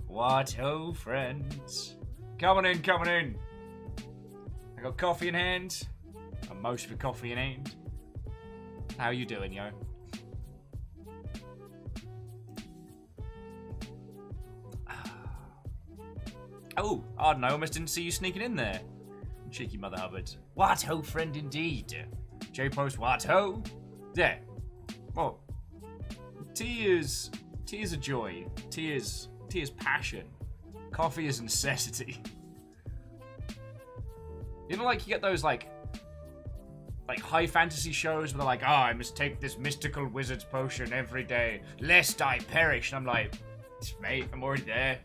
What ho, friends. Coming in, coming in. I got coffee in hand. And most of the coffee in hand. How you doing, yo? Oh, I don't know. Almost didn't see you sneaking in there. Cheeky Mother Hubbard. What ho, friend, indeed. J-Post, what ho? There. Well, tea is a joy. Tea is passion. Coffee is a necessity. You know, like, you get those, like high fantasy shows where they're like, oh, I must take this mystical wizard's potion every day, lest I perish. And I'm like, mate, I'm already there.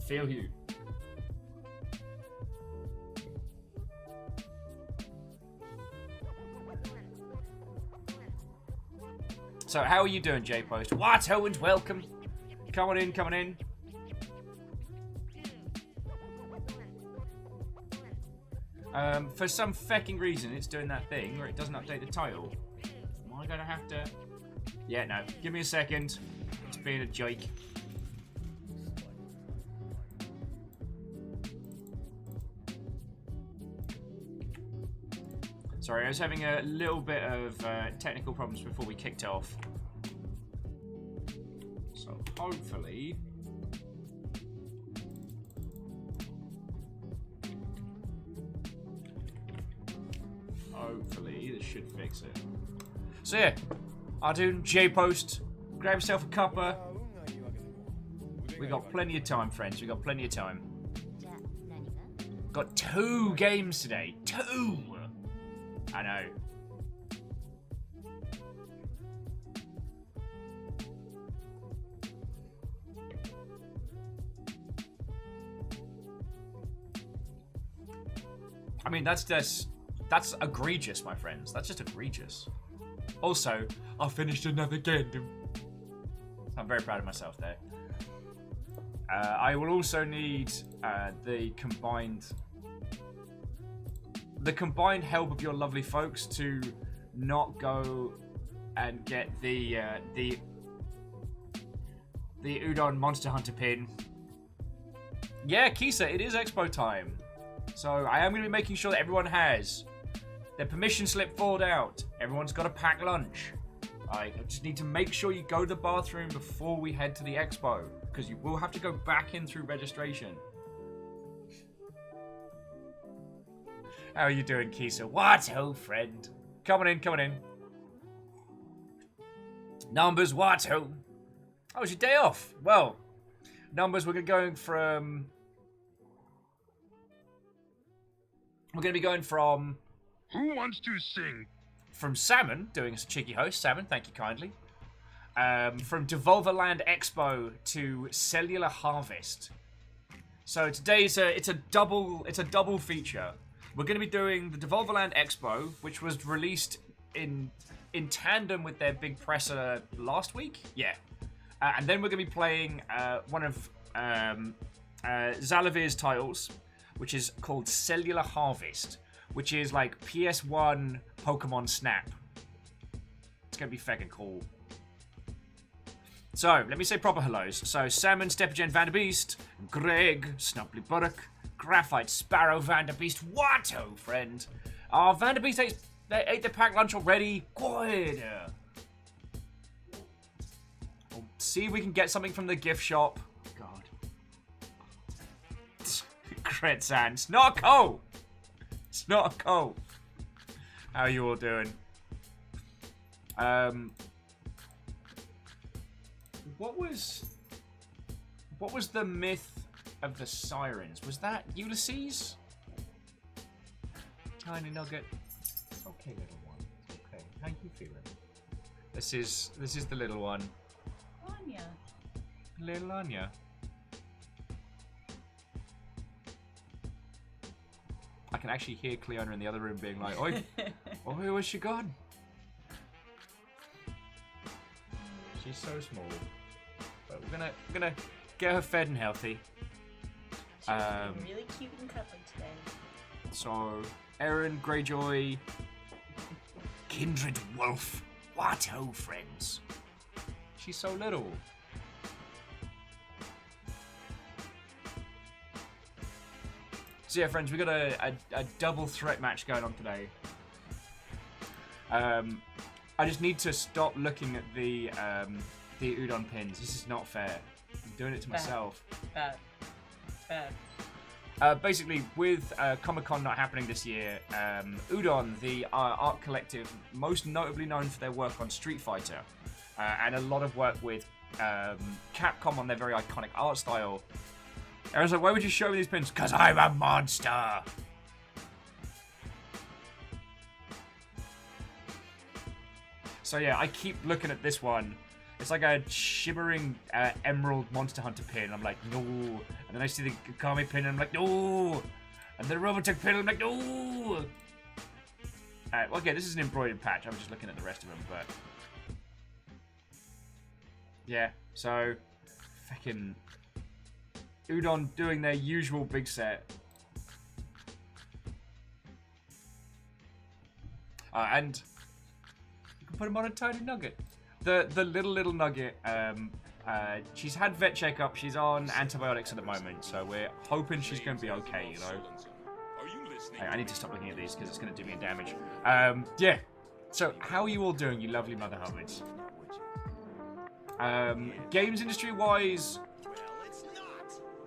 Feel you. So, how are you doing, J-Post? What ho and welcome. Coming in, coming in. For some fecking reason, it's doing that thing where it doesn't update the title. Am I gonna have to... Yeah, no. Give me a second. It's being a joke. Sorry, I was having a little bit of technical problems before we kicked off. So, hopefully... Hopefully, this should fix it. So yeah, Ardoon, J-Post, grab yourself a cuppa. We got plenty of time, friends. We got plenty of time. Got 2 games today. 2! I know. I mean, that's egregious, my friends. That's just egregious. Also, I finished another game. I'm very proud of myself there. I will also need the combined help of your lovely folks to not go and get the Udon Monster Hunter pin. Yeah, Kisa, it is Expo time. So I am going to be making sure that everyone has their permission slip filled out. Everyone's got a packed lunch. I just need to make sure you go to the bathroom before we head to the expo, because you will have to go back in through registration. How are you doing, Kisa? What ho, friend? Coming in, coming in. Numbers, what ho? How was your day off? Well, Numbers, we're going to be going from... Who wants to sing? From Salmon, doing us a cheeky host. Salmon, thank you kindly. From Devolverland Expo to Cellular Harvest. So today's it's a double feature. We're going to be doing the Devolverland Expo, which was released in tandem with their big presser last week. Yeah. And then we're going to be playing one of Zalavir's titles, which is called Cellular Harvest, which is like PS1 Pokemon Snap. It's going to be feckin' cool. So, let me say proper hellos. So, Salmon, Steppergen, Vanderbeest, Greg, Snubbly Buddock, Graphite, Sparrow, Vanderbeest, Watto, friend. Vanderbeest ate the packed lunch already. Good. We'll see if we can get something from the gift shop. God. Crit Sand. It's not a co. It's not a co. How are you all doing? What was the myth of the sirens? Was that Ulysses? Tiny nugget. Okay, little one. Okay, how you feeling? This is the little one. Anya. Little Anya. I can actually hear Cleona in the other room being like, "Oi, oi, where's she gone?" She's so small, but we're gonna get her fed and healthy. She's really cute and cuddly today. So, Erin, Greyjoy, Kindred Wolf, what ho, friends? She's so little. So yeah, friends, we got a double threat match going on today. I just need to stop looking at the udon pins. This is not fair. I'm doing it to myself. Bad. Basically, with Comic-Con not happening this year, Udon, the art collective, most notably known for their work on Street Fighter, and a lot of work with Capcom on their very iconic art style. I was like, why would you show me these pins? Because I'm a monster! So yeah, I keep looking at this one. It's like a shimmering emerald Monster Hunter pin. I'm like, no. And then I see the Kami pin, and I'm like, no. And the Robotech pin, I'm like, no. Okay, this is an embroidered patch. I was just looking at the rest of them, but yeah. So, fucking Udon doing their usual big set. And you can put him on a tiny nugget. The little nugget, she's had vet checkup, she's on antibiotics at the moment, so we're hoping she's going to be okay, you know. Hey, I need to stop looking at these because it's going to do me a damage. Yeah, so how are you all doing, you lovely Mother Hubbards? Games industry-wise,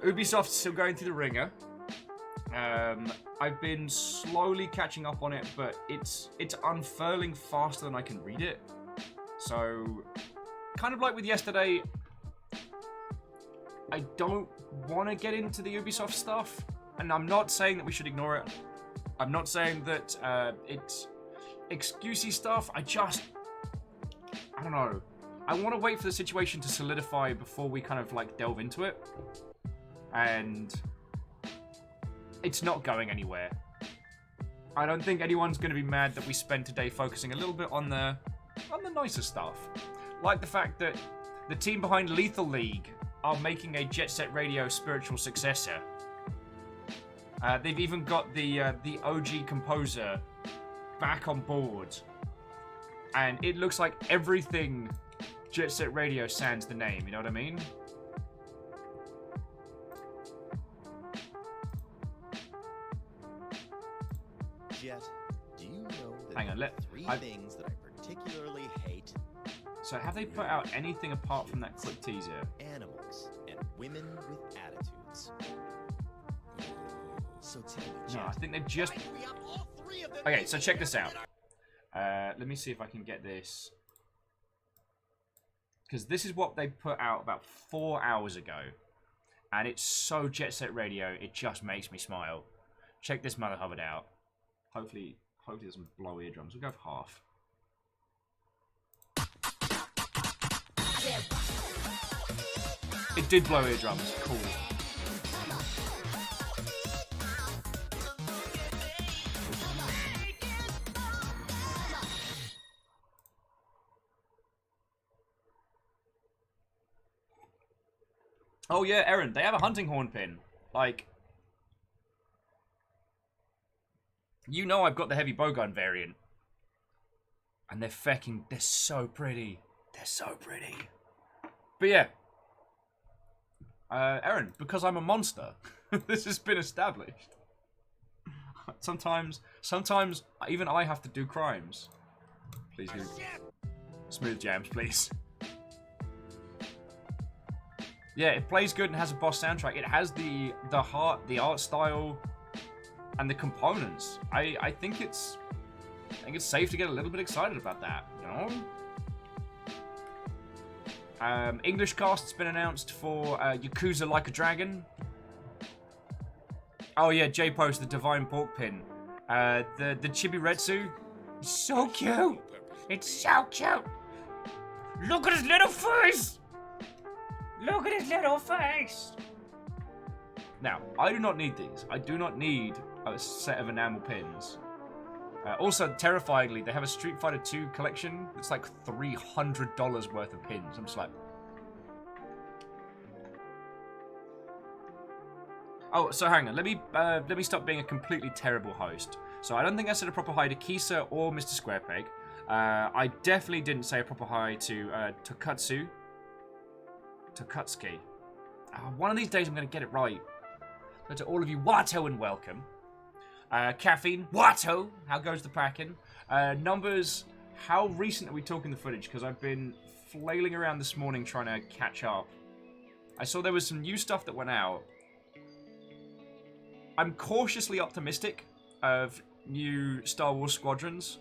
Ubisoft's still going through the ringer. I've been slowly catching up on it, but it's unfurling faster than I can read it. So, kind of like with yesterday, I don't want to get into the Ubisoft stuff, and I'm not saying that we should ignore it. I'm not saying that it's excusey stuff. I don't know. I want to wait for the situation to solidify before we kind of like delve into it, and it's not going anywhere. I don't think anyone's going to be mad that we spent today focusing a little bit on the nicer stuff. Like the fact that the team behind Lethal League are making a Jet Set Radio spiritual successor. They've even got the OG composer back on board. And it looks like everything Jet Set Radio sans the name, you know what I mean? Jet, do you know that Hang on, there are three things that I particularly hate? So have they put out anything apart from that quick teaser? Animals and women with attitudes. So tell me, Jet, No, I think they've just... why do we have all three of them Okay, so check this out. Let me see if I can get this. Because this is what they put out about 4 hours ago. And it's so Jet Set Radio, it just makes me smile. Check this Mother Hubbard out. Hopefully it doesn't blow eardrums. We'll go for half. It did blow eardrums. Cool. Oh yeah, Aaron, they have a hunting horn pin. Like, you know I've got the heavy bowgun variant. And they're so pretty. They're so pretty. But yeah. Aaron, because I'm a monster, this has been established. Sometimes even I have to do crimes. Please do. Smooth jams, please. Yeah, it plays good and has a boss soundtrack. It has the heart, the art style, and the components. I think it's safe to get a little bit excited about that, you know? English cast's been announced for Yakuza Like a Dragon. Oh yeah, J-Post, the Divine Pork Pin. The Chibiretsu. It's so cute! It's so cute! Look at his little face! Look at his little face! Now, I do not need these. I do not need a set of enamel pins. Also, terrifyingly, they have a Street Fighter 2 collection that's like $300 worth of pins. I'm just like... Oh, so hang on. Let me stop being a completely terrible host. So I don't think I said a proper hi to Kisa or Mr. Squarepeg. I definitely didn't say a proper hi to Tokutsuki. One of these days I'm going to get it right. So to all of you, Watto and welcome. Caffeine, Watto, how goes the packing? Numbers, how recent are we talking the footage? Because I've been flailing around this morning trying to catch up. I saw there was some new stuff that went out. I'm cautiously optimistic of new Star Wars Squadrons.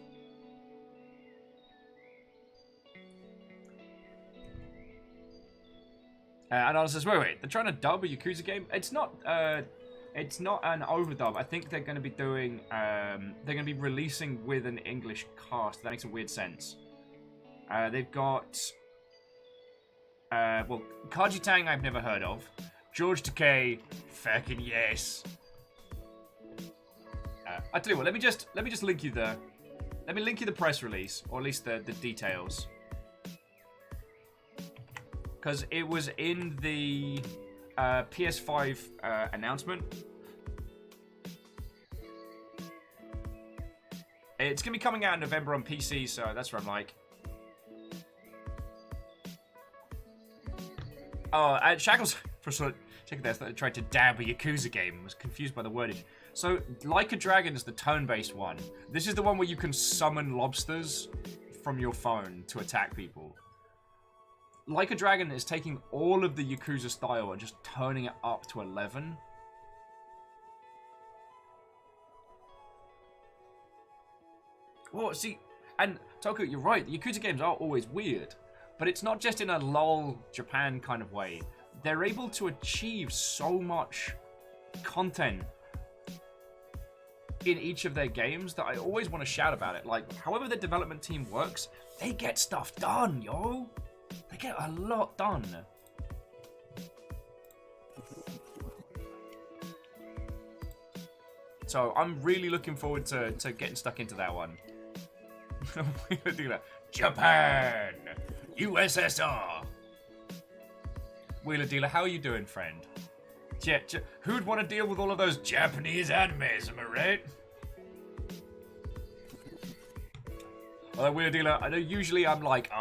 And Anna says, wait, they're trying to dub a Yakuza game? It's not an overdub. I think they're going to be doing, they're going to be releasing with an English cast. That makes a weird sense. They've got, well, Kaji Tang I've never heard of. George Takei, fucking yes. I tell you what, let me just link you the, link you the press release, or at least the details. Because it was in the PS5 announcement. It's going to be coming out in November on PC, so that's what I'm like. Oh, and Shackles, for sort of, check this, I tried to dab a Yakuza game, was confused by the wordage. So, Like a Dragon is the turn-based one. This is the one where you can summon lobsters from your phone to attack people. Like a Dragon is taking all of the Yakuza style and just turning it up to 11. Well, see, and Toku, you're right, the Yakuza games are always weird. But it's not just in a lol Japan kind of way. They're able to achieve so much content in each of their games that I always want to shout about it. Like, however the development team works, they get stuff done, yo! They get a lot done. So I'm really looking forward to getting stuck into that one. Japan! USSR! Wheeler Dealer, how are you doing, friend? Who'd want to deal with all of those Japanese animes, am I right? Although, Wheeler Dealer, I know usually I'm like,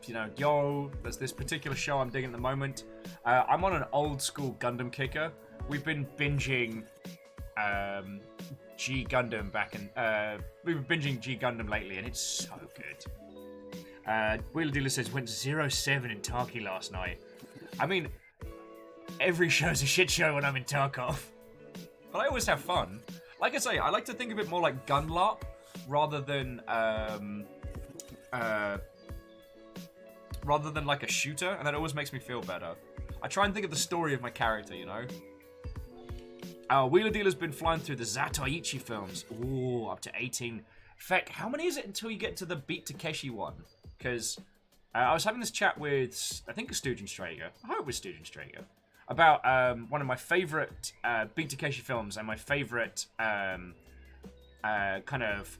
you know, yo, there's this particular show I'm digging at the moment. I'm on an old school Gundam kicker. We've been binging G Gundam back in, we've been binging G Gundam lately, and it's so good. Wheeler Dealer says, went 0-7 in Tarki last night. I mean, every show's a shit show when I'm in Tarkov. But I always have fun. Like I say, I like to think of it more like Gunlarp, rather than like a shooter, and that always makes me feel better. I try and think of the story of my character, you know? Wheeler Dealer's been flying through the Zatoichi films. Ooh, up to 18. Feck, how many is it until you get to the Beat Takeshi one? Because I was having this chat with, I think, Stugenstrager. I hope it was Stugenstrager. About one of my favourite Beat Takeshi films and my favourite kind of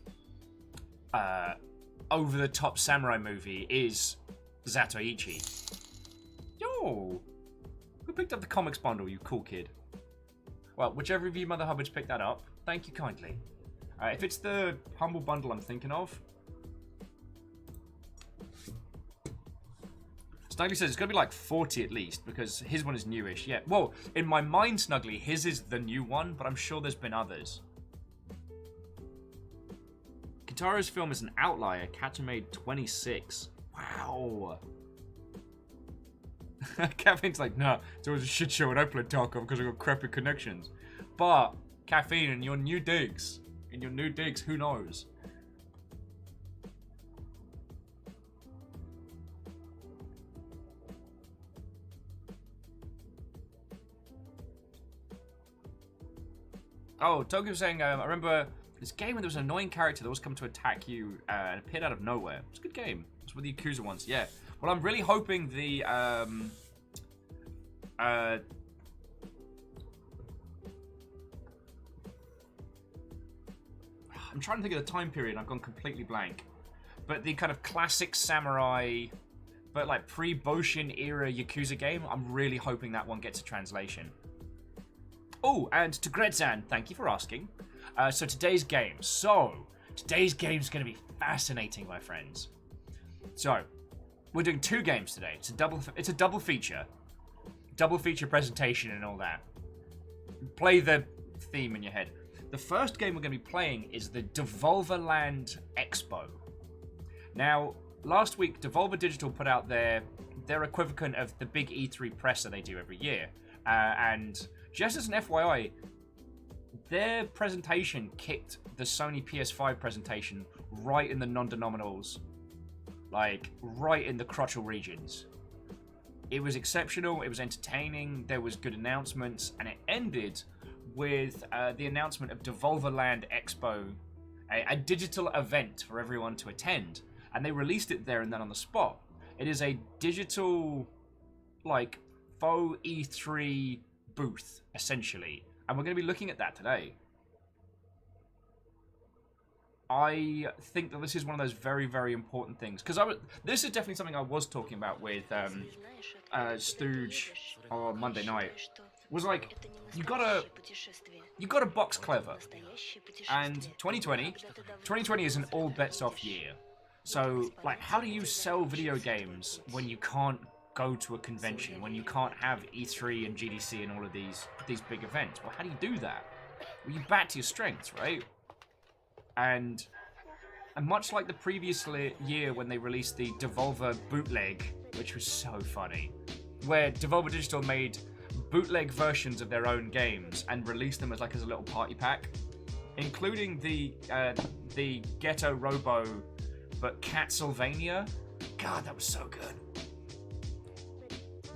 over-the-top samurai movie is Zatoichi. Yo! Who picked up the comics bundle, you cool kid? Well, whichever of you Mother Hubbards picked that up, thank you kindly. If it's the Humble Bundle I'm thinking of... Snuggly says it's going to be like 40 at least, because his one is newish. Yeah, well, in my mind, Snuggly, his is the new one, but I'm sure there's been others. Kitaro's film is an outlier. Catcher made 26. Wow. Caffeine's like, nah, it's always a shit show when I play Tarkov because I've got crappy connections. But, Caffeine, in your new digs, who knows? Oh, Toku's saying, I remember this game where there was an annoying character that was come to attack you and appeared out of nowhere. It's a good game. It's with the Yakuza ones, yeah. Well, I'm really hoping the, I'm trying to think of the time period. I've gone completely blank. But the kind of classic samurai, but like pre-Boshin era Yakuza game, I'm really hoping that one gets a translation. Oh, and to Gretzan, thank you for asking. So today's game. Today's game is going to be fascinating, my friends. So, we're doing 2 games today. It's a double feature. Double feature presentation and all that. play the theme in your head. The first game we're going to be playing is the Devolverland Expo. Now, last week, Devolver Digital put out their equivalent of the big E3 press that they do every year. And just as an FYI, their presentation kicked the Sony PS5 presentation right in the non-denominals. Like, right in the crotchal regions. It was exceptional, it was entertaining, there was good announcements, and it ended with the announcement of Devolverland Expo, a digital event for everyone to attend. And they released it there and then on the spot. It is a digital, like, faux E3 booth, essentially. And we're going to be looking at that today. I think that this is one of those very, very important things. Because this is definitely something I was talking about with Stooge on Monday night. Was like, you gotta box clever. And 2020 is an all bets off year. So, like, how do you sell video games when you can't go to a convention, when you can't have E3 and GDC and all of these big events? Well, how do you do that? Well, you back to your strengths, right? And much like the previous year when they released the Devolver bootleg, which was so funny, where Devolver Digital made bootleg versions of their own games and released them as a little party pack, including the Ghetto Robo, but Castlevania. God, that was so good.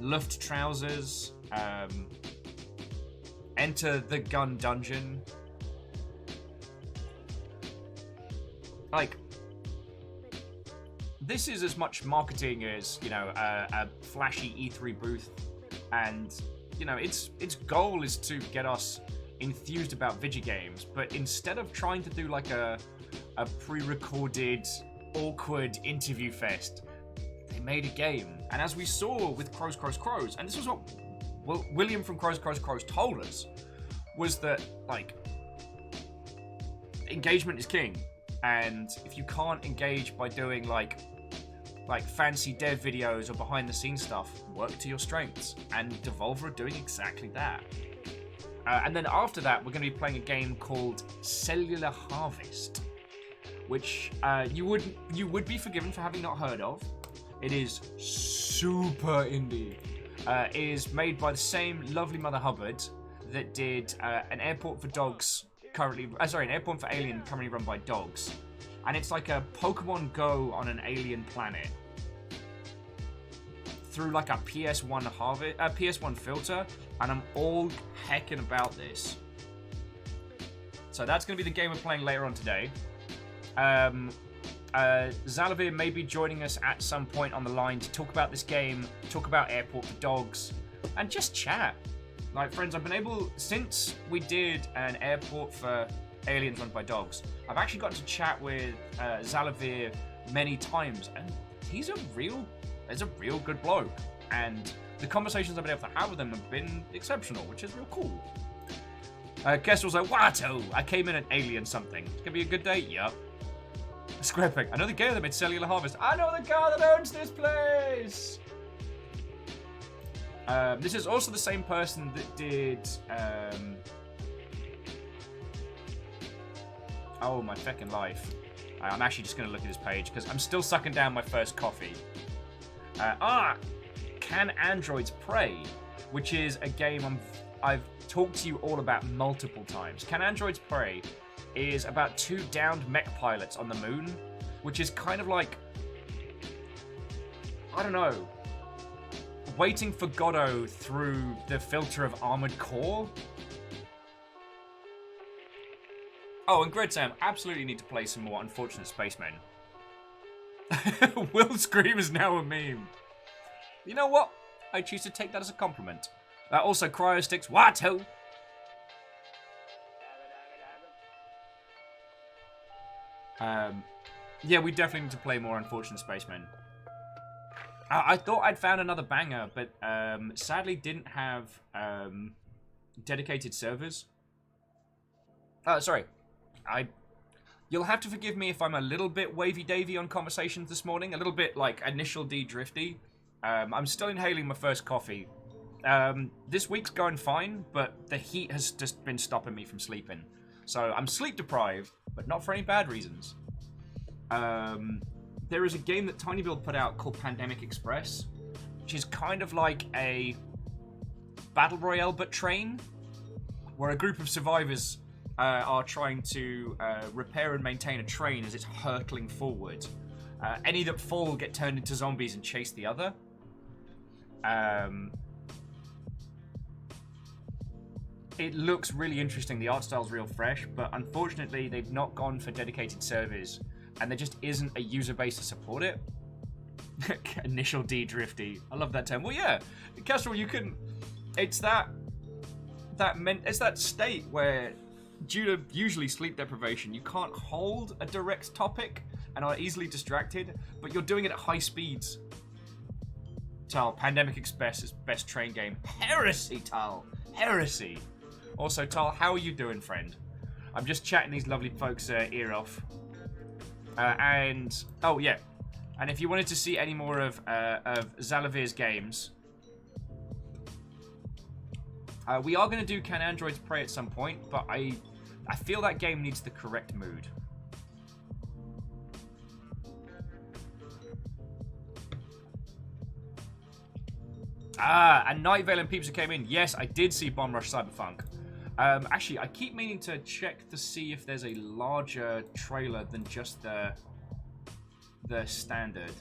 Luft Trousers, Enter the Gun Dungeon. Like, this is as much marketing as, you know, a flashy E3 booth, and, you know, its goal is to get us enthused about video games, but instead of trying to do like a pre-recorded, awkward interview fest, they made a game. And as we saw with Crows, and this was what William from Crows told us, was that, like, engagement is king. And if you can't engage by doing like fancy dev videos or behind the scenes stuff, work to your strengths. And Devolver are doing exactly that. And then after that, we're going to be playing a game called Cellular Harvest, which you would be forgiven for having not heard of. It is super indie. It is made by the same lovely Mother Hubbard that did an Airport for Dogs an Airport for Alien currently run by dogs. And it's like a Pokemon Go on an alien planet through like a PS1 filter, and I'm all heckin' about this. So that's going to be the game we're playing later on today. Zalavir may be joining us at some point on the line to talk about this game, talk about Airport for Dogs, and just chat. Like, friends, I've been able, since we did an Airport for Aliens run by dogs, I've actually gotten to chat with Zalavir many times, and he's a real good bloke. And the conversations I've been able to have with him have been exceptional, which is real cool. Kestrel's like, Watto, I came in an alien something. It's gonna be a good day? Yup. Scrapping. I know the guy that made Cellular Harvest. I know the guy that owns this place! This is also the same person that did, oh, my feckin' life. I'm actually just going to look at his page, because I'm still sucking down my first coffee. Can Androids Pray? Which is a game I've talked to you all about multiple times. Can Androids Pray is about two downed mech pilots on the moon, which is kind of like, I don't know, waiting for Godot through the filter of Armored Core. Oh, and Gred Sam, absolutely need to play some more Unfortunate Spacemen. Will Scream is now a meme. You know what? I choose to take that as a compliment. Also, Cryosticks, Watto! Yeah, we definitely need to play more Unfortunate Spacemen. I thought I'd found another banger, but sadly didn't have dedicated servers. Sorry. You'll have to forgive me if I'm a little bit wavy-davy on conversations this morning, a little bit like Initial D drifty. I'm still inhaling my first coffee, This week's going fine, but the heat has just been stopping me from sleeping. So I'm sleep deprived, but not for any bad reasons. There is a game that TinyBuild put out called Pandemic Express, which is kind of like a battle royale but train, where a group of survivors are trying to repair and maintain a train as it's hurtling forward. Any that fall get turned into zombies and chase the other. It looks really interesting. The art style's real fresh, but unfortunately they've not gone for dedicated servers, and there just isn't a user base to support it. Initial D drifty. I love that term. Well, yeah, Kestrel, you can. It's that state where, due to usually sleep deprivation, you can't hold a direct topic and are easily distracted, but you're doing it at high speeds. Tal, Pandemic Express is best train game. Heresy, Tal. Heresy. Also, Tal, how are you doing, friend? I'm just chatting these lovely folks' ear off. Oh yeah, and if you wanted to see any more of Zalavir's games, we are going to do Can Androids Pray at some point, but I feel that game needs the correct mood. And Night Vale and peeps who came in. Yes, I did see Bomb Rush Cyberpunk. Actually, I keep meaning to check to see if there's a larger trailer than just the standard.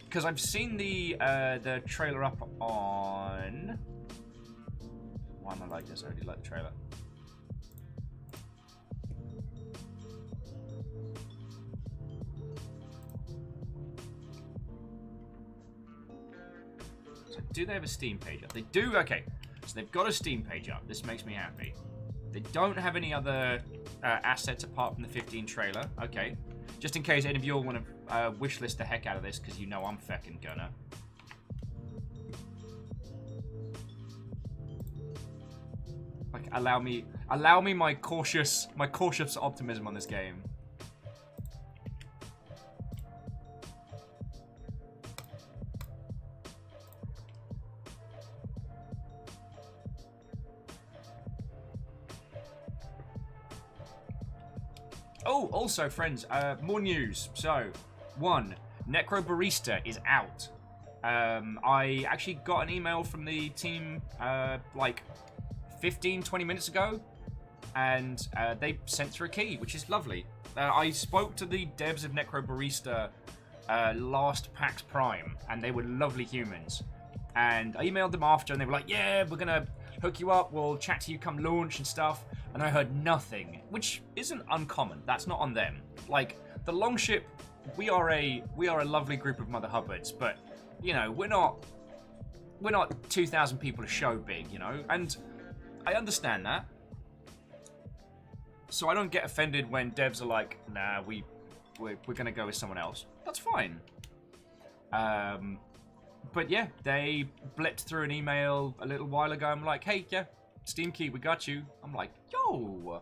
Because I've seen the trailer up on... Why am I like this? I already like the trailer. So do they have a Steam page up? They do? Okay. So they've got a Steam page up. This makes me happy. They don't have any other assets apart from the 15 trailer. Okay. Just in case any of you all want to wishlist the heck out of this, because you know I'm feckin' gonna. Like, allow me my cautious optimism on this game. Oh, also, friends, more news. So, 1, Necro Barista is out. I actually got an email from the team, like, 15-20 minutes ago, and they sent through a key, which is lovely. I spoke to the devs of Necro Barista last PAX Prime, and they were lovely humans. And I emailed them after, and they were like, yeah, we're going to hook you up, we'll chat to you come launch and stuff. And I heard nothing, which isn't uncommon. That's not on them. Like, the Longship, we are a lovely group of Mother Hubbards, but, you know, we're not 2,000 people a show big, you know? And I understand that. So I don't get offended when devs are like, nah, we're gonna go with someone else. That's fine. But yeah, they blipped through an email a little while ago. I'm like, hey, yeah, Steam Key, we got you. I'm like, yo.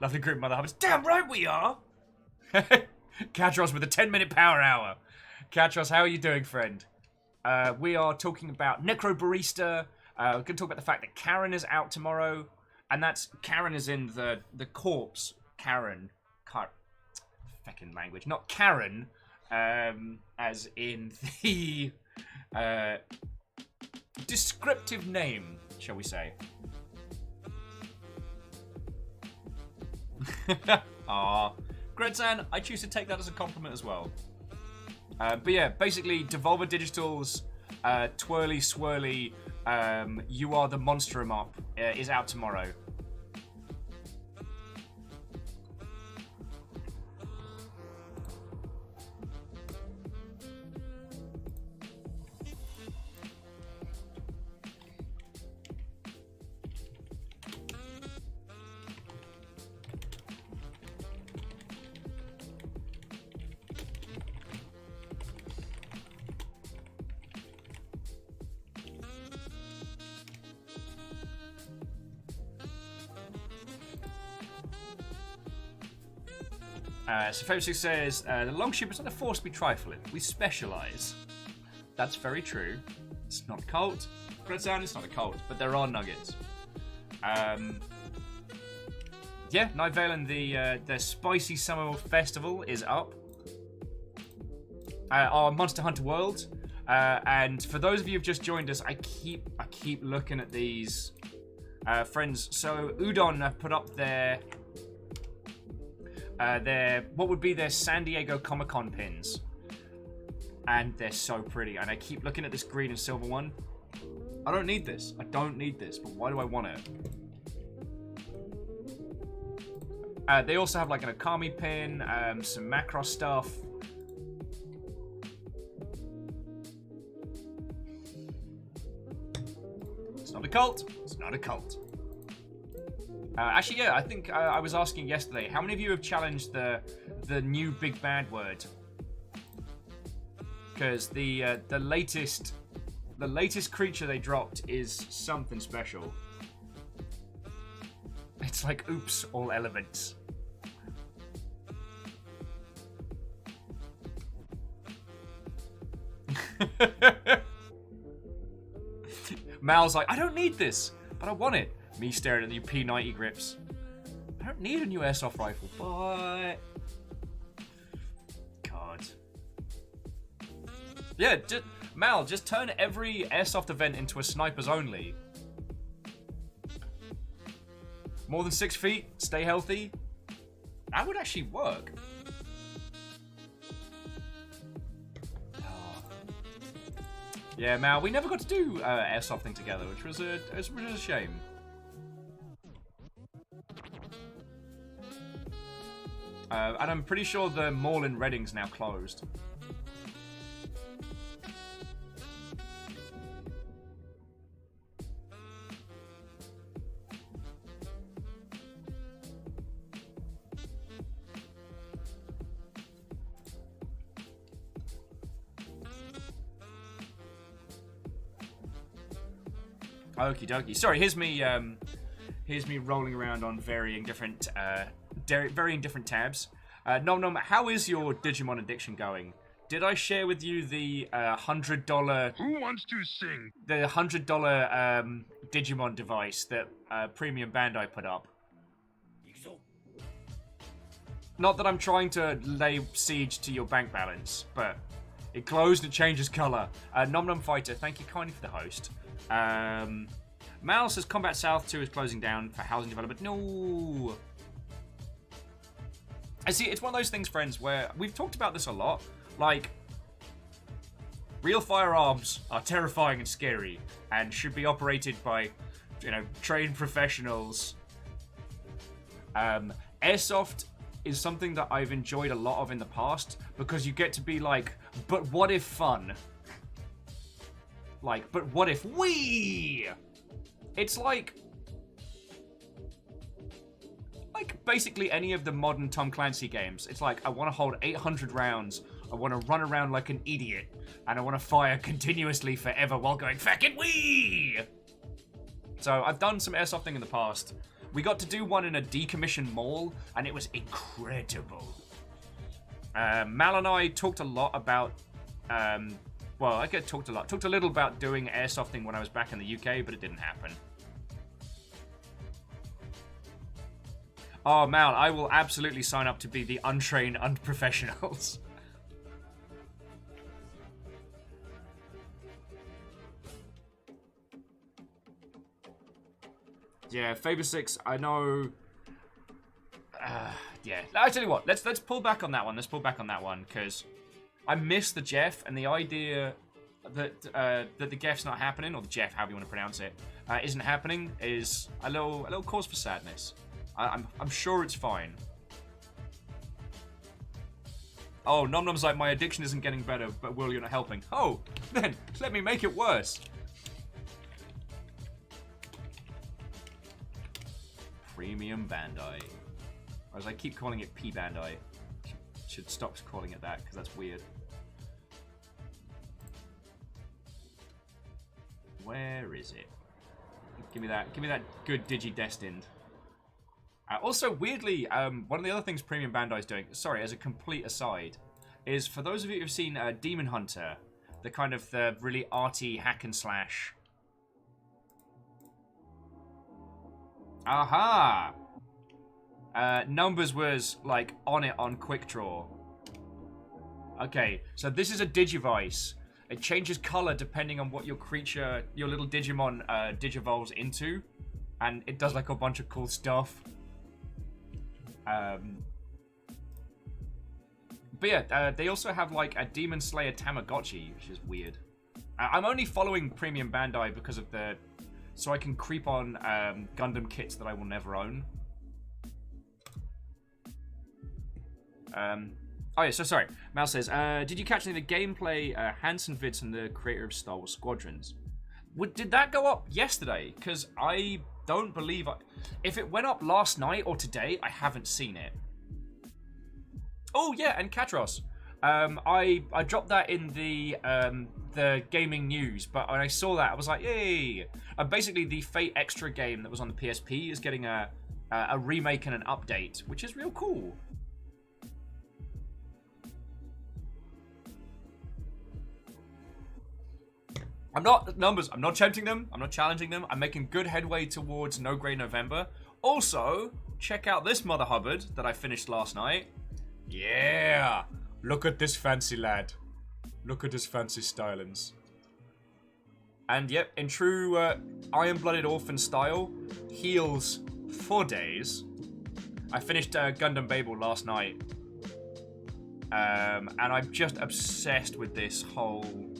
Lovely group, Mother Hubbards. Damn right we are. Katros with a 10-minute power hour. Katros, how are you doing, friend? We are talking about Necro Barista. We're going to talk about the fact that Karen is out tomorrow. And that's, Karen is in the corpse. Karen. Feckin' language. Not Karen, as in the descriptive name, shall we say. Ah, Gredsan, I choose to take that as a compliment as well. But yeah, basically, Devolver Digital's twirly swirly You Are the Monster Mop is out tomorrow. So Focus says, the Longship is not a force to be trifling. We specialise. That's very true. It's not a cult. Red Sound, it's not a cult, but there are nuggets. Yeah, Night Vale and the Spicy Summer Festival is up. Our Monster Hunter World. And for those of you who've just joined us, I keep looking at these friends. So Udon have put up their what would be their San Diego Comic-Con pins. And they're so pretty. And I keep looking at this green and silver one. I don't need this. I don't need this, but why do I want it? They also have like an Akami pin, some Macross stuff. It's not a cult. It's not a cult. Actually, yeah, I think I was asking yesterday, how many of you have challenged the new big bad word? Because the latest creature they dropped is something special. It's like, oops, all elements. Mal's like, I don't need this, but I want it. Me staring at the P90 grips. I don't need a new airsoft rifle, but... God. Yeah, Mal, just turn every airsoft event into a snipers only. More than 6 feet, stay healthy. That would actually work. Yeah, Mal, we never got to do airsofting together, which was a shame. And I'm pretty sure the mall in Reading's now closed. Okie dokie. Sorry, here's me rolling around on varying different tabs. Nom Nom, how is your Digimon addiction going? Did I share with you the $100? Who wants to sing? The $100 Digimon device that Premium Bandai put up. Not that I'm trying to lay siege to your bank balance, but it glows and it changes color. Nom Nom Fighter, thank you kindly for the host. Mal says Combat South 2 is closing down for housing development. No. I see, it's one of those things, friends, where we've talked about this a lot. Like, real firearms are terrifying and scary and should be operated by, trained professionals. Airsoft is something that I've enjoyed a lot of in the past because you get to be like, but what if fun? Like, but what if we? It's like basically any of the modern Tom Clancy games. It's like, I want to hold 800 rounds, I want to run around like an idiot, and I want to fire continuously forever while going, fucking wee! So I've done some airsofting in the past. We got to do one in a decommissioned mall, and it was incredible. Mal and I talked a lot about, talked a little about doing airsofting when I was back in the UK, but it didn't happen. Oh, Mal, I will absolutely sign up to be the untrained unprofessionals. Yeah, Faber 6, I know... yeah, I tell you what, let's pull back on that one. Let's pull back on that one, because I miss the Jeff, and the idea that the Gef's not happening, or the Jeff, however you want to pronounce it, isn't happening, is a little cause for sadness. I'm sure it's fine. Oh, Nom Nom's like, my addiction isn't getting better, but Will, you're not helping. Oh, then, let me make it worse. Premium Bandai. Or as I keep calling it P Bandai. Should stop calling it that, because that's weird. Where is it? Give me that good Digi-Destined. Also, weirdly, one of the other things Premium Bandai is doing, sorry, as a complete aside, is for those of you who've seen Demon Hunter, The kind of the really arty hack and slash. Aha! Numbers was, like, on it on Quick Draw. Okay, so this is a Digivice. It changes color depending on what your creature, your little Digimon, digivolves into. And it does, like, a bunch of cool stuff. But yeah, they also have, like, a Demon Slayer Tamagotchi, which is weird. I'm only following Premium Bandai because of the... So I can creep on Gundam kits that I will never own. Oh yeah, so sorry. Mal says, did you catch any of the gameplay Hansen vids from the creator of Star Wars Squadrons? Did that go up yesterday? Because I don't believe... If it went up last night or today, I haven't seen it. Oh yeah, and Katros. I dropped that in the gaming news, but when I saw that, I was like, yay! Basically, the Fate Extra game that was on the PSP is getting a remake and an update, which is real cool. I'm not tempting them. I'm not challenging them. I'm making good headway towards No Grey November. Also, check out this Mother Hubbard that I finished last night. Yeah! Look at this fancy lad. Look at his fancy stylings. And yep, in true Iron-Blooded Orphan style, heals for days. I finished Gundam Babel last night. And I'm just obsessed with this whole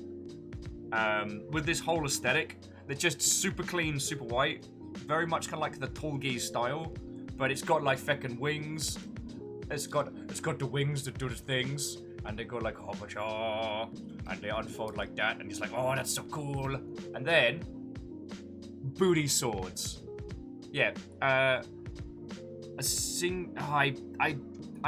aesthetic. They're just super clean, super white. Very much kind of like the Tolgi style. But it's got like feckin' wings. It's got the wings that do the things. And they go like hoppa-cha, and they unfold like that, and he's like, oh, that's so cool. And then, booty swords. Yeah, I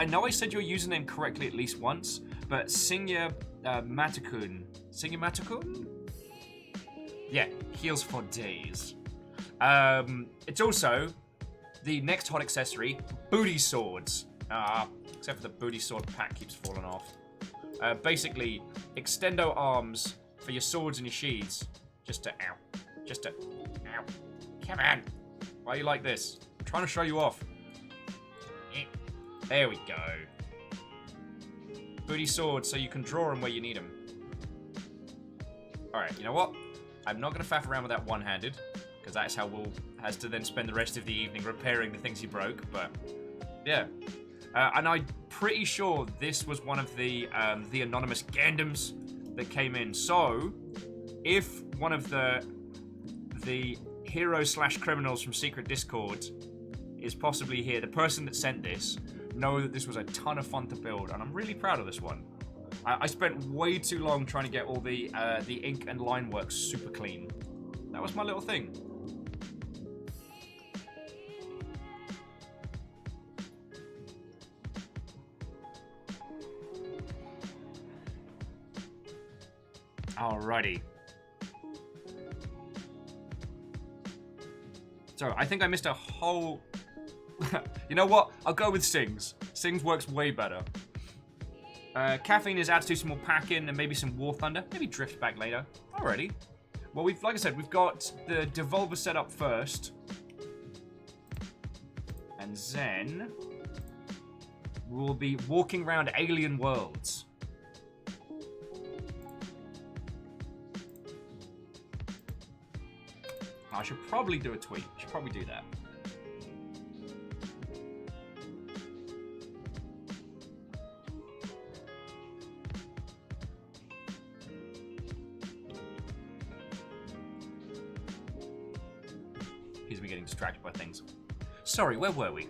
know I said your username correctly at least once, but Singya Matakun. Singya Matakun? Yeah, heals for days. It's also the next hot accessory, booty swords. Except for the booty sword pack keeps falling off. Basically, extendo arms for your swords and your sheaths. Just to, ow. Come on. Why are you like this? I'm trying to show you off. There we go. Booty swords so you can draw them where you need them. Alright, you know what? I'm not going to faff around with that one-handed, because that's how Will has to then spend the rest of the evening repairing the things he broke, but yeah. And I'm pretty sure this was one of the anonymous Gandams that came in. So, if one of the heroes/criminals from Secret Discord is possibly here, the person that sent this, know that this was a ton of fun to build, and I'm really proud of this one. I spent way too long trying to get all the ink and line work super clean. That was my little thing. Alrighty. So, I think I missed a whole... You know what? I'll go with Sings. Sings works way better. Caffeine is added to some more packing and maybe some War Thunder. Maybe Drift back later. Alrighty. Well, like I said, we've got the Devolver set up first. And then... we'll be walking around alien worlds. I should probably do a tweet. I should probably do that. Here's me getting distracted by things. Sorry, where were we?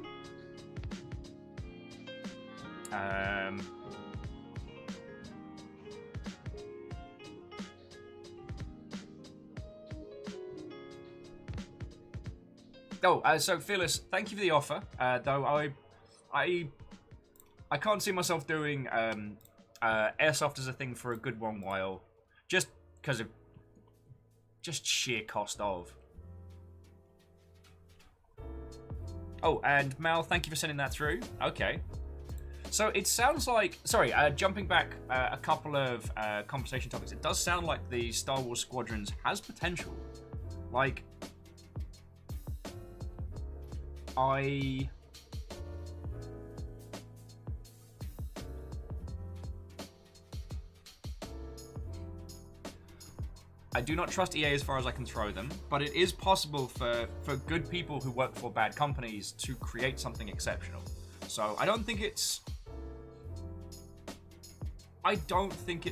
So Phyllis, thank you for the offer. Though I can't see myself doing airsoft as a thing for a good one while, just because of sheer cost of. Oh, and Mal, thank you for sending that through. Okay. So it sounds like, sorry, jumping back a couple of conversation topics, it does sound like the Star Wars Squadrons has potential. Like, I do not trust EA as far as I can throw them, but it is possible for good people who work for bad companies to create something exceptional. So I don't think it's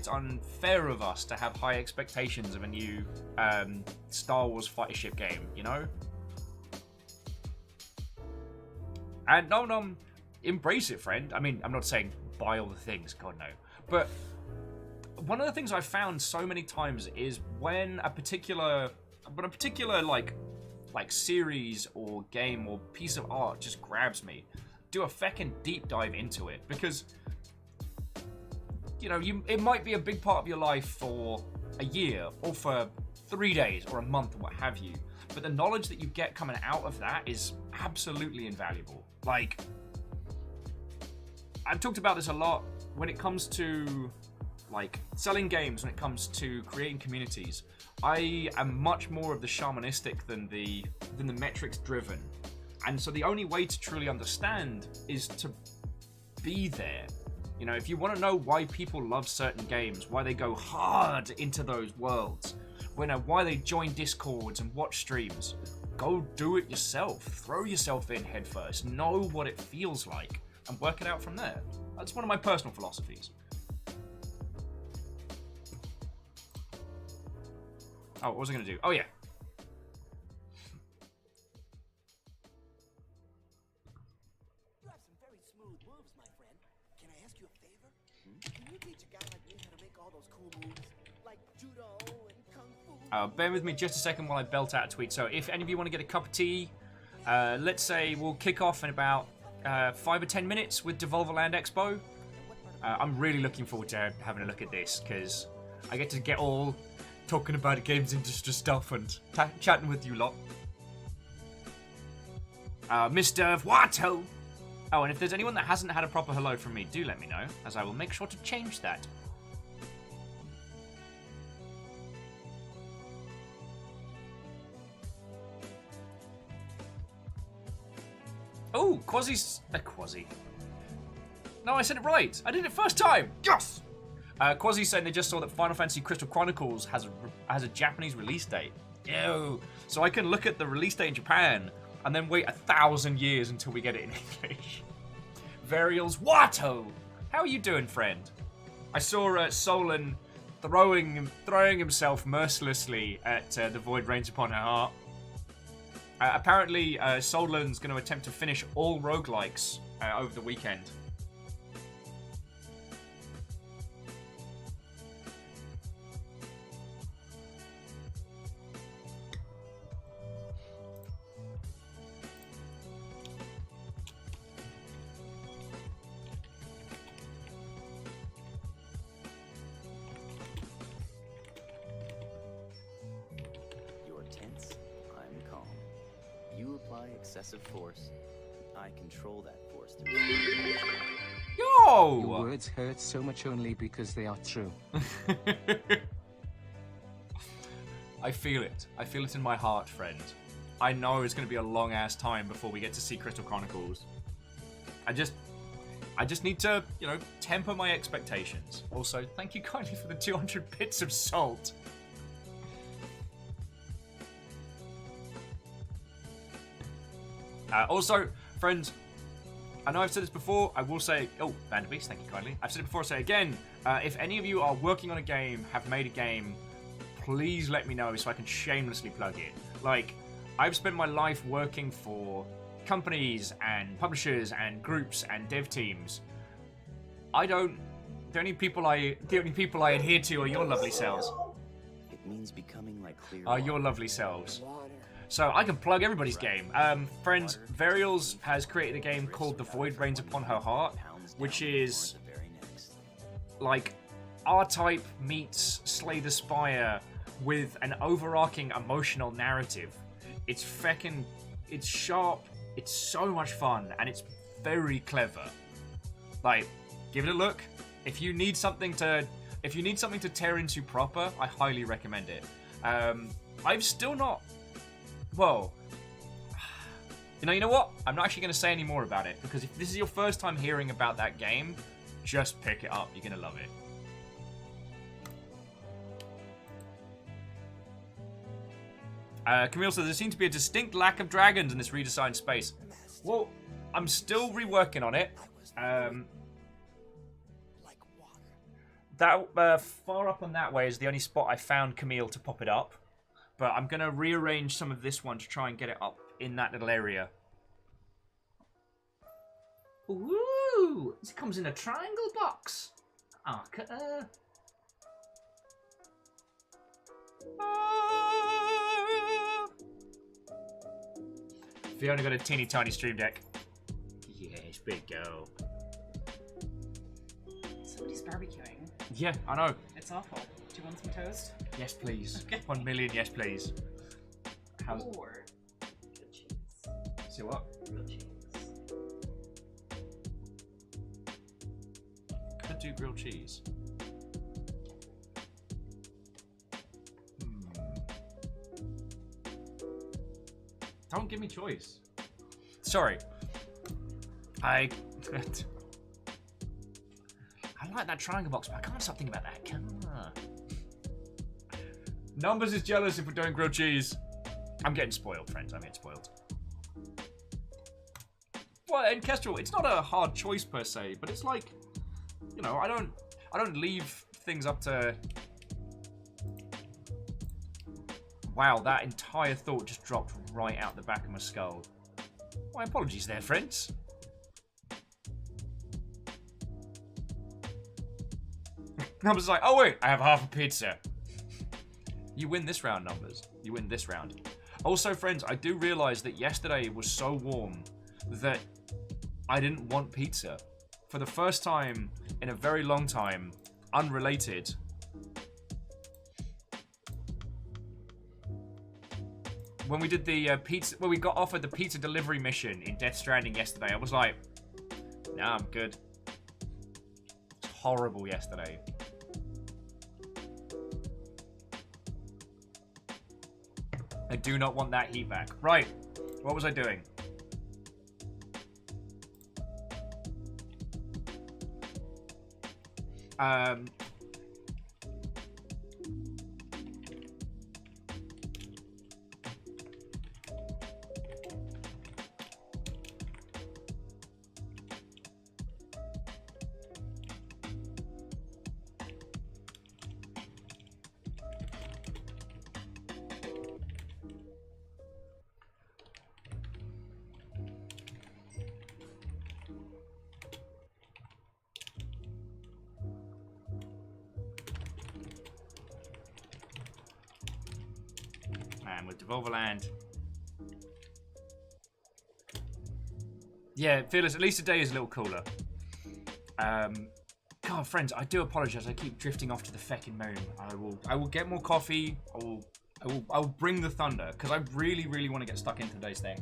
unfair of us to have high expectations of a new Star Wars fighter ship game, you know? And no, embrace it, friend. I mean, I'm not saying buy all the things, God no. But one of the things I've found so many times is when a particular like series or game or piece of art just grabs me, do a feckin' deep dive into it, because you know, it might be a big part of your life for a year or for 3 days or a month or what have you, but the knowledge that you get coming out of that is absolutely invaluable. Like, I've talked about this a lot when it comes to like selling games, when it comes to creating communities. I am much more of the shamanistic than the metrics driven, and so the only way to truly understand is to be there. You know, if you want to know why people love certain games, why they go hard into those worlds, why they join Discords and watch streams, go do it yourself. Throw yourself in headfirst. Know what it feels like and work it out from there. That's one of my personal philosophies. Oh, what was I going to do? Oh, yeah. You have some very smooth moves, my friend. Can I ask you a favor? Can you teach a guy like me how to make all those cool moves? Like judo and kung fu? Bear with me just a second while I belt out a tweet. So if any of you want to get a cup of tea, let's say we'll kick off in about 5 or 10 minutes with Devolverland Expo. I'm really looking forward to having a look at this, because I get to get all talking about the games industry stuff and chatting with you lot. Mr. Watto! Oh, and if there's anyone that hasn't had a proper hello from me, do let me know, as I will make sure to change that. Oh, Quasi's... Quasi. No, I said it right! I did it first time! Yes! Quasi's saying they just saw that Final Fantasy Crystal Chronicles has a Japanese release date. Ew. So I can look at the release date in Japan and then wait 1,000 years until we get it in English. Varial's Watto! How are you doing, friend? I saw Solon throwing himself mercilessly at the Void Rains Upon Her Heart. Apparently, Solon's going to attempt to finish all roguelikes over the weekend. Excessive force. I control that force through. Yo! Your words hurt so much only because they are true. I feel it. I feel it in my heart, friend. I know it's going to be a long-ass time before we get to see Crystal Chronicles. I just need to, you know, temper my expectations. Also, thank you kindly for the 200 bits of salt. Also, friends, I know I've said this before, I will say... Oh, Vanderbeest, thank you kindly. I've said it before, I'll say it again. If any of you are working on a game, have made a game, please let me know so I can shamelessly plug it. Like, I've spent my life working for companies and publishers and groups and dev teams. The only people I adhere to are your lovely selves. It means becoming like clear. Are your lovely selves. So I can plug everybody's game. Friends, Varials has created a game called The Void Rains Upon Her Heart, which is like R-Type meets Slay the Spire with an overarching emotional narrative. It's sharp, it's so much fun, and it's very clever. Like, give it a look. If you need something to tear into proper, I highly recommend it. I've still not. Well, you know what? I'm not actually going to say any more about it because if this is your first time hearing about that game, just pick it up. You're going to love it. Camille says there seems to be a distinct lack of dragons in this redesigned space. Well, I'm still reworking on it. That far up on that way is the only spot I found, Camille, to pop it up. But I'm going to rearrange some of this one to try and get it up in that little area. Ooh! It comes in a triangle box. Fiona got a teeny tiny stream deck. Yes, big girl. Somebody's barbecuing. Yeah, I know. It's awful. Do you want some toast? Yes, please. Okay. 1 million, yes, please. How's it? Or grilled cheese. See what? Grilled cheese. Could do grilled cheese. Don't give me choice. Sorry. I like that triangle box, but I can't stop thinking about that. Numbers is jealous if we're doing grilled cheese. I'm getting spoiled, friends. I'm getting spoiled. Well, and Kestrel, it's not a hard choice per se, but it's like, you know, I don't leave things up to. Wow, that entire thought just dropped right out the back of my skull. My apologies there, friends. Numbers like, oh wait, I have half a pizza. You win this round, Numbers. You win this round. Also, friends, I do realise that yesterday was so warm that I didn't want pizza. For the first time in a very long time, unrelated. When we did the pizza, when we got offered the pizza delivery mission in Death Stranding yesterday, I was like, nah, I'm good. It's horrible yesterday. I do not want that heat back. Right, what was I doing? And with Devolverland. Yeah, Fearless, at least today is a little cooler. God, friends, I do apologise. I keep drifting off to the feckin' moon. I will get more coffee. I will bring the thunder because I really, really want to get stuck into today's thing.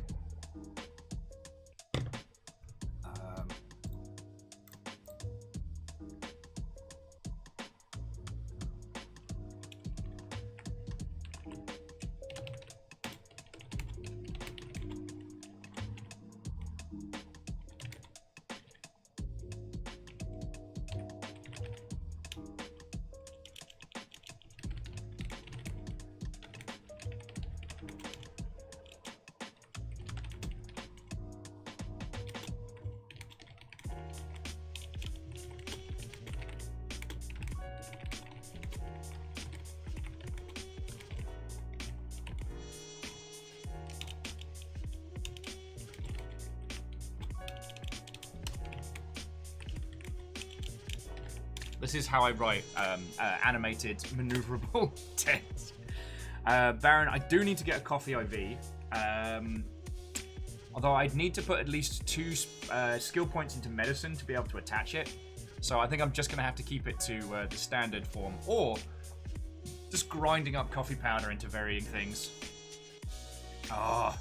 This is how I write animated maneuverable text. Baron, I do need to get a coffee IV. Although I'd need to put at least 2 skill points into medicine to be able to attach it. So I think I'm just going to have to keep it to the standard form. Or just grinding up coffee powder into varying things. Ah.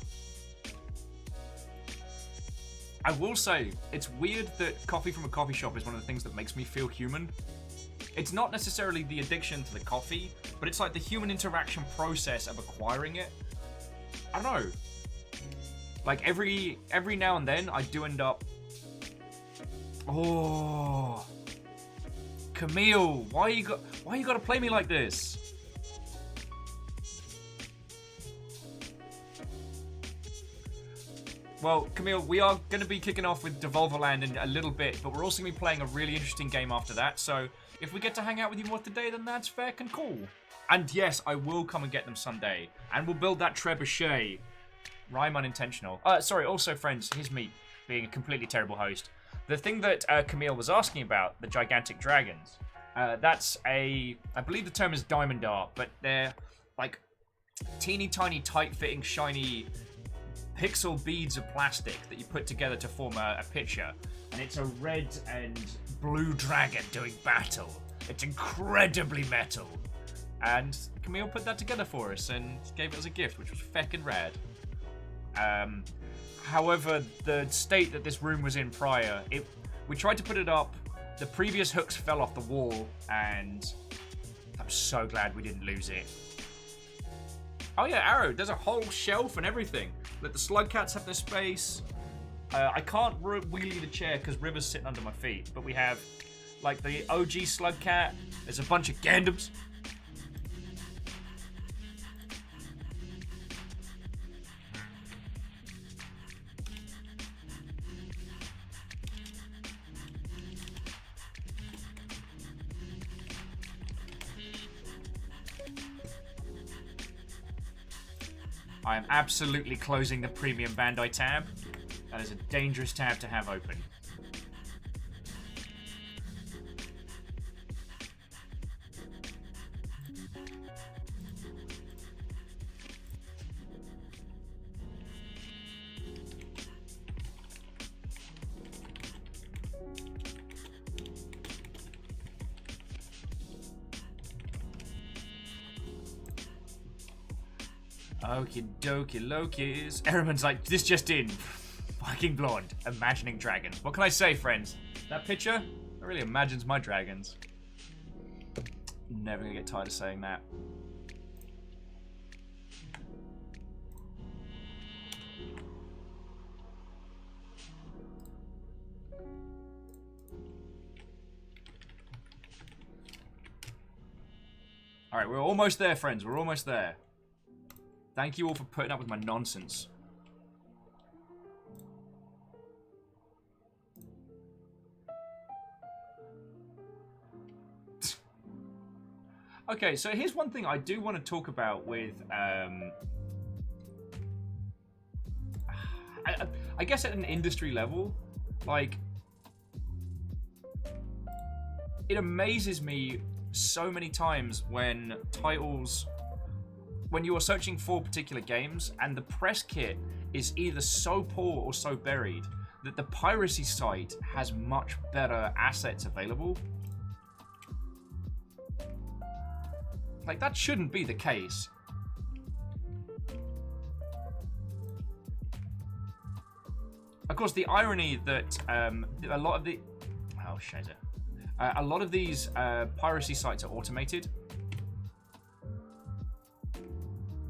I will say, it's weird that coffee from a coffee shop is one of the things that makes me feel human. It's not necessarily the addiction to the coffee, but it's like the human interaction process of acquiring it. I don't know. Like every now and then, I do end up. Oh, Camille, why you gotta play me like this? Well, Camille, we are going to be kicking off with Devolverland in a little bit, but we're also going to be playing a really interesting game after that, so if we get to hang out with you more today, then that's fair and cool. And yes, I will come and get them someday, and we'll build that trebuchet. Rhyme unintentional. Sorry, also, friends, here's me being a completely terrible host. The thing that Camille was asking about, the gigantic dragons, that's I believe the term is diamond art, but they're like teeny tiny, tight-fitting, shiny pixel beads of plastic that you put together to form a picture, and it's a red and blue dragon doing battle. It's incredibly metal, and Camille put that together for us and gave it as a gift, which was feckin' rad. However, the state that this room was in prior, we tried to put it up, the previous hooks fell off the wall, and I'm so glad we didn't lose it. Oh yeah, Arrow, there's a whole shelf and everything. Let the slug cats have their space. I can't wheelie the chair because River's sitting under my feet, but we have like the OG slug cat. There's a bunch of Gandams. I am absolutely closing the Premium Bandai tab. That is a dangerous tab to have open. Okie dokie Lokis. Erman's like, this just in. Fucking blonde. Imagining dragons. What can I say, friends? That picture really imagines my dragons. Never gonna get tired of saying that. Alright, we're almost there, friends. We're almost there. Thank you all for putting up with my nonsense. Okay, so here's one thing I do want to talk about with, I guess at an industry level, like, it amazes me so many times when titles, when you are searching for particular games and the press kit is either so poor or so buried that the piracy site has much better assets available. Like, that shouldn't be the case. Of course, the irony that a lot of the... Oh, shit. A lot of these piracy sites are automated.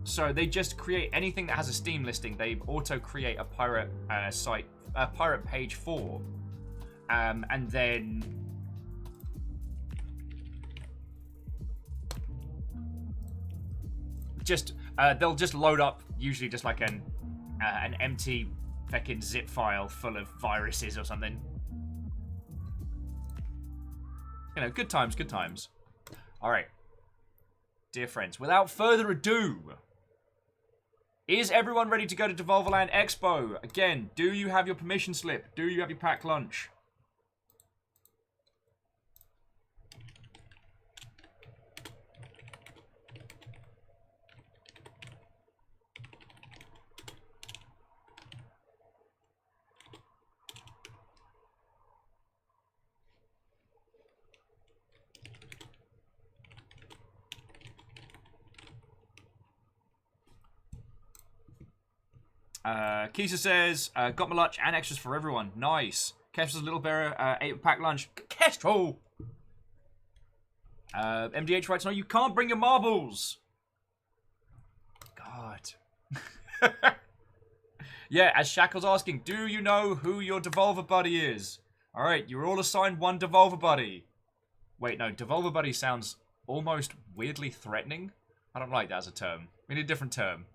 So they just create anything that has a Steam listing, they auto-create a pirate site, a pirate page for. And then... just they'll just load up usually just like an empty fucking zip file full of viruses or something. You know, good times, good times. All right, dear friends, without further ado, is everyone ready to go to Devolverland Expo? Again, do you have your permission slip? Do you have your packed lunch? Kisa says, got my lunch and extras for everyone. Nice. Kestra's little bearer, ate a packed lunch. Kestrel! MDH writes, no, you can't bring your marbles. God. Yeah, as Shackle's asking, do you know who your Devolver buddy is? Alright, you're all assigned one Devolver buddy. Wait, no, Devolver buddy sounds almost weirdly threatening. I don't like that as a term. We need a different term.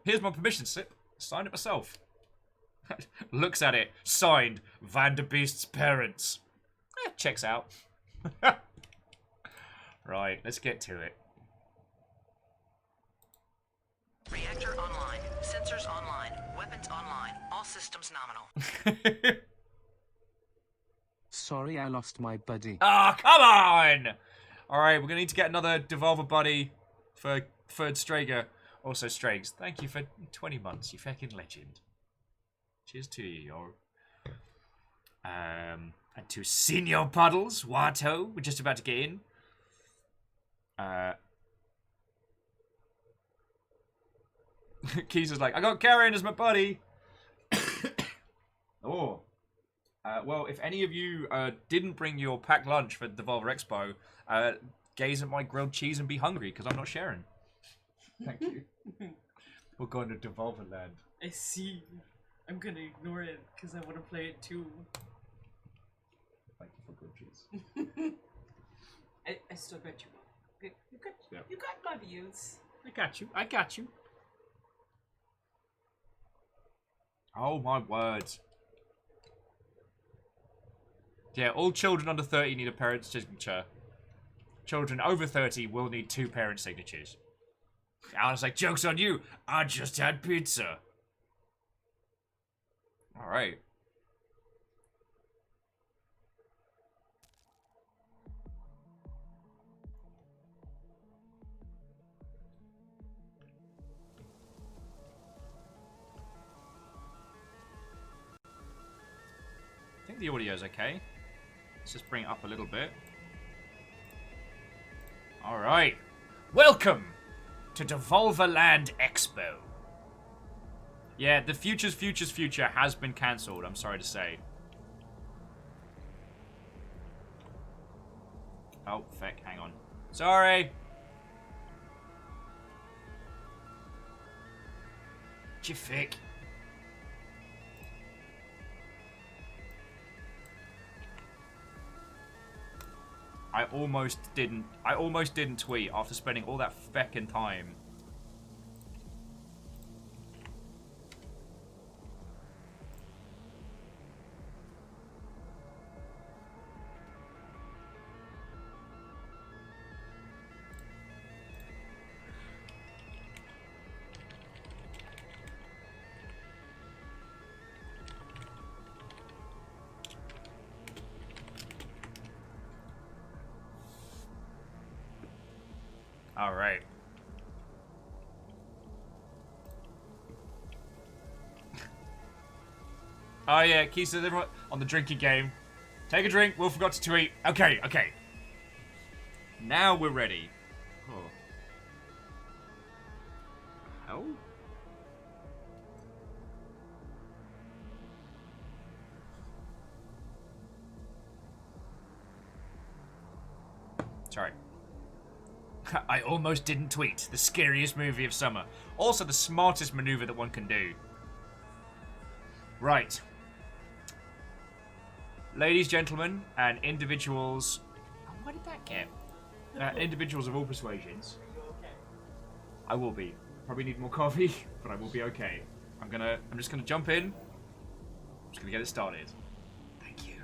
Here's my permission slip. Signed it myself. Looks at it. Signed, Vanderbeest's parents. Checks out. Right, let's get to it. Reactor online. Sensors online. Weapons online. All systems nominal. Sorry, I lost my buddy. Ah, come on! Alright, we're gonna need to get another Devolver buddy for Third Strager. Also, Strags, thank you for 20 months, you fucking legend. Cheers to you, yo. And to Senior Puddles, Watto, we're just about to get in. Keys is like, I got Karen as my buddy. Oh. Well, if any of you didn't bring your packed lunch for Devolver Expo, gaze at my grilled cheese and be hungry, because I'm not sharing. Thank you. We're going to Devolverland. I see. I'm gonna ignore it because I want to play it too. Thank you for grilled cheese. I still got you. Yeah. You got my views. I got you. I got you. Oh my words. Yeah, all children under 30 need a parent's signature. Children over 30 will need 2 parent signatures. I was like, joke's on you. I just had pizza. Alright. I think the audio's okay. Let's just bring it up a little bit. Alright. Welcome to Devolverland Expo. Yeah, the future has been cancelled, I'm sorry to say. Oh, feck, hang on. Sorry! Jiffick. I almost didn't tweet after spending all that feckin' time. All right. Oh yeah, Keith says everyone on the drinking game. Take a drink, Will forgot to tweet. Okay, okay. Now we're ready. Oh. Hell? Sorry. I almost didn't tweet. The scariest movie of summer. Also the smartest maneuver that one can do. Right. Ladies, gentlemen, and individuals... Oh, where did that get? Individuals of all persuasions. I will be. Probably need more coffee, but I will be okay. I'm just gonna jump in. I'm just gonna get it started. Thank you.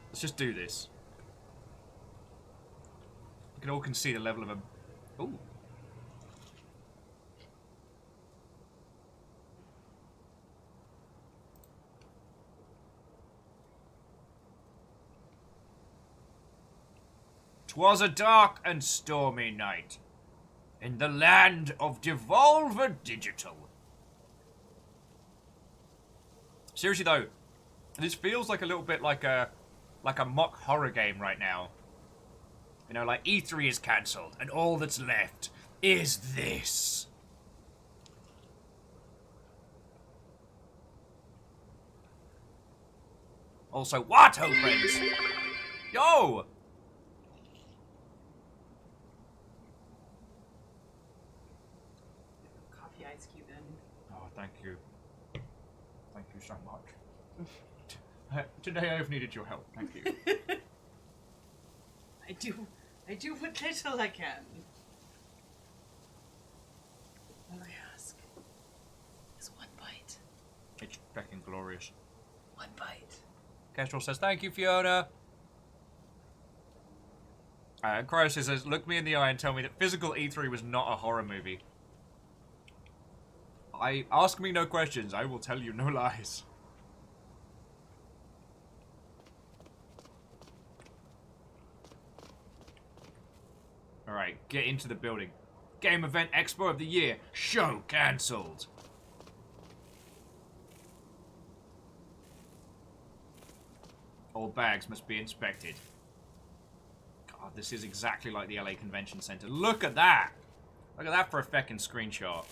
Let's just do this. We can all concede a level of a... Ooh. "'Twas a dark and stormy night in the land of Devolver Digital." Seriously though, this feels like a little bit like a mock horror game right now. You know, like E3 is cancelled, and all that's left is this. Also, Watto friends! Yo! Coffee ice cube in. Oh, thank you. Thank you so much. Today I've needed your help. Thank you. I do what little I can. All I ask is one bite. It's fucking glorious. One bite. Kestrel says, thank you, Fiona. Cryosis says, look me in the eye and tell me that physical E3 was not a horror movie. Ask me no questions. I will tell you no lies. Alright, get into the building. Game Event Expo of the Year. Show cancelled. All bags must be inspected. God, this is exactly like the LA Convention Center. Look at that! Look at that for a feckin' screenshot.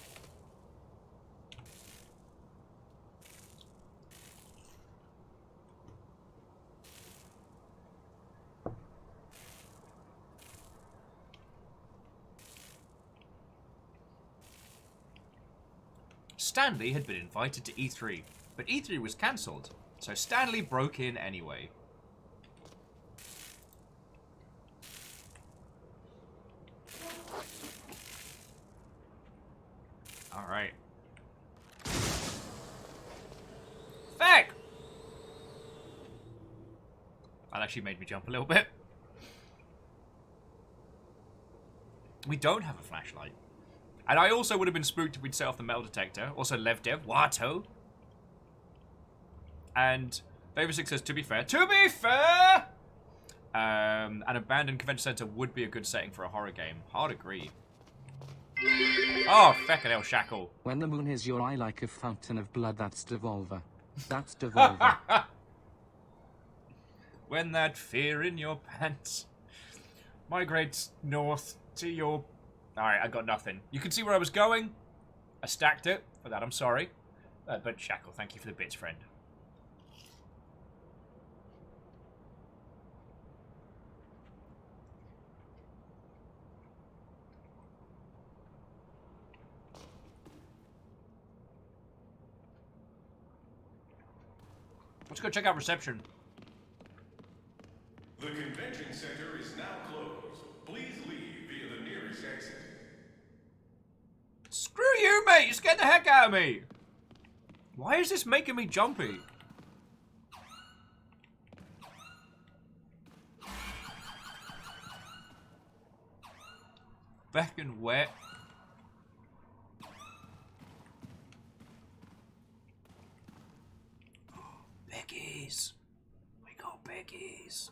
Stanley had been invited to E3, but E3 was cancelled, so Stanley broke in anyway. Alright. Feck! That actually made me jump a little bit. We don't have a flashlight. And I also would have been spooked if we'd set off the metal detector. Also, Levdev, Watto. And Favor6 says, to be fair. To be fair! An abandoned convention center would be a good setting for a horror game. Hard agree. Oh, feckin' hell, Shackle. When the moon is your eye like a fountain of blood, that's Devolver. That's Devolver. When that fear in your pants migrates north to your... Alright, I got nothing. You can see where I was going. I stacked it. For that, I'm sorry. But Shackle, thank you for the bits, friend. Let's go check out reception. The convention center is now closed. Please leave via the nearest exit. Screw you, mate! You scared the heck out of me! Why is this making me jumpy? Feckin' wet. Piggies. We got piggies.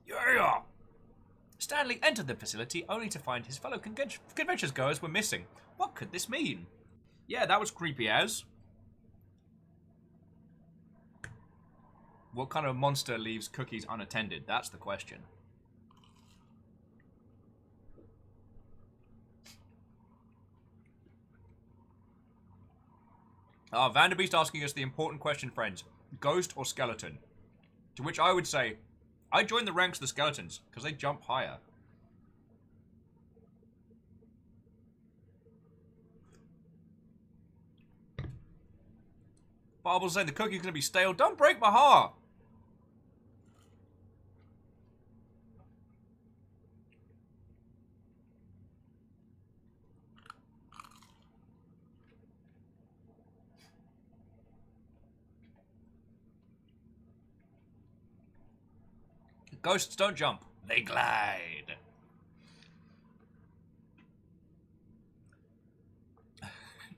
Yeah! Stanley entered the facility only to find his fellow convention goers were missing. What could this mean? Yeah, that was creepy as. What kind of monster leaves cookies unattended? That's the question. Vanderbeest asking us the important question, friends. Ghost or skeleton? To which I would say, I join the ranks of the skeletons, because they jump higher. Barble's saying the cookie's going to be stale. Don't break my heart! Ghosts don't jump. They glide.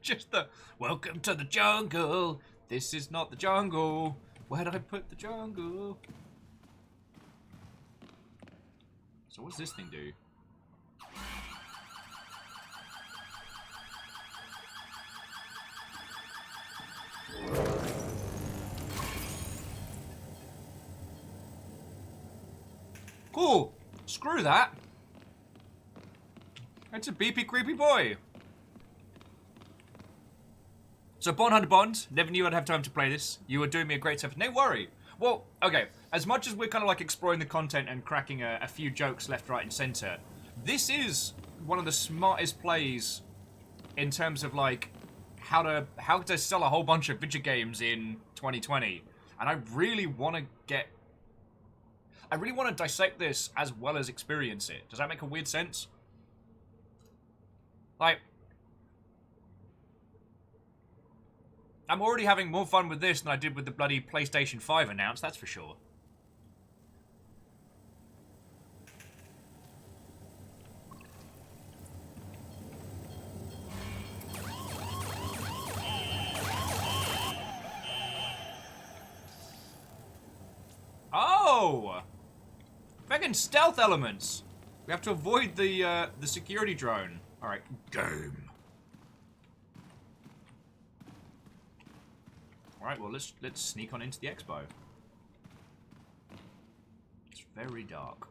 Just the, welcome to the jungle. This is not the jungle. Where'd I put the jungle? So what's this thing do? Cool. Screw that. It's a beepy creepy boy. So Bond Hunter Bond, never knew I'd have time to play this. You were doing me a great service. No worry. Well, okay, as much as we're kind of like exploring the content and cracking a few jokes left, right, and center, this is one of the smartest plays in terms of like how to sell a whole bunch of video games in 2020. And I really want to dissect this as well as experience it. Does that make a weird sense? Like, I'm already having more fun with this than I did with the bloody PlayStation 5 announce, that's for sure. Oh! Fucking stealth elements! We have to avoid the security drone. Alright, game. Alright, well let's sneak on into the expo. It's very dark.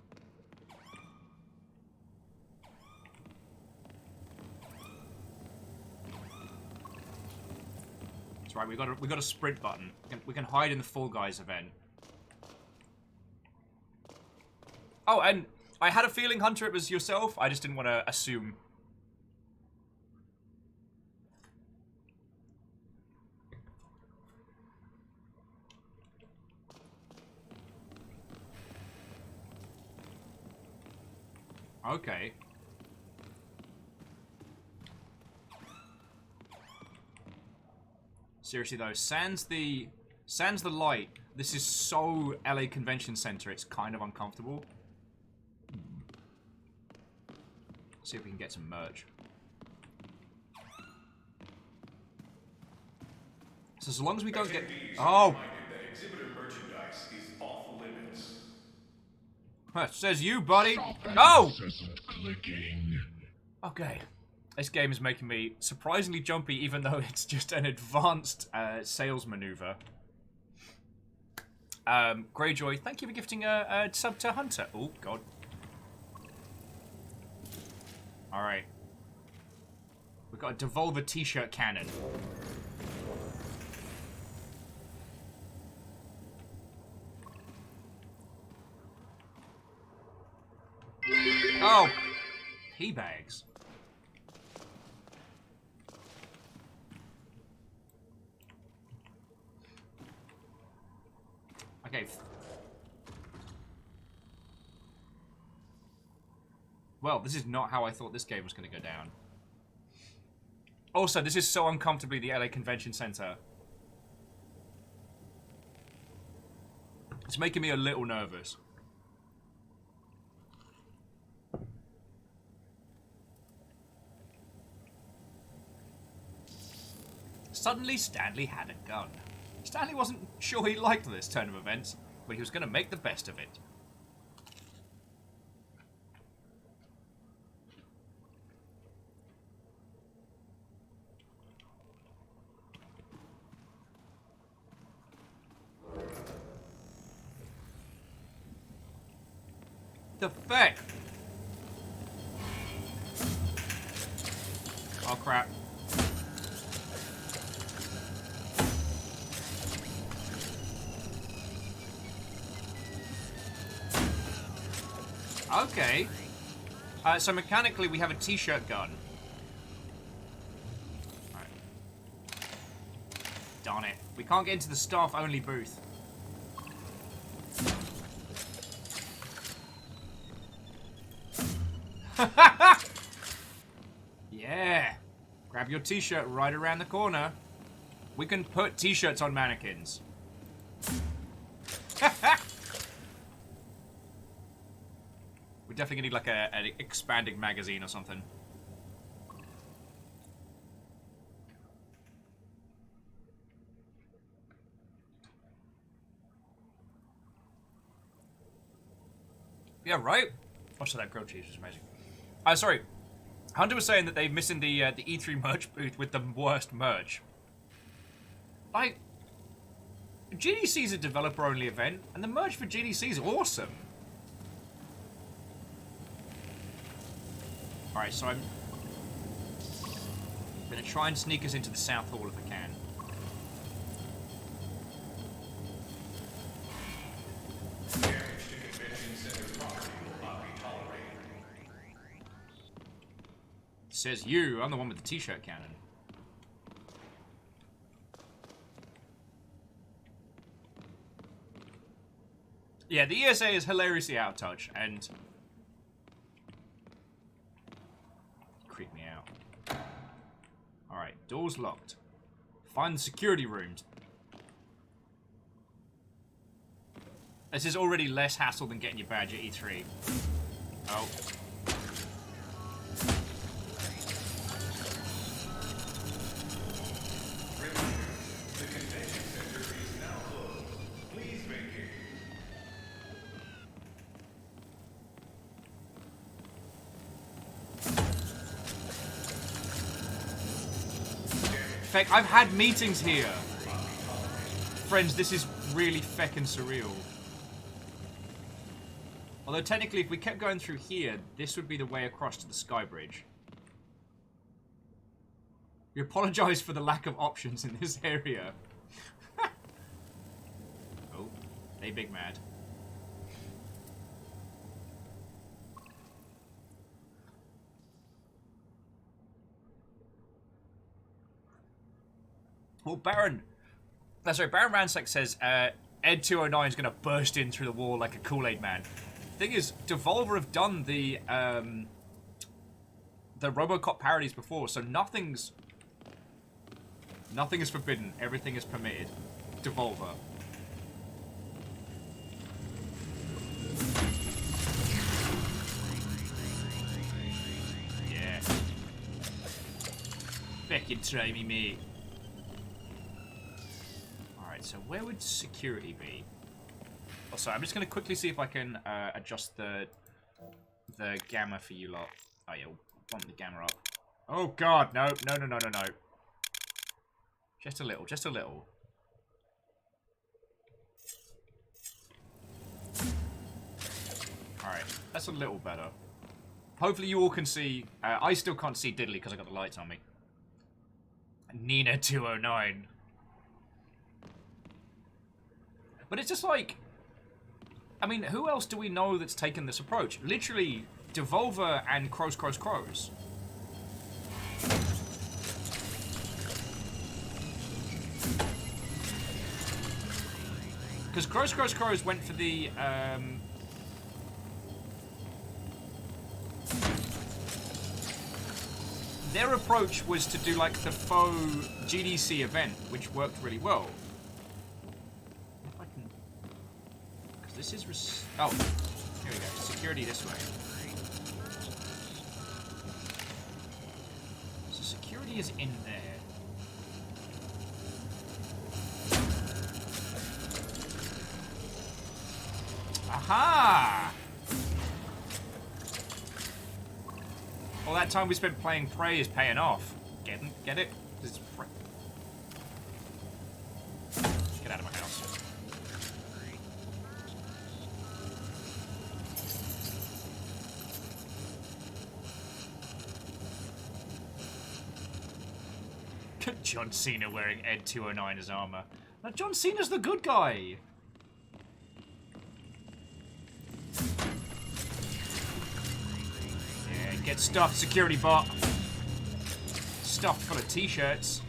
That's right, we got a sprint button. We can hide in the Fall Guys event. Oh, and I had a feeling, Hunter, it was yourself. I just didn't want to assume. Okay. Seriously though, sans the light, this is so LA Convention Center, it's kind of uncomfortable. See if we can get some merch. So as long as we don't get... Oh! That exhibitor merchandise is off limits. Says you, buddy. No! Okay. This game is making me surprisingly jumpy, even though it's just an advanced sales maneuver. Greyjoy, thank you for gifting a sub to Hunter. Oh, God. Alright. We've got a Devolver t-shirt cannon. Oh! Pea bags. Okay. Well, this is not how I thought this game was going to go down. Also, this is so uncomfortably the LA Convention Center. It's making me a little nervous. Suddenly, Stanley had a gun. Stanley wasn't sure he liked this turn of events, but he was going to make the best of it. The feck? Oh crap. Okay. So mechanically we have a t-shirt gun. Alright. Darn it. We can't get into the staff-only booth. Yeah. Grab your t-shirt right around the corner. We can put t-shirts on mannequins. We're definitely gonna need like an expanding magazine or something. Yeah, right? Oh, so that grilled cheese is amazing. Sorry. Hunter was saying that they're missing the E3 merch booth with the worst merch. Like, GDC is a developer-only event, and the merch for GDC is awesome. Alright, so I'm gonna try and sneak us into the South Hall if I can. Damage to convention center property will not be tolerated. Says you, I'm the one with the t-shirt cannon. Yeah, the ESA is hilariously out of touch, and creep me out. Alright, door's locked. Find the security rooms. This is already less hassle than getting your badge at E3. Oh. The convention center is now closed. Please vacate. Feck, I've had meetings here. Friends, this is really feckin' surreal. Although technically, if we kept going through here, this would be the way across to the Sky Bridge. We apologise for the lack of options in this area. Oh, they big mad. Well, Baron Ransack says Ed 209 is going to burst in through the wall like a Kool-Aid man. Thing is, Devolver have done the RoboCop parodies before, so nothing is forbidden. Everything is permitted. Devolver. Yeah. Feckin' try me, mate. Alright, so where would security be? Oh, sorry, I'm just going to quickly see if I can adjust the gamma for you lot. Oh, yeah, we'll bump the gamma up. Oh, God, no. No. Just a little, just a little. Alright, that's a little better. Hopefully you all can see. I still can't see diddly because I got the lights on me. Nina 209. But it's just like... I mean, who else do we know that's taken this approach? Literally, Devolver and Crows. Because Crows went for the, their approach was to do, like, the faux GDC event, which worked really well. If I can... Because this is... Oh, here we go. Security this way. So security is in there. Aha! All that time we spent playing Prey is paying off. Get it? This is Get out of my house. John Cena wearing Ed 209 as armor. Now John Cena's the good guy. Get stuffed, security bot. Stuffed full of t-shirts.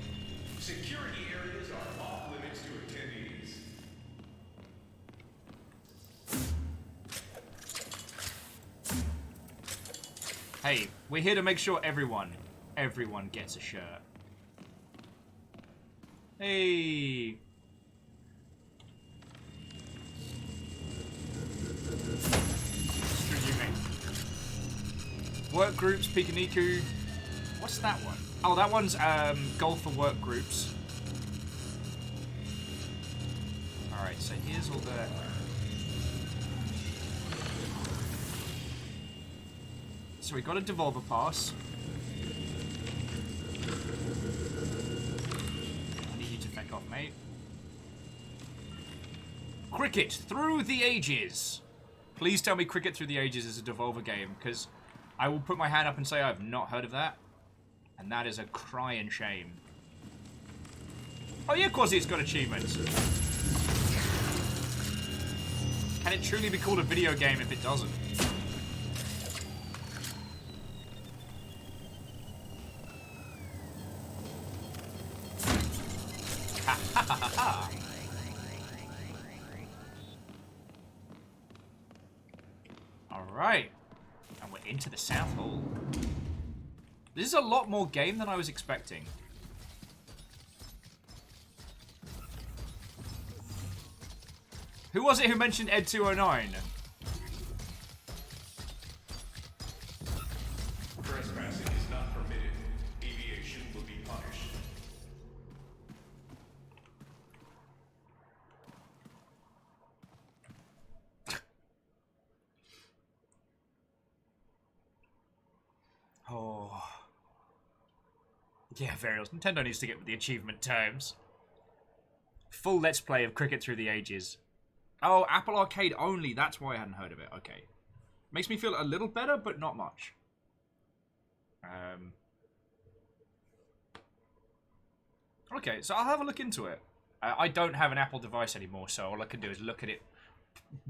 Security areas are off limits to attendees. Hey, we're here to make sure everyone gets a shirt. Hey. Work groups, Pikaniku. What's that one? Oh, that one's golf for work groups. Alright, so here's all the... So we got a Devolver pass. I need you to feck off, mate. Cricket Through the Ages. Please tell me Cricket Through the Ages is a Devolver game, because I will put my hand up and say I've not heard of that. And that is a crying shame. Oh yeah, of course it's got achievements. Can it truly be called a video game if it doesn't? Ha ha ha ha ha! Alright. And we're into the South Hall. This is a lot more game than I was expecting. Who was it who mentioned Ed 209? Trespassing is not permitted. Deviation will be punished. Oh. Yeah, Varials. Nintendo needs to get with the achievement terms. Full Let's Play of Cricket Through the Ages. Oh, Apple Arcade only. That's why I hadn't heard of it. Okay. Makes me feel a little better, but not much. Okay, so I'll have a look into it. I don't have an Apple device anymore, so all I can do is look at it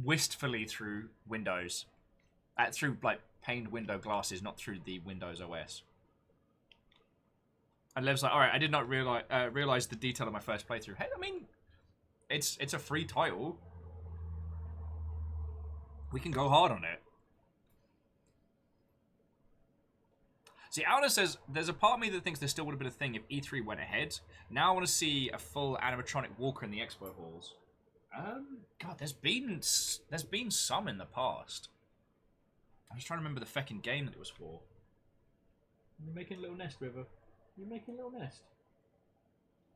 wistfully through Windows. Through, like, paned window glasses, not through the Windows OS. And Lev's like, alright, I did not realize the detail of my first playthrough. Hey, I mean, it's a free title. We can go hard on it. See, Alna says, there's a part of me that thinks there still would have been a thing if E3 went ahead. Now I want to see a full animatronic walker in the expo halls. God, there's been some in the past. I'm just trying to remember the feckin' game that it was for. You're making a little nest, River. You're making a little nest.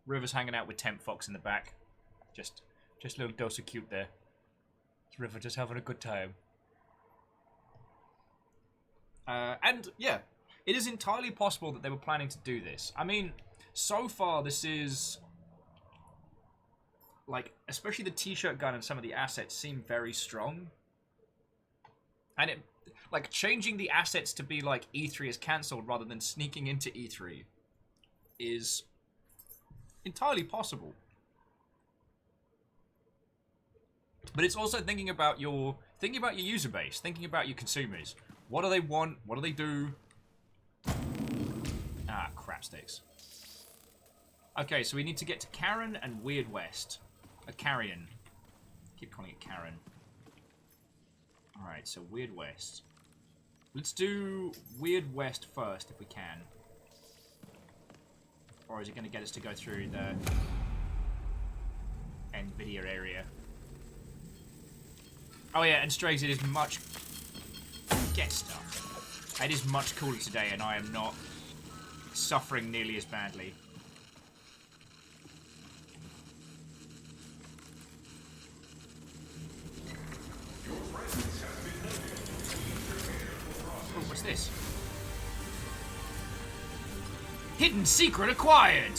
River's hanging out with Temp Fox in the back. Just a little dose of cute there. It's River just having a good time. And, yeah. It is entirely possible that they were planning to do this. I mean, so far this is... like, especially the t-shirt gun and some of the assets seem very strong. And it... like, changing the assets to be like E3 is cancelled rather than sneaking into E3 is entirely possible. But it's also thinking about your user base, thinking about your consumers. What do they want? What do they do? Ah, crap sticks. Okay, so we need to get to Karen and Weird West. Carrion. Keep calling it Karen. Alright, so Weird West. Let's do Weird West first, if we can. Or is it going to get us to go through the NVIDIA area? Oh yeah, and Strays, it is much... get stuff. It is much cooler today, and I am not suffering nearly as badly. Oh, what's this? Hidden secret acquired!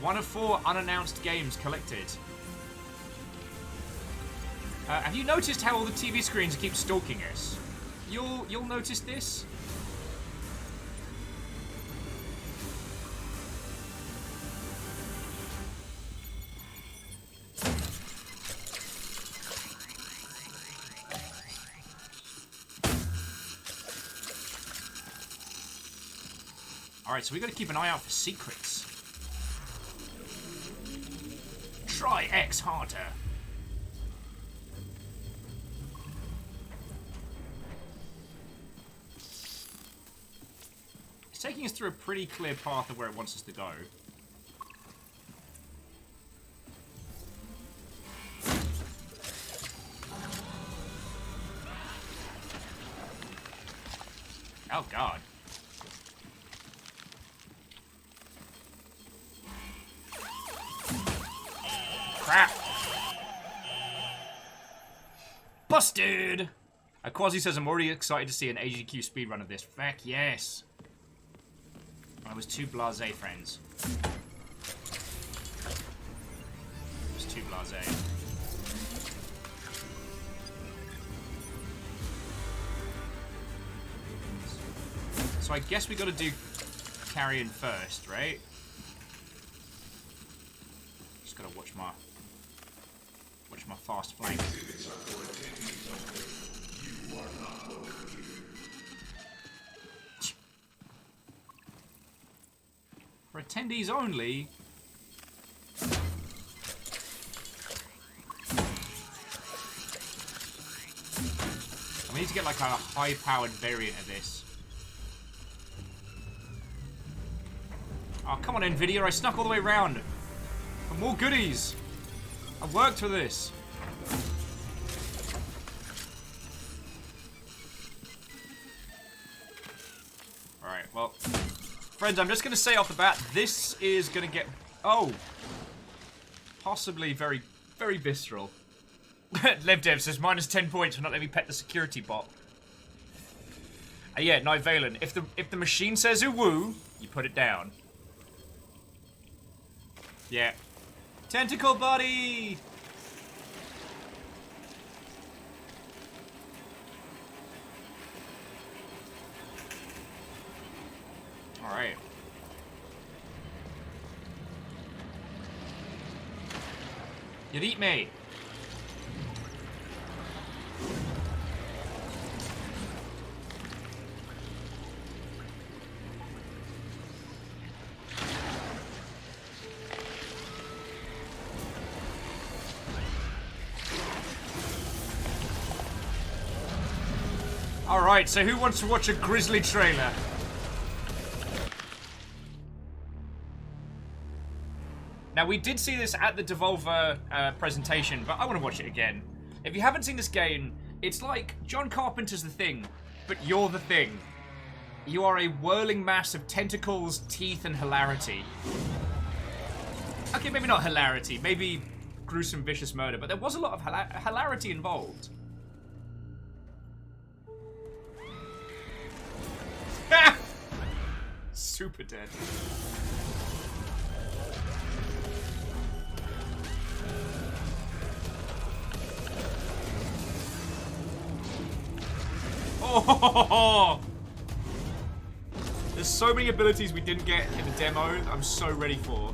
1 of 4 unannounced games collected. Have you noticed how all the TV screens keep stalking us? You'll notice this? Alright, so we gotta keep an eye out for secrets. Try X harder. It's taking us through a pretty clear path of where it wants us to go. Oh god. Crap! Busted! Quasi says, I'm already excited to see an AGQ speedrun of this. Feck yes! I was too blasé, friends. I was too blasé. So I guess we gotta do carrion first, right? Just gotta watch my fast flank. For attendees only. I need to get like a high-powered variant of this. Oh, come on, NVIDIA. I snuck all the way around. For more goodies. I've worked for this. Alright, well. Friends, I'm just going to say off the bat, this is going to get... Oh. Possibly very, very visceral. LevDev says, minus 10 points for not letting me pet the security bot. Yeah, Night Valen. If the machine says a woo, you put it down. Yeah. Tentacle body! Alright. You'd eat me. Alright, so who wants to watch a Grizzly trailer? Now, we did see this at the Devolver presentation, but I want to watch it again. If you haven't seen this game, it's like John Carpenter's The Thing, but you're the Thing. You are a whirling mass of tentacles, teeth, and hilarity. Okay, maybe not hilarity, maybe gruesome, vicious murder, but there was a lot of hilarity involved. Super dead. Oh! There's so many abilities we didn't get in the demo. I'm so ready for.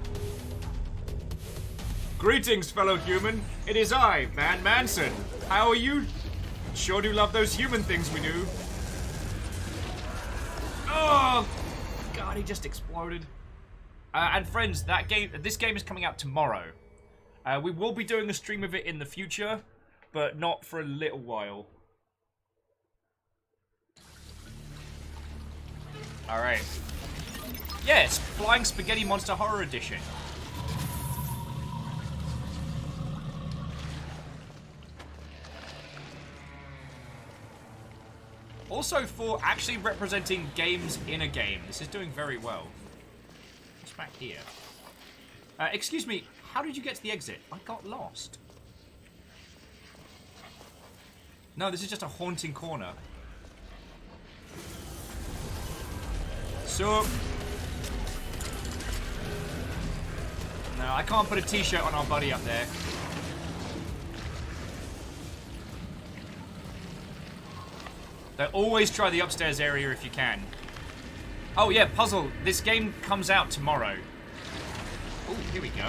Greetings, fellow human. It is I, Van Manson. How are you? Sure do love those human things we do. Oh! God, he just exploded. And friends, this game is coming out tomorrow. We will be doing a stream of it in the future, but not for a little while. Alright. Yes, Flying Spaghetti Monster Horror Edition. Also for actually representing games in a game. This is doing very well. What's back here? Excuse me, how did you get to the exit? I got lost. No, this is just a haunting corner. So... No, I can't put a t-shirt on our buddy up there. They always try the upstairs area if you can. Oh yeah, puzzle. This game comes out tomorrow. Oh, here we go.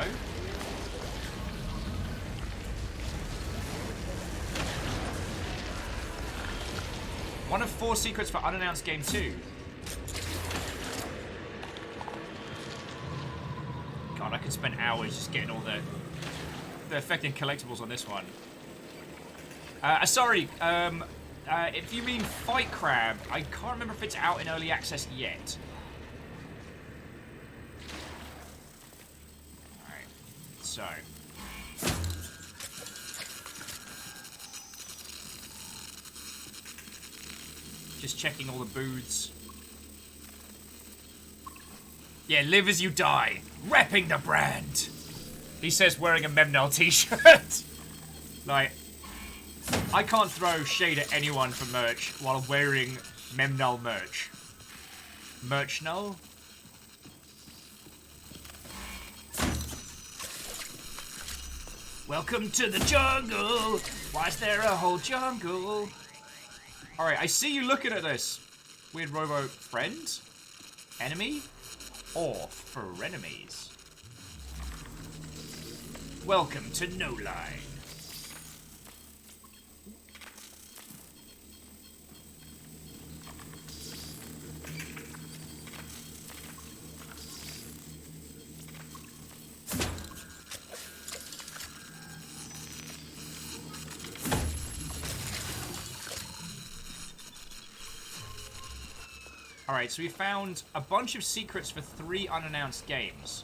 One of 4 secrets for unannounced game 2. God, I could spend hours just getting all the effective collectibles on this one. Sorry, if you mean Fight Crab, I can't remember if it's out in early access yet. Alright, so. Just checking all the booths. Yeah, live as you die. Repping the brand. He says wearing a Memnel t-shirt. Like, I can't throw shade at anyone for merch while wearing Memnel merch. Merch null? Welcome to the jungle. Why is there a whole jungle? Alright, I see you looking at this. Weird robo friend? Enemy? Or frenemies? Welcome to No Line. Alright, so we found a bunch of secrets for 3 unannounced games.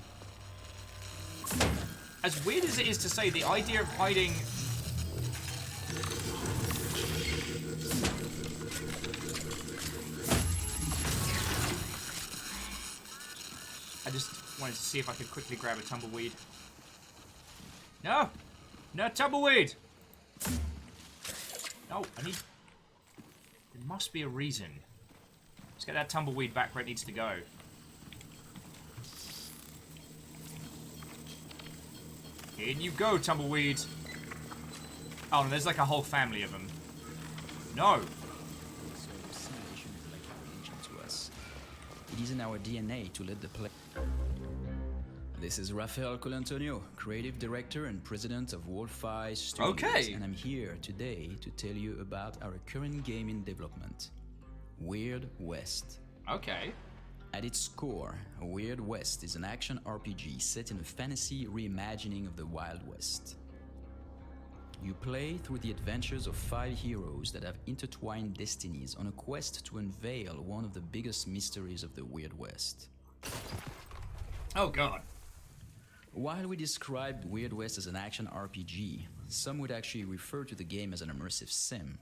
As weird as it is to say, the idea of hiding... I just wanted to see if I could quickly grab a tumbleweed. No! No tumbleweed! No, I need... There must be a reason. Let's get that tumbleweed back where it needs to go. In you go, tumbleweed. Oh, and there's like a whole family of them. No. So simulation is like a religion to us. It is in our DNA to let the play. This is Rafael Colantonio, creative director and president of Wolf-Eye Studios, Okay. and I'm here today to tell you about our current game in development, Weird West. Okay. At its core, Weird West is an action RPG set in a fantasy reimagining of the Wild West. You play through the adventures of 5 heroes that have intertwined destinies on a quest to unveil one of the biggest mysteries of the Weird West. Oh god. While we describe Weird West as an action RPG, some would actually refer to the game as an immersive sim.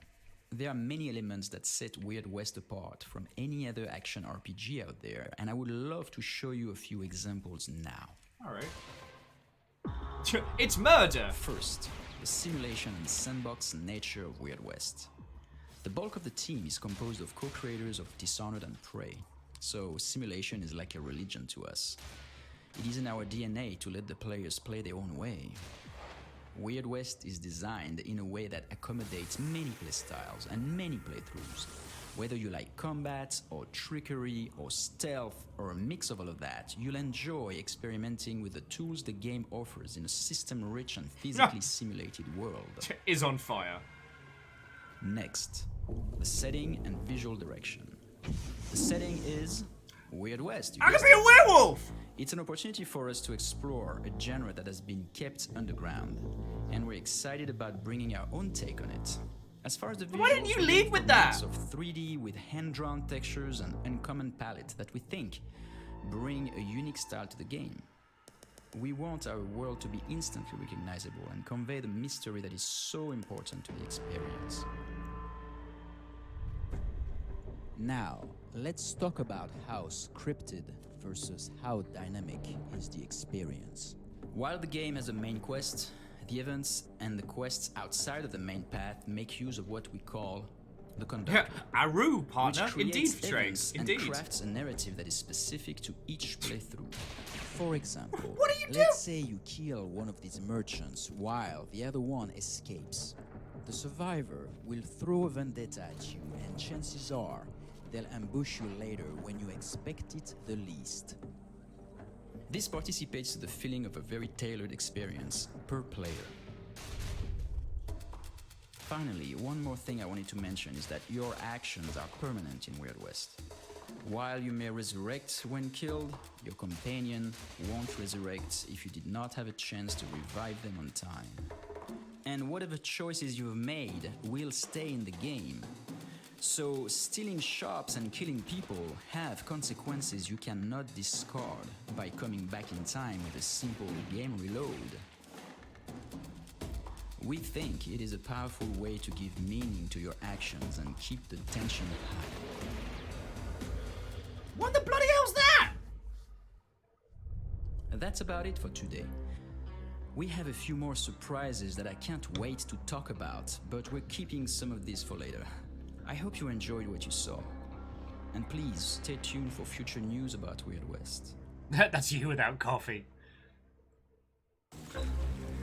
There are many elements that set Weird West apart from any other action RPG out there, and I would love to show you a few examples now. Alright. It's murder! First, the simulation and sandbox nature of Weird West. The bulk of the team is composed of co-creators of Dishonored and Prey, so simulation is like a religion to us. It is in our DNA to let the players play their own way. Weird West is designed in a way that accommodates many playstyles and many playthroughs. Whether you like combat, or trickery, or stealth, or a mix of all of that, you'll enjoy experimenting with the tools the game offers in a system-rich and physically simulated world. Is on fire. Next, the setting and visual direction. The setting is Weird West. I could be a werewolf! It's an opportunity for us to explore a genre that has been kept underground, and we're excited about bringing our own take on it. As far as the visuals, Why didn't you we lead went with for a that? mix of 3D with hand-drawn textures and uncommon palette that we think bring a unique style to the game. We want our world to be instantly recognizable and convey the mystery that is so important to the experience. Now, let's talk about how scripted versus how dynamic is the experience. While the game has a main quest, the events and the quests outside of the main path make use of what we call the conductor. Aru, partner. Which creates Indeed, Trace. events and Indeed. crafts a narrative that is specific to each playthrough. For example, What do you do? let's say you kill one of these merchants while the other one escapes. The survivor will throw a vendetta at you, and chances are they'll ambush you later when you expect it the least. This participates to the feeling of a very tailored experience per player. Finally, one more thing I wanted to mention is that your actions are permanent in Weird West. While you may resurrect when killed, your companion won't resurrect if you did not have a chance to revive them on time. And whatever choices you've made will stay in the game. So, stealing shops and killing people have consequences you cannot discard by coming back in time with a simple game reload. We think it is a powerful way to give meaning to your actions and keep the tension high. What the bloody hell's that? That's about it for today. We have a few more surprises that I can't wait to talk about, but we're keeping some of this for later. I hope you enjoyed what you saw. And please stay tuned for future news about Weird West. That's you without coffee.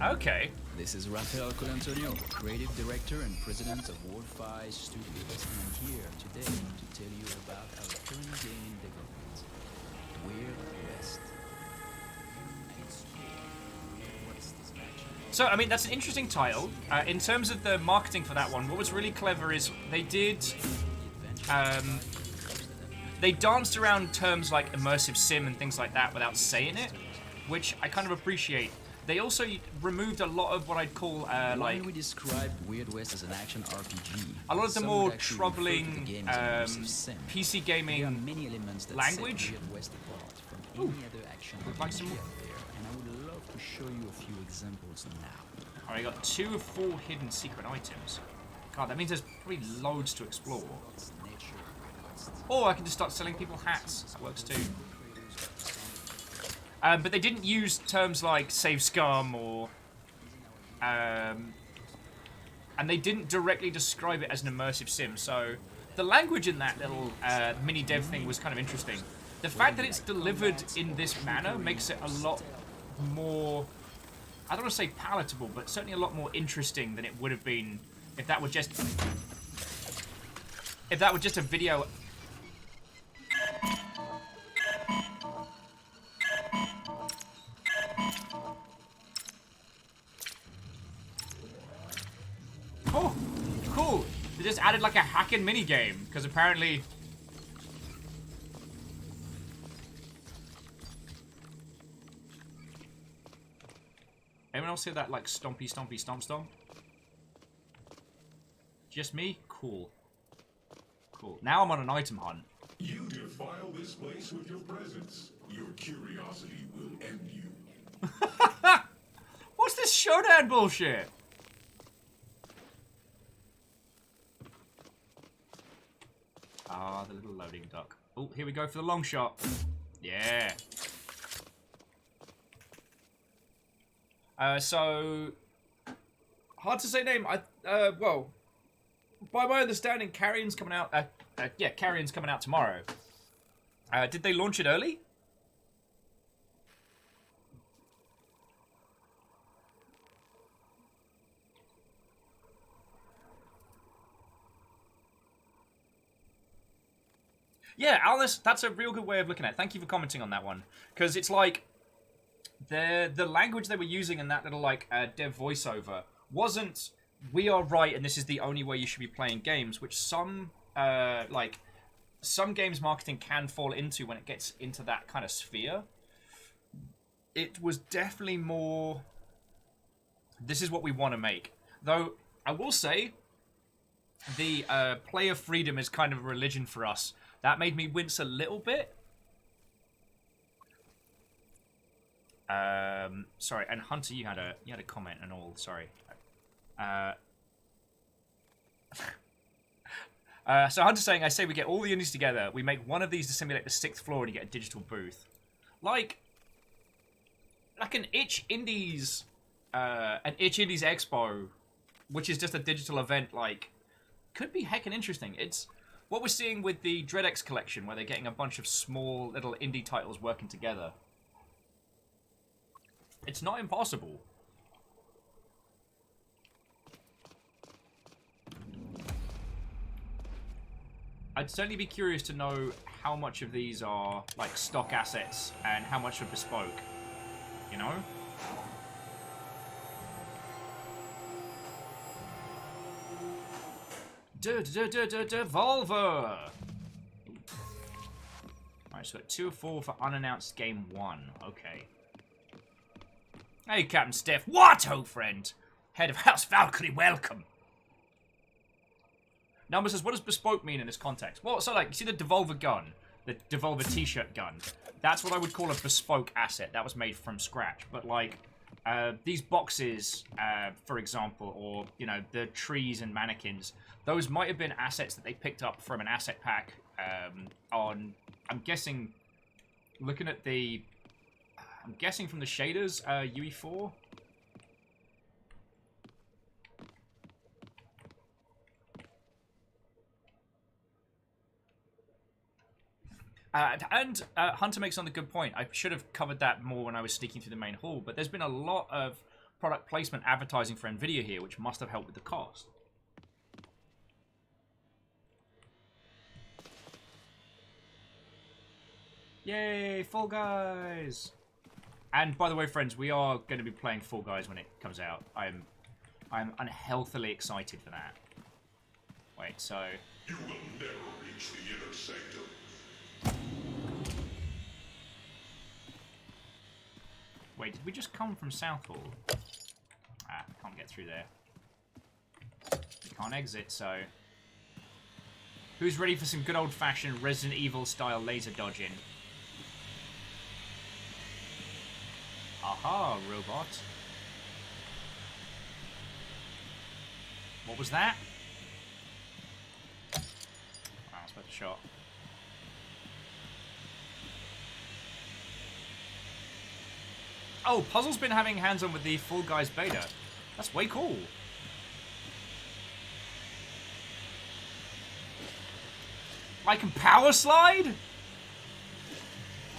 Okay. This is Rafael Colantonio, creative director and president of Wolfeye Studios, and I'm here today to tell you about our current game in development, Weird West. So, I mean, that's an interesting title. In terms of the marketing for that one, what was really clever is they did... they danced around terms like immersive sim and things like that without saying it, which I kind of appreciate. They also removed a lot of what I'd call, like... When we describe Weird West as an action RPG, a lot of the some more would actually refer to troubling the game as immersive sim. PC There are gaming many elements that language. set Weird West apart from any other action Would like some RPG more? out there, and I would love to show you a few examples now. Alright, I got 2 of 4 hidden secret items. God, that means there's probably loads to explore. Or I can just start selling people hats. That works too. But they didn't use terms like save scum or... and they didn't directly describe it as an immersive sim, so the language in that little mini dev thing was kind of interesting. The fact that it's delivered in this manner makes it a lot more... I don't want to say palatable, but certainly a lot more interesting than it would have been if that were just... if that were just a video... Oh, cool. They just added like a hacking minigame, because apparently... Anyone else hear that, like, stompy, stompy, stomp, stomp? Just me? Cool. Cool. Now I'm on an item hunt. You defile this place with your presence. Your curiosity will end you. What's this showdown bullshit? Ah, the little loading duck. Oh, here we go for the long shot. Yeah. So... hard to say name. Well... by my understanding, Carrion's coming out... yeah, Carrion's coming out tomorrow. Did they launch it early? Yeah, Alice, that's a real good way of looking at it. Thank you for commenting on that one. Because it's like... the language they were using in that little, like, dev voiceover wasn't, we are right and this is the only way you should be playing games, which some, some games marketing can fall into when it gets into that kind of sphere. It was definitely more, this is what we want to make. Though, I will say, the player freedom is kind of a religion for us. That made me wince a little bit. Sorry, and Hunter, you had a comment and all. Sorry. So Hunter's saying, I say we get all the indies together. We make one of these to simulate the 6th floor, and you get a digital booth. Like an Itch Indies Expo, which is just a digital event. Like, could be heckin' interesting. It's what we're seeing with the DreadX collection, where they're getting a bunch of small little indie titles working together. It's not impossible. I'd certainly be curious to know how much of these are, like, stock assets and how much are bespoke. You know? Devolver! Alright, so 2 of 4 for unannounced game 1. Okay. Hey, Captain Steph. What, oh friend? Head of House Valkyrie, welcome. Number says, what does bespoke mean in this context? Well, so like, you see the Devolver gun, the Devolver t-shirt gun. That's what I would call a bespoke asset. That was made from scratch. But like, these boxes, for example, or, you know, the trees and mannequins, those might have been assets that they picked up from an asset pack on, I'm guessing, looking at the... I'm guessing from the shaders, UE4. Hunter makes on a good point. I should have covered that more when I was sneaking through the main hall, but there's been a lot of product placement advertising for Nvidia here, which must have helped with the cost. Yay, Fall Guys! And by the way, friends, we are going to be playing Fall Guys when it comes out. I'm unhealthily excited for that. Wait, so... You will never reach the inner sanctum. Wait, did we just come from Southall? Ah, can't get through there. We can't exit, so... Who's ready for some good old-fashioned Resident Evil-style laser dodging? Aha, robot. What was that? Oh, I was about to shot. Oh, Puzzle's been having hands-on with the Fall Guys beta. That's way cool. I can power slide?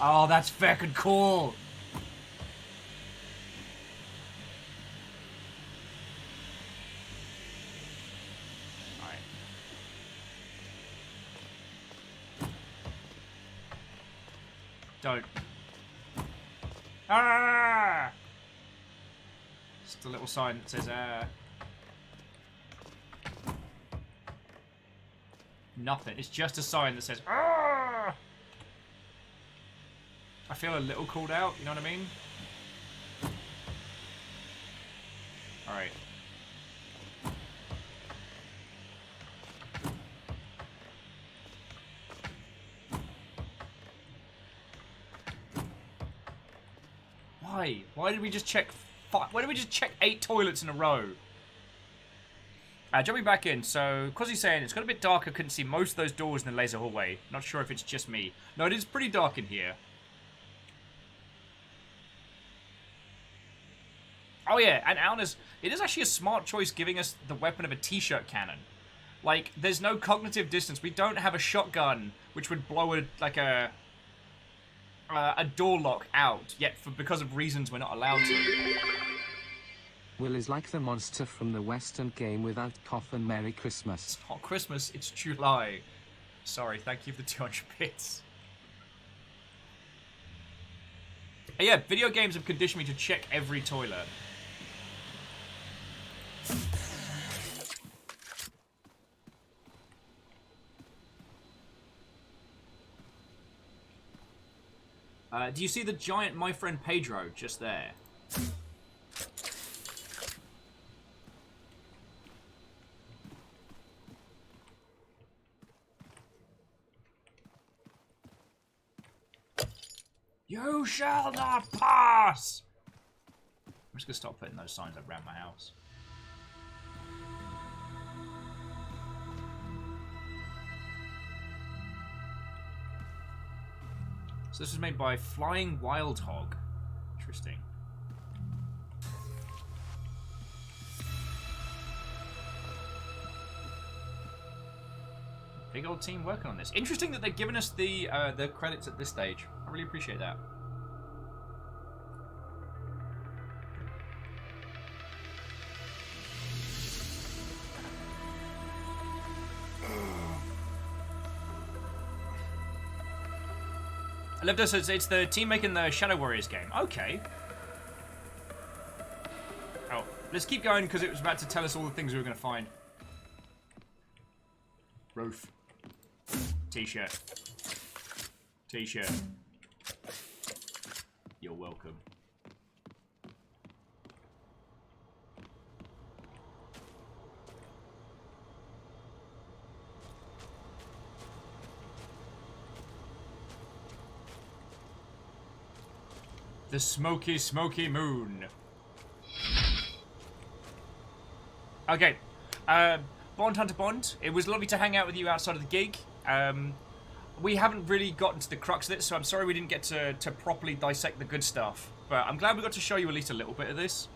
Oh, that's fucking cool. Alright. Don't. Ah! Just a little sign that says, nothing. It's just a sign that says, ah! I feel a little called out, you know what I mean? Alright. Why? Why did we just check why did we just check 8 toilets in a row? Jumping back in, so Quasi's saying it's got a bit darker, couldn't see most of those doors in the laser hallway. Not sure if it's just me. No, it is pretty dark in here. Oh yeah, and Alna's, it is actually a smart choice giving us the weapon of a t-shirt cannon. Like, there's no cognitive distance. We don't have a shotgun, which would blow a door lock out, yet because of reasons we're not allowed to. Will is like the monster from the Western game without cough and Merry Christmas. It's not Christmas, it's July. Sorry, thank you for the 200 bits. Yeah, video games have conditioned me to check every toilet. Do you see the giant My Friend Pedro just there? You shall not pass! I'm just gonna stop putting those signs up around my house. So this was made by Flying Wild Hog. Interesting. Big old team working on this. Interesting that they've given us the credits at this stage. I really appreciate that. I love this. It's the team making the Shadow Warriors game. Okay. Oh, let's keep going because it was about to tell us all the things we were going to find. Roof. T-shirt. T-shirt. You're welcome. The smoky, smoky moon. Okay. Bond Hunter Bond, it was lovely to hang out with you outside of the gig. We haven't really gotten to the crux of it, so I'm sorry we didn't get to properly dissect the good stuff. But I'm glad we got to show you at least a little bit of this.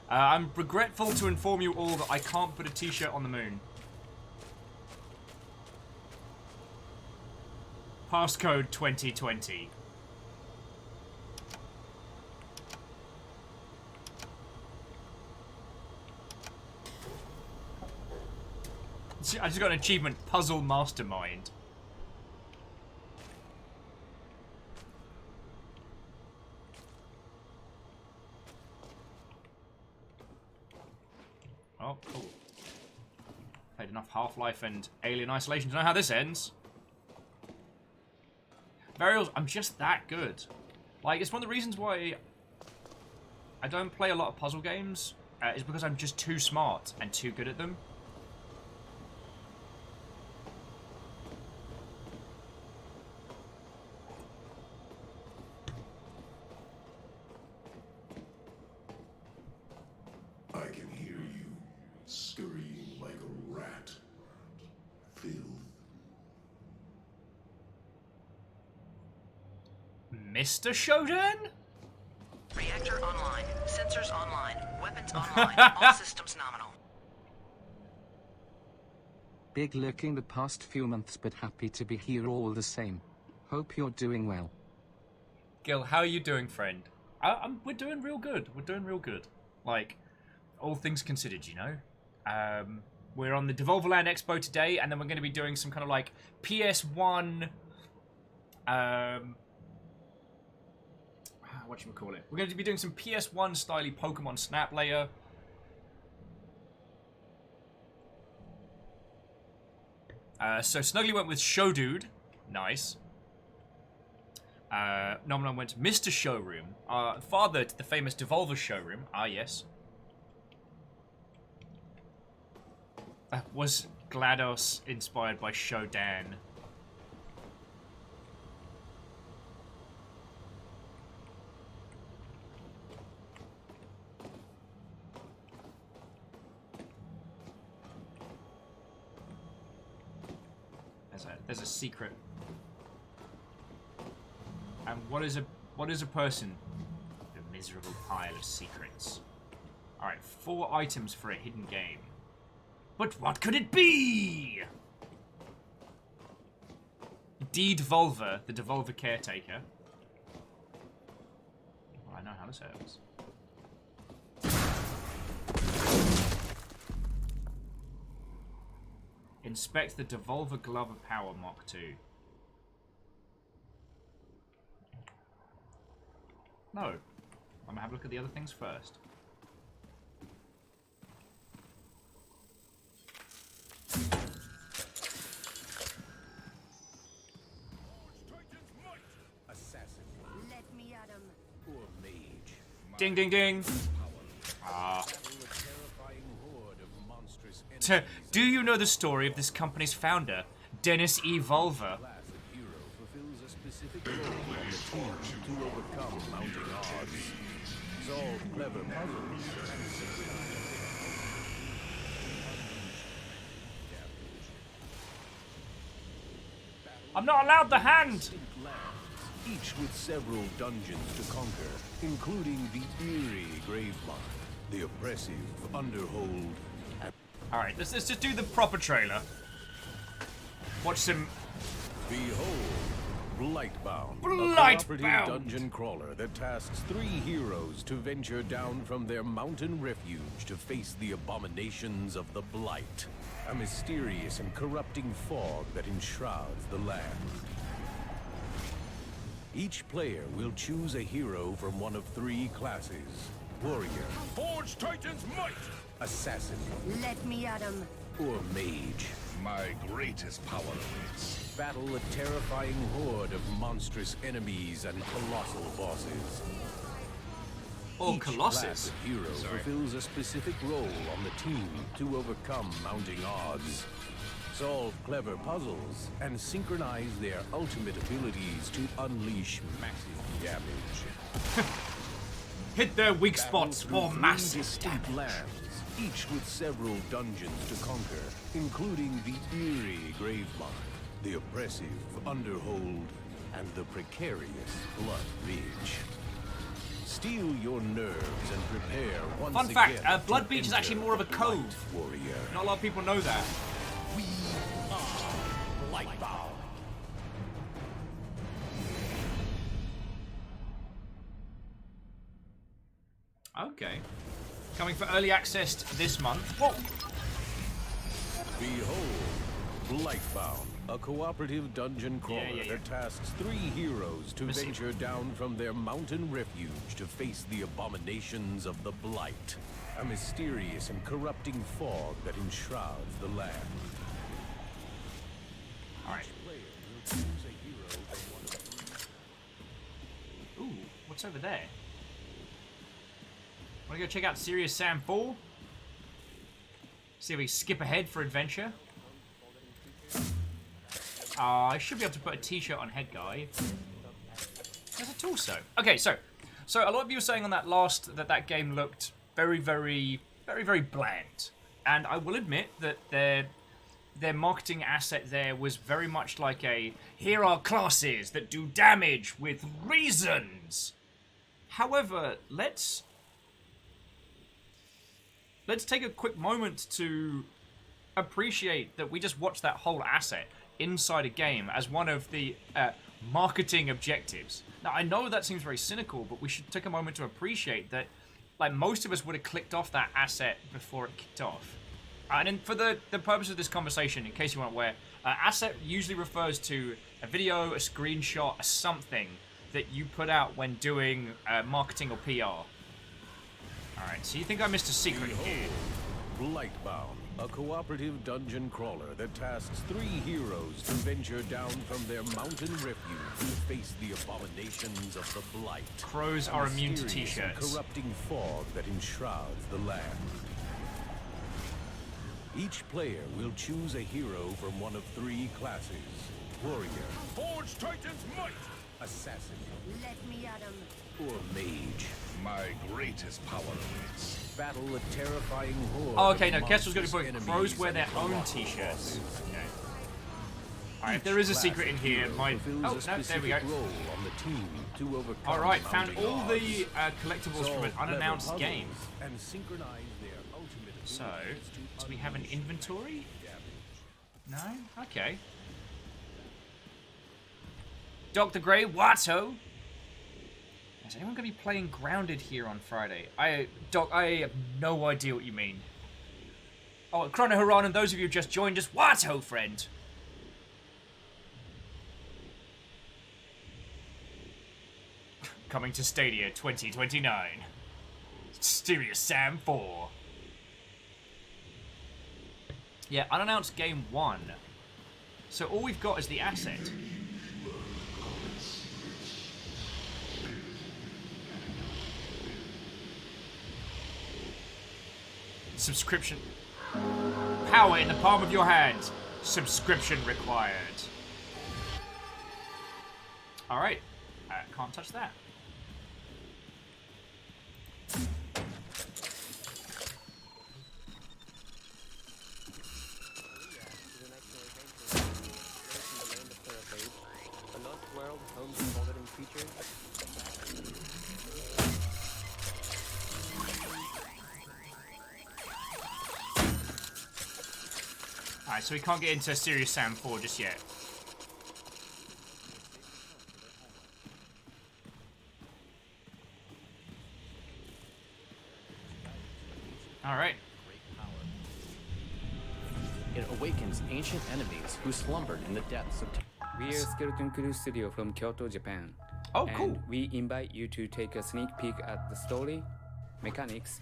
I'm regretful to inform you all that I can't put a t-shirt on the moon. Passcode 2020. I just got an achievement, Puzzle Mastermind. Oh, cool. Played enough Half-Life and Alien Isolation to know how this ends. Varials, I'm just that good. Like, it's one of the reasons why I don't play a lot of puzzle games, is because I'm just too smart and too good at them. I can hear you scurrying like a rat. Filth. Mr. Shodan? Reactor online. Sensors online. Weapons online. All systems nominal. Big looking the past few months, but happy to be here all the same. Hope you're doing well. Gil, how are you doing, friend? We're doing real good. We're doing real good. Like, all things considered, you know. We're on the Devolverland Expo today, and then we're going to be doing some kind of like PS1. Whatchamacallit? We're going to be doing some PS1 styly Pokemon Snap later. So Snuggly went with Showdude. Nice. Nominal went Mr. Showroom. Father to the famous Devolver Showroom. Ah, yes. Was GLaDOS inspired by Shodan? There's a secret. And what is a person? A miserable pile of secrets. Alright, 4 items for a hidden game. But what could it be? Devolver, the Devolver caretaker. Well, I know how this happens. Inspect the Devolver Glove of Power Mark II. No. I'm gonna have a look at the other things first. Let me at him. Poor mage. Ding, ding, ding. Ah. Do you know the story of this company's founder, Dennis E. Volver? To overcome mounting odds. Solve clever puzzles. I'm not allowed the hand! Each with several dungeons to conquer, including the eerie Gravemark, the oppressive Underhold, and Alright, let's just do the proper trailer. Watch some... behold, Blightbound, Blightbound! a cooperative dungeon crawler that tasks 3 heroes to venture down from their mountain refuge to face the abominations of the Blight, a mysterious and corrupting fog that enshrouds the land. Each player will choose a hero from one of 3 classes: warrior, forge Titan's might, assassin, Let me at him. or mage. My greatest power awaits. Battle a terrifying horde of monstrous enemies and colossal bosses. Oh, Each Colossus. class of hero fulfills a specific role on the team to overcome mounting odds, solve clever puzzles, and synchronize their ultimate abilities to unleash massive damage. Hit their weak spots for massive distinct damage. lands, each with several dungeons to conquer, including the eerie Gravemark, the oppressive Underhold, and the precarious Blood Beach. Steel your nerves and prepare once Fun again. fact, Blood to Beach is actually enter more of a the cove. Blight Warrior. Not a lot of people know that. We are Blightbound. Okay. Coming for early access this month. Whoa! Behold, Blightbound, a cooperative dungeon crawler that tasks 3 heroes to venture down from their mountain refuge to face the abominations of the Blight, a mysterious and corrupting fog that enshrouds the land. Alright. Ooh, what's over there? Wanna go check out Serious Sam 4? See if we skip ahead for adventure. I should be able to put a t-shirt on head guy. There's a torso. Okay, so a lot of you were saying on that that game looked very bland. And I will admit that their marketing asset there was very much like a, here are classes that do damage with reasons. However, let's take a quick moment to appreciate that we just watched that whole asset inside a game as one of the marketing objectives. Now, I know that seems very cynical, but we should take a moment to appreciate that, like, most of us would have clicked off that asset before it kicked off. And then for the purpose of this conversation, in case you weren't aware, asset usually refers to a video, a screenshot, a something that you put out when doing marketing or PR. Alright, so you think I missed a secret here? Blightbound, a cooperative dungeon crawler that tasks 3 heroes to venture down from their mountain refuge to face the abominations of the Blight. Crows are immune to t-shirts. Corrupting fog that enshrouds the land. Each player will choose a hero from one of 3 classes: warrior, forge Titan's might, assassin, Let me at him. or mage. My greatest power awaits. Battle a terrifying horde. Oh, okay, no, Kestrel's going to put crows wear their own t-shirts. Okay. Alright, if there is a secret in here, my... Oh, no, there we go. Alright, found all the collectibles from an unannounced game. So, do we have an inventory? No? Okay. Dr. Grey, Watto! Is anyone going to be playing Grounded here on Friday? Doc, I have no idea what you mean. Oh, Chrono Haran and those of you who just joined us, Watto, friend! Coming to Stadia 2029. Serious Sam 4. Yeah, unannounced game 1. So all we've got is the asset. Subscription. Power in the palm of your hand. Subscription required. Alright. Can't touch that. Alright, so we can't get into Serious Sam 4 just yet. Alright. It awakens ancient enemies who slumbered in the depths of time. We are Skeleton Crew Studio from Kyoto, Japan. Oh, cool. And we invite you to take a sneak peek at the story, mechanics,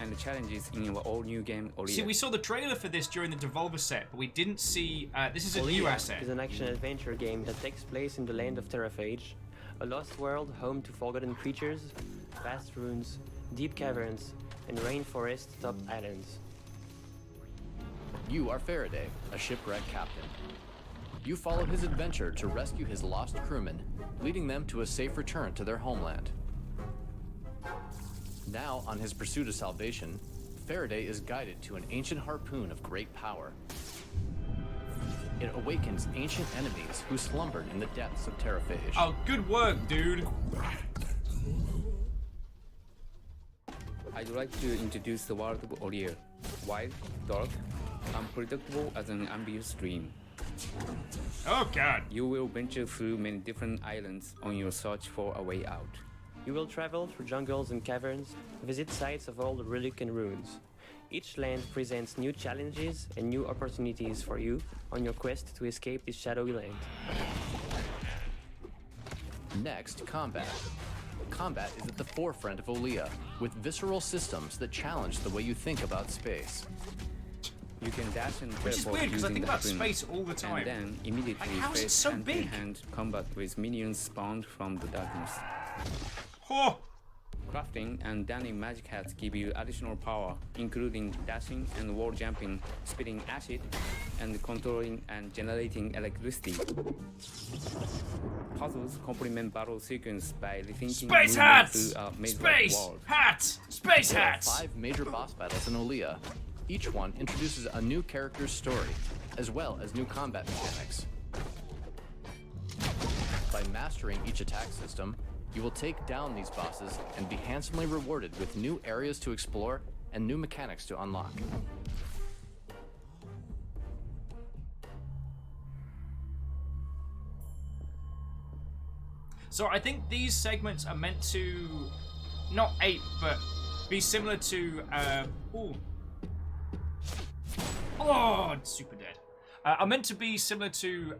and the challenges in our all-new game, Olea. See, we saw the trailer for this during the Devolver set, but we didn't see... this is a new asset. Is an action-adventure game that takes place in the land of Terraphage, a lost world home to forgotten creatures, vast ruins, deep caverns, and rainforest-topped islands. You are Faraday, a shipwrecked captain. You follow his adventure to rescue his lost crewmen, leading them to a safe return to their homeland. Now, on his pursuit of salvation, Faraday is guided to an ancient harpoon of great power. It awakens ancient enemies who slumbered in the depths of Terraphage. Oh, good work, dude! I'd like to introduce the world of Olea. Wild, dark, unpredictable as an ambient dream. Oh god! You will venture through many different islands on your search for a way out. You will travel through jungles and caverns, visit sites of old relics and ruins. Each land presents new challenges and new opportunities for you on your quest to escape this shadowy land. Next, combat. Combat is at the forefront of Olea, with visceral systems that challenge the way you think about space. You can dash and Which is teleport weird, 'cause I using think the about harpoon, space all the time. and then immediately Like, how is it face so big? hand-to-hand combat with minions spawned from the darkness. Oh! Crafting and donning magic hats give you additional power, including dashing and wall jumping, spitting acid, and controlling and generating electricity. Puzzles complement battle sequence by rethinking Space movement hats! through a maze-like Space world. hats! Space There are hats! 5 major boss battles in Olea. Each one introduces a new character's story, as well as new combat mechanics. By mastering each attack system, you will take down these bosses and be handsomely rewarded with new areas to explore and new mechanics to unlock. So I think these segments are meant to not ape, but be similar to it's super dead. Are meant to be similar to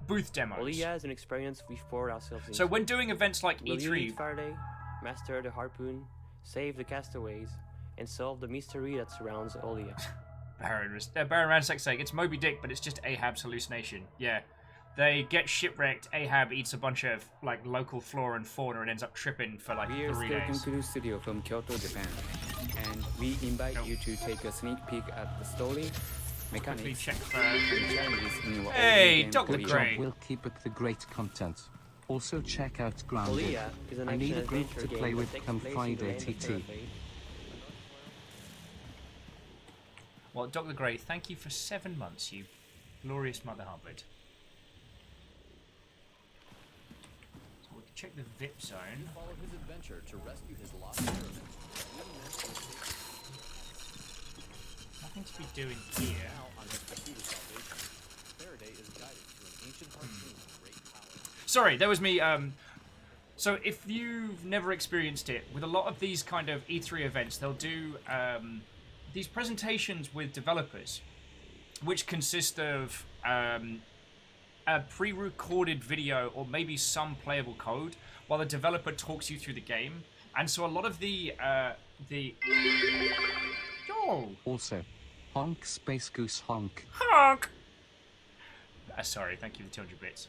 booth demos. Olea is an experience we've poured ourselves into. So when doing events like Will you E3, lead Faraday, master the harpoon, save the castaways, and solve the mystery that surrounds Olea? Baron Ransack saying it's Moby Dick, but it's just Ahab's hallucination. Yeah. They get shipwrecked, Ahab eats a bunch of like local flora and fauna and ends up tripping for like We are 3 still days. Conclude Studio from Kyoto, Japan, and we invite you to take a sneak peek at the story, mechanics, check and challenges in our Hey, game Dr. career. Gray. We'll keep it the great content. Also check out Grounded. Olea is an I need a action group adventure to play game with that takes come place in the Friday land of TT. Terrafade. Well, Dr. Gray, thank you for 7 months, you glorious Mother Hubbard. So we can check the VIP zone. Follow his adventure to rescue his lost servant. Nothing to be doing here. Now on his pursuit of salvation, Faraday is guided to an ancient harpoon of great power. Sorry, that was me. So if you've never experienced it, with a lot of these kind of E3 events, they'll do these presentations with developers, which consist of a pre-recorded video or maybe some playable code, while the developer talks you through the game. And so a lot of the Also, honk Space Goose honk. honk. Sorry, thank you for 200 bits.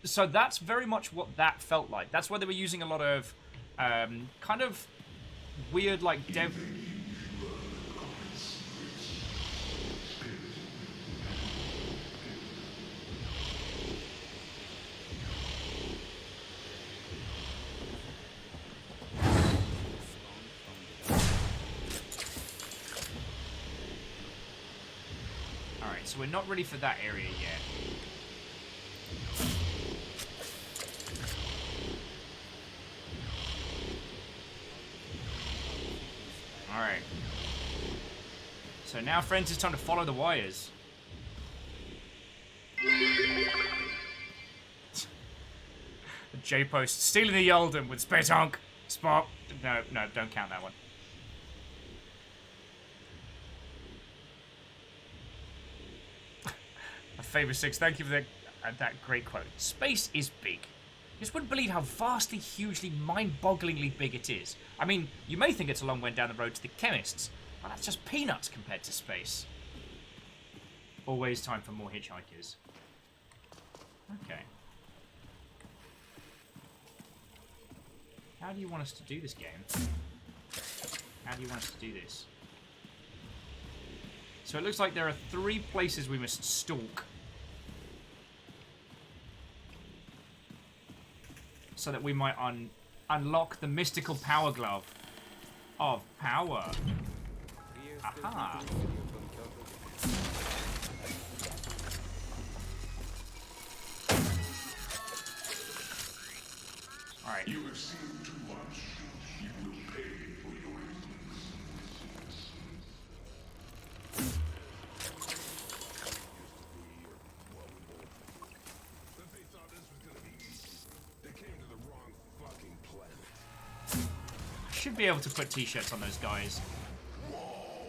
So that's very much what that felt like. That's why they were using a lot of kind of weird, like dev. Alright, so we're not ready for that area yet. Alright. So now, friends, it's time to follow the wires. J-Post, stealing the Yaldum with Space Honk. Spot. No, don't count that one. My favorite 6, thank you for that great quote. Space is big. You just wouldn't believe how vastly, hugely, mind-bogglingly big it is. I mean, you may think it's a long way down the road to the chemists, but that's just peanuts compared to space. Always time for more hitchhikers. Okay. How do you want us to do this game? How do you want us to do this? So it looks like there are 3 places we must stalk. So that we might unlock the mystical power glove of power. Aha! Alright. You have seen too much. You will pay for your ignorance. They thought this was gonna be easy. They came to the wrong fucking should be able to put t-shirts on those guys.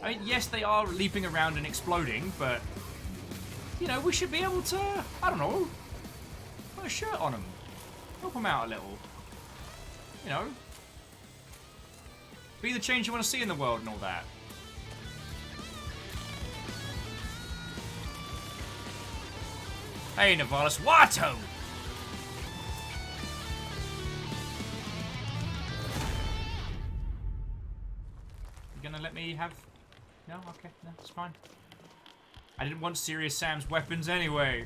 I mean, yes, they are leaping around and exploding, but, you know, we should be able to, I don't know, put a shirt on them. Help them out a little. You know. Be the change you want to see in the world and all that. Hey, Navalis, Watto! You gonna let me have... No? Okay, no, it's fine. I didn't want Serious Sam's weapons anyway.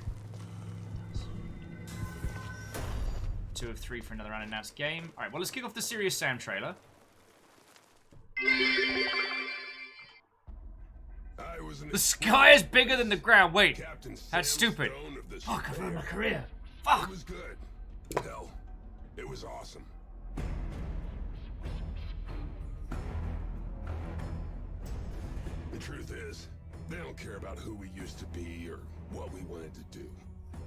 2 of 3 for another unannounced game. Alright, well, let's kick off the Serious Sam trailer. The sky is bigger than the ground. Wait, that's stupid. Fuck, I've ruined my career. Fuck. It was good. Hell, it was awesome. The truth is, they don't care about who we used to be or what we wanted to do.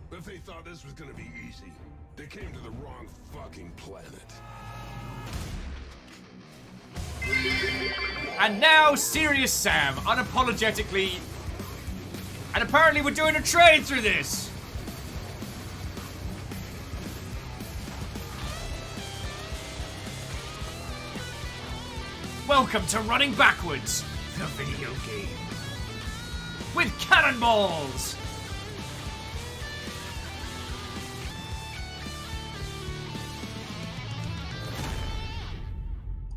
But if they thought this was gonna be easy, they came to the wrong fucking planet. And now, Serious Sam, unapologetically... And apparently we're doing a trade through this! Welcome to Running Backwards, the video game. With cannonballs!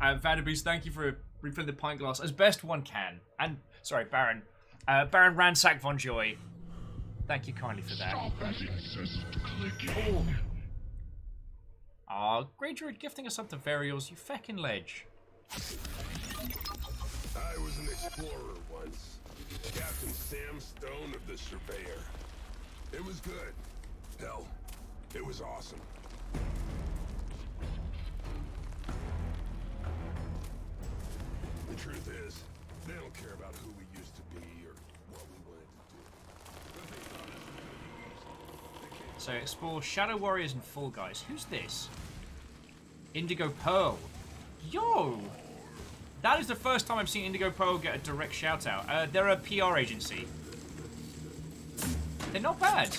Vanderbeest, thank you for refilling the pint glass as best one can. And, sorry, Baron. Baron Ransack Von Joy. Thank you kindly for that. Aw, Grey Druid gifting us up to Varials, you feckin' ledge. I was an explorer once. Captain Sam Stone of the Surveyor. It was good. Hell, it was awesome. The truth is, they don't care about who we used to be or what we wanted to do. So explore Shadow Warriors and Fall Guys. Who's this? Indigo Pearl. Yo! That is the first time I've seen Indigo Pearl get a direct shout out. They're a PR agency. They're not bad.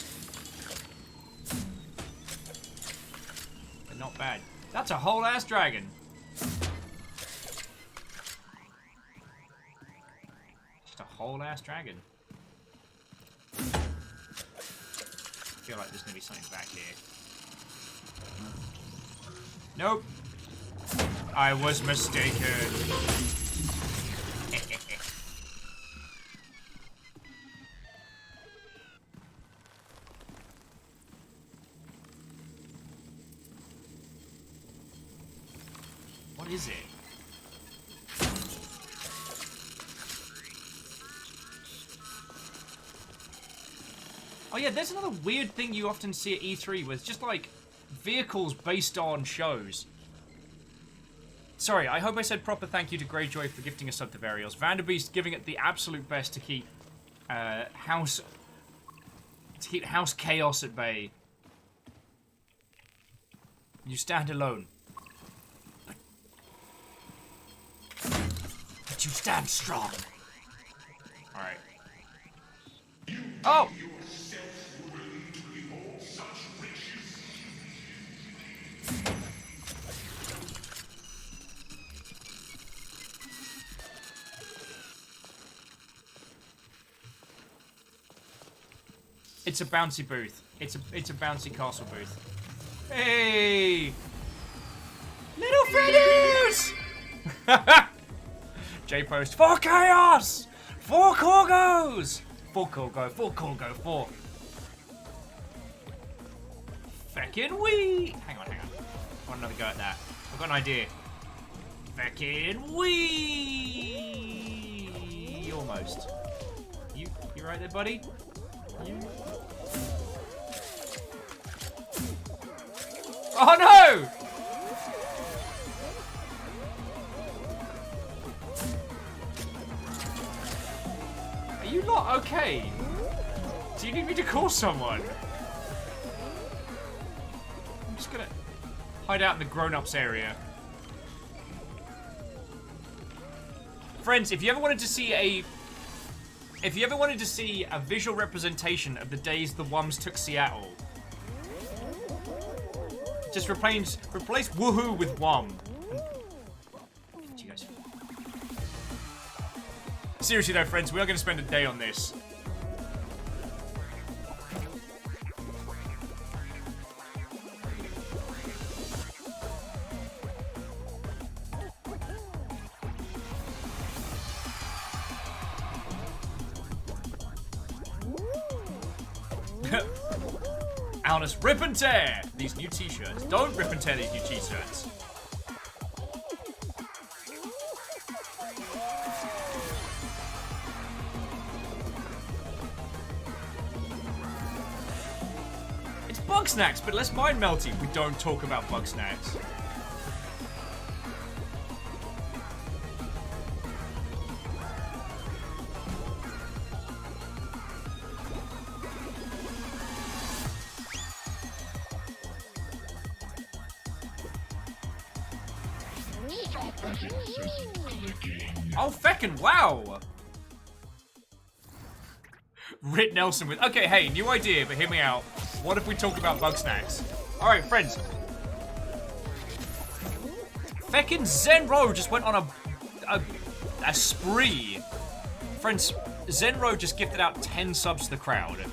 They're not bad. That's a whole ass dragon. Just a whole ass dragon. I feel like there's gonna be something back here. Nope. I was mistaken. What is it? Oh yeah, there's another weird thing you often see at E3 with just like vehicles based on shows. Sorry, I hope I said proper thank you to Greyjoy for gifting us sub to Varials. Vanderbeest giving it the absolute best to keep house chaos at bay. You stand alone. But you stand strong. Alright. Oh! It's a bouncy booth. It's a bouncy castle booth. Hey! Little Freddies! J-Post. For chaos! For Corgos! For Corgo. For Corgo. For... Feckin' wee! Hang on. I want another go at that. I've got an idea. Feckin' wee! Almost. You right there, buddy? Oh no! Are you not okay? Do you need me to call someone? I'm just gonna hide out in the grown-ups area. friends, if you ever wanted to see a visual representation of the days the Wums took Seattle, just replace woohoo with Wum. Seriously though, friends, we are going to spend a day on this. Alnus, rip and tear these new t-shirts. Don't rip and tear these new t-shirts. It's bug snacks, but less mind melting. We don't talk about bug snacks. Oh, feckin' wow! Rit Nelson with... Okay, hey, new idea, but hear me out. What if we talk about bug snacks? Alright, friends. Feckin' Zenro just went on a spree. Friends, Zenro just gifted out 10 subs to the crowd.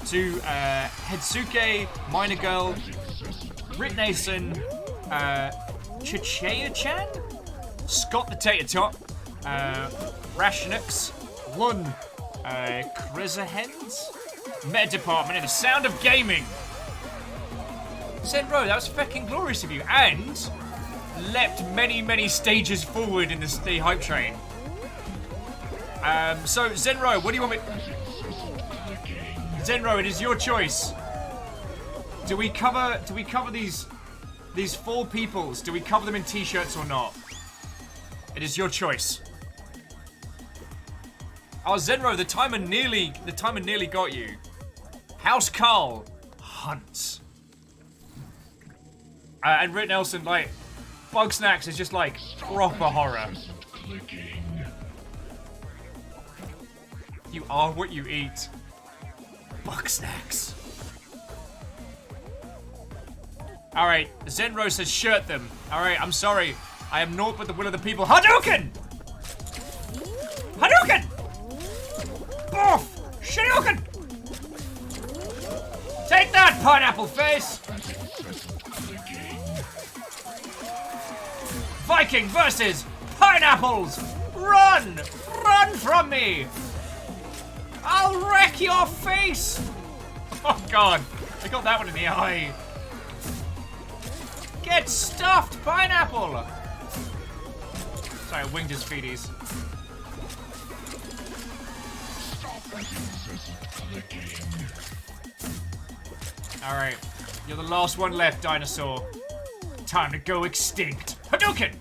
To Hetsuke, Minor Girl, Rit Nelson, Chichea-chan, Scott the Tater Top, Rashnux, Lun, Krezahens, Meta Department, and the Sound of Gaming. Zenro, that was fucking glorious of you, and leapt many, many stages forward in the hype train. So Zenro, what do you want me? Zenro, it is your choice. Do we cover these 4 peoples? Do we cover them in t-shirts or not? It is your choice. Oh, Zenro, the timer nearly got you. House Carl hunts. And Rit Nelson, like, bug snacks is just like proper horror. You are what you eat. Bug snacks. Alright, Zenro says shirt them. Alright, I'm sorry. I am naught but the will of the people. Hadouken! Hadouken! Boof! Shoryuken! Take that, pineapple face! Viking versus pineapples! Run! Run from me! I'll wreck your face! Oh god, I got that one in the eye. Get stuffed, pineapple! Sorry, I winged his feeties. Alright, you're the last one left, dinosaur. Time to go extinct. Hadouken!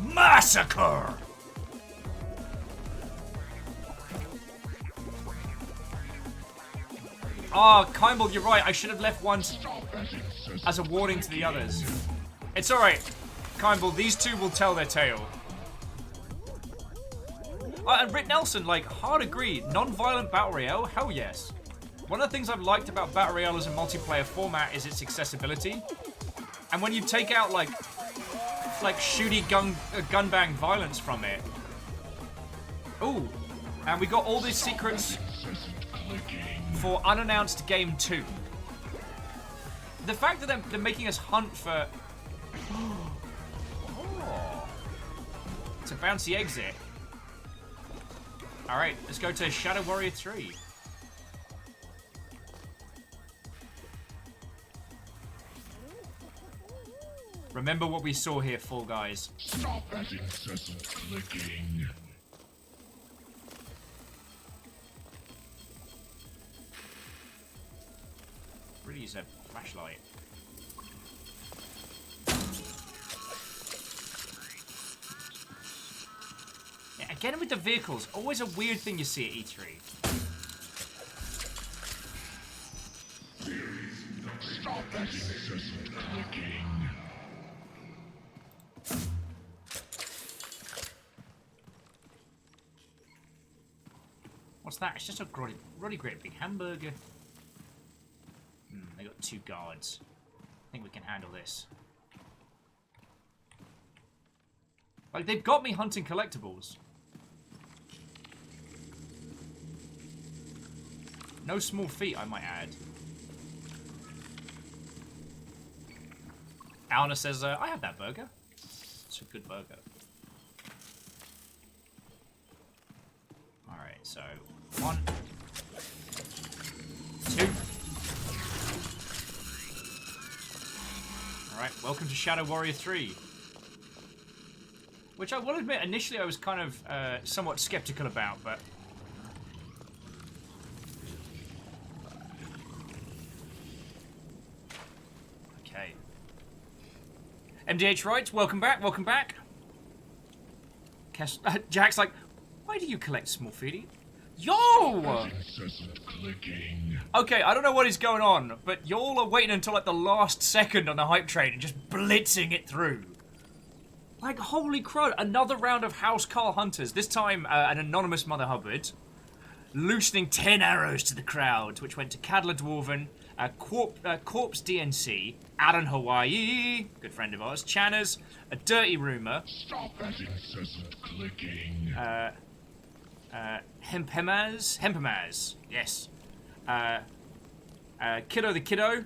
Massacre! Ah, oh, Kimball, you're right. I should have left one as a warning to the others. It's alright. Kimball, these 2 will tell their tale. And Rit Nelson, like, hard agree. Non-violent Battle Royale? Hell yes. One of the things I've liked about Battle Royale as a multiplayer format is its accessibility. And when you take out, like shooty gun bang violence from it. Ooh. And we got all these secrets for unannounced game 2. The fact that they're making us hunt for... Oh. It's a bouncy exit. Alright, let's go to Shadow Warrior 3. Remember what we saw here, Fall Guys. Stop that incessant clicking. Really use a flashlight. Yeah, again with the vehicles, always a weird thing you see at E3. Stop that incessant clicking. What's that? It's just a really great big hamburger. They got 2 guards. I think we can handle this. Like, they've got me hunting collectibles. No small feat, I might add. Alna says, I have that burger. It's a good burger. Alright, so 1, 2. Alright, welcome to Shadow Warrior 3. Which I will admit, initially I was kind of somewhat skeptical about, but... Okay. MDH writes, welcome back, welcome back. Jack's like, why do you collect small feeding? Yo! Okay, I don't know what is going on, but y'all are waiting until like the last second on the hype train and just blitzing it through. Like, holy crud, another round of House Carl Hunters. This time, an anonymous Mother Hubbard. Loosening 10 arrows to the crowd, which went to Cadler Dwarven, Corpse DNC, Alan Hawaii, good friend of ours, Channers, A Dirty Rumour. Stop that incessant clicking. Hempemaz, yes. Kiddo the Kiddo,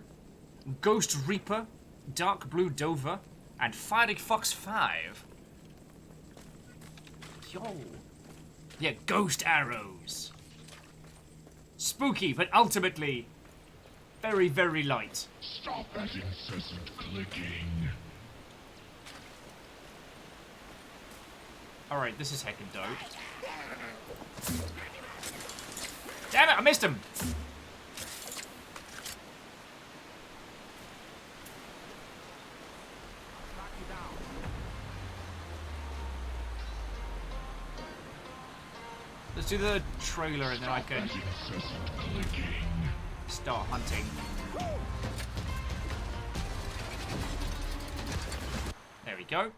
Ghost Reaper, Dark Blue Dover, and Fiery Fox 5. Yo. Yeah, ghost arrows. Spooky, but ultimately very, very light. Stop that incessant clicking. Alright, this is heckin' dope. Damn it, I missed him! Let's do the trailer and then I can start hunting. There we go.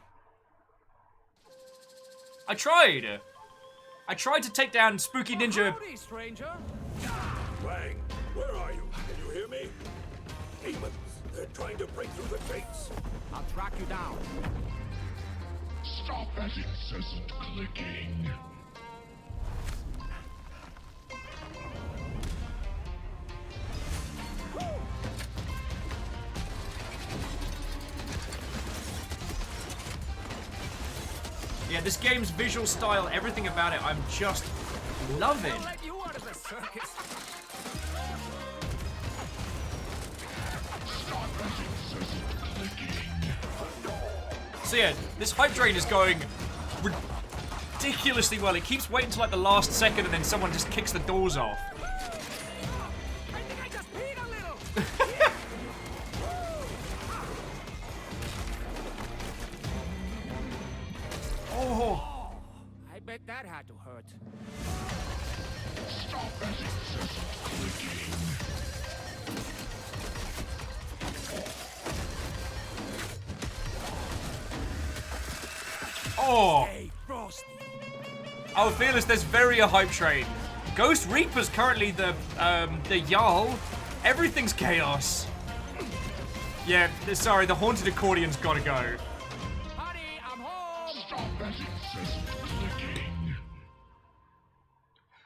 I tried to take down Spooky Ninja. Howdy, stranger. Wang, where are you? Can you hear me? Demons, they're trying to break through the gates. I'll track you down. Stop that incessant clicking. Yeah, this game's visual style, everything about it, I'm just loving. So yeah, this hype train is going ridiculously well. It keeps waiting till like the last second and then someone just kicks the doors off. Oh, I bet that had to hurt. Stop that incessant clicking. Oh! Oh, Fearless, there's very a hype train. Ghost Reaper's currently the Jarl. Everything's chaos. Yeah, sorry, the Haunted Accordion's gotta go. Honey, I'm home. Stop that incessant clicking.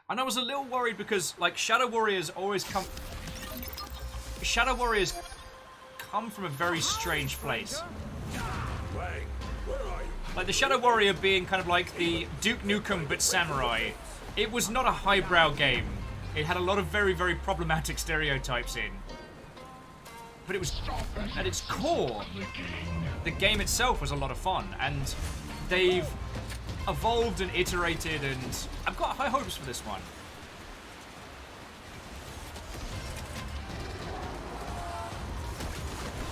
And I was a little worried because, like, Shadow Warriors come from a very strange place. Like, the Shadow Warrior being kind of like the Duke Nukem but samurai. It was not a highbrow game. It had a lot of very, very problematic stereotypes in. But it was, at its core, the game itself was a lot of fun. And they've evolved and iterated, and I've got high hopes for this one.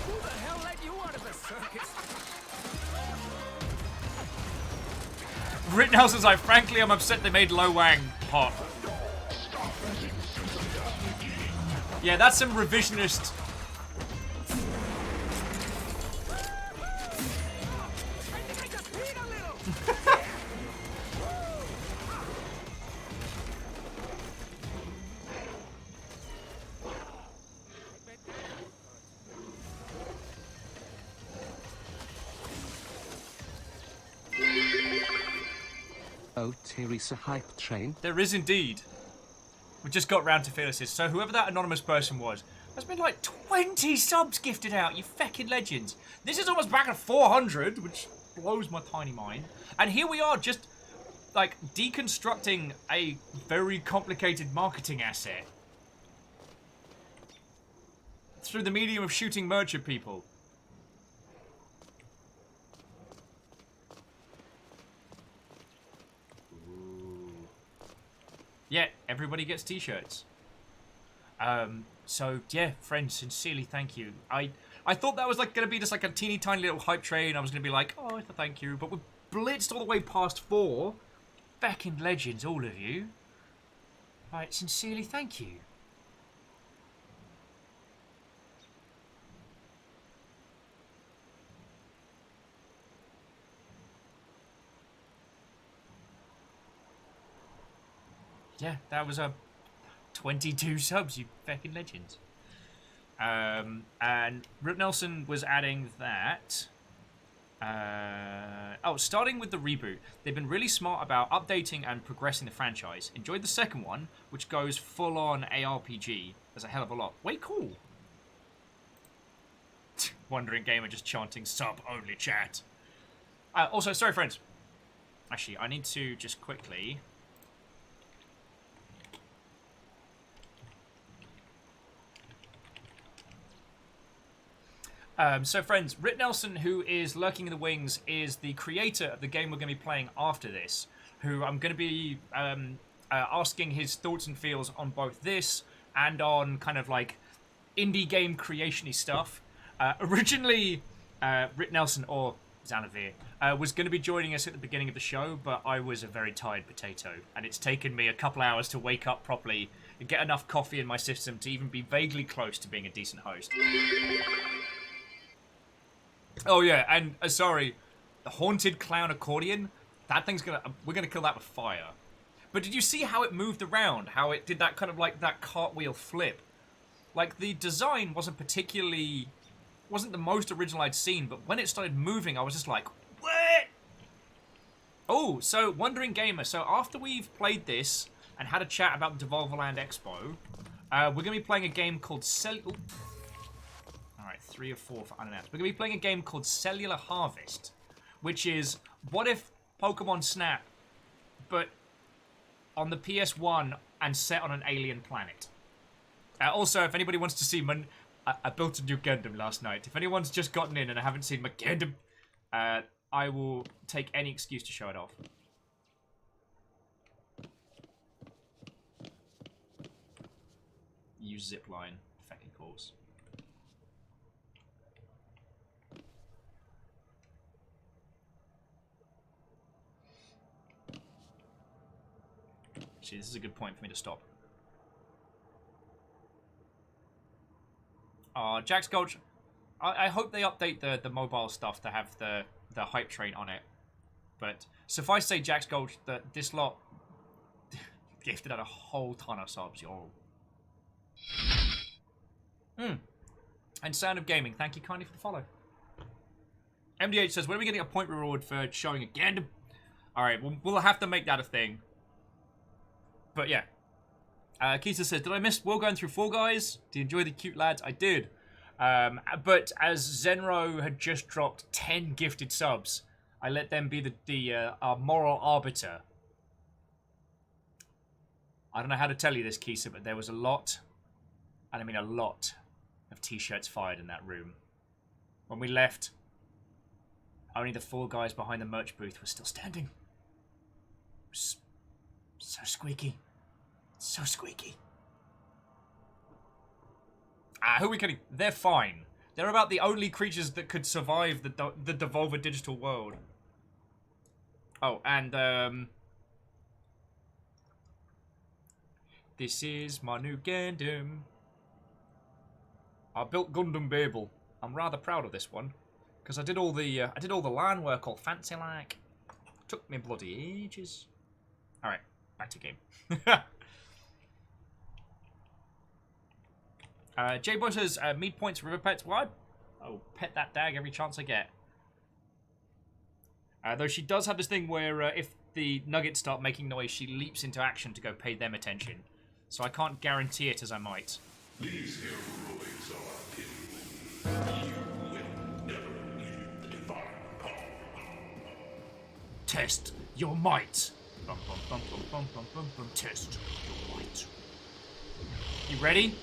Who the hell let you out of the circus? Rittenhouse's like, frankly, I'm upset they made Lo Wang hot. Yeah, that's some revisionist. Oh, Teresa hype train. There is indeed. We just got round to Fearless's. So whoever that anonymous person was, there's been like 20 subs gifted out, you feckin' legends. This is almost back at 400, which blows my tiny mind. And here we are just, like, deconstructing a very complicated marketing asset. Through the medium of shooting merchant people. Yeah, everybody gets t-shirts. So yeah, friends, sincerely thank you. I thought that was like gonna be just like a teeny tiny little hype train. I was gonna be like, oh, thank you, but we blitzed all the way past 4. Feckin' legends, all of you. Right, sincerely thank you. Yeah, that was a 22 subs, you feckin' legends. And Rip Nelson was adding that. Starting with the reboot, they've been really smart about updating and progressing the franchise. Enjoyed the second one, which goes full-on ARPG. There's a hell of a lot. Way cool. Wandering Gamer just chanting sub-only chat. Also, sorry, friends. Actually, I need to just quickly... So friends, Rit Nelson, who is lurking in the wings, is the creator of the game we're going to be playing after this, who I'm going to be asking his thoughts and feels on both this and on kind of like indie game creation-y stuff. Originally, Rit Nelson, or Xanavir, was going to be joining us at the beginning of the show, but I was a very tired potato, and it's taken me a couple hours to wake up properly and get enough coffee in my system to even be vaguely close to being a decent host. Oh yeah, and sorry, the haunted clown accordion. That thing's we're gonna kill that with fire. But did you see how it moved around? How it did that kind of like that cartwheel flip? Like the design wasn't the most original I'd seen, but when it started moving, I was just like, what? Oh, so Wandering Gamer. So after we've played this and had a chat about the Devolverland Expo, we're gonna be playing a game called Alright, 3 or 4 for unannounced. We're going to be playing a game called Cellular Harvest, which is, what if Pokemon Snap, but on the PS1 and set on an alien planet? Also, if anybody wants to see I built a new Gundam last night. If anyone's just gotten in and I haven't seen my Gundam, I will take any excuse to show it off. Use zipline, fucking course. Actually, this is a good point for me to stop. Jack's Gulch. I hope they update the mobile stuff to have the hype train on it. But suffice to say, Jack's Gulch, that this lot gifted out a whole ton of subs, y'all. And Sound of Gaming, thank you kindly for the follow. MDH says, when are we getting a point reward for showing a Gundam? Alright, we'll have to make that a thing. But yeah. Keisa says, did I miss Will going through Fall Guys? Did you enjoy the cute lads? I did. But as Zenro had just dropped 10 gifted subs, I let them be the moral arbiter. I don't know how to tell you this, Keisa, but there was a lot, and I mean a lot, of t-shirts fired in that room. When we left, only the 4 guys behind the merch booth were still standing. So squeaky. So squeaky. Who are we kidding? They're fine. They're about the only creatures that could survive the Devolver digital world. Oh, and this is my new Gundam. I built Gundam Babel. I'm rather proud of this one because I did all the line work all fancy like. Took me bloody ages. All right, back to game. J-Boy says, mead points, river pets. What? Oh, pet that dag every chance I get. Though she does have this thing where if the nuggets start making noise, she leaps into action to go pay them attention. So I can't guarantee it as I might. These heroics are pitiful. You will never leave the divine power. Test your might. Bum, bum, bum, bum, bum, bum, bum, bum. Test your might. You ready?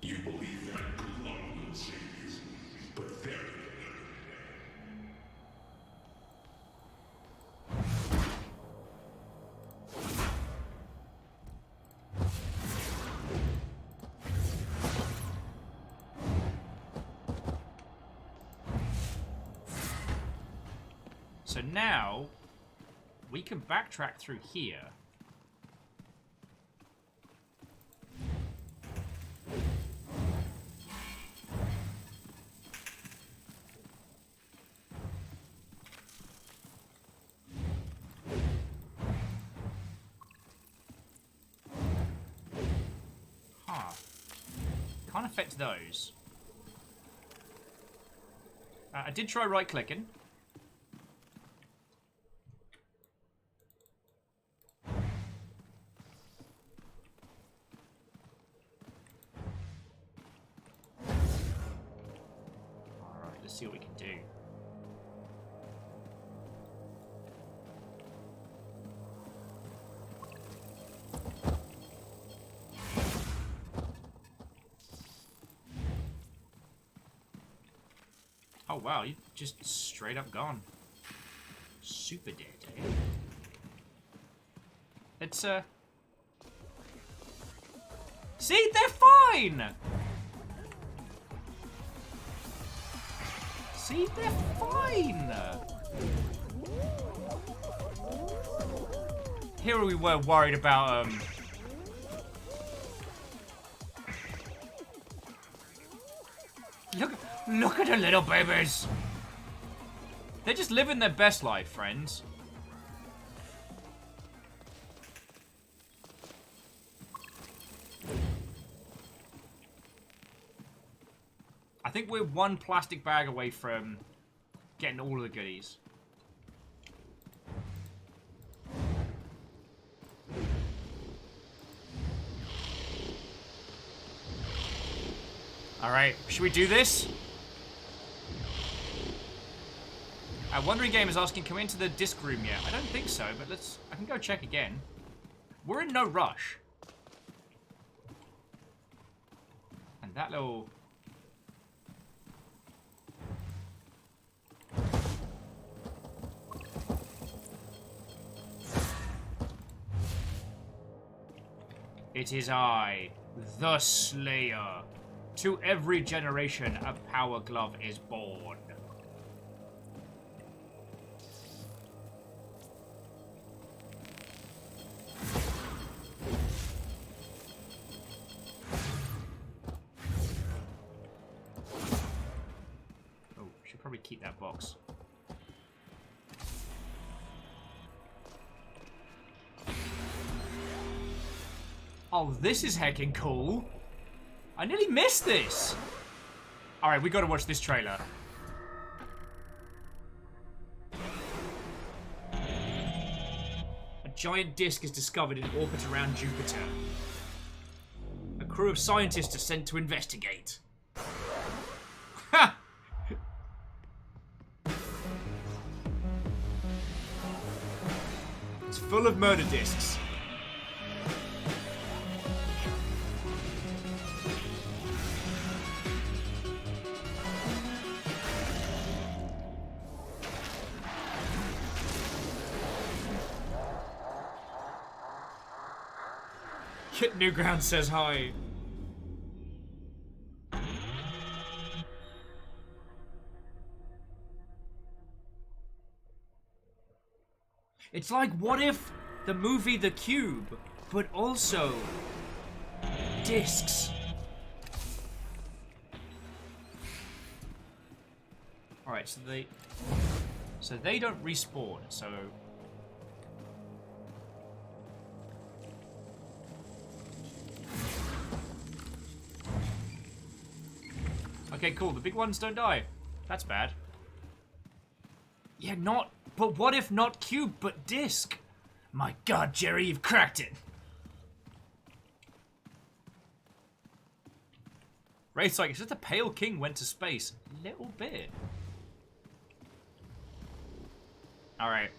You believe that good luck will save you, but very So now we can backtrack through here. Huh. Can't affect those. I did try right-clicking. Alright, let's see what we can do. Oh wow, you just straight up gone. Super dead, eh? It's see, they're fine! See, they're fine! Here we were worried about, Look at the little babies! They're just living their best life, friends. I think we're one plastic bag away from getting all of the goodies. Alright, should we do this? Wandering Game is asking, can we enter the disc room yet? I don't think so, but I can go check again. We're in no rush. And that little... It is I, the Slayer. To every generation, a power glove is born. Oh, should probably keep that box. Oh, this is heckin' cool. I nearly missed this. Alright, we gotta watch this trailer. A giant disk is discovered in orbit around Jupiter. A crew of scientists are sent to investigate. Ha! It's full of murder disks. Kit Newground says hi. It's like, what if the movie The Cube, but also discs? Alright, so they don't respawn, so... Okay, Okay, cool. The big ones don't die. That's bad. Yeah, not... But what if not cube, but disc? My god, Jerry, you've cracked it. Wraith's like, it's just the Pale King went to space. Little bit. Alright.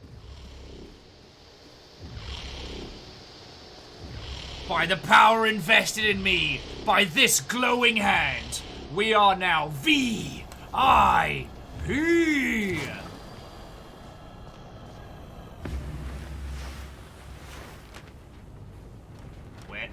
By the power invested in me, by this glowing hand, we are now VIP. Where?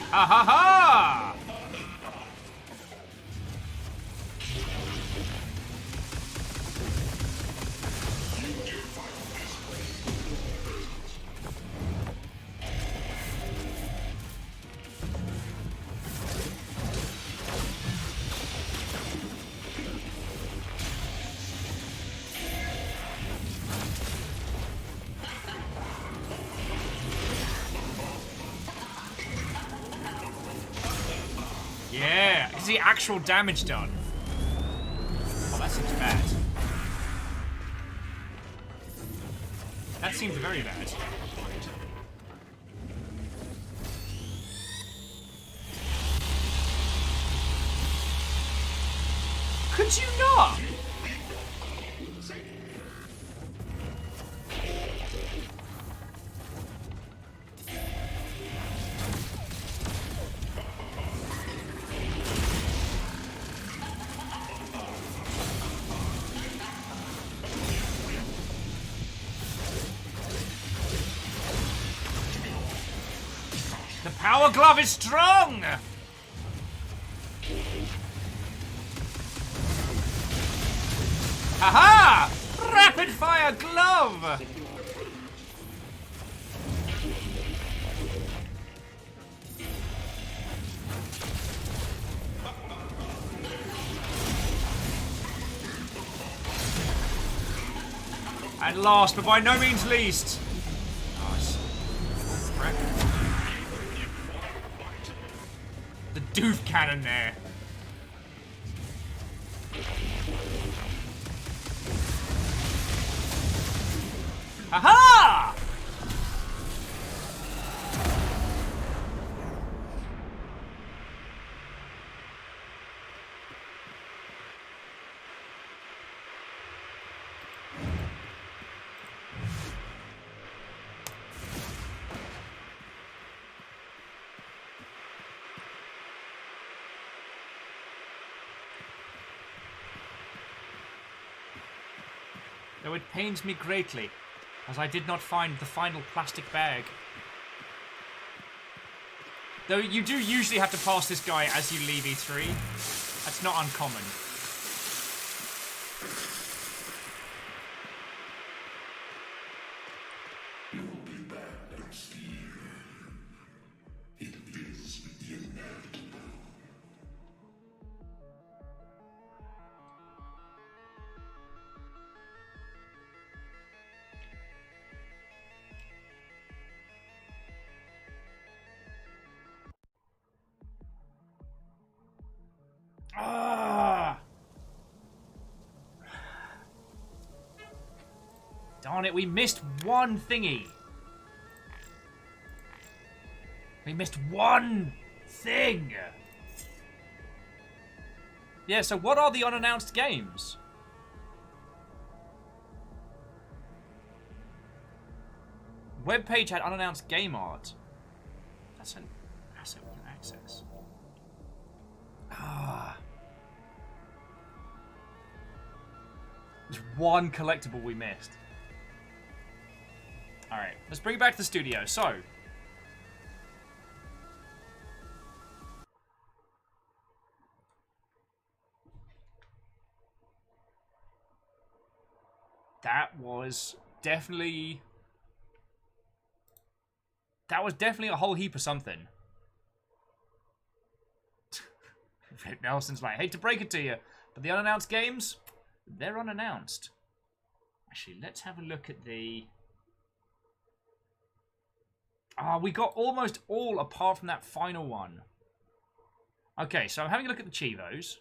Ha ha ha! Yeah, is the actual damage done? Oh, that seems bad. That seems very bad. Could you not? The power glove is strong! Haha! Rapid fire glove! And last, but by no means least. Nice. Crap. The doof cannon there. Aha! Though it pains me greatly, as I did not find the final plastic bag. Though you do usually have to pass this guy as you leave E3. That's not uncommon. Ah! Darn it, we missed one thingy. We missed one thing. Yeah, so what are the unannounced games? Webpage had unannounced game art. That's an asset we can access. Ah. There's one collectible we missed. Alright, let's bring it back to the studio. So, that was definitely a whole heap of something. Rick Nelson's like, hate to break it to you, but the unannounced games, they're unannounced. Actually, let's have a look at the... we got almost all apart from that final one. Okay, so I'm having a look at the Chivos.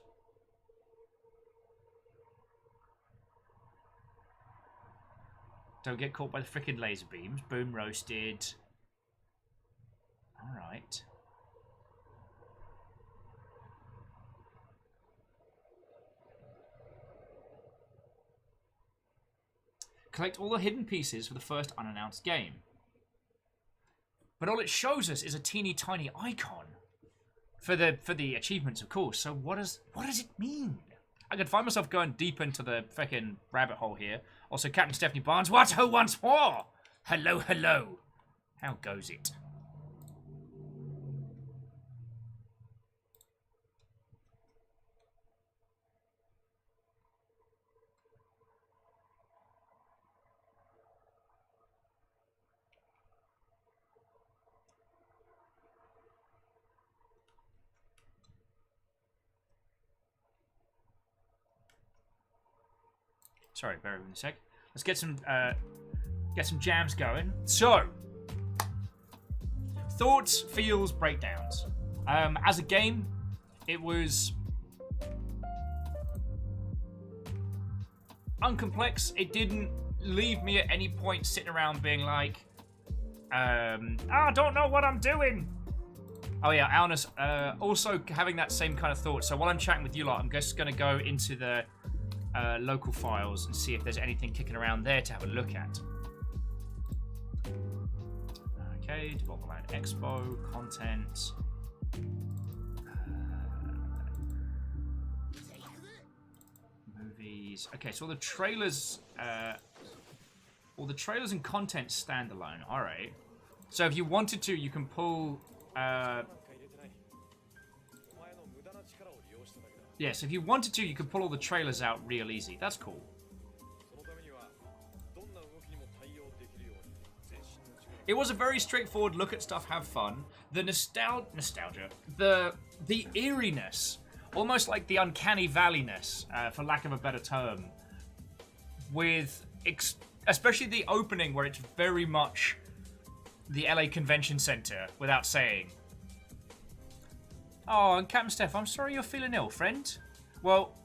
Don't get caught by the frickin' laser beams. Boom, roasted. Alright. Collect all the hidden pieces for the first unannounced game. But all it shows us is a teeny tiny icon. For the achievements, of course. So what does it mean? I could find myself going deep into the feckin' rabbit hole here. Also, Captain Stephanie Barnes, what ho once more? Hello, hello. How goes it? Sorry, bear with me a sec. Let's get some jams going. So, thoughts, feels, breakdowns. As a game, it was uncomplex. It didn't leave me at any point sitting around being like, I don't know what I'm doing. Oh yeah, Alnus, also having that same kind of thought. So while I'm chatting with you lot, I'm just going to go into the local files and see if there's anything kicking around there to have a look at. Okay, Devolverland Expo, content. Movies. Okay, so all the trailers and content standalone. Alright. So if you wanted to, you can pull yes, if you wanted to, you could pull all the trailers out real easy. That's cool. It was a very straightforward look at stuff, have fun. The nostalgia, the eeriness, almost like the uncanny valleyness, for lack of a better term, with especially the opening where it's very much the LA Convention Center, without saying. Oh, and Captain Steph, I'm sorry you're feeling ill, friend. Well,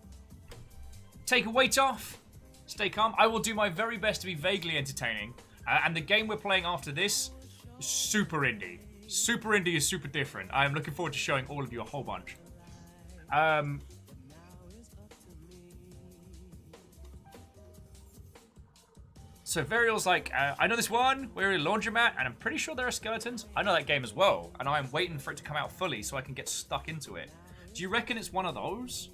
take a weight off, stay calm. I will do my very best to be vaguely entertaining. And the game we're playing after this, super indie. Super indie is super different. I am looking forward to showing all of you a whole bunch. So Varial's like, I know this one, we're in a laundromat, and I'm pretty sure there are skeletons. I know that game as well, and I'm waiting for it to come out fully so I can get stuck into it. Do you reckon it's one of those?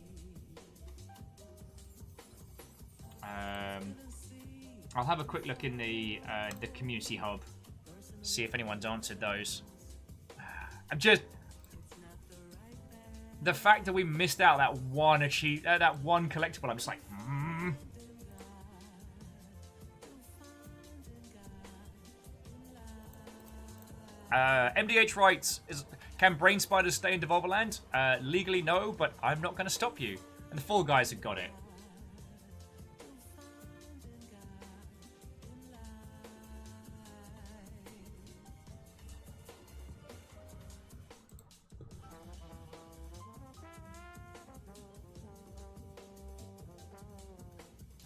I'll have a quick look in the community hub, see if anyone's answered those. I'm just... The fact that we missed out that one collectible, I'm just like, MDH writes, can brain spiders stay in Devolverland? Legally no, but I'm not going to stop you. And the Fall Guys have got it.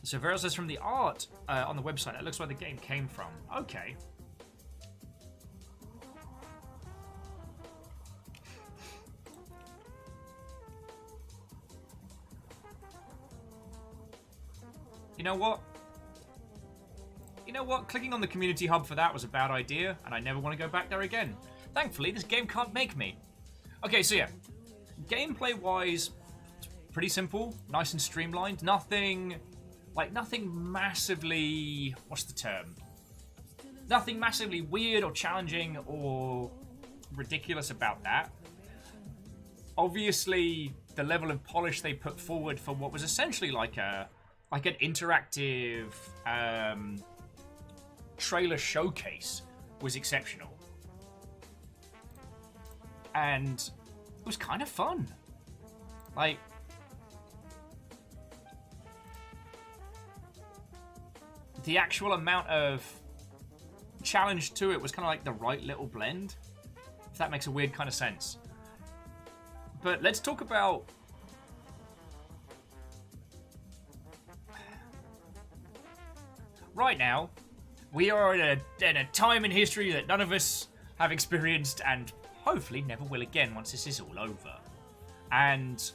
So Vero says from the art on the website, it looks where the game came from. Okay. You know what? You know what? Clicking on the community hub for that was a bad idea, and I never want to go back there again. Thankfully, this game can't make me. Okay, so yeah. Gameplay-wise, pretty simple, nice and streamlined. Nothing Like, nothing massively... What's the term? Nothing massively weird or challenging or ridiculous about that. Obviously, the level of polish they put forward for what was essentially like an interactive trailer showcase was exceptional. And it was kind of fun. Like, the actual amount of challenge to it was kind of like the right little blend, if that makes a weird kind of sense. But let's talk about right now. We are in a time in history that none of us have experienced and hopefully never will again once this is all over. And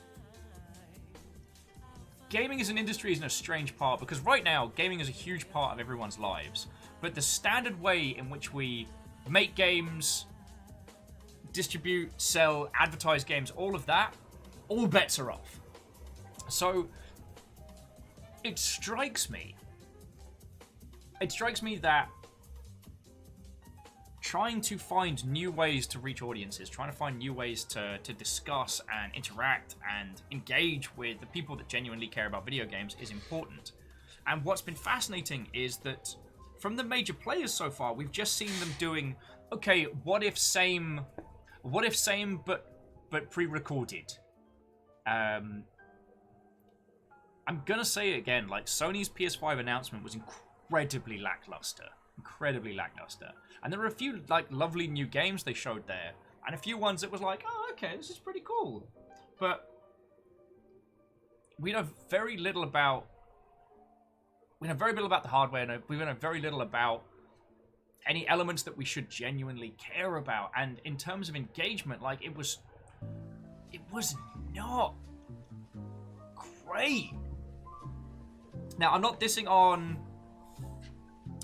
gaming as an industry is in a strange part, because right now, gaming is a huge part of everyone's lives. But the standard way in which we make games, distribute, sell, advertise games, all of that, all bets are off. So, it strikes me that trying to find new ways to reach audiences, trying to find new ways to discuss and interact and engage with the people that genuinely care about video games is important. And what's been fascinating is that from the major players so far, we've just seen them doing, okay, what if same but pre-recorded. I'm gonna say it again, like Sony's PS5 announcement was incredibly lackluster. And there were a few like lovely new games they showed there, and a few ones that was like, oh, okay, this is pretty cool. But we know very little about the hardware, and we know very little about any elements that we should genuinely care about. And in terms of engagement, like it was not great. Now, I'm not dissing on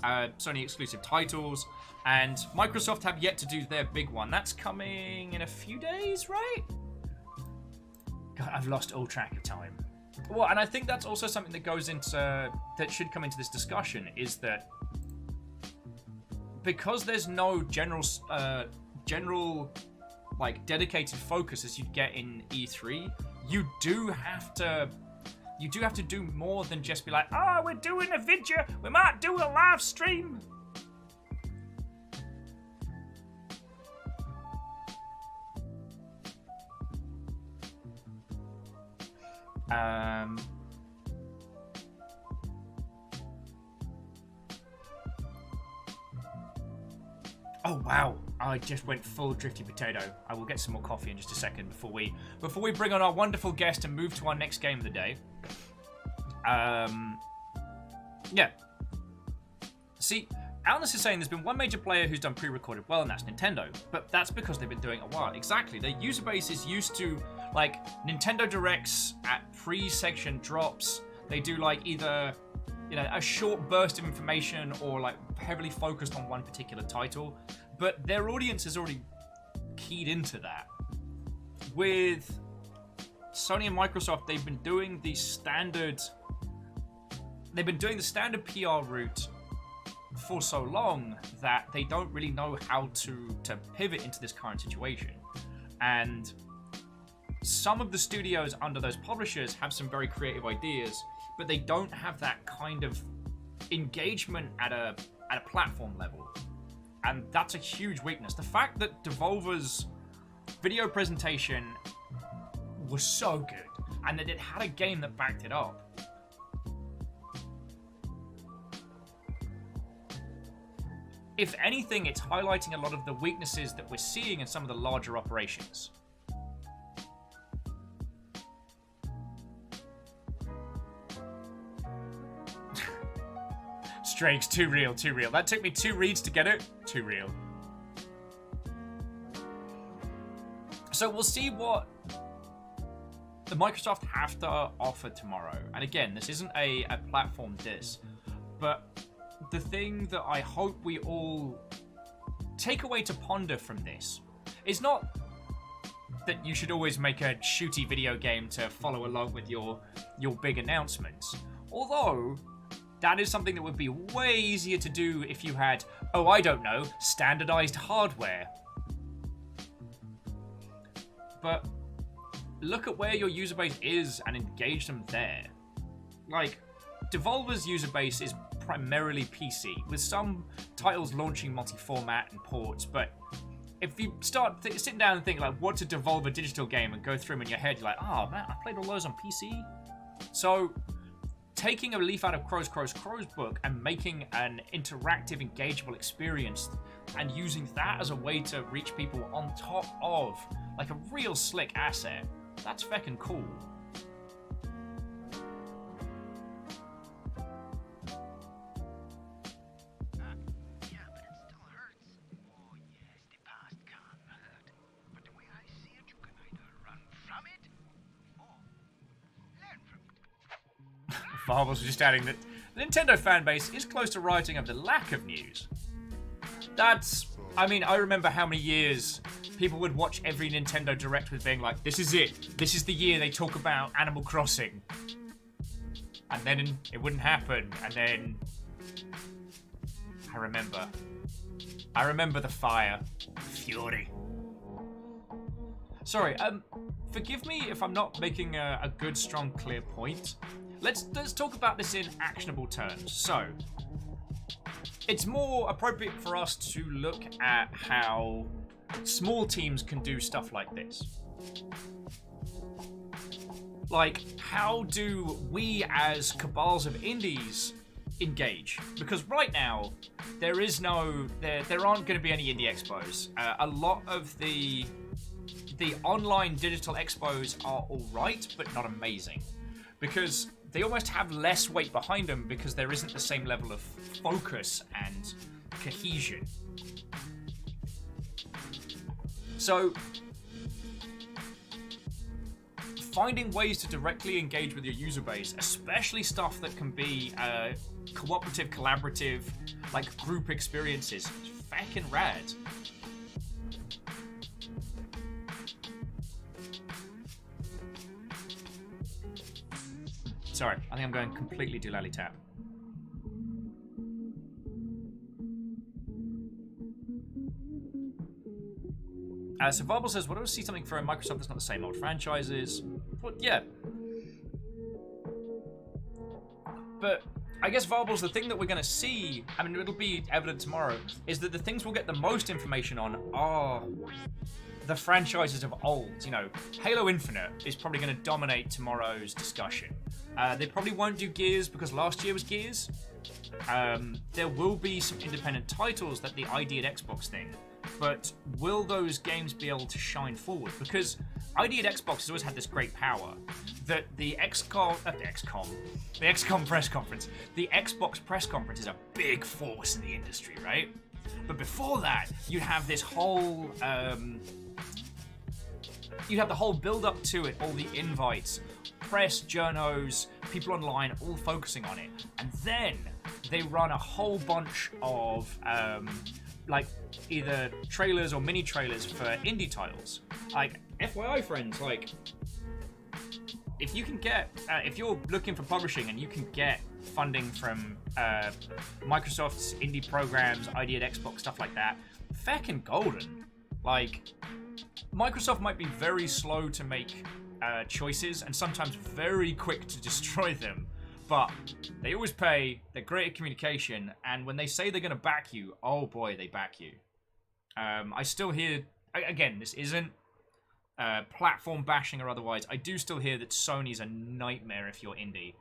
Sony exclusive titles, and Microsoft have yet to do their big one. That's coming in a few days, right? God, I've lost all track of time. Well, and I think that's also something that goes into, that should come into this discussion, is that because there's no general like dedicated focus as you'd get in E3, you do have to do more than just be like, oh, we're doing a video, we might do a live stream. Oh wow, I just went full drifty potato. I will get some more coffee in just a second before we bring on our wonderful guest and move to our next game of the day. Yeah. See, Alnus is saying there's been one major player who's done pre-recorded well, and that's Nintendo. But that's because they've been doing it a while. Exactly. Their user base is used to, like, Nintendo Directs at pre-section drops. They do, like, either, you know, a short burst of information or, like, heavily focused on one particular title. But their audience is already keyed into that. With Sony and Microsoft, they've been doing the standard PR route for so long that they don't really know how to pivot into this current situation. And some of the studios under those publishers have some very creative ideas, but they don't have that kind of engagement at a platform level. And that's a huge weakness. The fact that Devolver's video presentation was so good, and that it had a game that backed it up. If anything, it's highlighting a lot of the weaknesses that we're seeing in some of the larger operations. Strake's too real, too real. That took me 2 reads to get it. Too real. So we'll see what the Microsoft have to offer tomorrow. And again, this isn't a platform diss, but the thing that I hope we all take away to ponder from this is not that you should always make a shooty video game to follow along with your big announcements, Although, that is something that would be way easier to do if you had, oh, I don't know, standardized hardware. But look at where your user base is and engage them there. Like, Devolver's user base is primarily PC, with some titles launching multi-format and ports, but if you start sitting down and think, like, what's a Devolver digital game, and go through them in your head, you're like, oh man, I played all those on PC. So, taking a leaf out of Crow's book and making an interactive, engageable experience and using that as a way to reach people on top of, like, a real slick asset, that's feckin' cool. Marvel's just adding that the Nintendo fanbase is close to rioting over the lack of news. That's... I mean, I remember how many years people would watch every Nintendo Direct with being like, this is it. This is the year they talk about Animal Crossing. And then it wouldn't happen. And then... I remember the fire. Fury. Sorry, forgive me if I'm not making a good, strong, clear point. Let's talk about this in actionable terms. So, it's more appropriate for us to look at how small teams can do stuff like this. Like, how do we as cabals of indies engage? Because right now, there aren't going to be any indie expos. A lot of the online digital expos are alright, but not amazing. Because they almost have less weight behind them because there isn't the same level of focus and cohesion. So, finding ways to directly engage with your user base, especially stuff that can be cooperative, collaborative, like group experiences, is fucking rad. Sorry, I think I'm going completely doolally-tap. So Varble says, "What do I see something for Microsoft that's not the same old franchises?" Well, yeah. But I guess Varbles, the thing that we're going to see, I mean, it'll be evident tomorrow, is that the things we'll get the most information on are the franchises of old. You know, Halo Infinite is probably going to dominate tomorrow's discussion. They probably won't do Gears because last year was Gears. There will be some independent titles that the ID at Xbox thing, but will those games be able to shine forward? Because ID at Xbox has always had this great power that the XCOM press conference, the Xbox press conference is a big force in the industry, right? But before that, you have this whole, you have the whole build up to it, all the invites, press, journos, people online, all focusing on it. And then they run a whole bunch of, like, either trailers or mini trailers for indie titles. Like, FYI friends, like, if you can get, if you're looking for publishing and you can get funding from Microsoft's indie programs, ID at Xbox, stuff like that, feckin' golden. Like, Microsoft might be very slow to make choices and sometimes very quick to destroy them, but they always pay, they're great at communication, and when they say they're going to back you, oh boy, they back you. I still hear, again, this isn't platform bashing or otherwise, I do still hear that Sony's a nightmare if you're indie,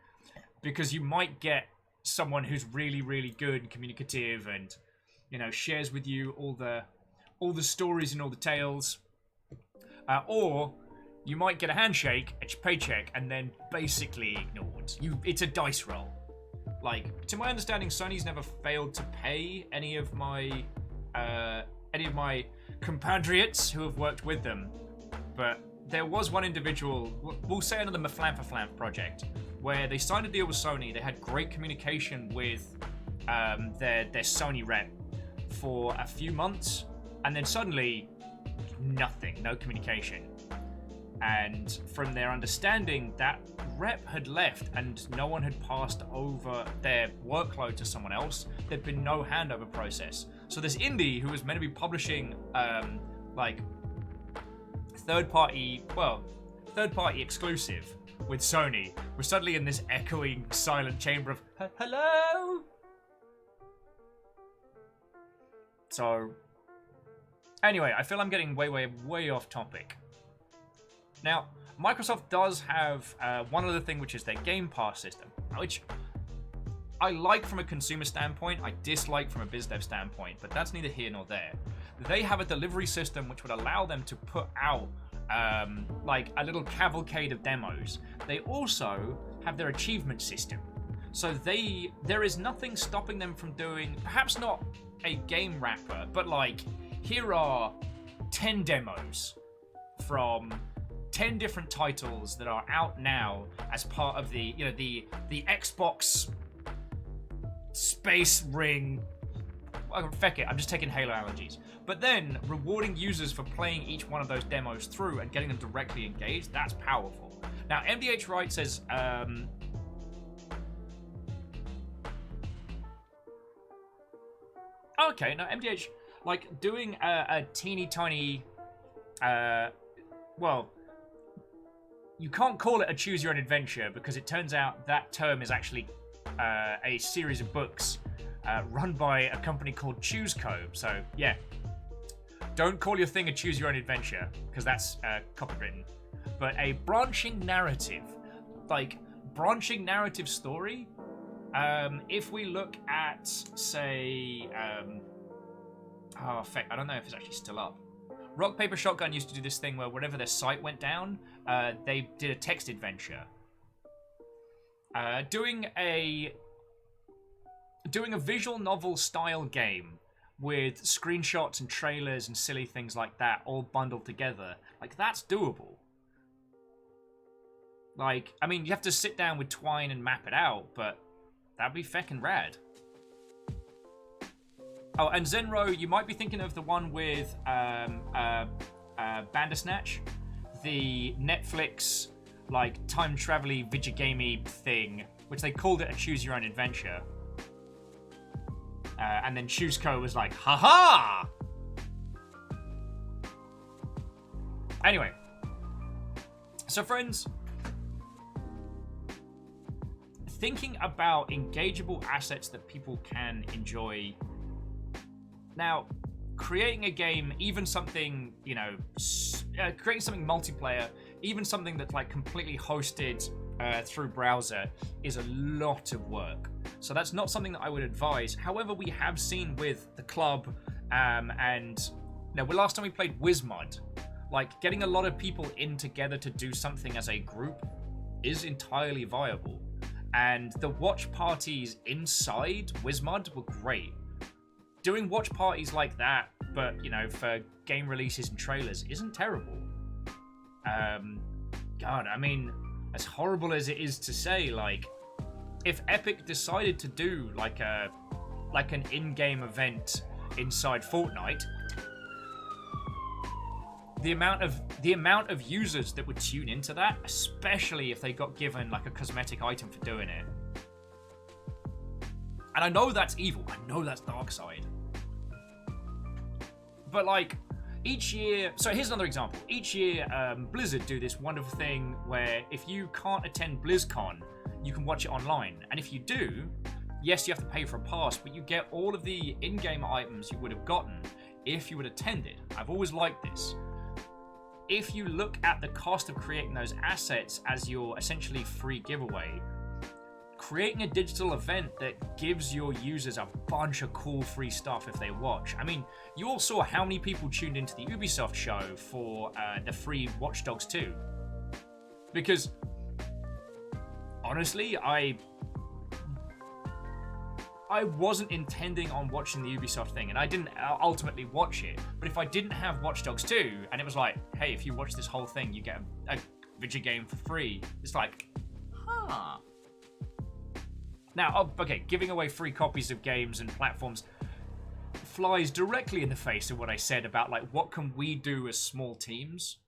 because you might get someone who's really, really good and communicative and, you know, shares with you all the stories and all the tales, or you might get a handshake, a paycheck, and then basically ignored. It's a dice roll. Like, to my understanding, Sony's never failed to pay any of my compatriots who have worked with them. But there was one individual, we'll say another Maflan for Flam project, where they signed a deal with Sony. They had great communication with their Sony rep for a few months, and then suddenly, nothing, no communication. And from their understanding, that rep had left and no one had passed over their workload to someone else. There'd been no handover process. So this indie, who was meant to be publishing like third-party exclusive with Sony, was suddenly in this echoing silent chamber of hello. So anyway, I feel I'm getting way off topic. Now, Microsoft does have one other thing, which is their Game Pass system, which I like from a consumer standpoint, I dislike from a biz dev standpoint, but that's neither here nor there. They have a delivery system which would allow them to put out like a little cavalcade of demos. They also have their achievement system. So there is nothing stopping them from doing, perhaps not a game wrapper, but like, here are 10 demos from 10 different titles that are out now as part of the, you know, the Xbox Space Ring. Well, feck it, I'm just taking Halo allergies. But then rewarding users for playing each one of those demos through and getting them directly engaged, that's powerful. Now, MDH Wright says, okay, now MDH, like, doing a teeny tiny, well, you can't call it a choose your own adventure because it turns out that term is actually a series of books run by a company called ChooseCo. So, yeah. Don't call your thing a choose your own adventure because that's copywritten. But a branching narrative, like, branching narrative story. If we look at, say, oh, feck, I don't know if it's actually still up. Rock Paper Shotgun used to do this thing where whenever their site went down, they did a text adventure. Doing a visual novel style game with screenshots and trailers and silly things like that all bundled together, like, that's doable. Like, I mean, you have to sit down with Twine and map it out, but that'd be feckin' rad. Oh, and Zenro, you might be thinking of the one with Bandersnatch, the Netflix, like, time-travel-y, video-gamey thing, which they called it a choose-your-own-adventure. And then ChooseCo was like, haha! Anyway. So, friends, thinking about engageable assets that people can enjoy. Now, creating a game, even something, you know, creating something multiplayer, even something that's like completely hosted through browser, is a lot of work. So that's not something that I would advise. However, we have seen with the club, and you know, last time we played Wizmod, like, getting a lot of people in together to do something as a group is entirely viable. And the watch parties inside Wizmod were great. Doing watch parties like that, but, you know, for game releases and trailers, isn't terrible. God, I mean, as horrible as it is to say, like, if Epic decided to do like an in-game event inside Fortnite, the amount of users that would tune into that, especially if they got given like a cosmetic item for doing it. And I know that's evil. I know that's dark side. But like, each year, so here's another example. Each year, Blizzard do this wonderful thing where if you can't attend BlizzCon, you can watch it online. And if you do, yes, you have to pay for a pass, but you get all of the in-game items you would have gotten if you had attended. I've always liked this. If you look at the cost of creating those assets as your essentially free giveaway, creating a digital event that gives your users a bunch of cool free stuff if they watch. I mean, you all saw how many people tuned into the Ubisoft show for the free Watch Dogs 2. Because, honestly, I wasn't intending on watching the Ubisoft thing, and I didn't ultimately watch it. But if I didn't have Watch Dogs 2, and it was like, hey, if you watch this whole thing, you get a video game for free, it's like, huh. Now, okay, giving away free copies of games and platforms flies directly in the face of what I said about, like, what can we do as small teams?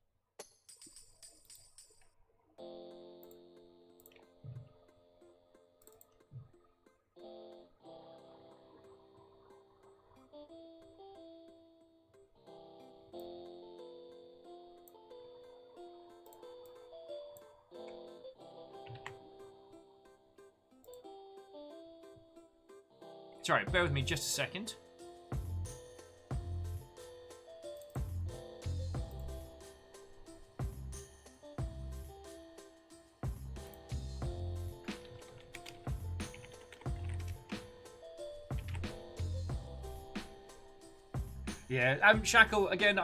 Sorry, bear with me just a second. Yeah, Shackle, again,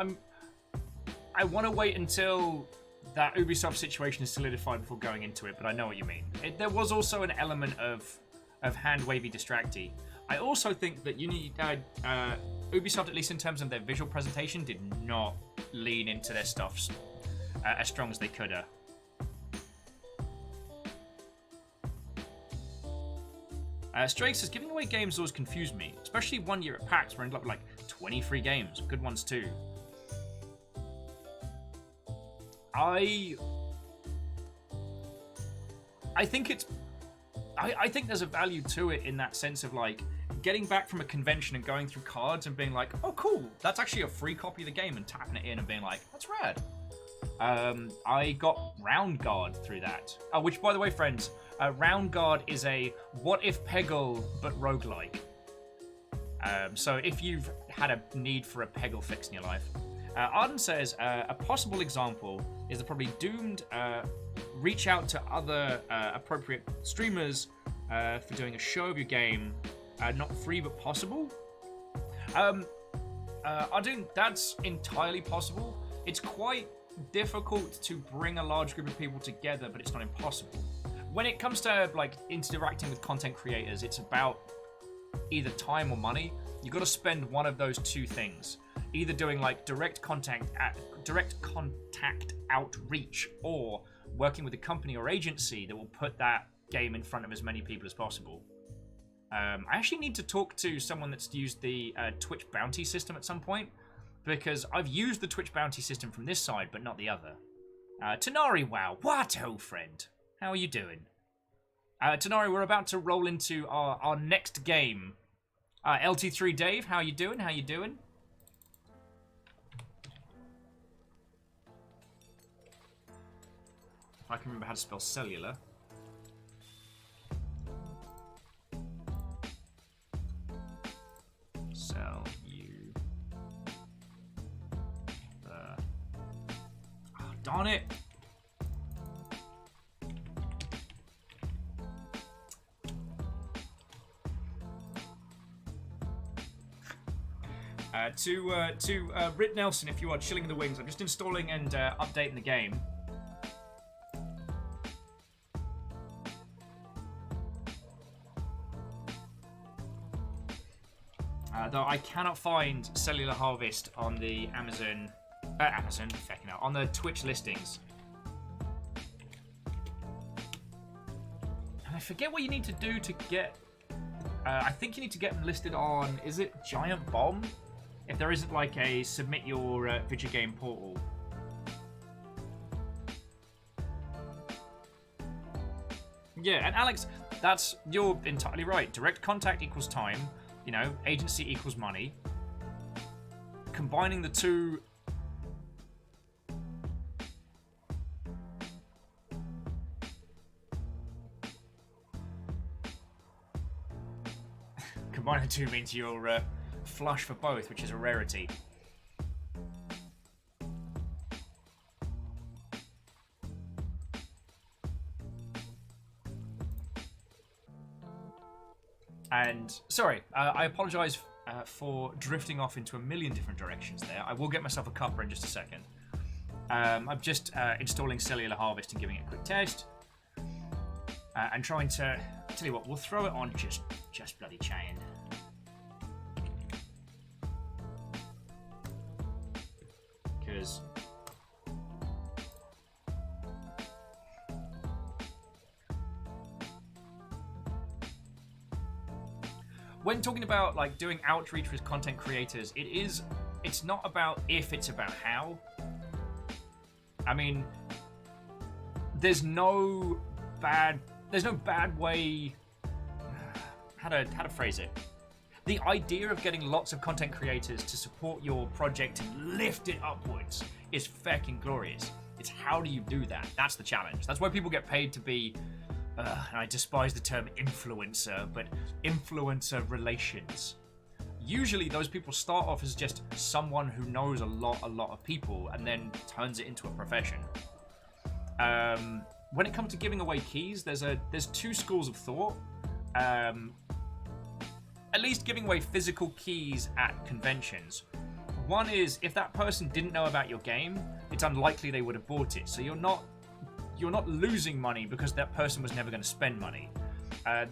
I want to wait until that Ubisoft situation is solidified before going into it, but I know what you mean. There was also an element of hand-wavy distracty. I also think that you need Ubisoft, at least in terms of their visual presentation, did not lean into their stuff as strong as they could have. Stray says, giving away games always confused me, especially one year at PAX where I ended up with like 23 games, good ones too. I think it's... I think there's a value to it in that sense of like getting back from a convention and going through cards and being like, oh cool, that's actually a free copy of the game, and tapping it in and being like, that's rad. I got Round Guard through that. Which, by the way, friends, Round Guard is a what if Peggle but roguelike. So if you've had a need for a Peggle fix in your life. Arden says, a possible example is the probably doomed reach out to other appropriate streamers for doing a show of your game, not free but possible. Arden, that's entirely possible. It's quite difficult to bring a large group of people together, but it's not impossible. When it comes to like interacting with content creators, it's about either time or money. You've got to spend one of those two things. Either doing like direct contact outreach, or working with a company or agency that will put that game in front of as many people as possible. I actually need to talk to someone that's used the Twitch bounty system at some point, because I've used the Twitch bounty system from this side, but not the other. Tanari, wow, what, old friend? How are you doing? Tanari, we're about to roll into our next game. LT3 Dave, how you doing? How you doing? If I can remember how to spell cellular. Oh, darn it! To Rit Nelson, if you are chilling in the wings, I'm just installing and updating the game. Though I cannot find Cellular Harvest on the on the Twitch listings. And I forget what you need to do to get... I think you need to get them listed on, is it Giant Bomb? If there isn't like a submit your video game portal. Yeah, and Alex, you're entirely right. Direct contact equals time. You know, agency equals money. Combining the two... Combining the two means you're flush for both, which is a rarity. And, sorry, I apologise for drifting off into a million different directions there. I will get myself a cuppa in just a second. I'm just installing Cellular Harvest and giving it a quick test. And trying to... Tell you what, we'll throw it on just bloody chain. Because... when talking about like doing outreach with content creators, it's not about if, it's about how. I mean, there's no bad way how to phrase it. The idea of getting lots of content creators to support your project and lift it upwards is fucking glorious. It's how do you do that? That's the challenge. That's why people get paid to be and I despise the term influencer, but influencer relations. Usually those people start off as just someone who knows a lot of people and then turns it into a profession. When it comes to giving away keys, there's two schools of thought. At least giving away physical keys at conventions. One is, if that person didn't know about your game, it's unlikely they would have bought it. So you're not losing money because that person was never going to spend money.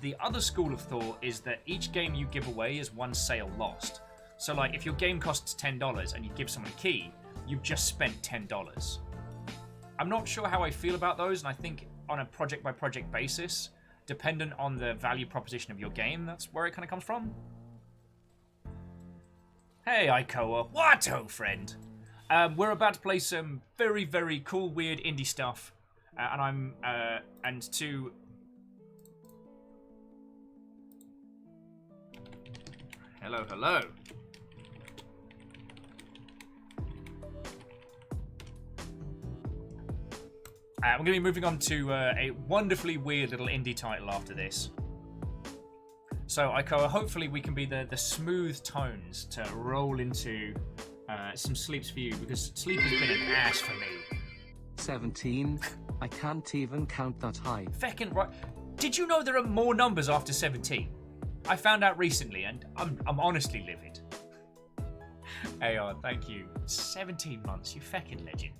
The other school of thought is that each game you give away is one sale lost. So like, if your game costs $10 and you give someone a key, you've just spent $10. I'm not sure how I feel about those, and I think on a project-by-project basis, dependent on the value proposition of your game, that's where it kind of comes from. Hey, Ikoa. What, friend? We're about to play some very, very cool, weird indie stuff. Hello, hello. We're going to be moving on to a wonderfully weird little indie title after this. So, Ikoa, hopefully we can be the smooth tones to roll into some sleeps for you, because sleep has been an ass for me. 17. I can't even count that high. Feckin' right. Did you know there are more numbers after 17? I found out recently, and I'm honestly livid. Aeon, thank you. 17 months, you feckin' legend.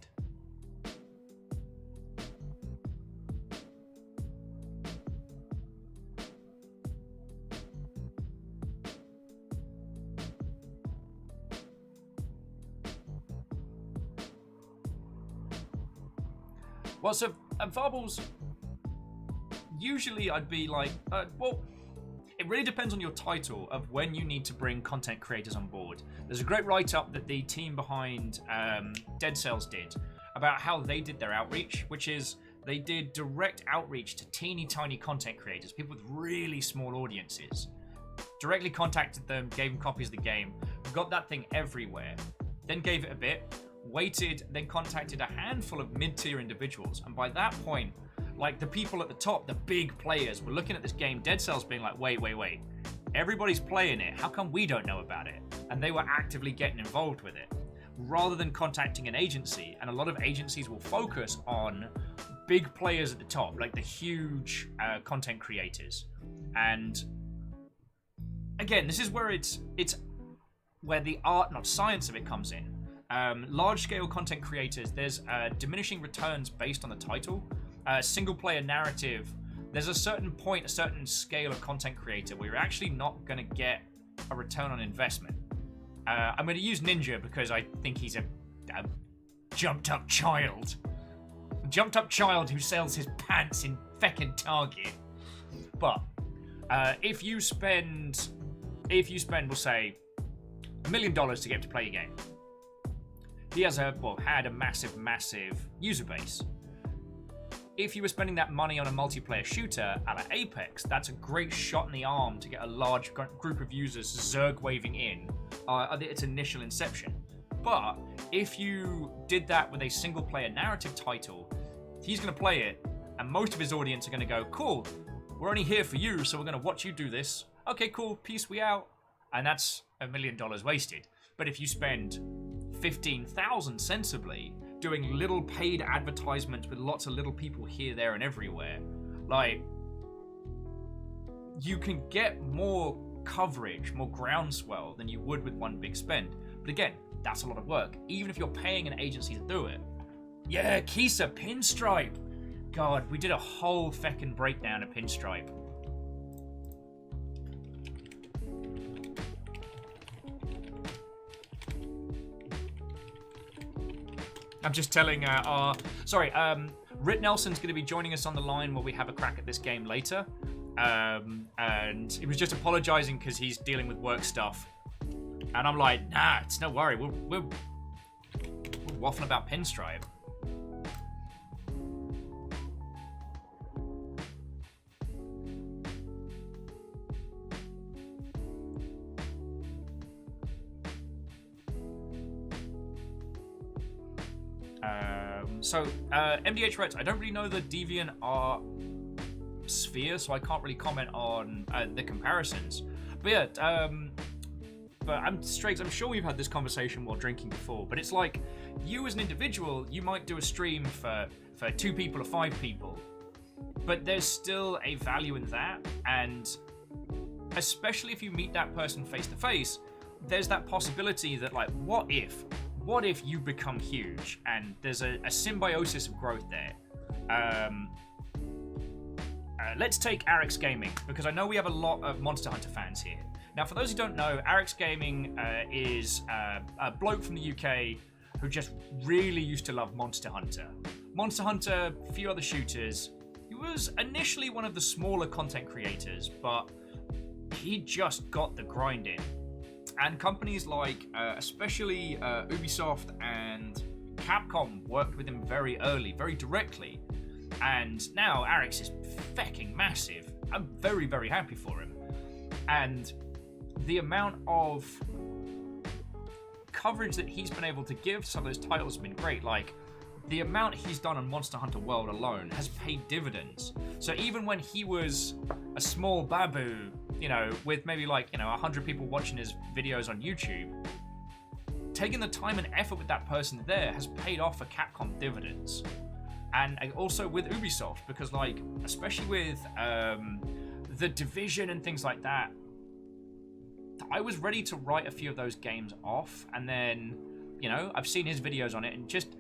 Well, so Varbles, usually I'd be like, well, it really depends on your title of when you need to bring content creators on board. There's a great write-up that the team behind Dead Cells did about how they did their outreach, which is they did direct outreach to teeny tiny content creators, people with really small audiences. Directly contacted them, gave them copies of the game, got that thing everywhere, then gave it a bit, waited, then contacted a handful of mid-tier individuals, and by that point, like, the people at the top, the big players, were looking at this game, Dead Cells, being like, wait, everybody's playing it, how come we don't know about it? And they were actively getting involved with it, rather than contacting an agency. And a lot of agencies will focus on big players at the top, like the huge content creators. And again, this is where it's where the art, not science, of it comes in. Large-scale content creators, there's diminishing returns based on the title. Single-player narrative, there's a certain point, a certain scale of content creator where you're actually not going to get a return on investment. I'm going to use Ninja because I think he's a jumped-up child. Jumped-up child who sells his pants in feckin' Target. But if you spend, we'll say, $1 million to get to play a game, he has had a massive user base. If you were spending that money on a multiplayer shooter a la Apex, that's a great shot in the arm to get a large group of users Zerg waving in at its initial inception. But if you did that with a single player narrative title, he's going to play it, and most of his audience are going to go, cool, we're only here for you, so we're going to watch you do this. Okay, cool, peace, we out. And that's $1 million wasted. But if you spend 15,000 sensibly, doing little paid advertisements with lots of little people here, there, and everywhere, like, you can get more coverage, more groundswell than you would with one big spend. But again, that's a lot of work, even if you're paying an agency to do it. Yeah, Kisa, Pinstripe! God, we did a whole feckin' breakdown of Pinstripe. I'm just telling Rit Nelson's going to be joining us on the line while we have a crack at this game later. And he was just apologizing because he's dealing with work stuff. And I'm like, nah, it's no worry. We're waffling about Pinstripe. MDH writes, I don't really know the Deviant are severe, so I can't really comment on the comparisons. But yeah, but I'm sure we've had this conversation while drinking before, but it's like, you as an individual, you might do a stream for 2 people or 5 people, but there's still a value in that, and especially if you meet that person face to face, there's that possibility that, like, what if you become huge, and there's a symbiosis of growth there. Let's take Arix Gaming, because I know we have a lot of Monster Hunter fans here. Now, for those who don't know, Arix Gaming is a bloke from the UK who just really used to love Monster Hunter. Monster Hunter, a few other shooters. He was initially one of the smaller content creators, but he just got the grind in. And companies like, especially Ubisoft and Capcom worked with him very early, very directly. And now Arix is fecking massive. I'm very, very happy for him. And the amount of coverage that he's been able to give some of those titles has been great. Like, the amount he's done on Monster Hunter World alone has paid dividends. So even when he was a small babu, you know, with maybe like, you know, 100 people watching his videos on YouTube, taking the time and effort with that person there has paid off for Capcom dividends. And also with Ubisoft, because, like, especially with The Division and things like that, I was ready to write a few of those games off, and then, you know, I've seen his videos on it, and just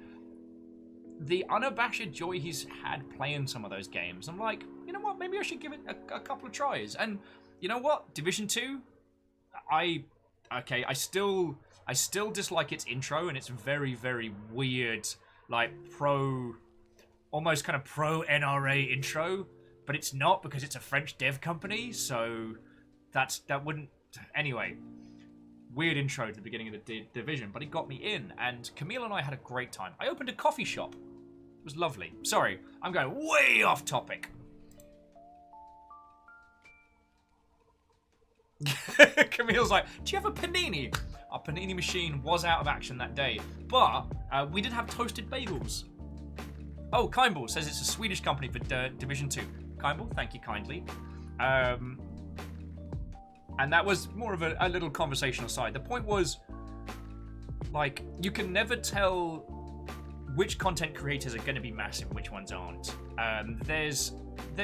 the unabashed joy he's had playing some of those games. I'm like, you know what, maybe I should give it a couple of tries. And you know what, Division 2, I still dislike its intro, and it's very, very weird, like almost kind of pro NRA intro, but it's not, because it's a French dev company, so that wouldn't. Anyway, weird intro to the beginning of the Division, but it got me in, and Camille and I had a great time. I opened a coffee shop. It was lovely. Sorry, I'm going way off topic. Camille's like, do you have a panini? Our panini machine was out of action that day, but we did have toasted bagels. Oh, Kimball says it's a Swedish company for Division 2. Kimball, thank you kindly. And that was more of a little conversational side. The point was, like, you can never tell which content creators are going to be massive, which ones aren't. There's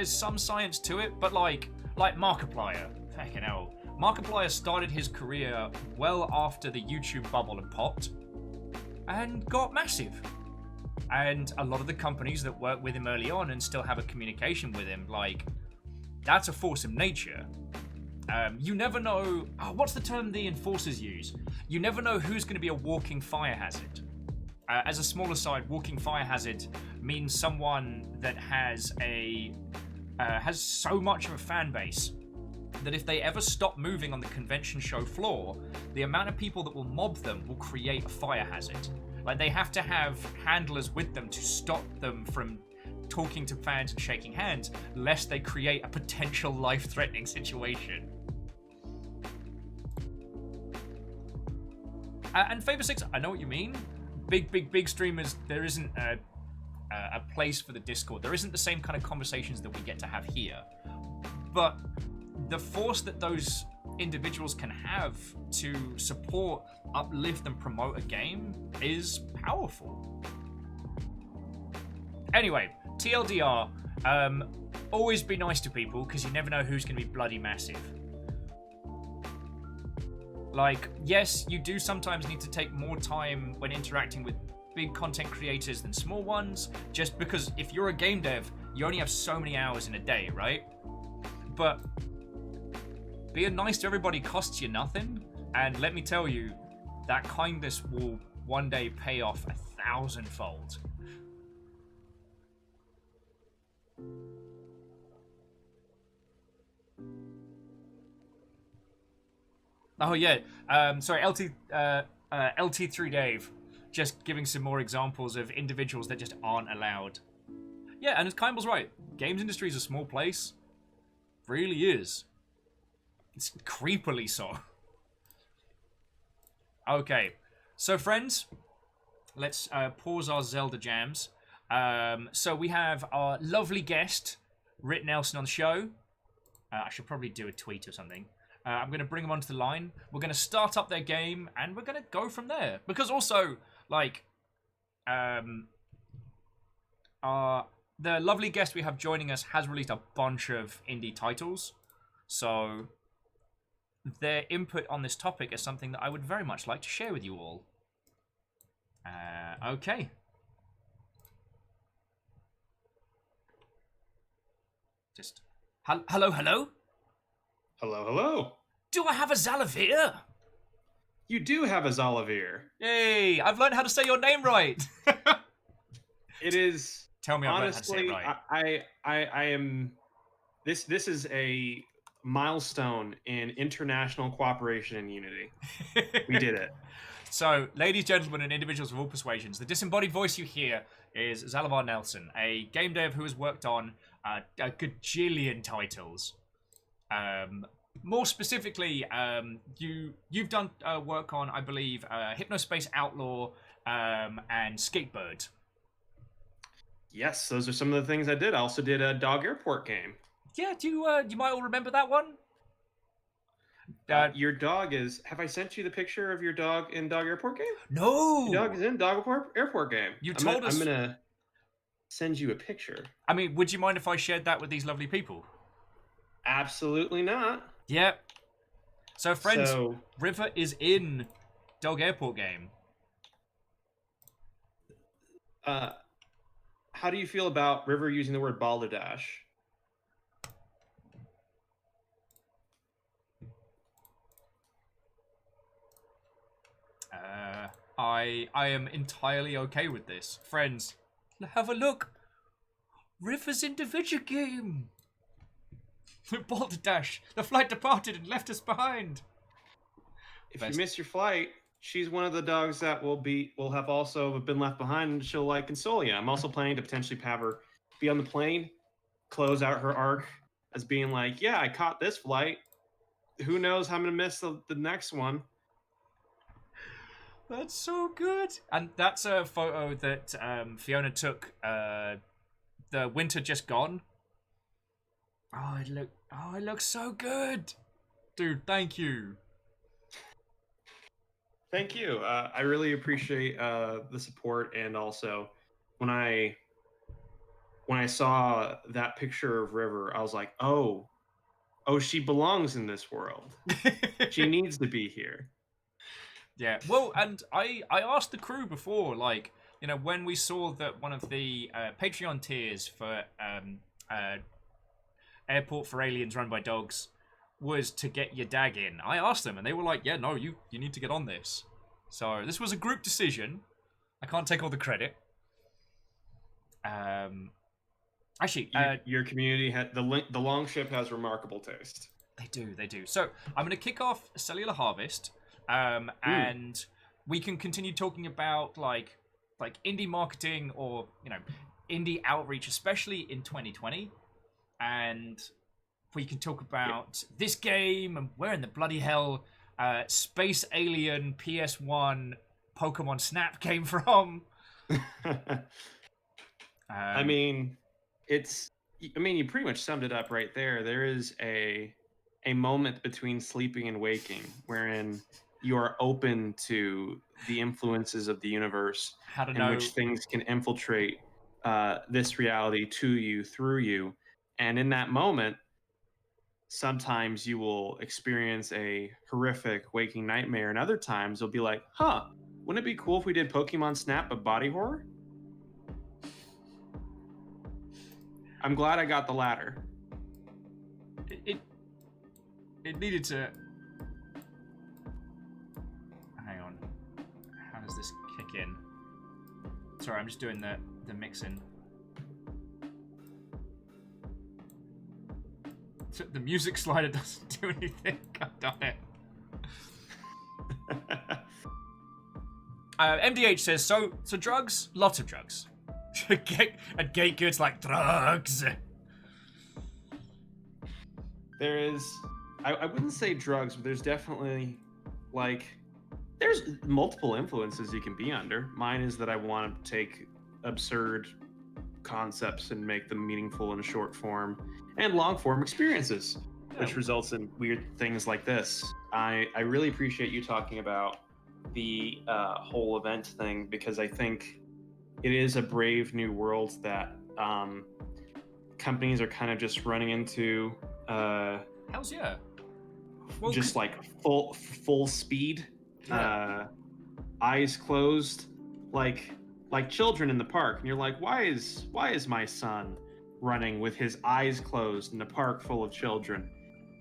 some science to it, but like Markiplier, fucking hell. Markiplier started his career well after the YouTube bubble had popped and got massive. And a lot of the companies that work with him early on and still have a communication with him, like, that's a force of nature. You never know. What's the term the enforcers use? You never know who's going to be a walking fire hazard. As a smaller side, walking fire hazard means someone that has so much of a fan base that if they ever stop moving on the convention show floor, the amount of people that will mob them will create a fire hazard. Like, they have to have handlers with them to stop them from talking to fans and shaking hands, lest they create a potential life-threatening situation. And Favor 6, I know what you mean. Big streamers, there isn't a place for the Discord. There isn't the same kind of conversations that we get to have here. But the force that those individuals can have to support, uplift, and promote a game is powerful. Anyway, TLDR, always be nice to people, because you never know who's going to be bloody massive. Like, yes, you do sometimes need to take more time when interacting with big content creators than small ones, just because if you're a game dev, you only have so many hours in a day, right? But being nice to everybody costs you nothing, and let me tell you, that kindness will one day pay off 1,000-fold. Oh yeah, sorry, LT3 Dave, just giving some more examples of individuals that just aren't allowed. Yeah, and Kimball's right. Games industry is a small place. Really is. It's creepily so. Okay, so friends, let's pause our Zelda jams. So we have our lovely guest, Rit Nelson on the show. I should probably do a tweet or something. I'm going to bring them onto the line. We're going to start up their game, and we're going to go from there. Because also, like, the lovely guest we have joining us has released a bunch of indie titles. So their input on this topic is something that I would very much like to share with you all. Okay. Just... Hello, hello? Hello, hello. Do I have a Zalavir? You do have a Zalavir. Yay! I've learned how to say your name right. It is. Tell me, I've learned how to say it right. I am. This is a milestone in international cooperation and unity. We did it. So, ladies, gentlemen, and individuals of all persuasions, the disembodied voice you hear is Zalavar Nelson, a game dev who has worked on a gajillion titles. More specifically, you've done work on, I believe, Hypnospace Outlaw and Skatebird. Yes, those are some of the things I did. I also did a Dog Airport game. Yeah, you might all remember that one? Your dog is... Have I sent you the picture of your dog in Dog Airport game? No! Your dog is in Dog Airport game. You told us... I'm going to send you a picture. I mean, would you mind if I shared that with these lovely people? Absolutely not. Yep. So, friends, River is in Dog Airport game. How do you feel about River using the word balderdash? I am entirely okay with this. Friends, have a look. River's in the video game. Balderdash, the flight departed and left us behind. If you miss your flight, she's one of the dogs that will have also been left behind, and she'll like console you. I'm also planning to potentially have her be on the plane, close out her arc as being like, yeah, I caught this flight. Who knows how I'm gonna miss the next one. That's so good. And that's a photo that Fiona took the winter just gone. Oh, it looks so good. Dude, thank you. Thank you. I really appreciate the support, and also when I saw that picture of River, I was like, oh, she belongs in this world. She needs to be here. Yeah, well, and I asked the crew before, like, you know, when we saw that one of the Patreon tiers for Airport for Aliens Run by Dogs was to get your dag in. I asked them, and they were like, yeah, no, you need to get on this. So this was a group decision. I can't take all the credit. Actually, your community had the Longship has remarkable taste. They do. So I'm going to kick off Cellular Harvest, and we can continue talking about like indie marketing or indie outreach, especially in 2020, and we can talk about this game and where in the bloody hell Space Alien PS1 Pokemon Snap came from. I mean, you pretty much summed it up right there. There is a moment between sleeping and waking wherein you are open to the influences of the universe which things can infiltrate this reality to you, through you. And in that moment, sometimes you will experience a horrific waking nightmare, and other times you'll be like, wouldn't it be cool if we did Pokemon Snap but body horror? I'm glad I got the latter. It needed to... Hang on. How does this kick in? Sorry, I'm just doing the mixing. The music slider doesn't do anything. God damn it. MDH says, so drugs? Lots of drugs. And Gate Good's like, drugs. There is... I wouldn't say drugs, but there's definitely, there's multiple influences you can be under. Mine is that I want to take absurd concepts and make them meaningful in short form and long form experiences, which results in weird things like this. I really appreciate you talking about the whole event thing, because I think it is a brave new world that companies are kind of just running into. Hells yeah. Well, just like full speed, Yeah. eyes closed, like children in the park, and you're like, why is my son running with his eyes closed in a park full of children?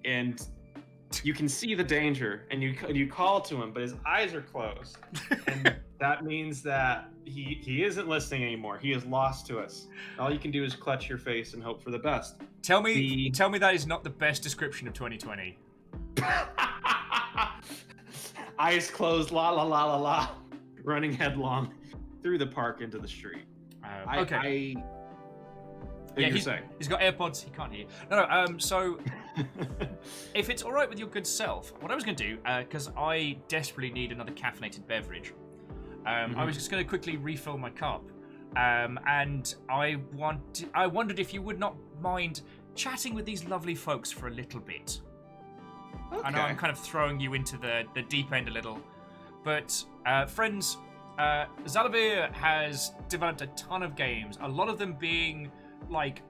And you can see the danger, and you call to him, but his eyes are closed, and that means that he isn't listening anymore. He is lost to us. All you can do is clutch your face and hope for the best. Tell me that is not the best description of 2020. Eyes closed, la la la la la, running headlong through the park into the street. Okay. Yeah, he's got AirPods. He can't hear. No. So, if it's all right with your good self, what I was going to do, because I desperately need another caffeinated beverage, I was just going to quickly refill my cup, and I wondered if you would not mind chatting with these lovely folks for a little bit. Okay. I know I'm kind of throwing you into the deep end a little, but friends, Zalavir has developed a ton of games, a lot of them being like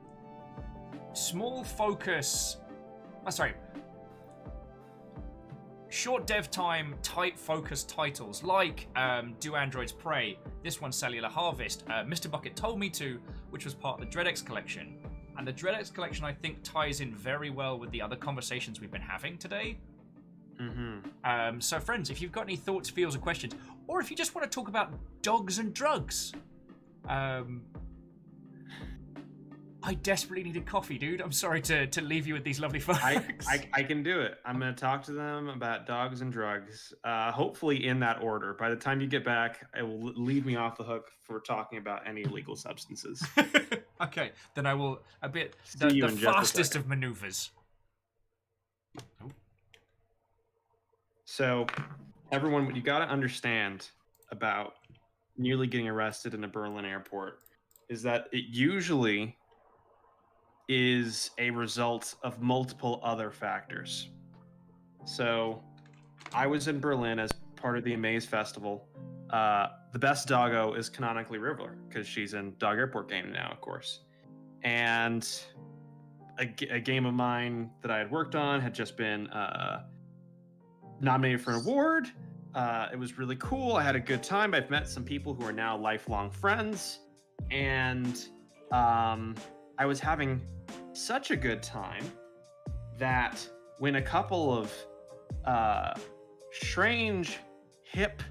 small focus, short dev time, tight focus titles like Do Androids Pray, this one Cellular Harvest, Mr. Bucket Told Me To, which was part of the DreadX collection. And the DreadX collection, I think, ties in very well with the other conversations we've been having today. So, friends, if you've got any thoughts, feels, or questions, or if you just want to talk about dogs and drugs, I desperately needed coffee, dude. I'm sorry to leave you with these lovely folks. I can do it. I'm going to talk to them about dogs and drugs, hopefully in that order. By the time you get back, it will leave me off the hook for talking about any illegal substances. Okay, then I will the in just a fastest second. of maneuvers. So, everyone, what you got to understand about nearly getting arrested in a Berlin airport is that it usually is a result of multiple other factors. So, I was in Berlin as part of the Amaze Festival. The best doggo is canonically River, because she's in Dog Airport game now, of course. And a game of mine that I had worked on had just been nominated for an award. It was really cool. I had a good time. I've met some people who are now lifelong friends. And I was having such a good time that when a couple of strange, hip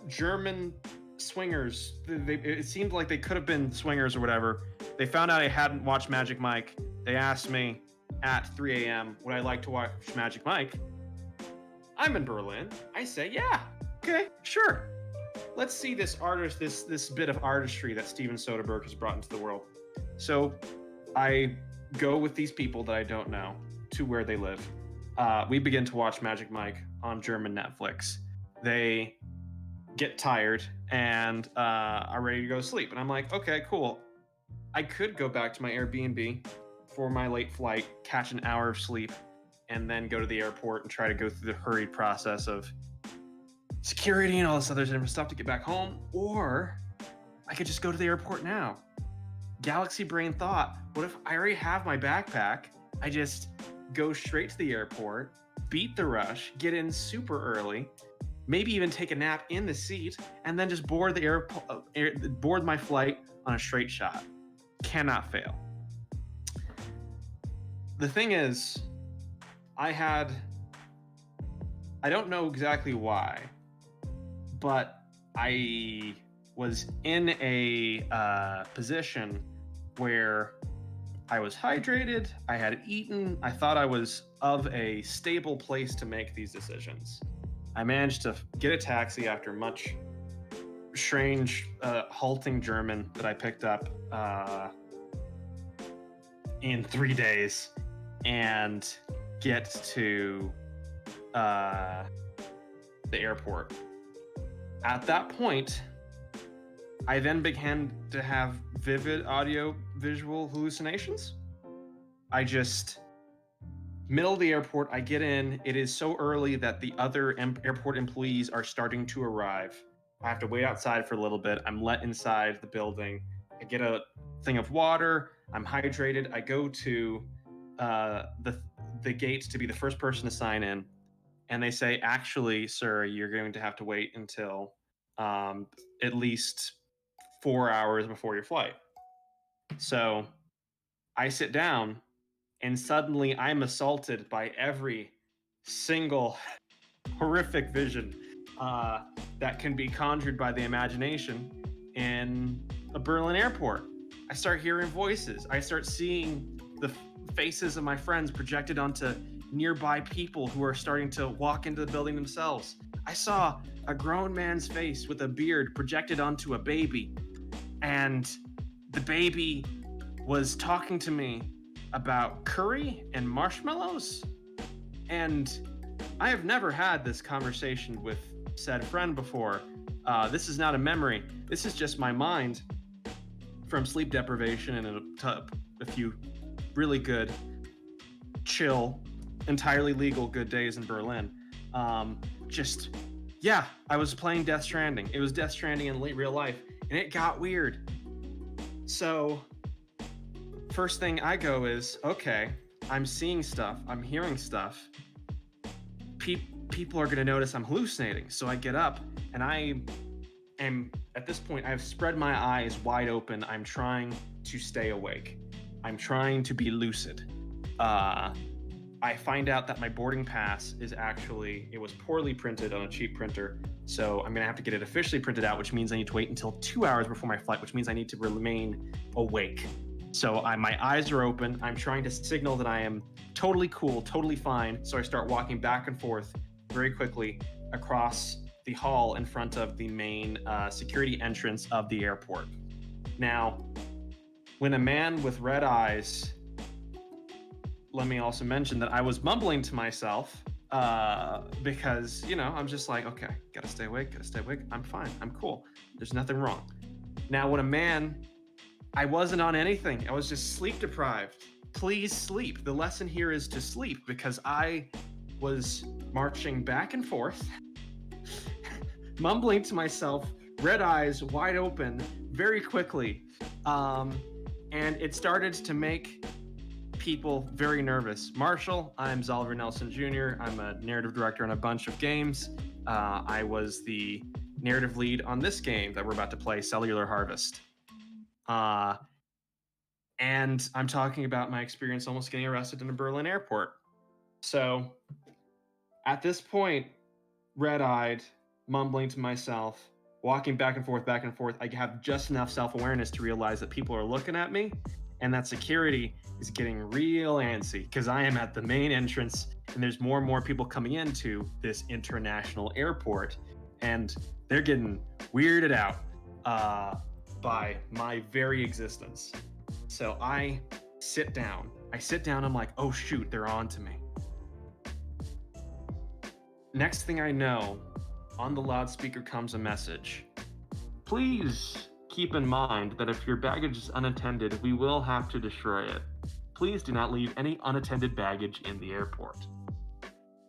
German swingers, it seemed like they could have been swingers or whatever, they found out I hadn't watched Magic Mike. They asked me at 3 a.m. would I like to watch Magic Mike. I'm in Berlin. I say, yeah, okay, sure. Let's see this artist, this bit of artistry that Steven Soderbergh has brought into the world. So I go with these people that I don't know to where they live. We begin to watch Magic Mike on German Netflix. They get tired and are ready to go to sleep. And I'm like, okay, cool. I could go back to my Airbnb for my late flight, catch an hour of sleep, and then go to the airport and try to go through the hurried process of security and all this other different stuff to get back home. Or I could just go to the airport now. Galaxy brain thought, what if I already have my backpack? I just go straight to the airport, beat the rush, get in super early, maybe even take a nap in the seat, and then just board board my flight on a straight shot. Cannot fail. The thing is, I don't know exactly why, but I was in a position where I was hydrated, I had eaten, I thought I was of a stable place to make these decisions. I managed to get a taxi after much strange, halting German that I picked up in 3 days and get to the airport. At that point, I then began to have vivid audio visual hallucinations. Middle of the airport, I get in. It is so early that the other airport employees are starting to arrive. I have to wait outside for a little bit. I'm let inside the building. I get a thing of water. I'm hydrated. I go to the gate to be the first person to sign in. And they say, actually, sir, you're going to have to wait until at least 4 hours before your flight. So I sit down, and suddenly I'm assaulted by every single horrific vision that can be conjured by the imagination in a Berlin airport. I start hearing voices. I start seeing the faces of my friends projected onto nearby people who are starting to walk into the building themselves. I saw a grown man's face with a beard projected onto a baby, and the baby was talking to me about curry and marshmallows. And I have never had this conversation with said friend before. This is not a memory. This is just my mind from sleep deprivation and a few really good, chill, entirely legal good days in Berlin. I was playing Death Stranding. It was Death Stranding in real life, and it got weird. So first thing I go is, okay, I'm seeing stuff, I'm hearing stuff. People are going to notice I'm hallucinating. So I get up, and I am, at this point, I've spread my eyes wide open. I'm trying to stay awake. I'm trying to be lucid. I find out that my boarding pass it was poorly printed on a cheap printer. So I'm going to have to get it officially printed out, which means I need to wait until 2 hours before my flight, which means I need to remain awake. So my eyes are open. I'm trying to signal that I am totally cool, totally fine. So I start walking back and forth very quickly across the hall in front of the main security entrance of the airport. Now, when a man with red eyes, let me also mention that I was mumbling to myself because, I'm just like, okay, gotta stay awake. I'm fine. I'm cool. There's nothing wrong. Now, when a man, I wasn't on anything. I was just sleep deprived. Please sleep. The lesson here is to sleep, because I was marching back and forth, mumbling to myself, red eyes wide open, very quickly. And it started to make people very nervous. Marshall, I'm Zolver Nelson Jr. I'm a narrative director on a bunch of games. I was the narrative lead on this game that we're about to play, Cellular Harvest. And I'm talking about my experience almost getting arrested in a Berlin airport. So at this point, red-eyed, mumbling to myself, walking back and forth, I have just enough self-awareness to realize that people are looking at me, and that security is getting real antsy because I am at the main entrance, and there's more and more people coming into this international airport, and they're getting weirded out by my very existence. So I sit down, I'm like, oh shoot, they're on to me. Next thing I know, on the loudspeaker comes a message. Please keep in mind that if your baggage is unattended, we will have to destroy it. Please do not leave any unattended baggage in the airport.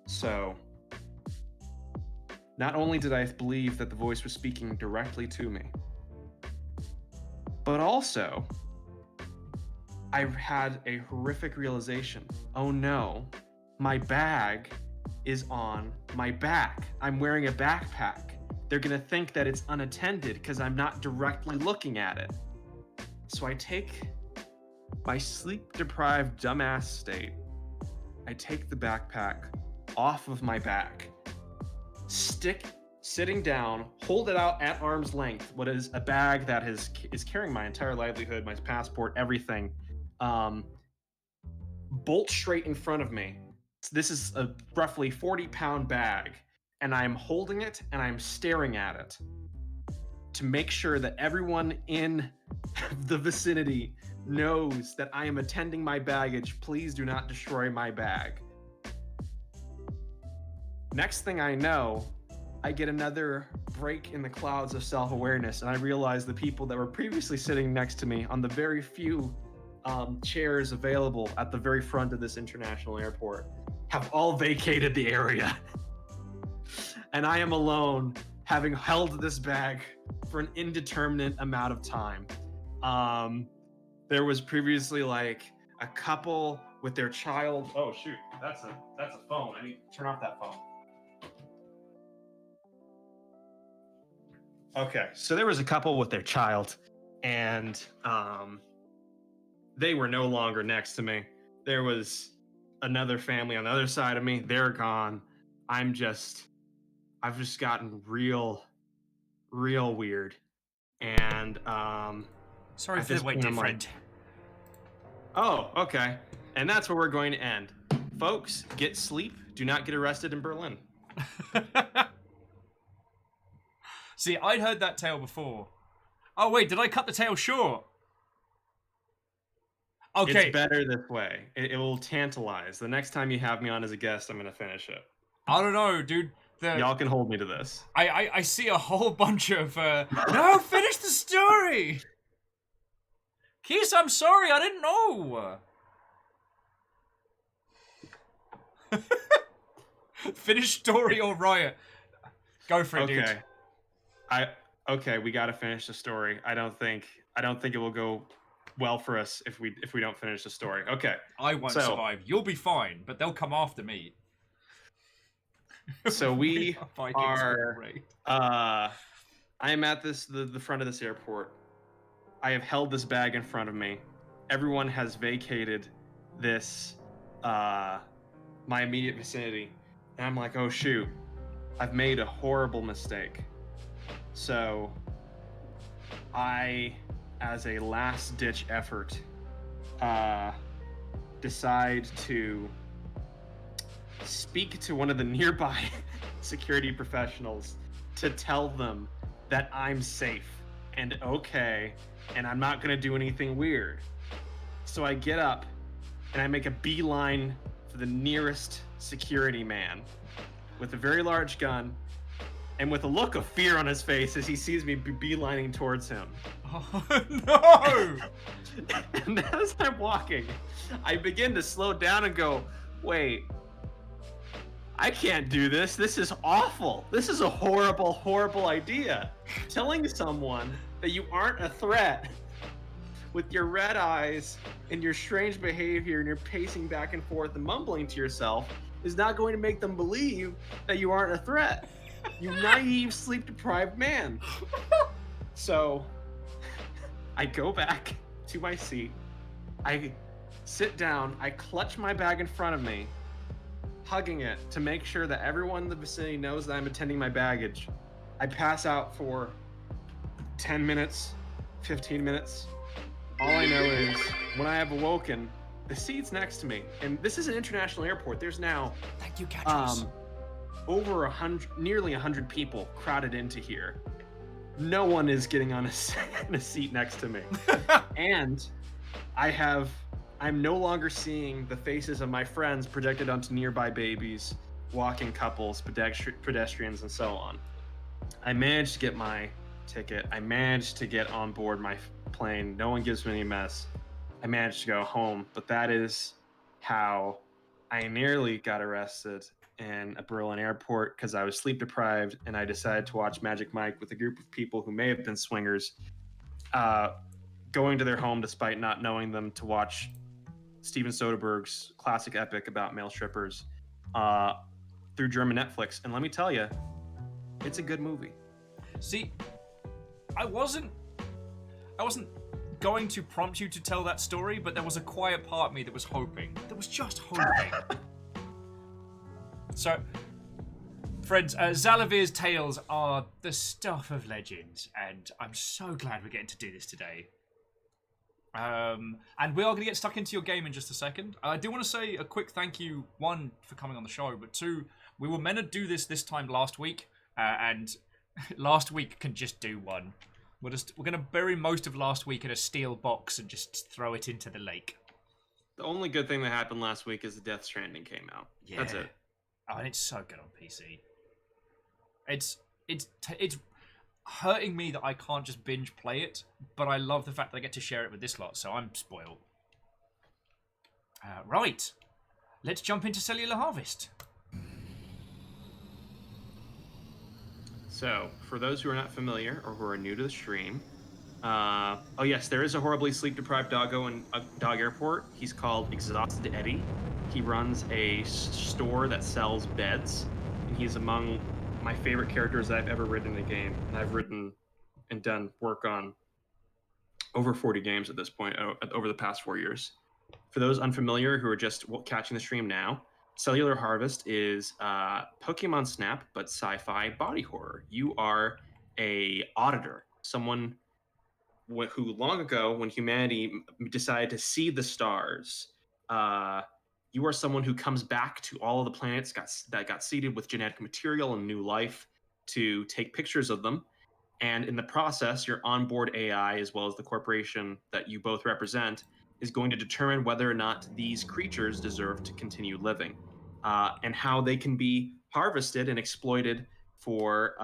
So, not only did I believe that the voice was speaking directly to me, but also, I had a horrific realization. Oh no, my bag is on my back. I'm wearing a backpack. They're gonna think that it's unattended because I'm not directly looking at it. So I take my sleep-deprived dumbass state, I take the backpack off of my back, sitting down, hold it out at arm's length, what is a bag that is carrying my entire livelihood, my passport, everything, bolt straight in front of me. This is a roughly 40-pound bag, and I'm holding it and I'm staring at it to make sure that everyone in the vicinity knows that I am attending my baggage. Please do not destroy my bag. Next thing I know, I get another break in the clouds of self-awareness, and I realized the people that were previously sitting next to me on the very few chairs available at the very front of this international airport have all vacated the area. And I am alone, having held this bag for an indeterminate amount of time. There was previously like a couple with their child. Oh shoot, that's a phone. I need to turn off that phone. Okay, so there was a couple with their child, and they were no longer next to me. There was another family on the other side of me. They're gone. I've just gotten real weird. And sorry at for this the wait, point, dear I'm friend. oh, okay. And that's where we're going to end. Folks, get sleep. Do not get arrested in Berlin. See, I'd heard that tale before. Oh wait, did I cut the tale short? Okay. It's better this way. It will tantalize. The next time you have me on as a guest, I'm going to finish it. I don't know, dude. Y'all can hold me to this. I see a whole bunch of no, finish the story. Keith, I'm sorry, I didn't know. Finish story or riot. Go for it, dude. Okay, we got to finish the story. I don't think it will go well for us if we don't finish the story. Okay. I won't survive. You'll be fine, but they'll come after me. So we are I am at the front of this airport. I have held this bag in front of me. Everyone has vacated this my immediate vicinity. And I'm like, "Oh shoot. I've made a horrible mistake." So I, as a last-ditch effort, decide to speak to one of the nearby security professionals to tell them that I'm safe and okay, and I'm not gonna do anything weird. So I get up and I make a beeline for the nearest security man with a very large gun and with a look of fear on his face as he sees me beelining towards him. Oh, no! And as I'm walking, I begin to slow down and go, wait, I can't do this. This is awful. This is a horrible, horrible idea. Telling someone that you aren't a threat with your red eyes and your strange behavior and you're pacing back and forth and mumbling to yourself is not going to make them believe that you aren't a threat. You naive, sleep-deprived man. So I go back to my seat. I sit down. I clutch my bag in front of me, hugging it to make sure that everyone in the vicinity knows that I'm attending my baggage. I pass out for 10 minutes, 15 minutes. All I know is when I have awoken, the seat's next to me. And this is an international airport. There's now thank you, Catros. Over 100, nearly 100 people crowded into here. No one is getting on a seat next to me. And I'm no longer seeing the faces of my friends projected onto nearby babies, walking couples, pedestrians, and so on. I managed to get my ticket. I managed to get on board my plane. No one gives me any mess. I managed to go home, but that is how I nearly got arrested in a Berlin airport because I was sleep deprived and I decided to watch Magic Mike with a group of people who may have been swingers, going to their home despite not knowing them to watch Steven Soderbergh's classic epic about male strippers through German Netflix. And let me tell you, it's a good movie. See, I wasn't going to prompt you to tell that story, but there was a quiet part of me that was hoping. That was just hoping. So, friends, Zalavir's tales are the stuff of legends, and I'm so glad we're getting to do this today. And we are going to get stuck into your game in just a second. I do want to say a quick thank you, one, for coming on the show, but two, we were meant to do this time last week, and last week can just do one. We're going to bury most of last week in a steel box and just throw it into the lake. The only good thing that happened last week is the Death Stranding came out. Yeah. That's it. Oh, and it's so good on PC. It's it's hurting me that I can't just binge play it, but I love the fact that I get to share it with this lot, so I'm spoiled. Right, let's jump into Cellular Harvest. So, for those who are not familiar or who are new to the stream, oh yes, there is a horribly sleep-deprived doggo in a dog airport. He's called Exhausted Eddie. He runs a store that sells beds, and he's among my favorite characters that I've ever written in a game. And I've written and done work on over 40 games at this point over the past 4 years. For those unfamiliar who are just catching the stream now, Cellular Harvest is Pokemon Snap, but sci-fi body horror. You are a auditor, someone who long ago, when humanity decided to see the stars, you are someone who comes back to all of the planets that got seeded with genetic material and new life to take pictures of them. And in the process, your onboard AI, as well as the corporation that you both represent, is going to determine whether or not these creatures deserve to continue living, and how they can be harvested and exploited for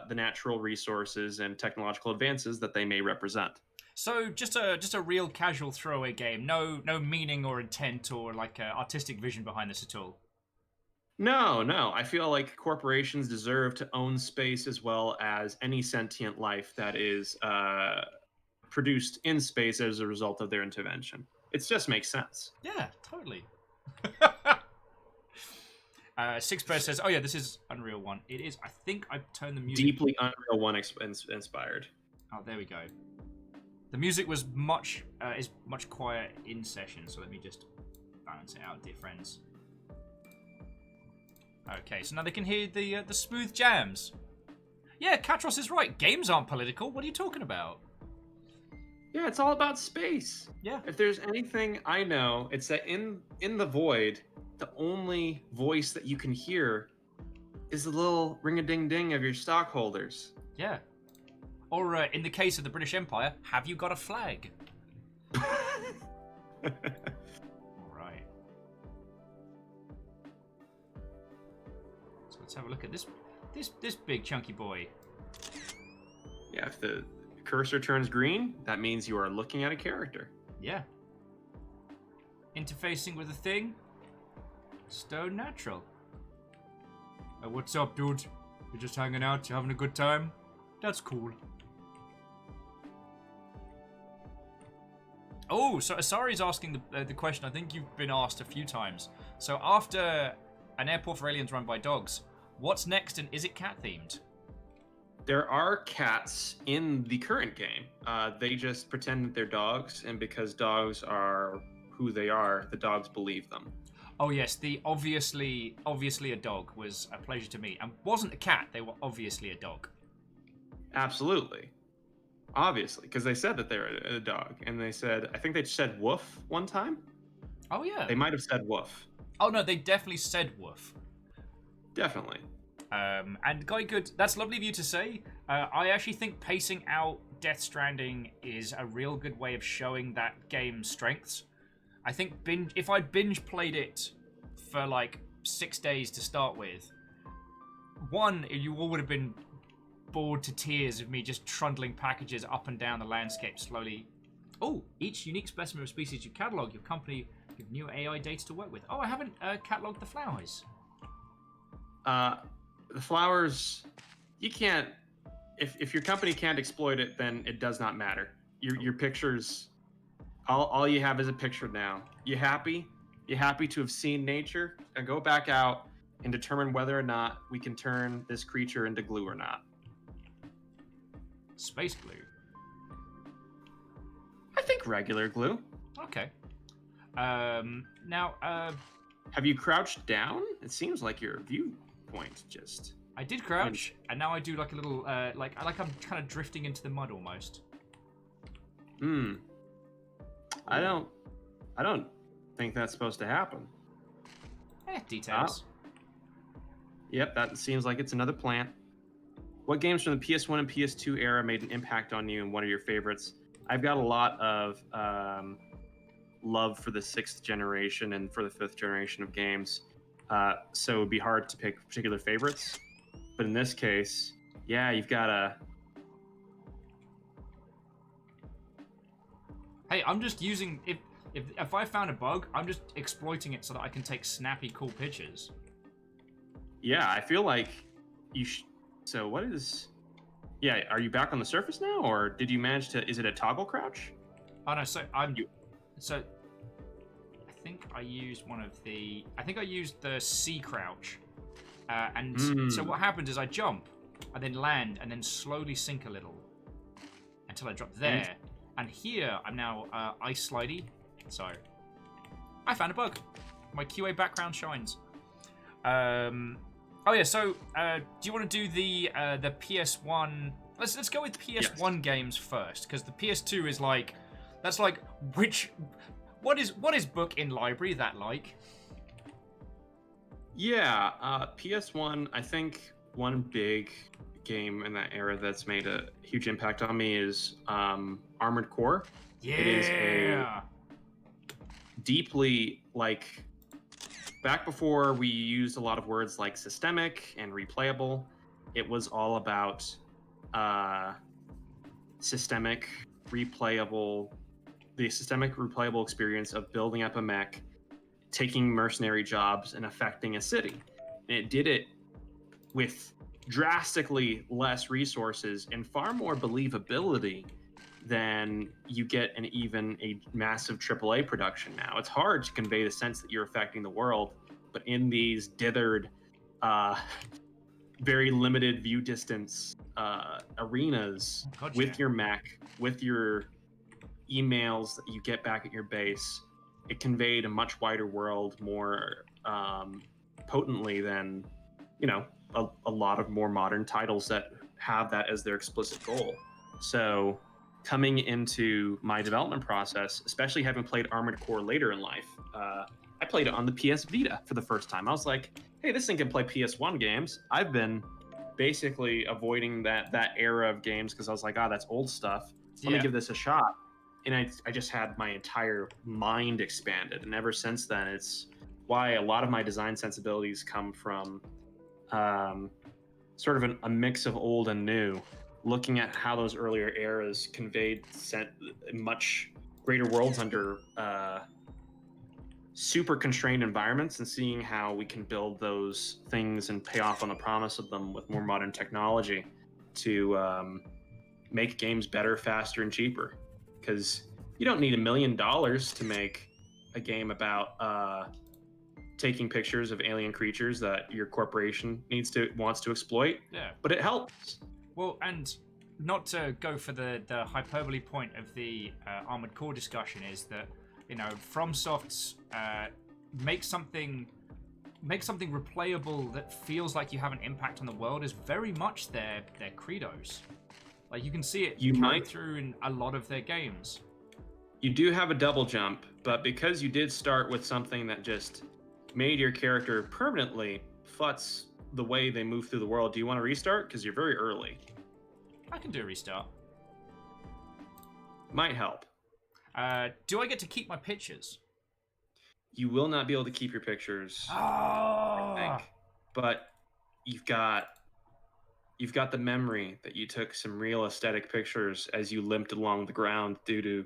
the natural resources and technological advances that they may represent. So just a real casual throwaway game. No meaning or intent or like artistic vision behind this at all. No. I feel like corporations deserve to own space as well as any sentient life that is produced in space as a result of their intervention. It just makes sense. Yeah, totally. Sixbear says, "Oh yeah, this is Unreal 1. It is. I think I turned the music Deeply Unreal 1 inspired. Oh, there we go. The music was much quiet in session, so let me just balance it out, dear friends. Okay, so now they can hear the smooth jams. Yeah, Katros is right. Games aren't political. What are you talking about? Yeah, it's all about space. Yeah. If there's anything I know, it's that in the void, the only voice that you can hear is the little ring-a-ding-ding of your stockholders. Yeah. Or in the case of the British Empire, have you got a flag? All right. So let's have a look at this big chunky boy. Yeah, if the cursor turns green, that means you are looking at a character. Yeah. Interfacing with a thing. Stone natural. What's up, dude? You're just hanging out? You having a good time? That's cool. Oh, so Asari's asking the question I think you've been asked a few times. So after an airport for aliens run by dogs, what's next and is it cat themed? There are cats in the current game. They just pretend that they're dogs, and because dogs are who they are, the dogs believe them. Oh yes, the obviously a dog was a pleasure to meet, and wasn't a cat. They were obviously a dog. Absolutely, obviously, because they said that they're a dog, and they said, I think they said woof one time. Oh yeah, they might have said woof. Oh no, they definitely said woof. Definitely. And Guy Good, that's lovely of you to say. I actually think pacing out Death Stranding is a real good way of showing that game's strengths. I think if I'd binge played it for like 6 days to start with, one, you all would have been bored to tears of me just trundling packages up and down the landscape slowly. Oh, each unique specimen of species you catalog, your company give new AI data to work with. Oh, I haven't cataloged the flowers. The flowers, you can't. If your company can't exploit it, then it does not matter. Your pictures. All you have is a picture now. You happy? You happy to have seen nature? And go back out and determine whether or not we can turn this creature into glue or not. Space glue? I think regular glue. Okay. Now, have you crouched down? It seems like your viewpoint just... I did crouch, and now I do like a little, like I'm kind of drifting into the mud almost. I don't think that's supposed to happen. Details. Yep, that seems like it's another plant. What games from the PS1 and PS2 era made an impact on you and what are your favorites? I've got a lot of love for the 6th generation and for the 5th generation of games. So it would be hard to pick particular favorites. But in this case, Yeah, you've got a. Hey, I'm just using if I found a bug, I'm just exploiting it so that I can take snappy, cool pictures. Yeah, I feel like you. So what is? Yeah, are you back on the surface now, or did you manage to? Is it a toggle crouch? Oh no, so so I think I used one of the. I think I used the C crouch, and so what happens is I jump, and then land, and then slowly sink a little until I drop there. And here I'm now ice slidey, so I found a bug. My QA background shines. Oh yeah, so do you want to do the PS1? Let's go with PS1 games first, because the PS2 is like that's like what is book in library that like? Yeah, PS1. I think one big game in that era that's made a huge impact on me is Armored Core. Yeah. It is a deeply like back before we used a lot of words like systemic and replayable. It was all about systemic replayable experience of building up a mech, taking mercenary jobs, and affecting a city. And it did it with drastically less resources and far more believability than you get in even a massive AAA production now. It's hard to convey the sense that you're affecting the world, but in these dithered, very limited view distance arenas with your mech, with your emails that you get back at your base, it conveyed a much wider world more potently than, you know, a lot of more modern titles that have that as their explicit goal. So coming into my development process, especially having played Armored Core later in life, I played it on the PS Vita for the first time. I was like, hey, this thing can play PS1 games. I've been basically avoiding that era of games because I was like, that's old stuff. Let me give this a shot. And I just had my entire mind expanded. And ever since then, it's why a lot of my design sensibilities come from sort of a mix of old and new, looking at how those earlier eras conveyed much greater worlds under super constrained environments, and seeing how we can build those things and pay off on the promise of them with more modern technology to make games better, faster, and cheaper. Because you don't need $1 million to make a game about taking pictures of alien creatures that your corporation wants to exploit. Yeah. But it helps. Well, and not to go for the hyperbole point of the Armored Core discussion is that, you know, FromSoft's make something replayable that feels like you have an impact on the world is very much their credos. Like, you can see it through in a lot of their games. You do have a double jump, but because you did start with something that just made your character permanently futz the way they move through the world, do you want to restart? Because you're very early. I can do a restart. Might help. Do I get to keep my pictures? You will not be able to keep your pictures, I think. But you've got the memory that you took some real aesthetic pictures as you limped along the ground due to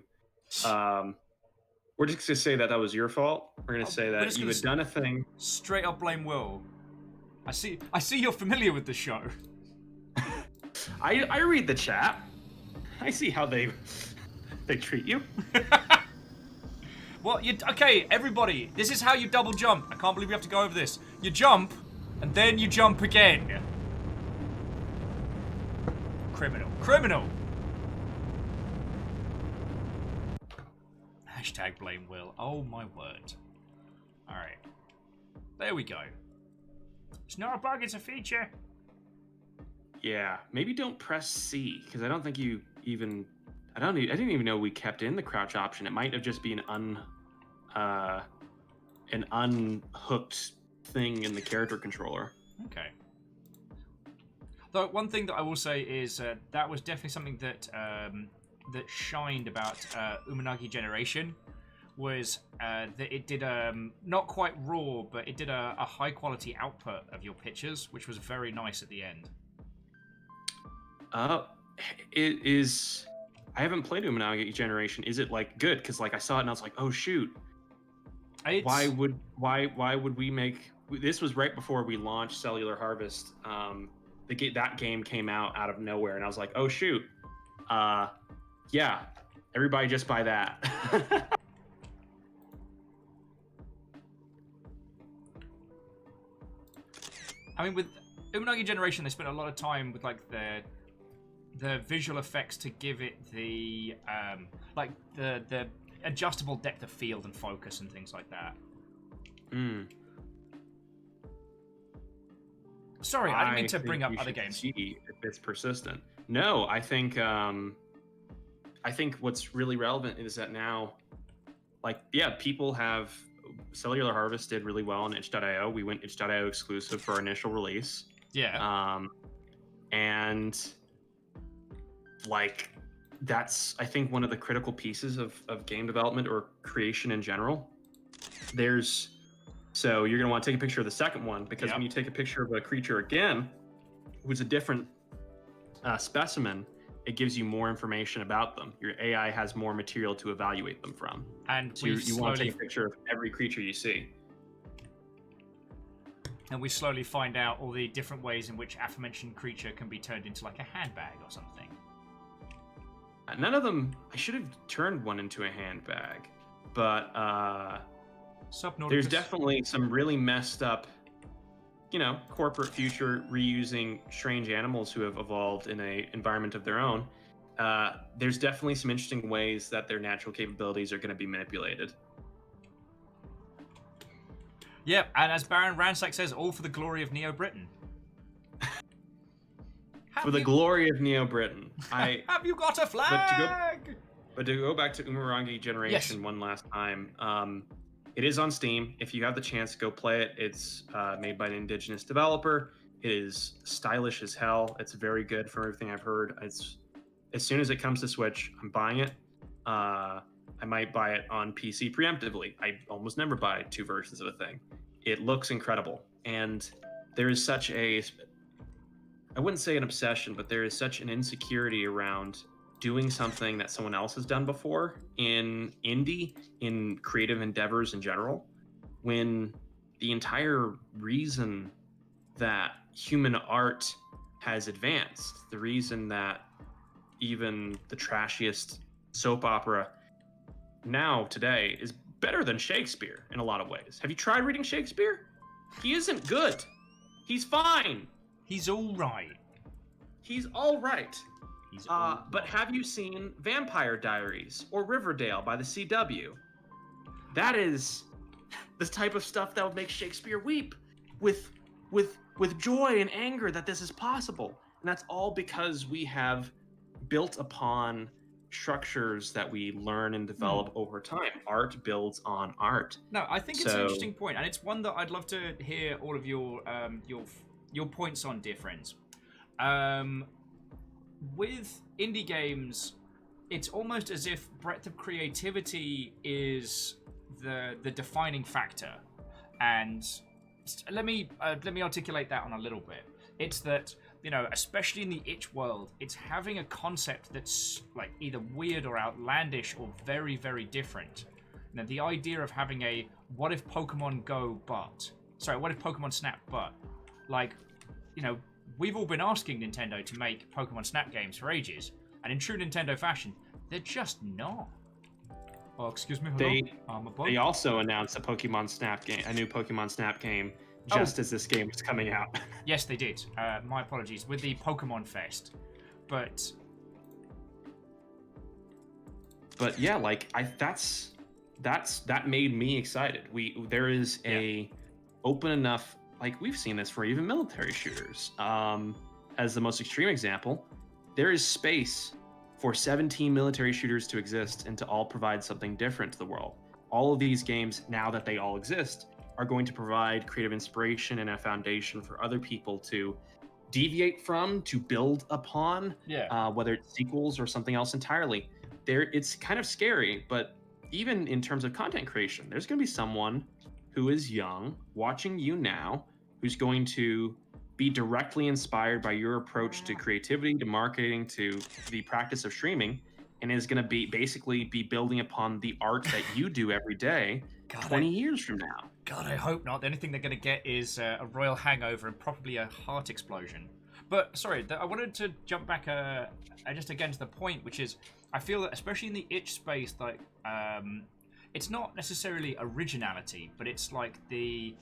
we're just gonna say that was your fault. We're gonna say that you had done a thing. Straight up blame Will. I see you're familiar with the show. I read the chat. I see how they treat you. Well, okay, everybody, this is how you double jump. I can't believe we have to go over this. You jump, and then you jump again. Criminal. Hashtag blame Will. Oh my word. Alright. There we go. It's not a bug, it's a feature. Yeah, maybe don't press C, because I don't think you even... I didn't even know we kept in the crouch option. It might have just been an unhooked thing in the character controller. Okay. Though one thing that I will say is that was definitely something that that shined about Umanagi Generation was that it did not quite raw, but it did a high quality output of your pictures, which was very nice at the end. It is. I haven't played Uminagi Generation. Is it like good? Because like I saw it and I was like, oh shoot. Why would we make? This was right before we launched Cellular Harvest. That game came out of nowhere, and I was like, oh shoot. Yeah, everybody just buy that. I mean, with Uminagi Generation, they spent a lot of time with like the visual effects to give it the like the adjustable depth of field and focus and things like that. Sorry, I didn't mean to bring up other games. See if it's persistent. No, I think what's really relevant is that now, like, yeah, people have Cellular Harvest did really well on itch.io. We went itch.io exclusive for our initial release. Yeah. And like that's I think one of the critical pieces of game development or creation in general. So you're gonna want to take a picture of the second one because when you take a picture of a creature again, who's a different specimen, it gives you more information about them. Your AI has more material to evaluate them from. And so you want to take a picture of every creature you see. And we slowly find out all the different ways in which aforementioned creature can be turned into like a handbag or something. None of them. I should have turned one into a handbag, but there's definitely some really messed up, corporate future reusing strange animals who have evolved in a environment of their own. There's definitely some interesting ways that their natural capabilities are going to be manipulated. Yep, and as Baron Ransack says, all for the glory of Neo Britain. For the glory of Neo Britain. Have you got a flag? But to go back to Umurangi Generation one last time, it is on Steam. If you have the chance, go play it. It's made by an indigenous developer. It is stylish as hell. It's very good from everything I've heard. As soon as it comes to Switch, I'm buying it. I might buy it on PC preemptively. I almost never buy two versions of a thing. It looks incredible. And there is such I wouldn't say an obsession, but there is such an insecurity around doing something that someone else has done before in indie, in creative endeavors in general, when the entire reason that human art has advanced, the reason that even the trashiest soap opera now today is better than Shakespeare in a lot of ways. Have you tried reading Shakespeare? He isn't good. He's fine. He's all right. He's all right. But have you seen Vampire Diaries or Riverdale by the CW? That is the type of stuff that would make Shakespeare weep with joy and anger that this is possible. And that's all because we have built upon structures that we learn and develop over time. Art builds on art. No, I think it's an interesting point, and it's one that I'd love to hear all of your points on, dear friends. With indie games, it's almost as if breadth of creativity is the defining factor, and let me articulate that on a little bit. It's that, especially in the itch world, it's having a concept that's like either weird or outlandish or very, very different. The idea of having a what if Pokemon Snap but, like, we've all been asking Nintendo to make Pokemon Snap games for ages, and in true Nintendo fashion, they're just not. Oh, excuse me. They also announced a Pokemon Snap game, a new Pokemon Snap game, just as this game was coming out. Yes, they did. My apologies. With the Pokemon Fest, but yeah, like that made me excited. There is a open enough. Like, we've seen this for even military shooters. As the most extreme example, there is space for 17 military shooters to exist and to all provide something different to the world. All of these games, now that they all exist, are going to provide creative inspiration and a foundation for other people to deviate from, to build upon, whether it's sequels or something else entirely. It's kind of scary, but even in terms of content creation, there's going to be someone who is young, watching you now, who's going to be directly inspired by your approach to creativity, to marketing, to the practice of streaming, and is going to be basically be building upon the art that you do every day 20 years from now. God, I hope not. The only thing they're going to get is a royal hangover and probably a heart explosion. But, sorry, I wanted to jump back just again to the point, which is, I feel that, especially in the itch space, like, it's not necessarily originality, but it's like the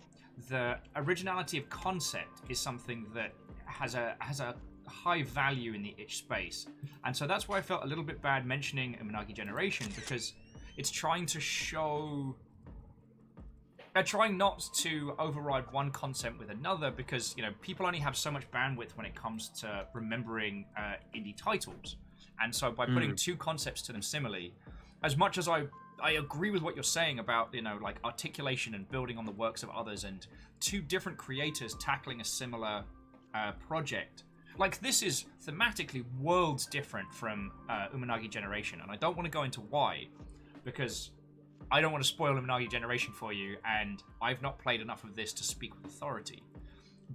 originality of concept is something that has a high value in the itch space. And so that's why I felt a little bit bad mentioning Umanagi Generation, because it's trying to show... They're trying not to override one concept with another, because, you know, people only have so much bandwidth when it comes to remembering indie titles. And so by putting two concepts to them similarly, as much as I agree with what you're saying about, you know, like articulation and building on the works of others and two different creators tackling a similar project, like this is thematically worlds different from Umanagi Generation. And I don't want to go into why, because I don't want to spoil Umanagi Generation for you, and I've not played enough of this to speak with authority.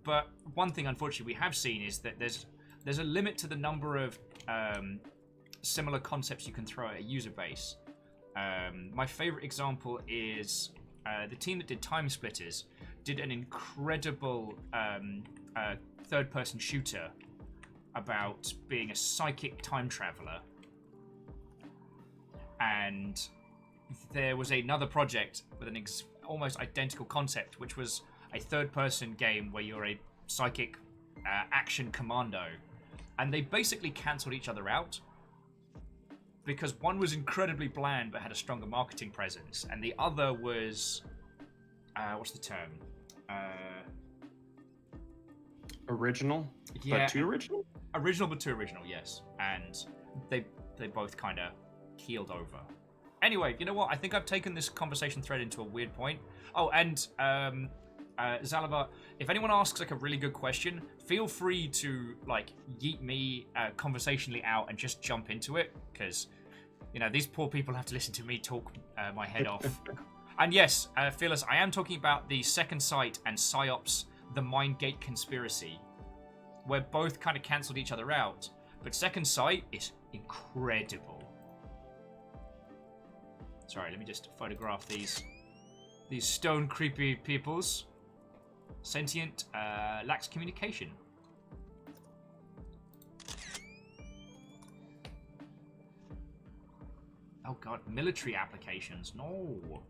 But one thing, unfortunately, we have seen is that there's a limit to the number of similar concepts you can throw at a user base. My favorite example is the team that did Time Splitters did an incredible third-person shooter about being a psychic time traveler. And there was another project with an almost identical concept, which was a third-person game where you're a psychic action commando. And they basically cancelled each other out, because one was incredibly bland but had a stronger marketing presence, and the other was... what's the term? Original? Yeah, but too original? Original but too original, yes. And they both kind of keeled over. Anyway, you know what? I think I've taken this conversation thread into a weird point. Oh, and Zalabar, if anyone asks like a really good question, feel free to like yeet me conversationally out and just jump into it, because you know these poor people have to listen to me talk my head off. And yes, Fearless, I am talking about the Second Sight and PsyOps, the Mindgate conspiracy, where both kind of cancelled each other out. But Second Sight is incredible. Sorry, let me just photograph these stone creepy peoples. Sentient, lacks communication. Oh god, military applications, no.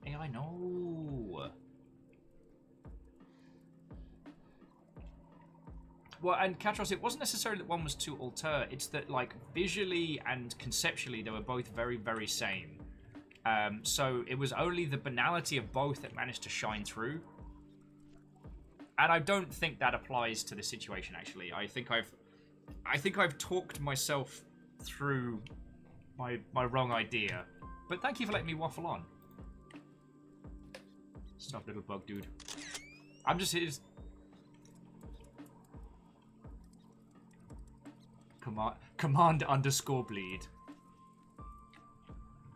AI, no. Well, and Katros, it wasn't necessarily that one was too auteur, it's that, like, visually and conceptually, they were both very, very same. So it was only the banality of both that managed to shine through. And I don't think that applies to the situation, actually. I think I've talked myself through my wrong idea. But thank you for letting me waffle on. Stop, little bug dude. I'm just here. Command underscore bleed.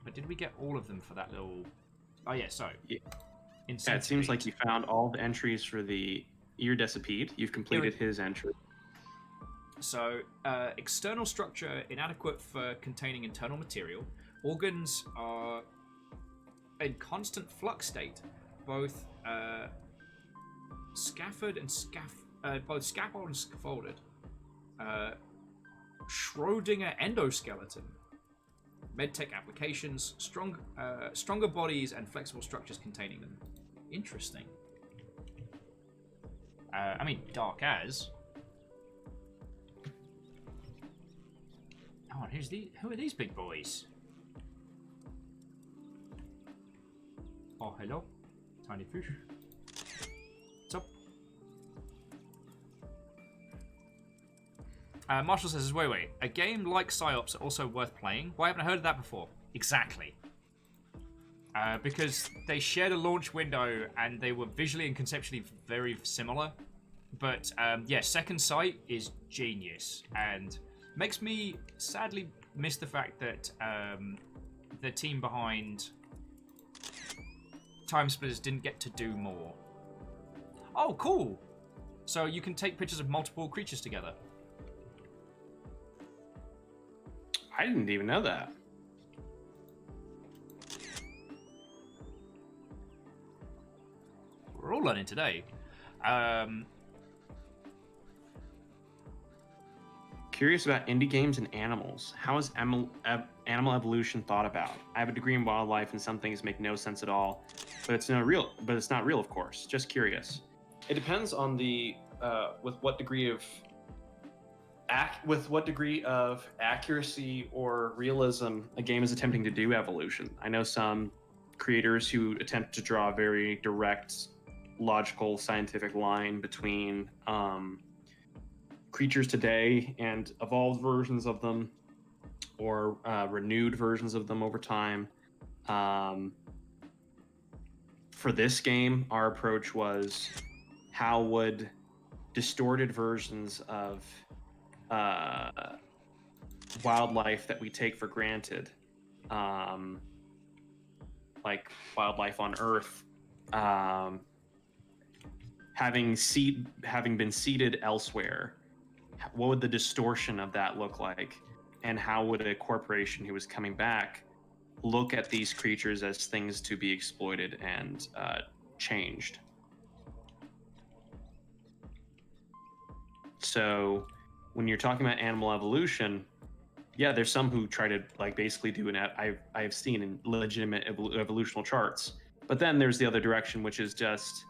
But did we get all of them for that little... Oh yeah, so... Yeah, it seems like you found all the entries for the Iridescipede. You've completed his entry. So, external structure inadequate for containing internal material. Organs are in constant flux state. Both scaffold and scaffolded. Schrödinger endoskeleton. Medtech applications, stronger bodies and flexible structures containing them. Interesting. I mean, dark as. Oh, and who are these big boys? Oh, hello. Tiny fish. What's up? Marshall says, wait. A game like PsyOps are also worth playing? Why haven't I heard of that before? Exactly. Because they shared a launch window and they were visually and conceptually very similar. But yeah, Second Sight is genius and makes me sadly miss the fact that the team behind Time Splitters didn't get to do more. Oh, cool. So you can take pictures of multiple creatures together. I didn't even know that. We're all learning today. Curious about indie games and animals. How is animal evolution thought about? I have a degree in wildlife, and some things make no sense at all. But it's not real. But it's not real, of course. Just curious. It depends on the with what degree of accuracy or realism a game is attempting to do evolution. I know some creators who attempt to draw a very direct, logical, scientific line between creatures today and evolved versions of them, or renewed versions of them over time. For this game, our approach was, how would distorted versions of wildlife that we take for granted, like wildlife on Earth, having been seeded elsewhere, what would the distortion of that look like? And how would a corporation who was coming back look at these creatures as things to be exploited and changed? So when you're talking about animal evolution, yeah, there's some who try to like basically do I've seen in legitimate evolutional charts. But then there's the other direction, which is just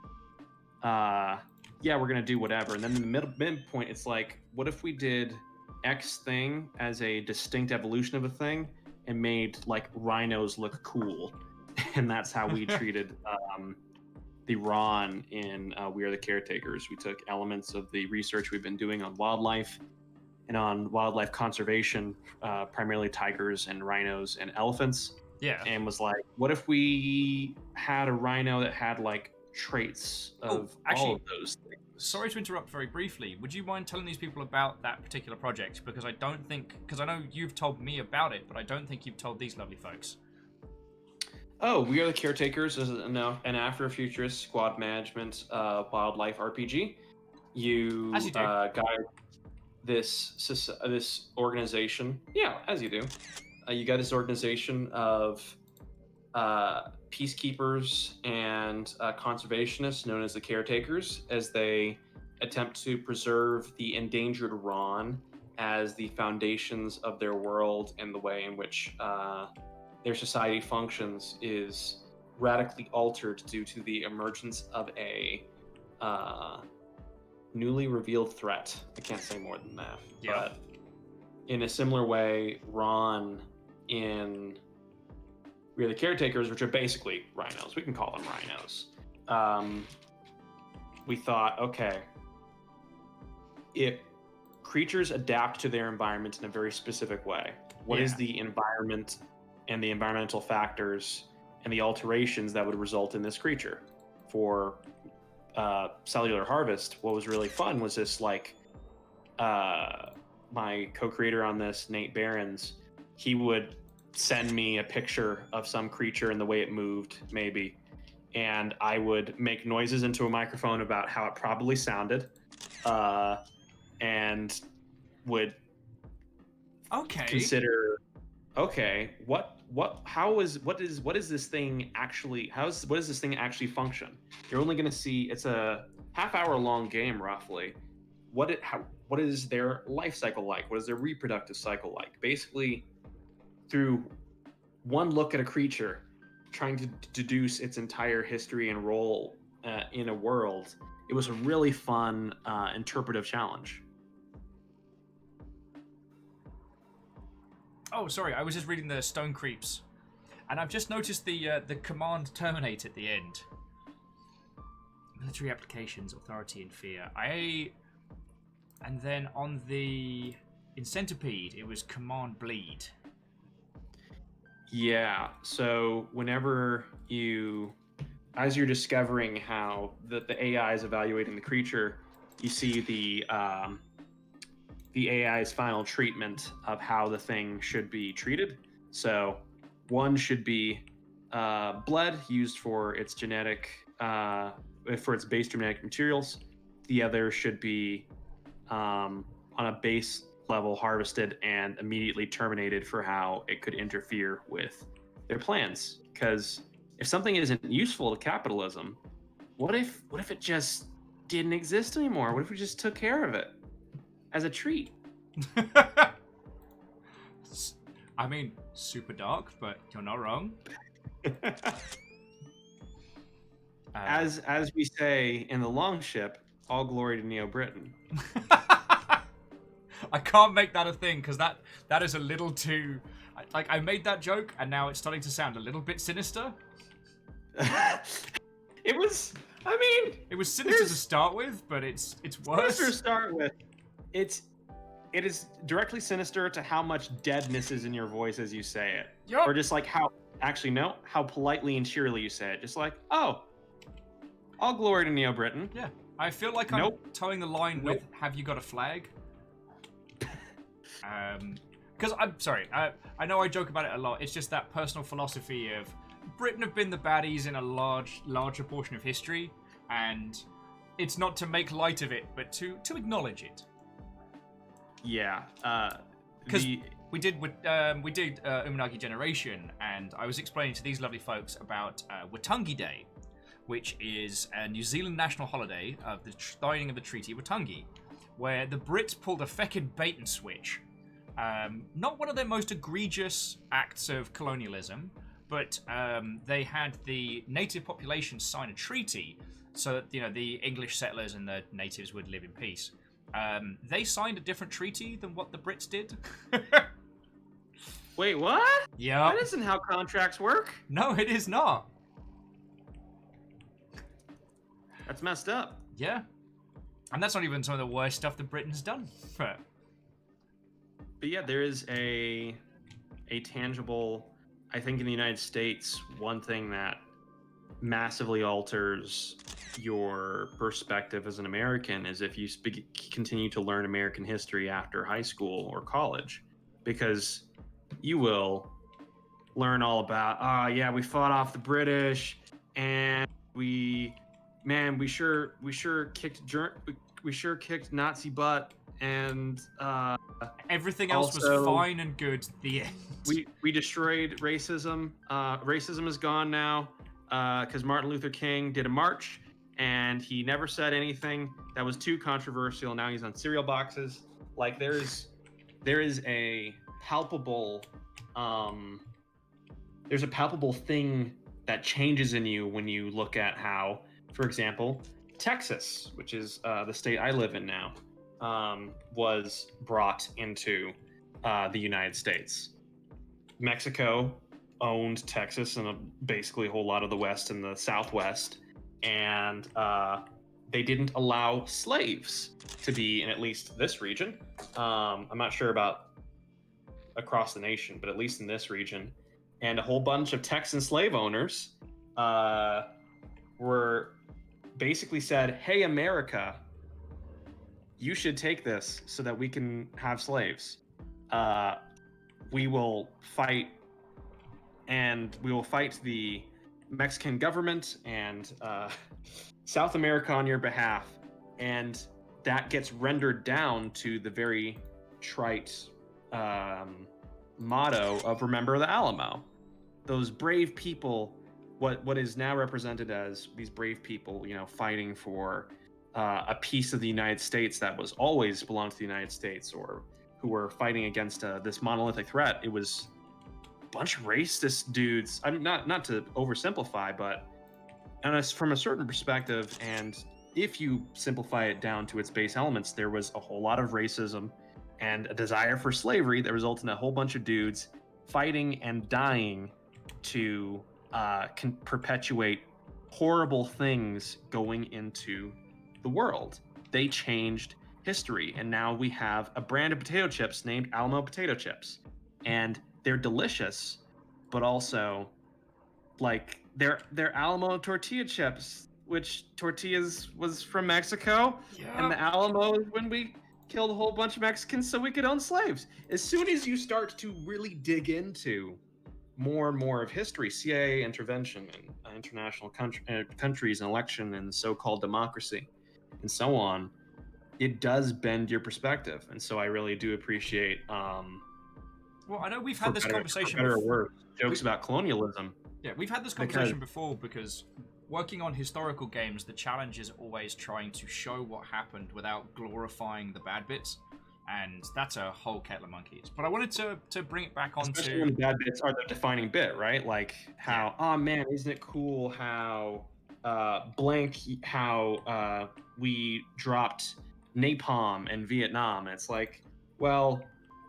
yeah, we're gonna do whatever. And then in the midpoint, it's like, what if we did X thing as a distinct evolution of a thing and made like rhinos look cool? And that's how we treated the Ron in We Are the Caretakers. We took elements of the research we've been doing on wildlife and on wildlife conservation, primarily tigers and rhinos and elephants. Yeah. And was like, what if we had a rhino that had like traits of all of those things? Sorry to interrupt very briefly. Would you mind telling these people about that particular project? Because I know you've told me about it, but I don't think you've told these lovely folks. Oh, We Are the Caretakers is an Afrofuturist squad management wildlife RPG. You guide this organization. Yeah, as you do. You got this organization of peacekeepers and conservationists known as the Caretakers, as they attempt to preserve the endangered Ron as the foundations of their world, and the way in which their society functions is radically altered due to the emergence of a newly revealed threat. I can't say more than that. Yeah. But in a similar way, Ron in We Are the Caretakers, which are basically rhinos, we can call them rhinos. We thought, okay, if creatures adapt to their environment in a very specific way, what is the environment and the environmental factors and the alterations that would result in this creature? For Cellular Harvest, what was really fun was this, like, my co-creator on this, Nate Behrens, he would send me a picture of some creature and the way it moved, maybe, and I would make noises into a microphone about how it probably sounded, and would consider, okay, what does this thing actually function? You're only going to see, it's a half-hour long game roughly. What is their life cycle like? What is their reproductive cycle like? Basically, through one look at a creature, trying to deduce its entire history and role in a world. It was a really fun interpretive challenge. Oh, sorry, I was just reading the Stone Creeps, and I've just noticed the command terminate at the end. Military applications, authority, and fear. And then in Centipede, it was command bleed. Yeah, so whenever as you're discovering how the AI is evaluating the creature, you see the AI's final treatment of how the thing should be treated. So one should be bled, used for its genetic for its base genetic materials. The other should be on a base level harvested and immediately terminated for how it could interfere with their plans. Because if something isn't useful to capitalism, what if it just didn't exist anymore? What if we just took care of it as a treat? I mean, super dark, but you're not wrong. As we say in the Longship, all glory to Neo Britain. I can't make that a thing because that is a little too. Like, I made that joke and now it's starting to sound a little bit sinister. It was. I mean, it was sinister to start with, but it's worse. Sinister to start with. It is directly sinister to how much deadness is in your voice as you say it, or just like how politely and cheerily you say it. Just like, oh, all glory to Neo Britain. Yeah, I feel like I'm towing the line with "Have you got a flag?" Because I'm sorry, I know I joke about it a lot. It's just that personal philosophy of Britain have been the baddies in a larger portion of history, and it's not to make light of it, but to acknowledge it. Yeah, because we did Umanagi Generation, and I was explaining to these lovely folks about Waitangi Day, which is a New Zealand national holiday of the signing of the Treaty of Waitangi, where the Brits pulled a feckin' bait and switch. Not one of their most egregious acts of colonialism, but they had the native population sign a treaty so that the English settlers and the natives would live in peace. They signed a different treaty than what the Brits did. Wait, what? Yeah. That isn't how contracts work. No, it is not. That's messed up. Yeah. And that's not even some of the worst stuff that Britain's done. But yeah, there is a tangible, I think in the United States, one thing that massively alters your perspective as an American is if you continue to learn American history after high school or college, because you will learn all about, we fought off the British and we sure kicked Nazi butt, and everything else was fine and good at the end. We destroyed racism. Racism is gone now because Martin Luther King did a march and he never said anything that was too controversial. Now he's on cereal boxes. Like there is a palpable thing that changes in you when you look at how, for example, Texas, which is the state I live in now, was brought into the United States. Mexico owned Texas and basically a whole lot of the West and the Southwest, and they didn't allow slaves to be in at least this region. I'm not sure about across the nation, but at least in this region. And a whole bunch of Texan slave owners were basically said, hey, America, you should take this so that we can have slaves. We will fight, and we will fight the Mexican government and South America on your behalf. And that gets rendered down to the very trite motto of Remember the Alamo. Those brave people, what is now represented as these brave people, fighting for a piece of the United States that was always belonged to the United States, or who were fighting against this monolithic threat. It was a bunch of racist dudes. I'm not to oversimplify, but from a certain perspective, and if you simplify it down to its base elements, there was a whole lot of racism and a desire for slavery that resulted in a whole bunch of dudes fighting and dying to perpetuate horrible things going into the world. They changed history, and now we have a brand of potato chips named Alamo potato chips, and they're delicious, but also like they're Alamo tortilla chips, which tortillas was from Mexico, and the Alamo is when we killed a whole bunch of Mexicans so we could own slaves. As soon as you start to really dig into more and more of history, CIA intervention international countries and election and so-called democracy and so on, it does bend your perspective. And so I really do appreciate well, I know we've had this conversation for better or before. worse, jokes about colonialism. Yeah, we've had this conversation before because working on historical games, the challenge is always trying to show what happened without glorifying the bad bits, and that's a whole kettle of monkeys. But I wanted to bring it back onto... Especially when the bad bits are the defining bit, right? Like how, oh man, isn't it cool how we dropped napalm in Vietnam? And it's like, well,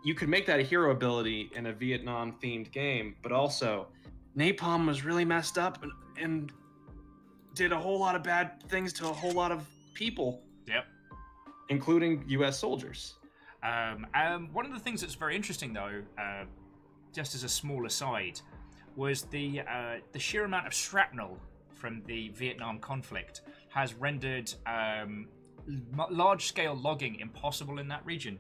you could make that a hero ability in a Vietnam-themed game, but also napalm was really messed up and did a whole lot of bad things to a whole lot of people. Yep. Including U.S. soldiers. One of the things that's very interesting, though, just as a small aside, was the sheer amount of shrapnel from the Vietnam conflict has rendered large-scale logging impossible in that region.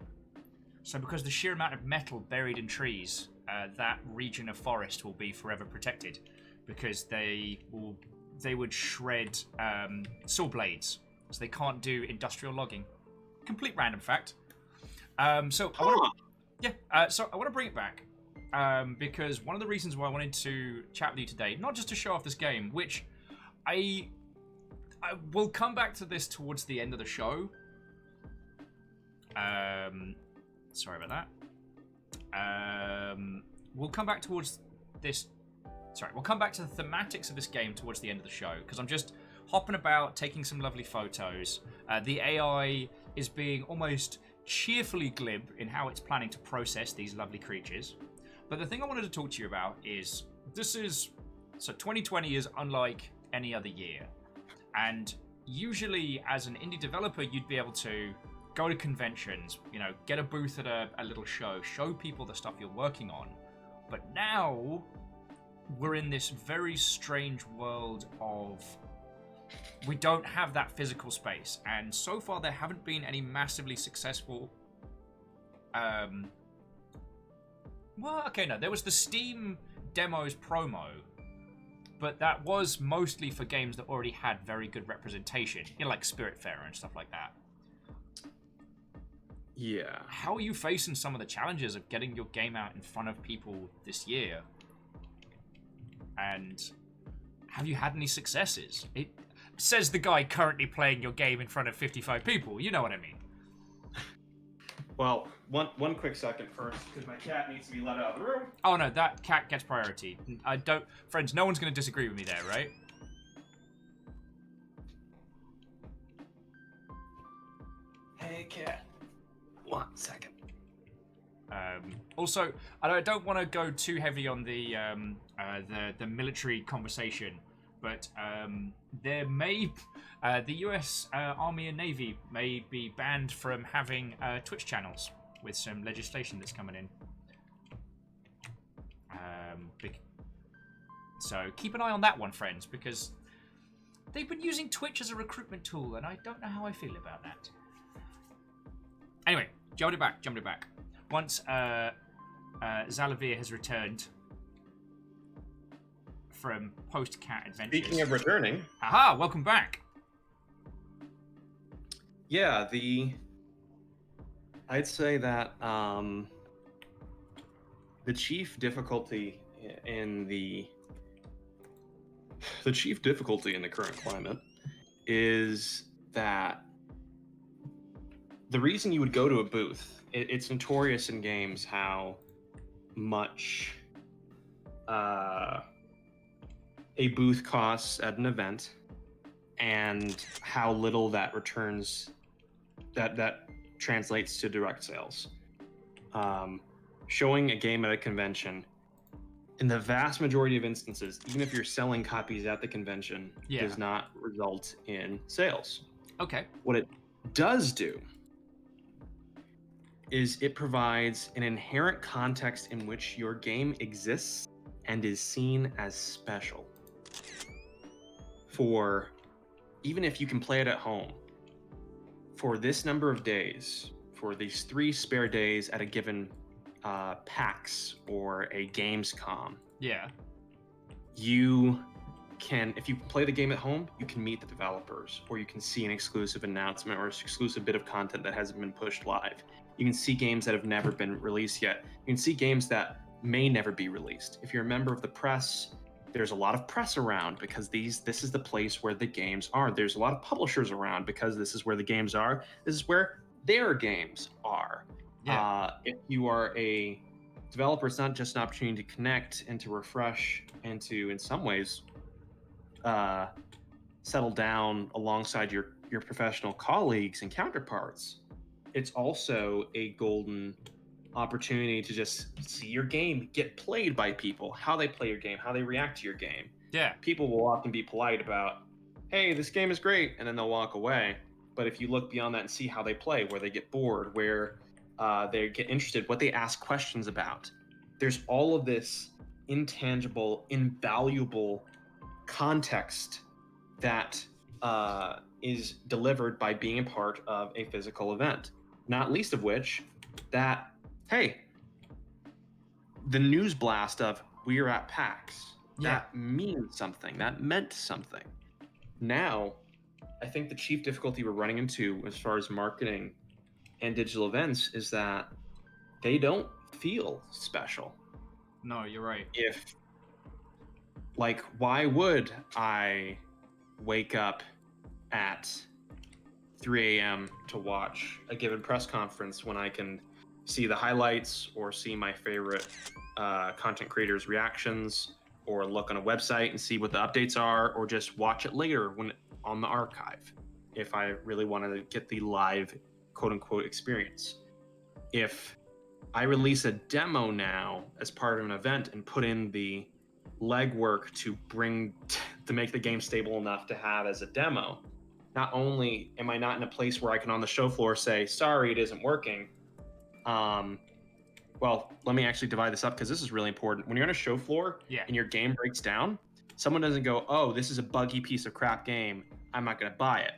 So because the sheer amount of metal buried in trees, that region of forest will be forever protected, because they would shred saw blades, so they can't do industrial logging. Complete random fact. So I want to bring it back because one of the reasons why I wanted to chat with you today, not just to show off this game, which I will come back to this towards the end of the show. Sorry about that. We'll come back towards this. Sorry, we'll come back to the thematics of this game towards the end of the show, because I'm just hopping about, taking some lovely photos. The AI is being almost cheerfully glib in how it's planning to process these lovely creatures. But the thing I wanted to talk to you about is, 2020 is unlike any other year. And usually, as an indie developer, you'd be able to go to conventions, get a booth at a little show, show people the stuff you're working on. But now, we're in this very strange world of we don't have that physical space, and so far there haven't been any massively successful there was the Steam demos promo, but that was mostly for games that already had very good representation, like Spiritfarer and stuff like that. Yeah. How are you facing some of the challenges of getting your game out in front of people this year? And have you had any successes? It says the guy currently playing your game in front of 55 people. You know what I mean. Well, one quick second first, because my cat needs to be let out of the room. Oh no, that cat gets priority. Friends, no one's going to disagree with me there, right? Hey, cat. 1 second. Also, I don't want to go too heavy on the military conversation, but there may the U.S. Army and Navy may be banned from having Twitch channels with some legislation that's coming in. So keep an eye on that one, friends, because they've been using Twitch as a recruitment tool, and I don't know how I feel about that. Anyway, jumping it back. Once Zalavir has returned from post-cat adventures. Speaking of returning. Aha, welcome back. Yeah, I'd say that the chief difficulty in the current climate is that the reason you would go to a booth, it's notorious in games how much a booth costs at an event and how little that returns, that translates to direct sales. Showing a game at a convention, in the vast majority of instances, even if you're selling copies at the convention, does not result in sales. Okay. What it does do is it provides an inherent context in which your game exists and is seen as special. For even if you can play it at home, for this number of days, for these 3 spare days at a given PAX or a Gamescom, yeah, you can, if you play the game at home, you can meet the developers, or you can see an exclusive announcement or an exclusive bit of content that hasn't been pushed live. You can see games that have never been released yet. You can see games that may never be released. If you're a member of the press, there's a lot of press around because this is the place where the games are. There's a lot of publishers around because this is where the games are. This is where their games are. Yeah. If you are a developer, it's not just an opportunity to connect and to refresh and to, in some ways, settle down alongside your professional colleagues and counterparts. It's also a golden opportunity to just see your game get played by people, how they play your game, how they react to your game. Yeah. People will often be polite about, hey, this game is great, and then they'll walk away. But if you look beyond that and see how they play, where they get bored, where they get interested, what they ask questions about, there's all of this intangible, invaluable context that is delivered by being a part of a physical event. Not least of which, that, hey, the news blast of we're at PAX, that means something, that meant something. Now, I think the chief difficulty we're running into as far as marketing and digital events is that they don't feel special. No, you're right. Like, why would I wake up at 3 a.m. to watch a given press conference when I can see the highlights or see my favorite content creators' reactions, or look on a website and see what the updates are, or just watch it later when on the archive if I really want to get the live quote-unquote experience. If I release a demo now as part of an event and put in the legwork to make the game stable enough to have as a demo, not only am I not in a place where I can on the show floor say, sorry, it isn't working. Well, let me actually divide this up because this is really important. When you're on a show floor and your game breaks down, someone doesn't go, oh, this is a buggy piece of crap game, I'm not going to buy it.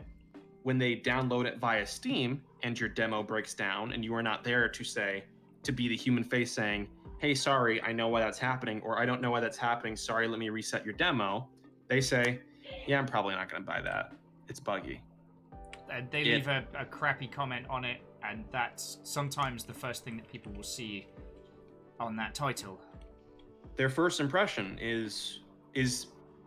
When they download it via Steam and your demo breaks down and you are not there to be the human face saying, hey, sorry, I know why that's happening, or I don't know why that's happening, sorry, let me reset your demo, they say, yeah, I'm probably not going to buy that. It's buggy. They leave a crappy comment on it, and that's sometimes the first thing that people will see on that title. Their first impression is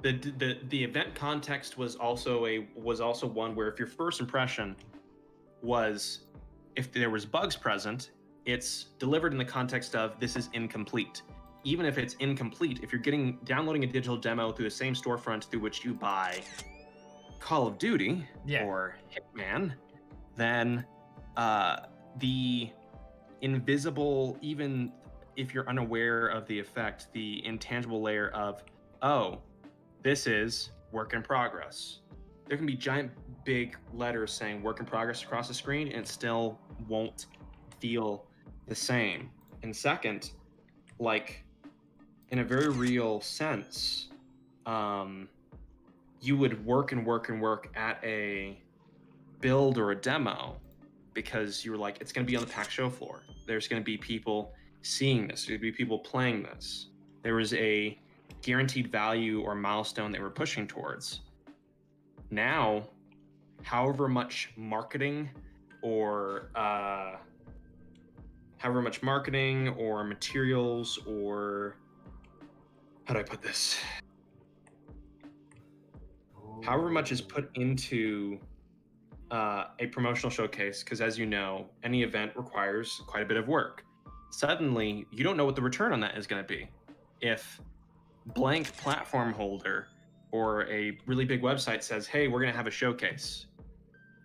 the event context was also one where if your first impression was if there was bugs present, it's delivered in the context of this is incomplete. Even if it's incomplete, if you're downloading a digital demo through the same storefront through which you buy Call of Duty or Hitman, then the invisible, even if you're unaware of the effect, the intangible layer of, oh, this is work in progress. There can be giant big letters saying work in progress across the screen and it still won't feel the same. And second, like in a very real sense, you would work at a build or a demo because you were like, it's going to be on the PAX show floor. There's going to be people seeing this. There's going to be people playing this. There was a guaranteed value or milestone that we're pushing towards. Now, however much marketing or materials or how do I put this? However much is put into a promotional showcase, because as you know, any event requires quite a bit of work. Suddenly, you don't know what the return on that is going to be. If blank platform holder or a really big website says, hey, we're going to have a showcase,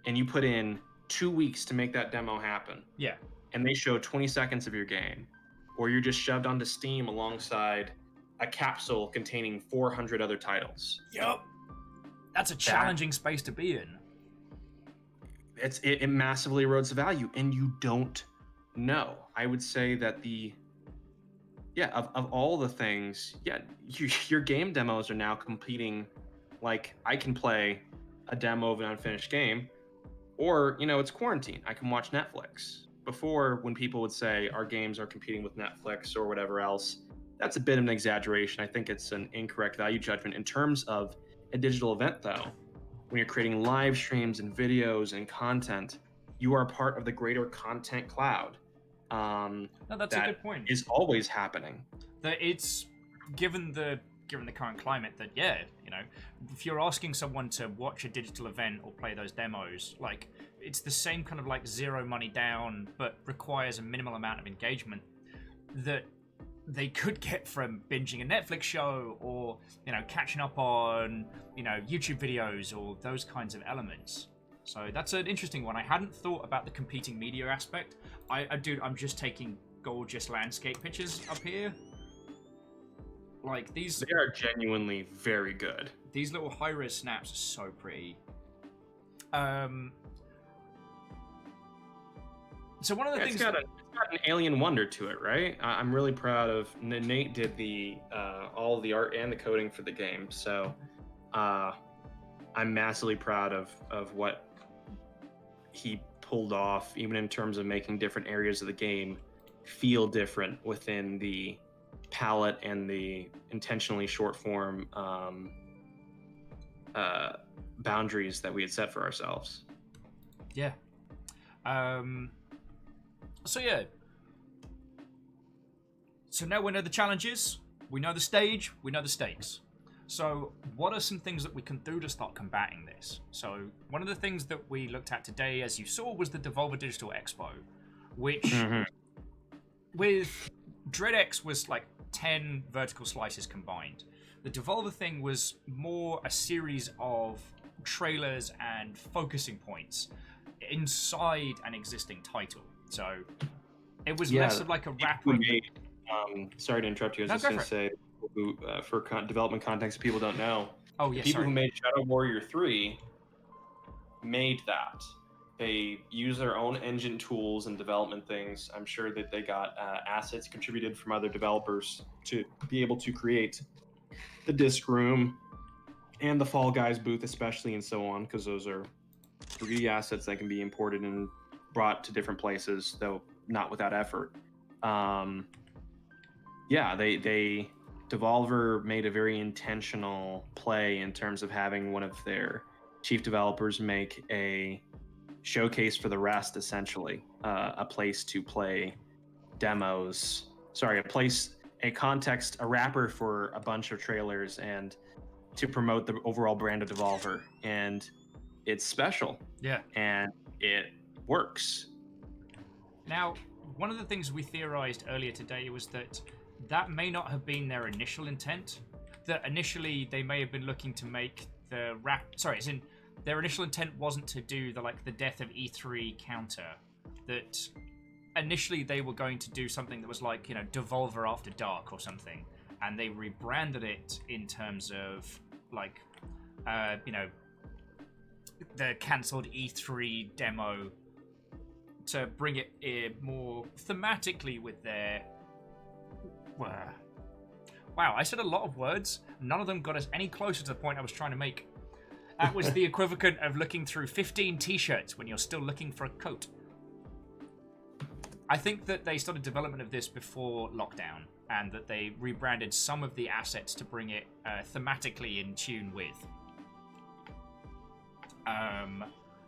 and you put in 2 weeks to make that demo happen. Yeah. And they show 20 seconds of your game, or you're just shoved onto Steam alongside a capsule containing 400 other titles. Yep. That's a challenging space to be in. It massively erodes the value, and you don't know. I would say that of all the things, your game demos are now competing. Like, I can play a demo of an unfinished game, or, it's quarantine. I can watch Netflix. Before, when people would say our games are competing with Netflix or whatever else, that's a bit of an exaggeration. I think it's an incorrect value judgment. In terms of a digital event, though, when you're creating live streams and videos and content, you are part of the greater content cloud. No, that's a good point. Is always happening. That it's given the current climate that if you're asking someone to watch a digital event or play those demos, like it's the same kind of like zero money down, but requires a minimal amount of engagement that they could get from binging a Netflix show or catching up on YouTube videos or those kinds of elements. So that's an interesting one. I hadn't thought about the competing media aspect. I'm just taking gorgeous landscape pictures up here. Like these, they are genuinely very good. These little high-res snaps are so pretty. So one of the things it's got an alien wonder to it, right? I'm really proud of Nate. Did the all the art and the coding for the game, so I'm massively proud of what he pulled off, even in terms of making different areas of the game feel different within the palette and the intentionally short form boundaries that we had set for ourselves. Yeah. So yeah. So now we know the challenges, we know the stage, we know the stakes. So what are some things that we can do to start combating this? So one of the things that we looked at today, as you saw, was the Devolver Digital Expo, which with DreadX was like 10 vertical slices combined. The Devolver thing was more a series of trailers and focusing points inside an existing title. So it was less of like a wrapper. Sorry to interrupt you. I was just going to say, for development context, people don't know. Oh, yeah, the people who made Shadow Warrior 3 made that. They use their own engine tools and development things. I'm sure that they got assets contributed from other developers to be able to create the disc room and the Fall Guys booth, especially, and so on, because those are 3D assets that can be imported and brought to different places, though not without effort. Devolver made a very intentional play in terms of having one of their chief developers make a showcase for the rest, essentially, a place to play demos. Sorry, a context, a wrapper for a bunch of trailers and to promote the overall brand of Devolver. And it's special. Yeah. And it works. Now, one of the things we theorized earlier today was that may not have been their initial intent. That initially they may have been looking to make the their initial intent wasn't to do the death of E3 counter. That initially they were going to do something that was like, Devolver After Dark or something, and they rebranded it in terms of the cancelled E3 demo to bring it in more thematically with their. Wow, I said a lot of words. None of them got us any closer to the point I was trying to make. That was the equivalent of looking through 15 t-shirts when you're still looking for a coat. I think that they started development of this before lockdown, and that they rebranded some of the assets to bring it thematically in tune with.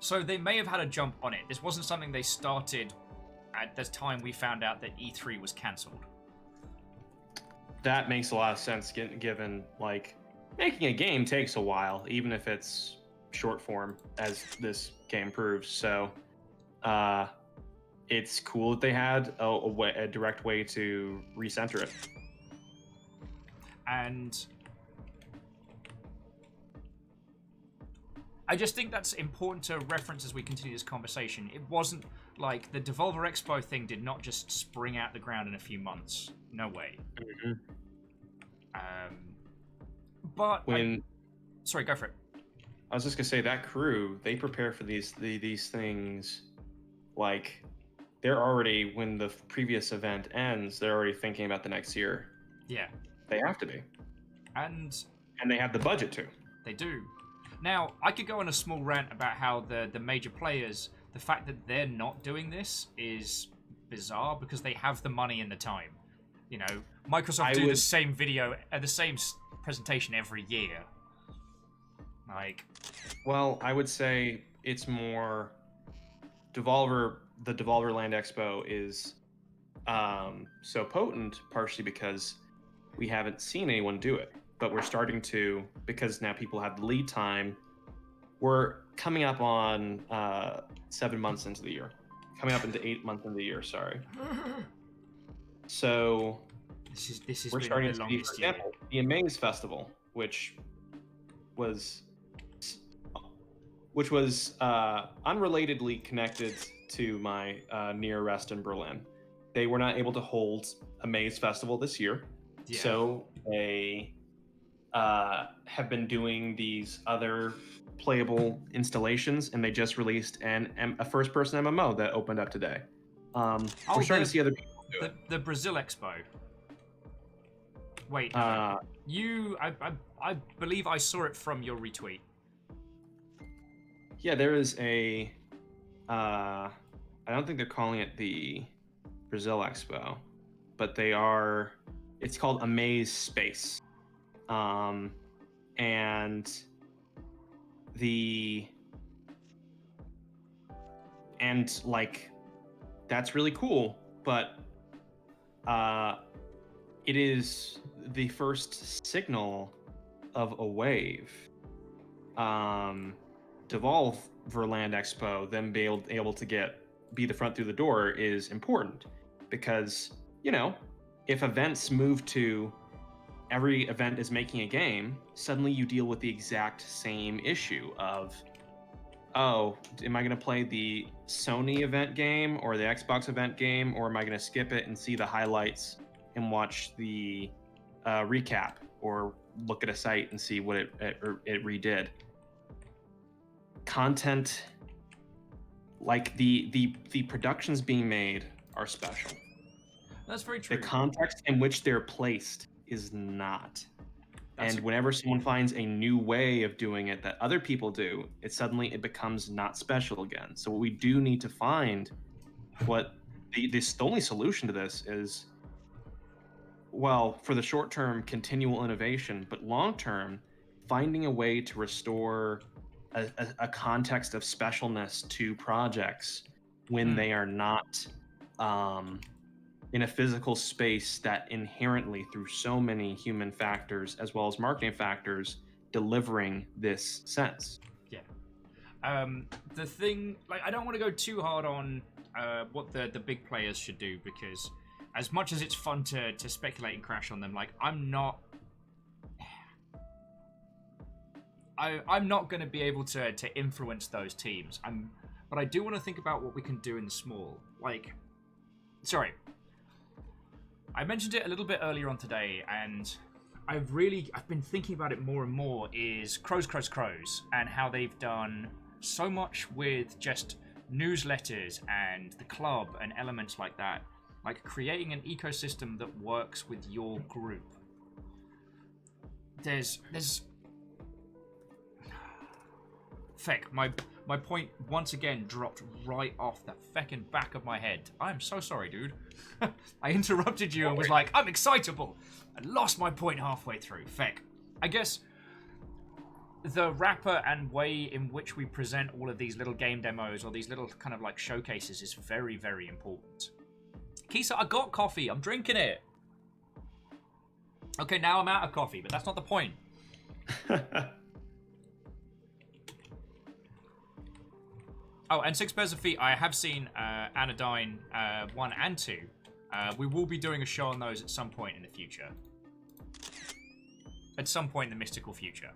So they may have had a jump on it. This wasn't something they started at the time we found out that E3 was cancelled. That makes a lot of sense, given making a game takes a while, even if it's short form, as this game proves. So it's cool that they had a direct way to recenter it. And I just think that's important to reference as we continue this conversation. It wasn't like the Devolver Expo thing did not just spring out the ground in a few months. No way. Mm-hmm. But sorry, go for it. I was just gonna say that crew, they prepare for these things. They're already, when the previous event ends, they're already thinking about the next year. Yeah, they have to be, and they have the budget to. They do. Now, I could go on a small rant about how the major players, the fact that they're not doing this is bizarre because they have the money and the time. Microsoft do the same video, the same presentation every year. Like, well, I would say it's more Devolver. The Devolverland Expo is so potent, partially because we haven't seen anyone do it, but we're starting to, because now people have the lead time. We're coming up on 7 months into the year, coming up into 8 months into the year. Sorry. So this is we're starting to see, for example, the Amaze Festival, which was unrelatedly connected to my near arrest in Berlin. They were not able to hold Amaze Festival this year, so they have been doing these other playable installations, and they just released a first-person MMO that opened up today. We're starting to see other people do it. The Brazil Expo. Wait, I believe I saw it from your retweet. Yeah, there is a. I don't think they're calling it the Brazil Expo, but they are. It's called Amaze Space, and like that's really cool, but it is the first signal of a wave. Devolverland Expo, them being able to be the front through the door is important, because if events move to every event is making a game, suddenly you deal with the exact same issue of, oh, am I going to play the Sony event game or the Xbox event game, or am I going to skip it and see the highlights and watch the recap, or look at a site and see what it redid? Content, like the productions being made, are special. That's very true. The context in which they're placed is not. Whenever someone finds a new way of doing it that other people do, it becomes not special again. So what we do need to find, what the only solution to this is, well, for the short term, continual innovation, but long term, finding a way to restore a context of specialness to projects when they are not in a physical space that inherently, through so many human factors as well as marketing factors, delivering this sense. Yeah. The thing, like, I don't want to go too hard on what the big players should do, because as much as it's fun to speculate and crash on them, like, I'm not going to be able to influence those teams. But I do want to think about what we can do in the small. Like, sorry, I mentioned it a little bit earlier on today, and I've been thinking about it more and more, is Crows, and how they've done so much with just newsletters and the club and elements like that, like creating an ecosystem that works with your group. There's Feck, my point once again dropped right off the feckin' back of my head. I'm so sorry, dude. I interrupted you and was like, I'm excitable, and lost my point halfway through. Feck. I guess the wrapper and way in which we present all of these little game demos or these little kind of like showcases is very, very important. Kisa, I got coffee. I'm drinking it. Okay, now I'm out of coffee, but that's not the point. Oh, and 6 Pairs of Feet, I have seen Anodyne 1 and 2. We will be doing a show on those at some point in the future. At some point in the mystical future.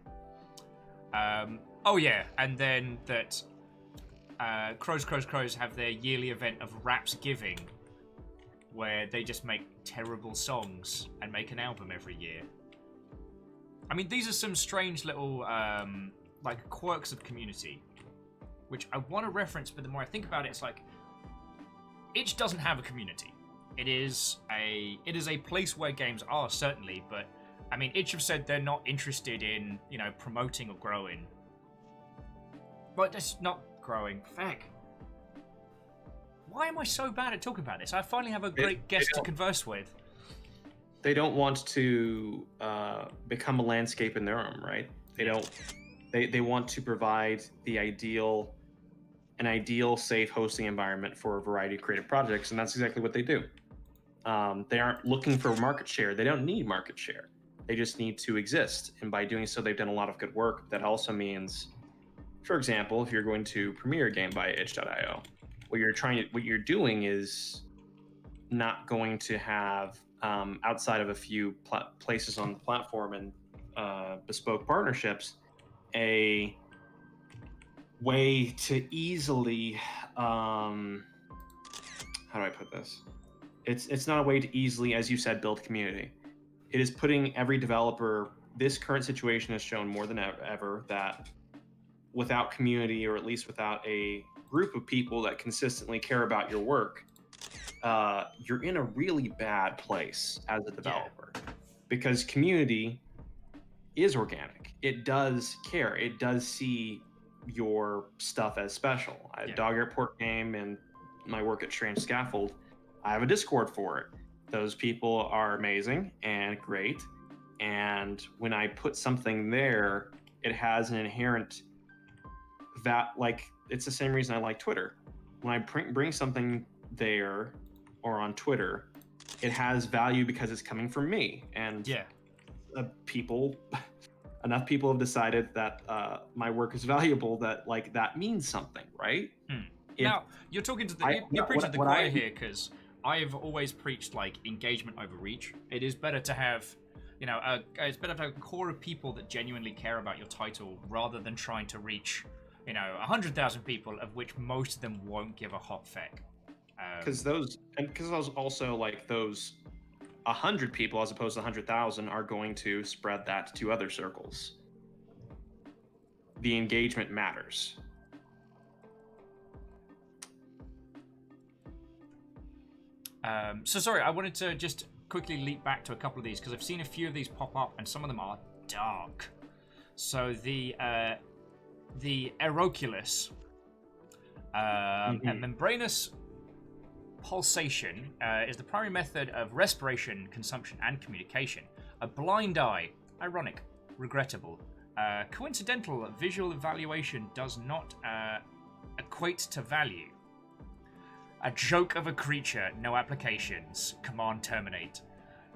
Oh yeah, and then that Crows have their yearly event of Raps Giving, where they just make terrible songs and make an album every year. I mean, these are some strange little like quirks of community, which I want to reference, but the more I think about it, it's like, Itch doesn't have a community. It is a place where games are, certainly, but I mean, Itch have said they're not interested in, promoting or growing. But it's not growing. Feck. Why am I so bad at talking about this? I finally have a great guest to converse with. want to become a landscape in their own right. They want to provide an ideal safe hosting environment for a variety of creative projects, and that's exactly what they do. They aren't looking for market share. They don't need market share. They just need to exist, and by doing so, they've done a lot of good work. That also means, for example, if you're going to premiere a game by itch.io, what you're doing is not going to have outside of a few places on the platform and bespoke partnerships, a way to easily how do I put this? It's not a way to easily, as you said, build community. It is putting every developer. This current situation has shown more than ever that without community, or at least without a group of people that consistently care about your work, you're in a really bad place as a developer. Because community is organic. It does care. It does see your stuff as special. Dog Airport game and my work at Strange Scaffold, I have a Discord for it. Those people are amazing and great. And when I put something there, it has an inherent it's the same reason I like Twitter. When I bring something there or on Twitter, it has value because it's coming from me. And enough people have decided that my work is valuable, that that means something, right? Now you're talking to you're preaching the choir here, because I've always preached engagement over reach. It is better to have it's better to have a core of people that genuinely care about your title rather than trying to reach 100,000 people, of which most of them won't give a hot feck. Because those also those 100 people as opposed to 100,000 are going to spread that to other circles. The engagement matters. So sorry, I wanted to just quickly leap back to a couple of these because I've seen a few of these pop up and some of them are dark. So the Aeroculus, a membranous pulsation is the primary method of respiration, consumption, and communication. A blind eye, ironic, regrettable. Coincidental visual evaluation does not equate to value. A joke of a creature, no applications. Command terminate.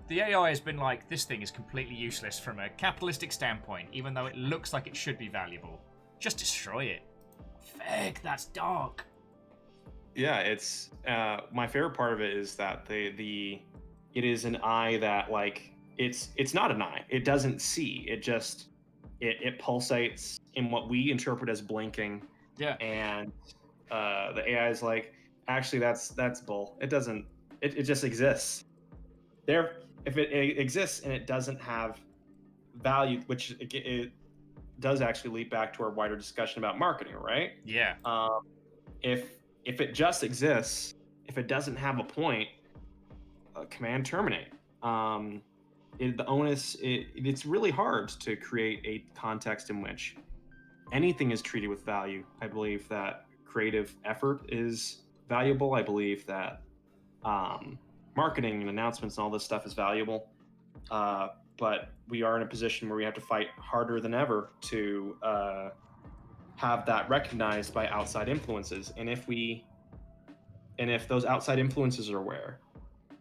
The AI has been like, this thing is completely useless from a capitalistic standpoint, even though it looks like it should be valuable. Just destroy it. Feck, that's dark. Yeah, it's my favorite part of it is that it is an eye that it's not an eye. It doesn't see. It just it pulsates in what we interpret as blinking. Yeah. And the AI is like, actually that's bull. It doesn't. It just exists. If it exists and it doesn't have value, which it does actually lead back to our wider discussion about marketing, right? Yeah. If it just exists, if it doesn't have a point, command terminate. The onus, it's really hard to create a context in which anything is treated with value. I believe that creative effort is valuable. I believe that marketing and announcements and all this stuff is valuable. But we are in a position where we have to fight harder than ever to have that recognized by outside influences. And if those outside influences are aware,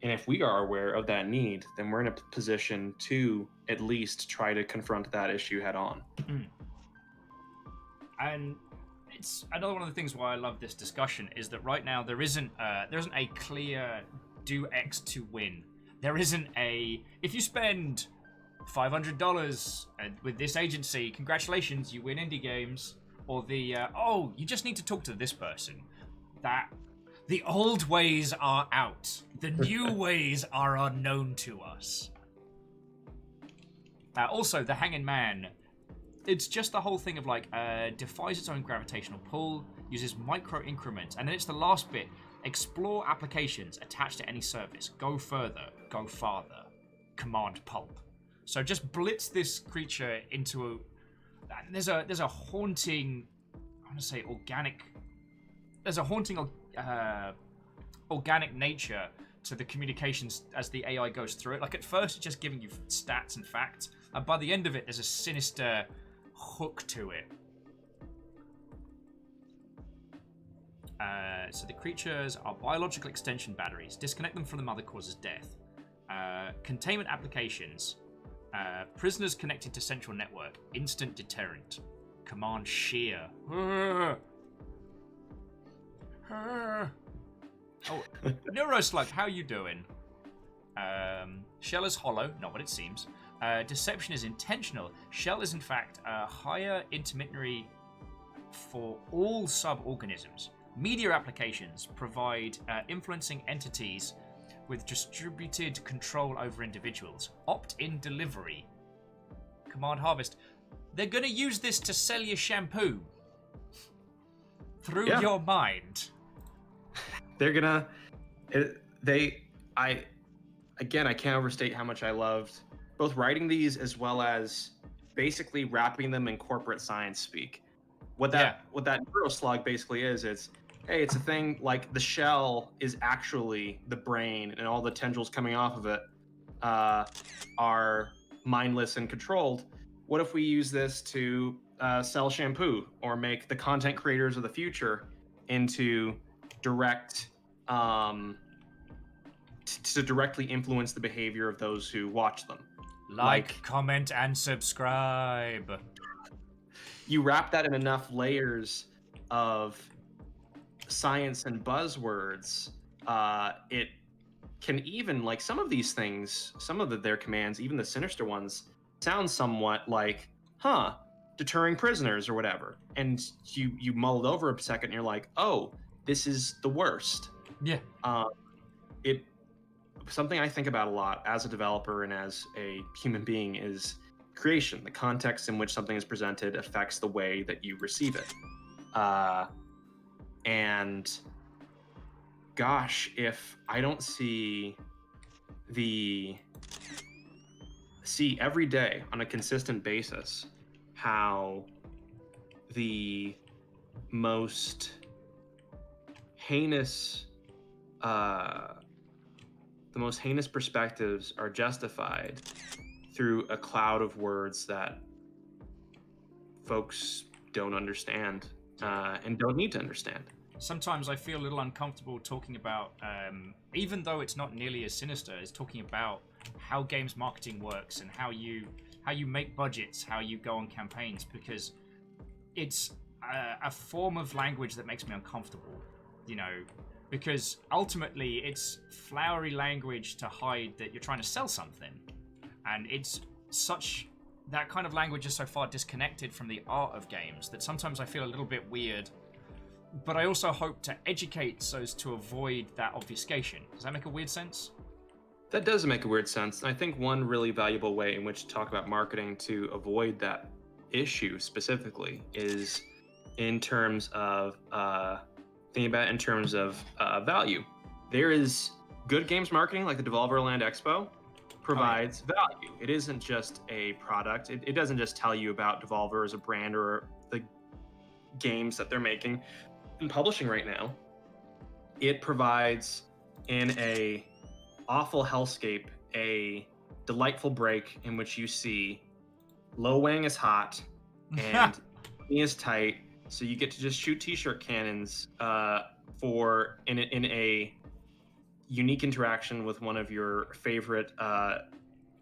and if we are aware of that need, then we're in a position to at least try to confront that issue head on. And it's another one of the things why I love this discussion is that right now there isn't a clear do X to win. There isn't a, if you spend $500 with this agency, congratulations, you win indie games. Or you just need to talk to this person. That the old ways are out. The new ways are unknown to us. Also, the Hanging Man, it's just the whole thing of defies its own gravitational pull, uses micro increments, and then it's the last bit. Explore applications attached to any service. Go further. Go farther. Command pulp. So just blitz this creature into there's a haunting, I want to say organic. There's a haunting organic nature to the communications as the AI goes through it. Like at first, it's just giving you stats and facts, and by the end of it, there's a sinister hook to it. So the creatures are biological extension batteries. Disconnect them from the mother causes death. Containment applications. Prisoners connected to central network. Instant deterrent. Command shear. Oh, Neuroslug, how you doing? Shell is hollow, not what it seems. Deception is intentional. Shell is in fact a higher intermediary for all sub-organisms. Media applications provide influencing entities with distributed control over individuals. Opt-in delivery. Command harvest. They're going to use this to sell you shampoo. Through your mind. They're gonna... Again, I can't overstate how much I loved both writing these as well as basically wrapping them in corporate science speak. What that neuroslug basically is, hey, it's a thing like the shell is actually the brain, and all the tendrils coming off of it are mindless and controlled. What if we use this to sell shampoo or make the content creators of the future into direct to directly influence the behavior of those who watch them? Like, comment, and subscribe. You wrap that in enough layers of science and buzzwords, it can even, like, some of these things, some of their commands, even the sinister ones, sound somewhat like, deterring prisoners or whatever. And you mull it over a second and you're like, oh, this is the worst. Yeah. Something I think about a lot as a developer and as a human being is creation. The context in which something is presented affects the way that you receive it. And gosh, if I don't see every day on a consistent basis how the most heinous perspectives are justified through a cloud of words that folks don't understand and don't need to understand. Sometimes I feel a little uncomfortable talking about, even though it's not nearly as sinister, is talking about how games marketing works and how you make budgets, how you go on campaigns, because it's a form of language that makes me uncomfortable, because ultimately it's flowery language to hide that you're trying to sell something, and that kind of language is so far disconnected from the art of games that sometimes I feel a little bit weird. But I also hope to educate so as to avoid that obfuscation. Does that make a weird sense? That does make a weird sense. I think one really valuable way in which to talk about marketing to avoid that issue specifically is in terms of thinking about it in terms of value. There is good games marketing, like the Devolverland Expo, provides value. It isn't just a product. It doesn't just tell you about Devolver as a brand or the games that they're making and publishing right now. It provides, in a awful hellscape, a delightful break in which you see Lo Wang is hot and he is tight, so you get to just shoot t-shirt cannons in a unique interaction with one of your favorite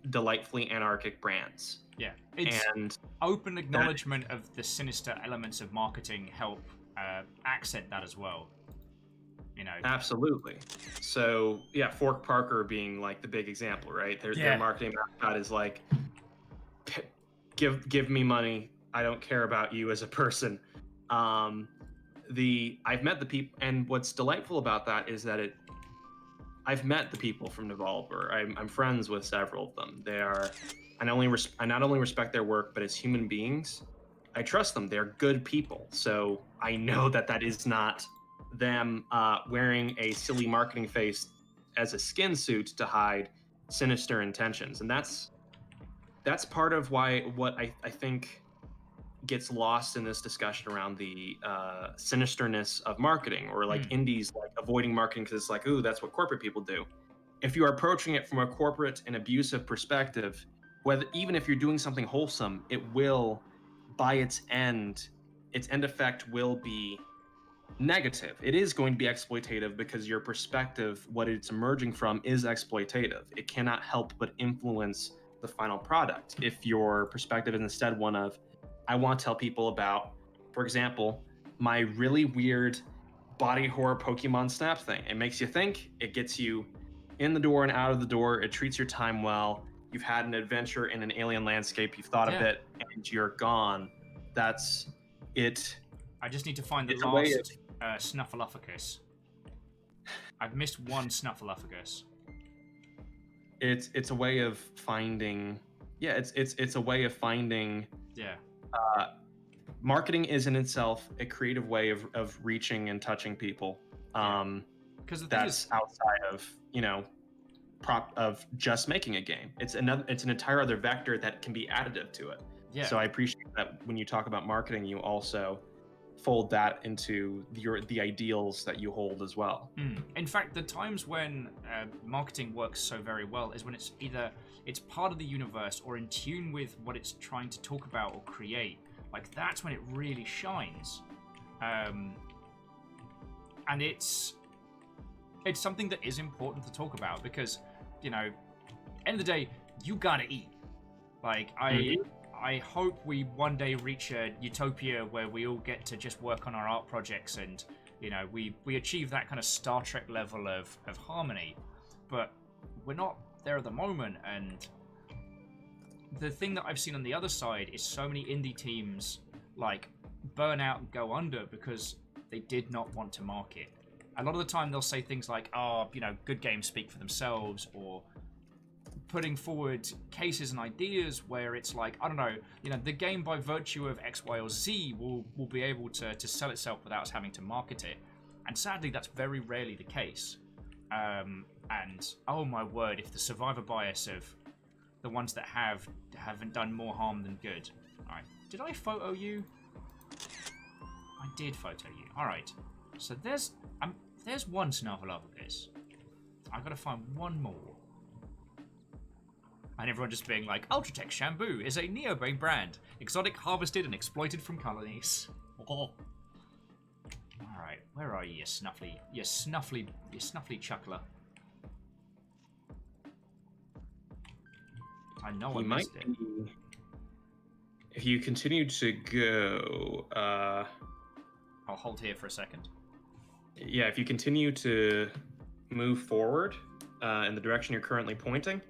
delightfully anarchic brands. Yeah, it's open acknowledgement of the sinister elements of marketing help accent that as well. Absolutely. So yeah, Fork Parker being like the big example, right? Their marketing mascot is like, give me money. I don't care about you as a person. I've met the people, and what's delightful about that is that I've met the people from Devolver. I'm friends with several of them. I not only respect their work, but as human beings, I trust them. They're good people. So I know that is not them wearing a silly marketing face as a skin suit to hide sinister intentions. And that's part of what I think gets lost in this discussion around the sinisterness of marketing, or like indies like avoiding marketing because it's like, ooh, that's what corporate people do. if you are approaching it from a corporate and abusive perspective, whether even if you're doing something wholesome, it will, by its end effect will be negative. It is going to be exploitative because your perspective, what it's emerging from, is exploitative. It cannot help but influence the final product. If your perspective is instead one of, I want to tell people about, for example, my really weird body horror Pokemon Snap thing. It makes you think, it gets you in the door and out of the door, it treats your time well, you've had an adventure in an alien landscape, you've thought a bit, and you're gone. That's it. I just need to find the It's a way last Snuffleupagus. I've missed one Snuffleupagus. It's a way of finding, it's a way of finding. Marketing is in itself a creative way of reaching and touching people. Because that's outside of of just making a game. It's an entire other vector that can be additive to it. Yeah. So I appreciate that when you talk about marketing, you also fold that into the ideals that you hold as well. In fact, the times when marketing works so very well is when it's either it's part of the universe or in tune with what it's trying to talk about or create. Like, that's when it really shines. And it's something that is important to talk about because, end of the day, you gotta eat. Like, I hope we one day reach a utopia where we all get to just work on our art projects and, we achieve that kind of Star Trek level of harmony. But we're not there at the moment, and the thing that I've seen on the other side is so many indie teams, like, burn out and go under because they did not want to market. A lot of the time they'll say things like, good games speak for themselves, or putting forward cases and ideas where it's like, I don't know, the game by virtue of X, Y, or Z will be able to sell itself without us having to market it. And sadly, that's very rarely the case. And oh my word, if the survivor bias of the ones that haven't done more harm than good. Alright, did I photo you? I did photo you. Alright, so there's one Snuffleupagus. I've got to find one more. And everyone just being like, Ultratech Shampoo is a Neobane brand. Exotic, harvested, and exploited from colonies. Oh. Alright, where are you, you snuffly chuckler? I know I missed it. If you continue to go... I'll hold here for a second. Yeah, if you continue to move forward in the direction you're currently pointing,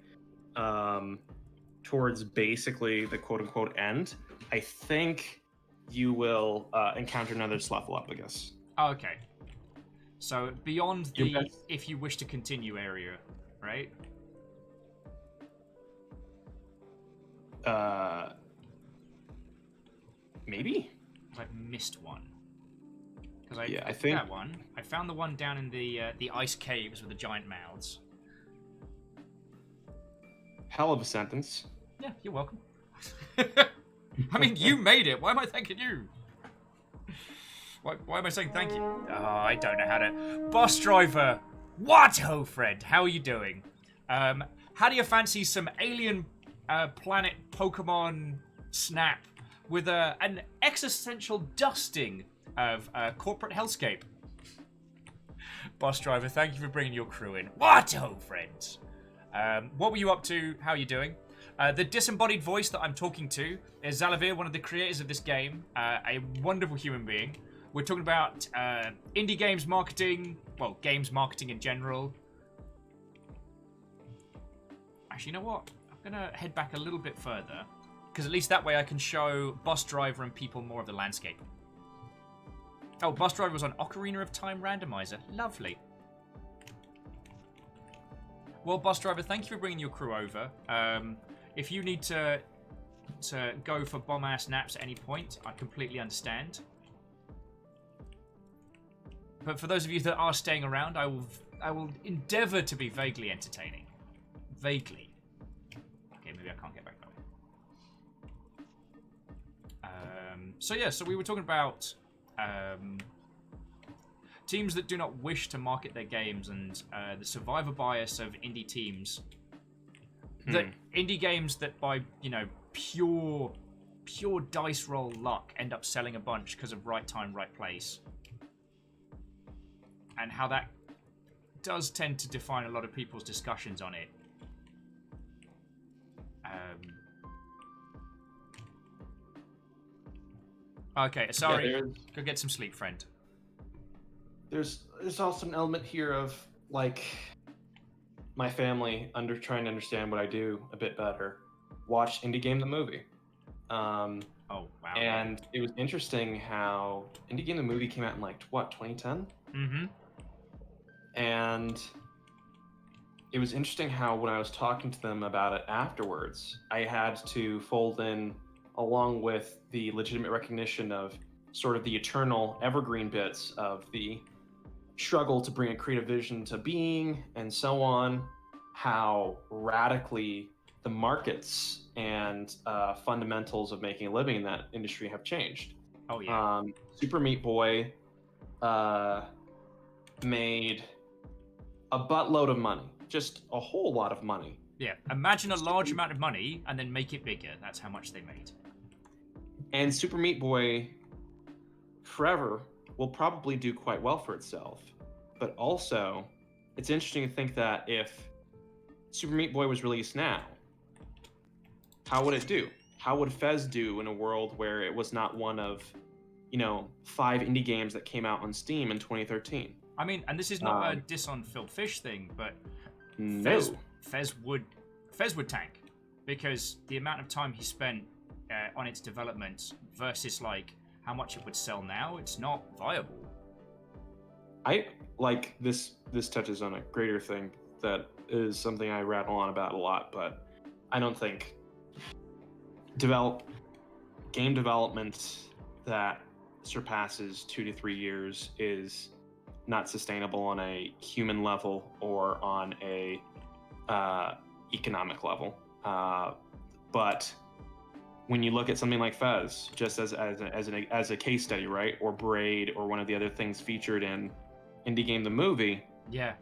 towards basically the quote-unquote end, I think you will encounter another Snuffleupagus. Oh, okay. So beyond the if you wish to continue area, right? Maybe? I've missed one. Because I think that one. I found the one down in the ice caves with the giant mouths. Hell of a sentence. Yeah, you're welcome. I mean, you made it. Why am I thanking you? Why am I saying thank you? Oh, I don't know how to... Boss Driver! What, ho, friend? How are you doing? How do you fancy some alien planet Pokemon Snap with an existential dusting of corporate hellscape? Boss Driver, thank you for bringing your crew in. What, ho, friends? What were you up to? How are you doing? The disembodied voice that I'm talking to is Zalavir, one of the creators of this game, a wonderful human being. We're talking about indie games marketing, well, games marketing in general. Actually, you know what? I'm going to head back a little bit further, because at least that way I can show Boss Driver and people more of the landscape. Oh, Boss Driver was on Ocarina of Time Randomizer. Lovely. Well, Boss Driver, thank you for bringing your crew over. If you need to go for bomb-ass naps at any point, I completely understand. But for those of you that are staying around, I will endeavour to be vaguely entertaining. Vaguely. Okay, maybe I can't get back that way. So we were talking about teams that do not wish to market their games and the survivor bias of indie teams. That indie games that by pure dice roll luck end up selling a bunch because of right time, right place, and how that does tend to define a lot of people's discussions on it. Okay, sorry. Go get some sleep, friend. There's also an element here of like my family trying to understand what I do a bit better. Watched Indie Game the movie. Oh wow! And it was interesting how Indie Game the movie came out in like 2010. Mm-hmm. And it was interesting how when I was talking to them about it afterwards, I had to fold in, along with the legitimate recognition of sort of the eternal evergreen bits of the struggle to bring a creative vision to being and so on, how radically the markets and fundamentals of making a living in that industry have changed. Oh yeah. Super Meat Boy made a buttload of money, just a whole lot of money. Yeah, imagine a large amount of money and then make it bigger. That's how much they made. And Super Meat Boy forever will probably do quite well for itself. But also, it's interesting to think that if Super Meat Boy was released now, how would it do? How would Fez do in a world where it was not one of, 5 indie games that came out on Steam in 2013? I mean, and this is not a diss on Phil Fish thing, but no. Fez would tank, because the amount of time he spent on its development versus like how much it would sell now, it's not viable. I like this touches on a greater thing that is something I rattle on about a lot, but I don't think game development that surpasses 2 to 3 years is not sustainable on a human level or on a economic level. But when you look at something like Fez, just as a case study, right, or Braid, or one of the other things featured in Indie Game the movie, yeah,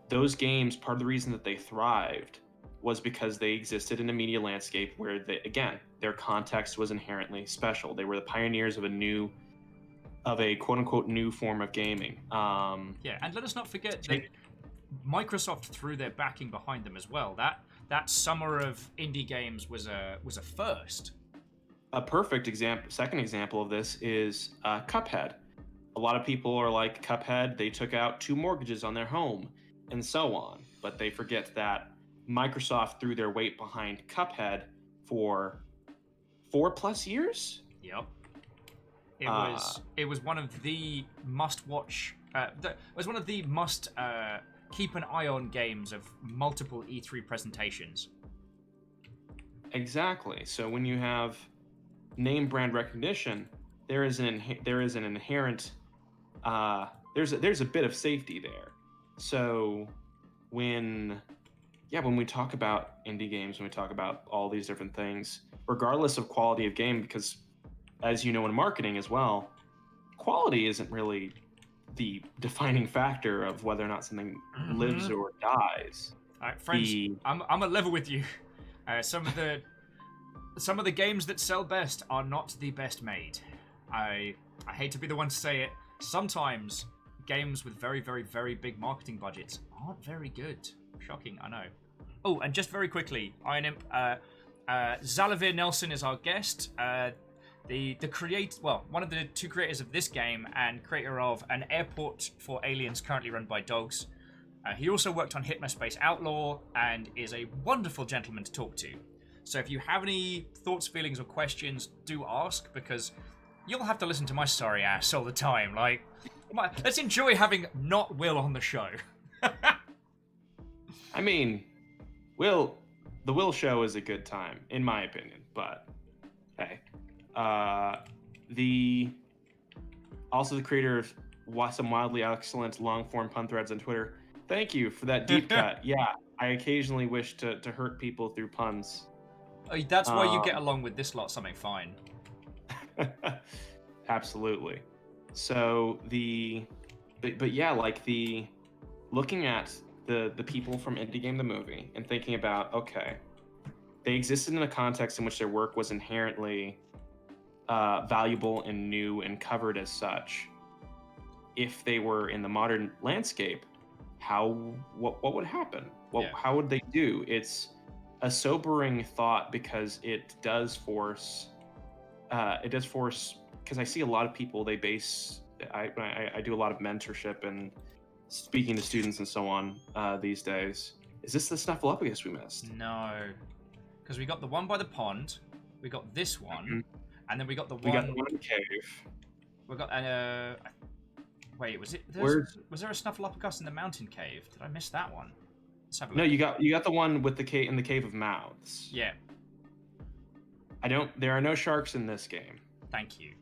those games, part of the reason that they thrived was because they existed in a media landscape where their context was inherently special. They were the pioneers of a quote unquote new form of gaming. Yeah, and let us not forget that Microsoft threw their backing behind them as well. That summer of indie games was a first. A perfect example. Second example of this is Cuphead. A lot of people are like, Cuphead, they took out 2 mortgages on their home and so on, but they forget that Microsoft threw their weight behind Cuphead for 4+ years. Yep. It was one of the must-watch. It was one of the must keep an eye on games of multiple E3 presentations. Exactly. So when you have name brand recognition, there is an inherent there's a bit of safety there. So when we talk about indie games, when we talk about all these different things, regardless of quality of game, because as you know in marketing as well, quality isn't really the defining factor of whether or not something lives or dies. All right, friends, I'm at level with you. Some of the games that sell best are not the best made. I hate to be the one to say it. Sometimes games with very, very, very big marketing budgets aren't very good. Shocking, I know. Oh, and just very quickly, Iron Imp, Zalavir Nelson is our guest. One of the 2 creators of this game and creator of An Airport for Aliens, currently run by dogs. He also worked on Hypnospace Outlaw and is a wonderful gentleman to talk to. So if you have any thoughts, feelings, or questions, do ask, because you'll have to listen to my sorry ass all the time. Like, let's enjoy having not Will on the show. I mean, the Will show is a good time, in my opinion, but hey. The creator of some wildly excellent long-form pun threads on Twitter. Thank you for that deep cut. Yeah, I occasionally wish to hurt people through puns. That's why you get along with this lot something fine. Absolutely. So but yeah, like looking at the people from Indie Game the movie and thinking about, okay, they existed in a context in which their work was inherently valuable and new and covered as such. If they were in the modern landscape, what would happen? How would they do? It's a sobering thought because it does force because I see a lot of people, they base I do a lot of mentorship and speaking to students and so on these days. Is this the Snuffleupagus we missed? No, because we got the one by the pond, we got this one, and then we got the one. We got the one in the cave. We got wait, was there a Snuffleupagus in the mountain cave? Did I miss that one? Let's have a look. No, you got the one with the cave in the Cave of Mouths. Yeah. There are no sharks in this game. Thank you.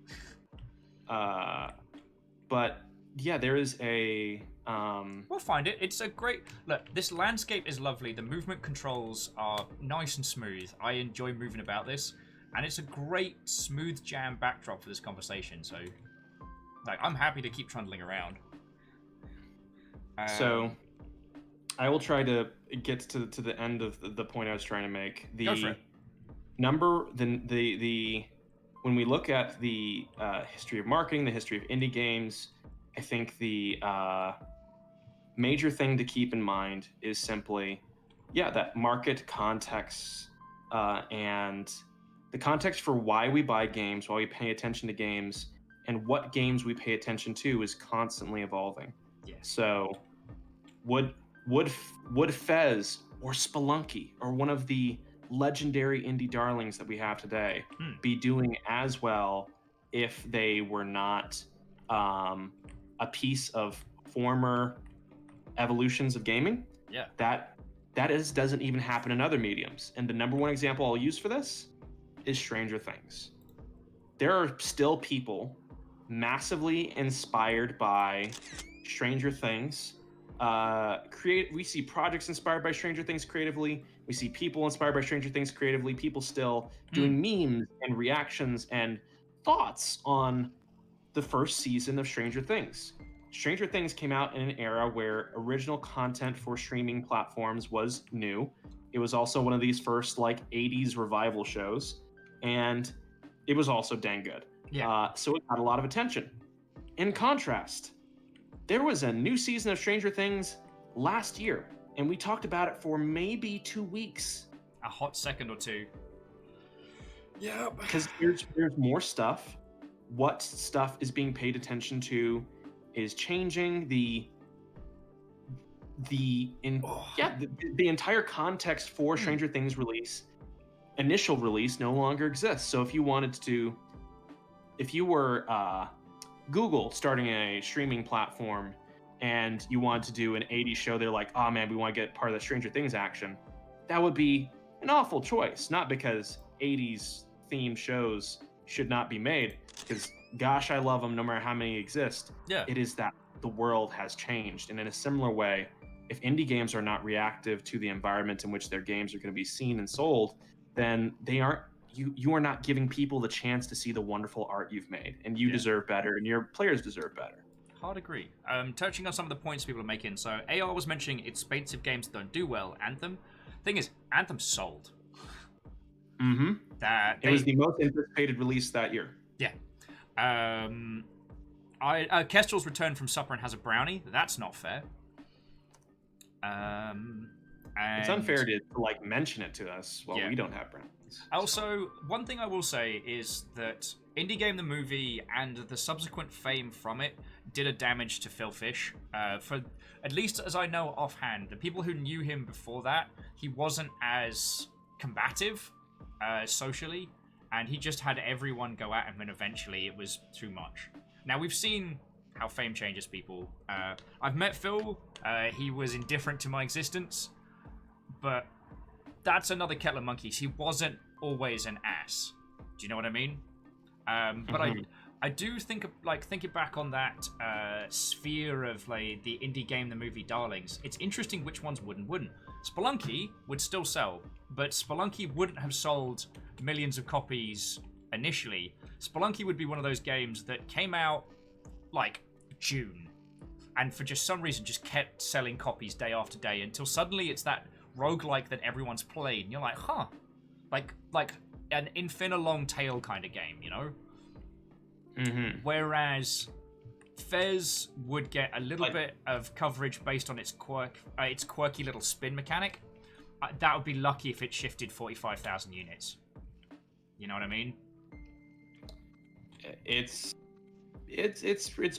But yeah, there is a we'll find it. It's a great look. This landscape is lovely. The movement controls are nice and smooth. I enjoy moving about this, and it's a great smooth jam backdrop for this conversation. So, like, I'm happy to keep trundling around. So, I will try to get to the end of the point I was trying to make. Go for it. When we look at the history of marketing, the history of indie games, I think the major thing to keep in mind is simply, that market context and the context for why we buy games, why we pay attention to games, and what games we pay attention to is constantly evolving. Yeah. So, would Fez or Spelunky or one of the legendary indie darlings that we have today be doing as well if they were not a piece of former evolutions of gaming? Yeah. That doesn't even happen in other mediums. And the number one example I'll use for this is Stranger Things. There are still people massively inspired by Stranger Things. We see projects inspired by Stranger Things creatively. We see people inspired by Stranger Things creatively. People still doing memes and reactions and thoughts on the first season of Stranger Things. Stranger Things came out in an era where original content for streaming platforms was new. It was also one of these first 80s revival shows, and it was also dang good. Yeah. So it got a lot of attention. In contrast, there was a new season of Stranger Things last year, and we talked about it for maybe 2 weeks. A hot second or two. Yeah. Because there's more stuff. What stuff is being paid attention to is changing. The entire context for Stranger Things initial release no longer exists. So if you were Google starting a streaming platform and you wanted to do an 80s show, they're like, oh man, we want to get part of the Stranger Things action. That would be an awful choice. Not because 80s themed shows should not be made, because gosh, I love them no matter how many exist. Yeah. It is that the world has changed. And in a similar way, if indie games are not reactive to the environment in which their games are going to be seen and sold, then they aren't. You are not giving people the chance to see the wonderful art you've made, and you deserve better, and your players deserve better. Hard agree. Touching on some of the points people are making. So AR was mentioning expensive games that don't do well. Anthem. Thing is, Anthem sold. Mm-hmm. It was the most anticipated release that year. Yeah. Kestrel's returned from supper and has a brownie. That's not fair. It's unfair to mention it to us while we don't have brownies. Also, one thing I will say is that Indie Game the movie and the subsequent fame from it did a damage to Phil Fish. For at least as I know offhand, the people who knew him before that, he wasn't as combative socially, and he just had everyone go at him, and eventually it was too much. Now, we've seen how fame changes people. I've met Phil. He was indifferent to my existence, but that's another kettle of monkeys. He wasn't always an ass. Do you know what I mean? But I do think of, thinking back on that sphere of the indie game, the movie darlings. It's interesting which ones would and wouldn't. Spelunky would still sell, but Spelunky wouldn't have sold millions of copies initially. Spelunky would be one of those games that came out like June, and for just some reason just kept selling copies day after day until suddenly it's that roguelike that everyone's played, and you're like, huh, like an Infinite Long Tail kind of game, you know? Mm-hmm. Whereas Fez would get a little bit of coverage based on its quirky little spin mechanic. That would be lucky if it shifted 45,000 units. You know what I mean? It's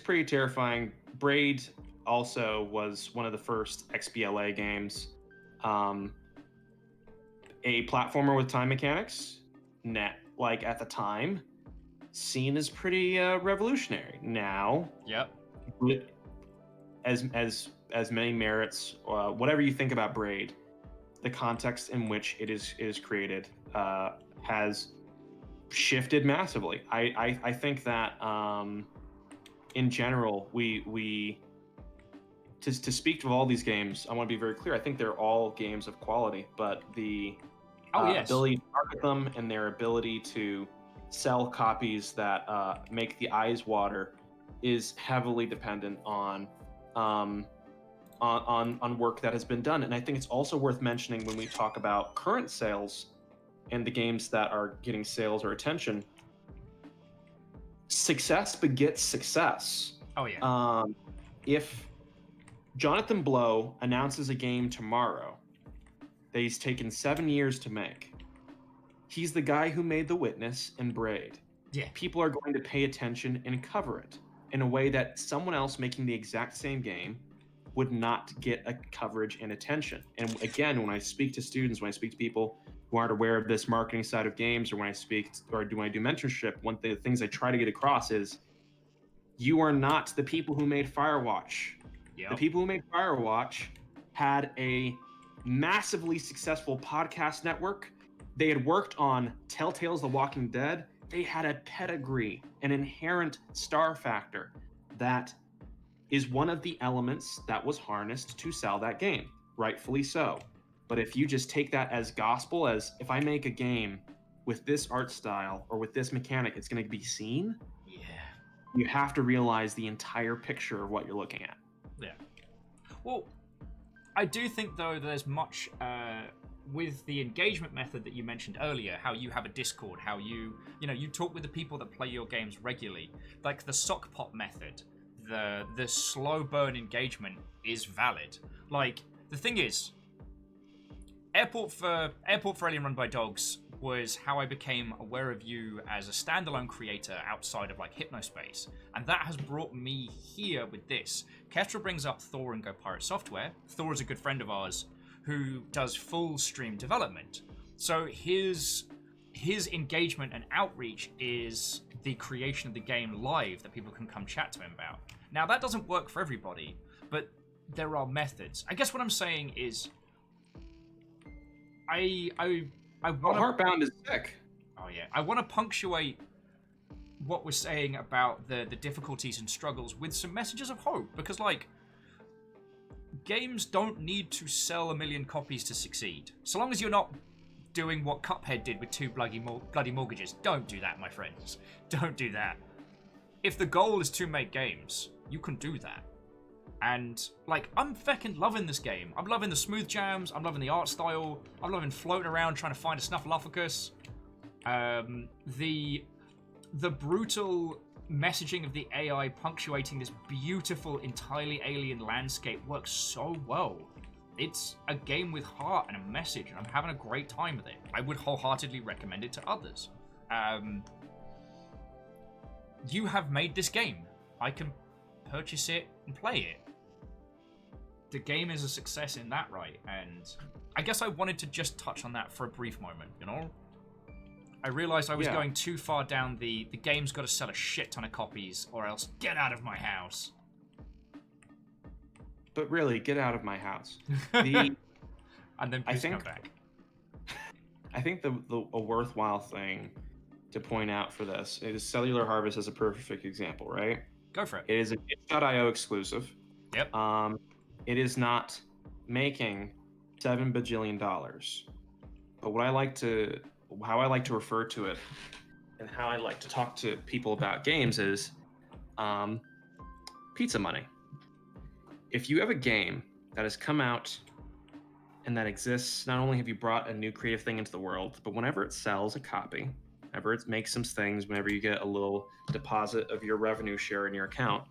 pretty terrifying. Braid also was one of the first XBLA games. A platformer with time mechanics. Like at the time, seen as pretty revolutionary. Now, yep. As many merits, whatever you think about Braid, the context in which it is created has shifted massively. I think that in general, we to speak of all these games, I want to be very clear. I think they're all games of quality, but the ability to market them and their ability to sell copies that make the eyes water is heavily dependent on work that has been done. And I think it's also worth mentioning when we talk about current sales and the games that are getting sales or attention. Success begets success. Oh yeah. If Jonathan Blow announces a game tomorrow that he's taken 7 years to make, he's the guy who made The Witness and Braid. Yeah. People are going to pay attention and cover it in a way that someone else making the exact same game would not get a coverage and attention. And again, when I speak to students, when I speak to people who aren't aware of this marketing side of games, or when I speak or when I do mentorship, one of the things I try to get across is you are not the people who made Firewatch. Yep. The people who made Firewatch had a massively successful podcast network. They had worked on Telltale's The Walking Dead. They had a pedigree, an inherent star factor that is one of the elements that was harnessed to sell that game, rightfully so. But if you just take that as gospel, as if I make a game with this art style or with this mechanic, it's going to be seen. Yeah. You have to realize the entire picture of what you're looking at. Yeah. Well, I do think though there's much with the engagement method that you mentioned earlier, how you have a Discord, how you talk with the people that play your games regularly, like the sock pop method. The slow burn engagement is valid. Like, the thing is, Airport for Alien Run by Dogs was how I became aware of you as a standalone creator outside of like Hypnospace, and that has brought me here with this. Kestra brings up Thor and Go Pirate Software. Thor is a good friend of ours who does full stream development, so his engagement and outreach is the creation of the game live that people can come chat to him about. Now, that doesn't work for everybody, but there are methods. I guess what I'm saying is, I want Heartbound is sick. Oh yeah, I want to punctuate what we're saying about the difficulties and struggles with some messages of hope, because like, games don't need to sell 1 million copies to succeed. So long as you're not doing what Cuphead did with 2 bloody mortgages. Don't do that, my friends. Don't do that. If the goal is to make games, you can do that. And, like, I'm feckin' loving this game. I'm loving the smooth jams, I'm loving the art style, I'm loving floating around trying to find a Snuffleupagus. The brutal messaging of the AI punctuating this beautiful, entirely alien landscape works so well. It's a game with heart and a message, and I'm having a great time with it. I would wholeheartedly recommend it to others. You have made this game. I can purchase it and play it. The game is a success in that right, and I guess I wanted to just touch on that for a brief moment, you know? I realized I was going too far down the game's got to sell a shit ton of copies or else get out of my house. But really, get out of my house. And then please come back. I think a worthwhile thing to point out for this is Cellular Harvest is a perfect example, right? Go for it. It is an itch.io exclusive. Yep. It is not making $7 bajillion. But how I like to refer to it and how I like to talk to people about games is pizza money. If you have a game that has come out and that exists, not only have you brought a new creative thing into the world, but whenever it sells a copy, whenever it makes some things, whenever you get a little deposit of your revenue share in your account,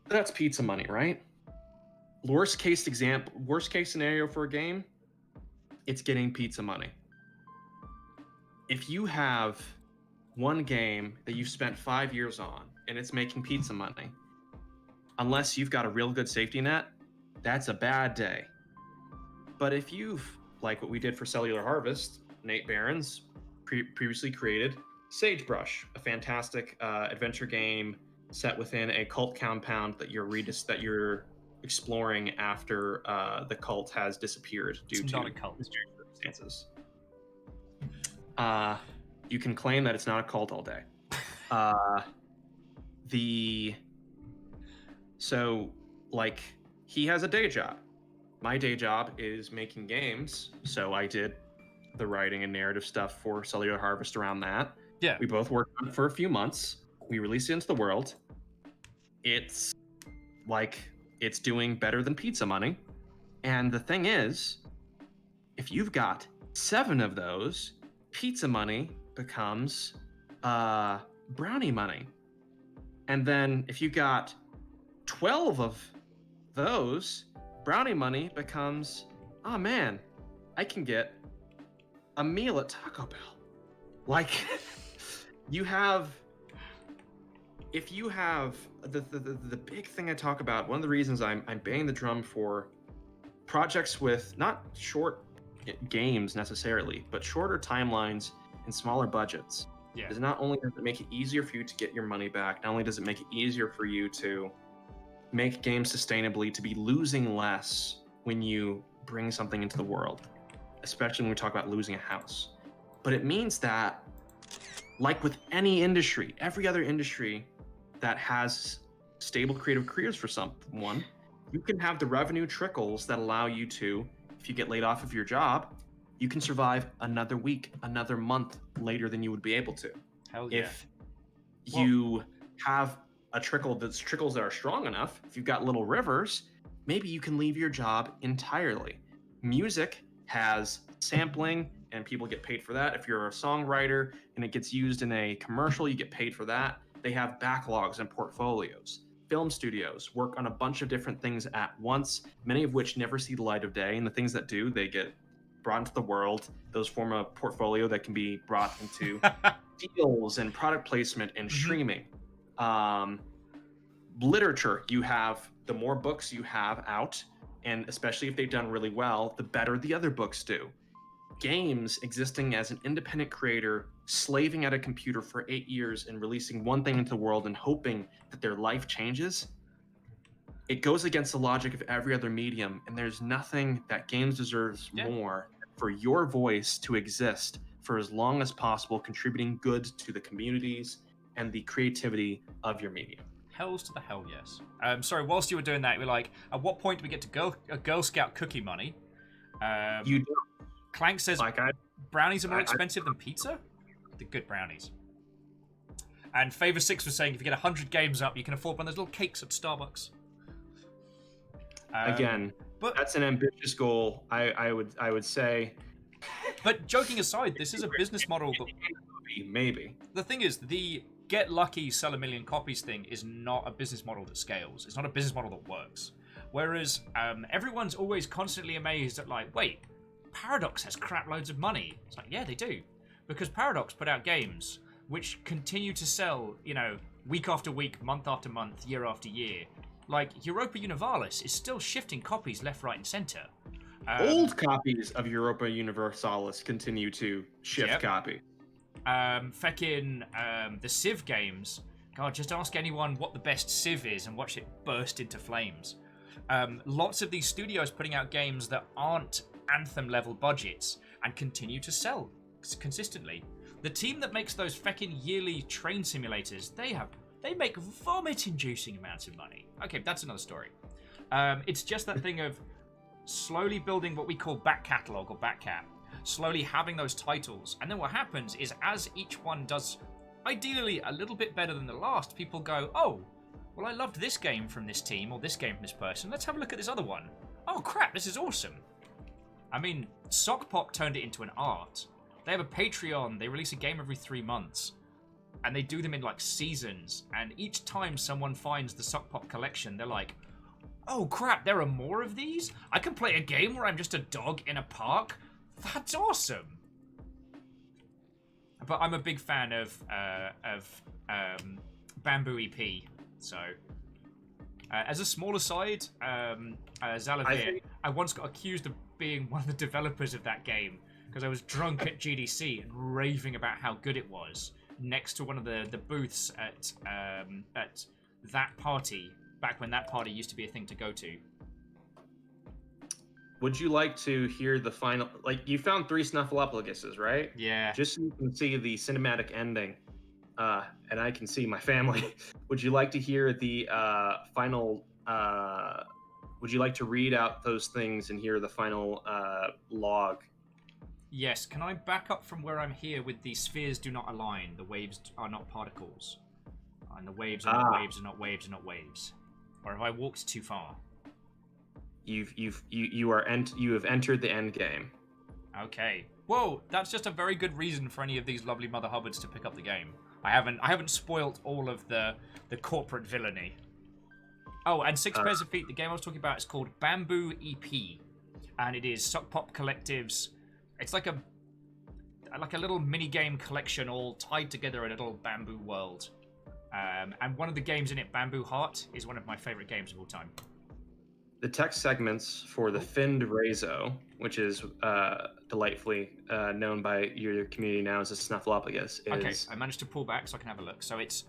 that's pizza money, right? Worst case scenario for a game, it's getting pizza money. If you have one game that you've spent 5 years on and it's making pizza money, unless you've got a real good safety net, that's a bad day. But if you've, like what we did for Cellular Harvest, Nate Barron's previously created Sagebrush, a fantastic adventure game set within a cult compound that you're exploring after the cult has disappeared due to mysterious circumstances. You can claim that it's not a cult all day. He has a day job. My day job is making games, so I did the writing and narrative stuff for Cellular Harvest around that. Yeah. We both worked on it for a few months. We released it into the world. It's doing better than pizza money. And the thing is, if you've got 7 of those, pizza money becomes brownie money. And then if you got 12 of those, brownie money becomes, oh man, I can get a meal at Taco Bell. Like, if you have the big thing I talk about, one of the reasons I'm banging the drum for projects with not short games necessarily, but shorter timelines and smaller budgets, is not only does it make it easier for you to get your money back, not only does it make it easier for you to make games sustainably, to be losing less when you bring something into the world, especially when we talk about losing a house. But it means that, like with any industry, every other industry that has stable creative careers for someone, you can have the revenue trickles that allow you to, if you get laid off of your job, you can survive another week, another month later than you would be able to. Hell yeah. If you have trickles that are strong enough, if you've got little rivers, maybe you can leave your job entirely. Music has sampling and people get paid for that. If you're a songwriter and it gets used in a commercial, you get paid for that. They have backlogs and portfolios. Film studios work on a bunch of different things at once, many of which never see the light of day, and the things that do, they get brought into the world. Those form a portfolio that can be brought into deals and product placement and streaming. Literature, you have, the more books you have out, and especially if they've done really well, the better the other books do. Games existing as an independent creator, slaving at a computer for 8 years and releasing one thing into the world and hoping that their life changes, it goes against the logic of every other medium, and there's nothing that games deserves more for your voice to exist for as long as possible, contributing good to the communities and the creativity of your medium. Hells to the hell yes. Sorry, whilst you were doing that, you were like, at what point do we get to Girl Scout cookie money? You don't. Clank says brownies are more expensive than pizza? The good brownies. And Favor 6 was saying if you get 100 games up, you can afford one of those little cakes at Starbucks. Again, that's an ambitious goal, I would say. But joking aside, this is a business model that... Maybe. The thing is, the get lucky, sell a million copies thing is not a business model that scales. It's not a business model that works. Whereas everyone's always constantly amazed at, like, wait, Paradox has crap loads of money. It's like, yeah, they do. Because Paradox put out games which continue to sell, you know, week after week, month after month, year after year. Like, Europa Universalis is still shifting copies left, right, and center. Old copies of Europa Universalis continue to shift copy. The Civ games. God, just ask anyone what the best Civ is and watch it burst into flames. Lots of these studios putting out games that aren't Anthem-level budgets and continue to sell consistently. The team that makes those feckin' yearly train simulators, they make vomit-inducing amounts of money. Okay, that's another story. It's just that thing of slowly building what we call back catalog or back cap, slowly having those titles, and then what happens is as each one does ideally a little bit better than the last, people go, oh, well, I loved this game from this team, or this game from this person. Let's have a look at this other one. Oh, crap, this is awesome. I mean, Sock Pop turned it into an art. They have a Patreon. They release a game every 3 months. And they do them in, like, seasons. And each time someone finds the Sock Pop collection, they're like, oh, crap, there are more of these? I can play a game where I'm just a dog in a park? That's awesome. But I'm a big fan of Bamboo EP. So, as a small aside, Zalavir, I once got accused of being one of the developers of that game because I was drunk at GDC and raving about how good it was next to one of the booths at that party, back when that party used to be a thing to go to. Would you like to hear the final? Like, you found 3 Snuffleupaguses, right? Yeah. Just so you can see the cinematic ending, and I can see my family. Would you like to hear the final? Would you like to read out those things and hear the final log? Yes. Can I back up from where I'm here with the spheres do not align? The waves are not particles, and the waves are not waves, and not waves, and not waves. Or have I walked too far? You have entered the end game. Okay. Whoa, that's just a very good reason for any of these lovely Mother Hubbards to pick up the game. I haven't spoilt all of the corporate villainy. Oh, and 6 pairs of feet. The game I was talking about is called Bamboo EP, and it is Sock Pop Collective's. It's like a little mini game collection all tied together in a little bamboo world. And one of the games in it, Bamboo Heart, is one of my favorite games of all time. The text segments for the Finned Rezo, which is delightfully known by your community now as a Snuffleupagus, is... Okay, I managed to pull back so I can have a look. So it's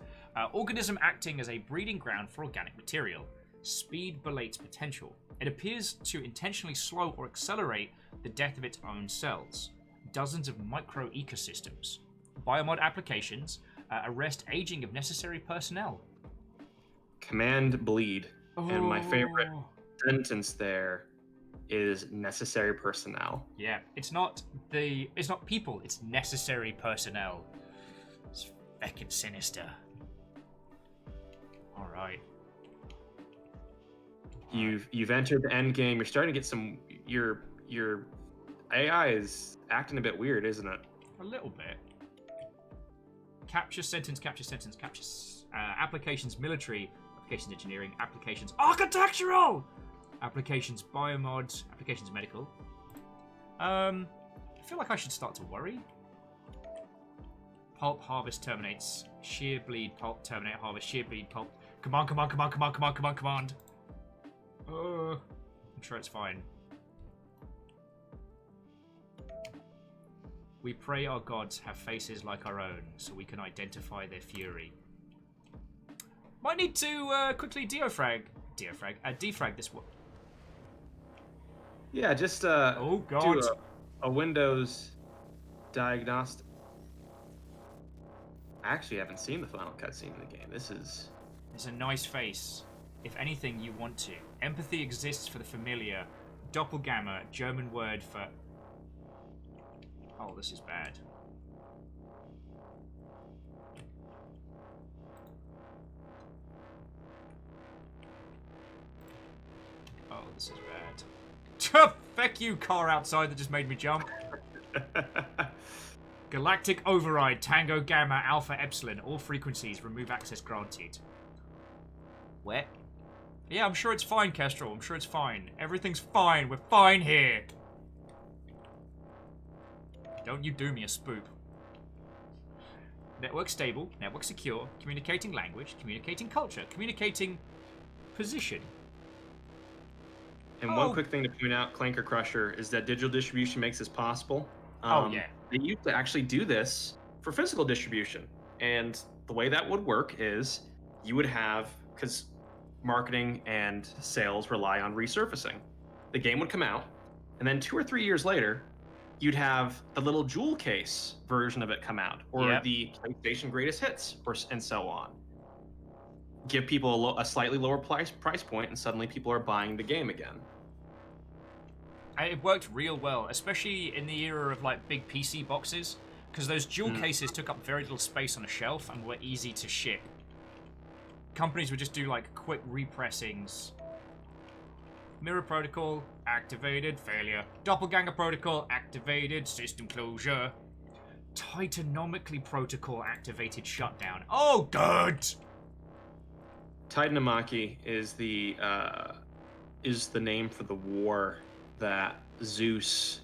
organism acting as a breeding ground for organic material. Speed belates potential. It appears to intentionally slow or accelerate the death of its own cells. Dozens of micro-ecosystems. Biomod applications arrest aging of necessary personnel. Command bleed. And my favorite sentence there is necessary personnel. Yeah, it's not people, it's necessary personnel. It's feckin' sinister. Alright. You've entered the end game. You're starting to get some your AI is acting a bit weird, isn't it? A little bit. Capture sentence, applications military, applications engineering, applications architectural, applications biomods, applications medical. I feel like I should start to worry. Pulp harvest terminates. Shear bleed pulp terminate harvest. Shear bleed pulp. Come on. I'm sure it's fine. We pray our gods have faces like our own, so we can identify their fury. Might need to quickly defrag this one. Yeah, just oh god, do a Windows diagnostic. I actually haven't seen the final cutscene in the game. It's a nice face. If anything, you want to. Empathy exists for the familiar. Doppelganger, German word for... Oh, this is bad. Oh, this is bad. Feck you, car outside that just made me jump. Galactic Override, Tango, Gamma, Alpha, Epsilon. All frequencies, remove access granted. Where? Yeah, I'm sure it's fine, Kestrel. I'm sure it's fine. Everything's fine. We're fine here. Don't you do me a spoop. Network stable, network secure, communicating language, communicating culture, communicating position. And one quick thing to point out, Clanker Crusher, is that digital distribution makes this possible. Yeah. They used to actually do this for physical distribution. And the way that would work is you would have, because marketing and sales rely on resurfacing. The game would come out, and then 2 or 3 years later, you'd have the little jewel case version of it come out, or the PlayStation Greatest Hits, and so on. Give people a slightly lower price point, and suddenly people are buying the game again. It worked real well, especially in the era of like big PC boxes, because those jewel cases took up very little space on a shelf and were easy to ship. companies would just do like quick repressings. Mirror protocol activated, failure. Doppelganger protocol activated, system closure. Titanomically protocol activated, shutdown. Oh, good. Titanomachy is the name for the war that Zeus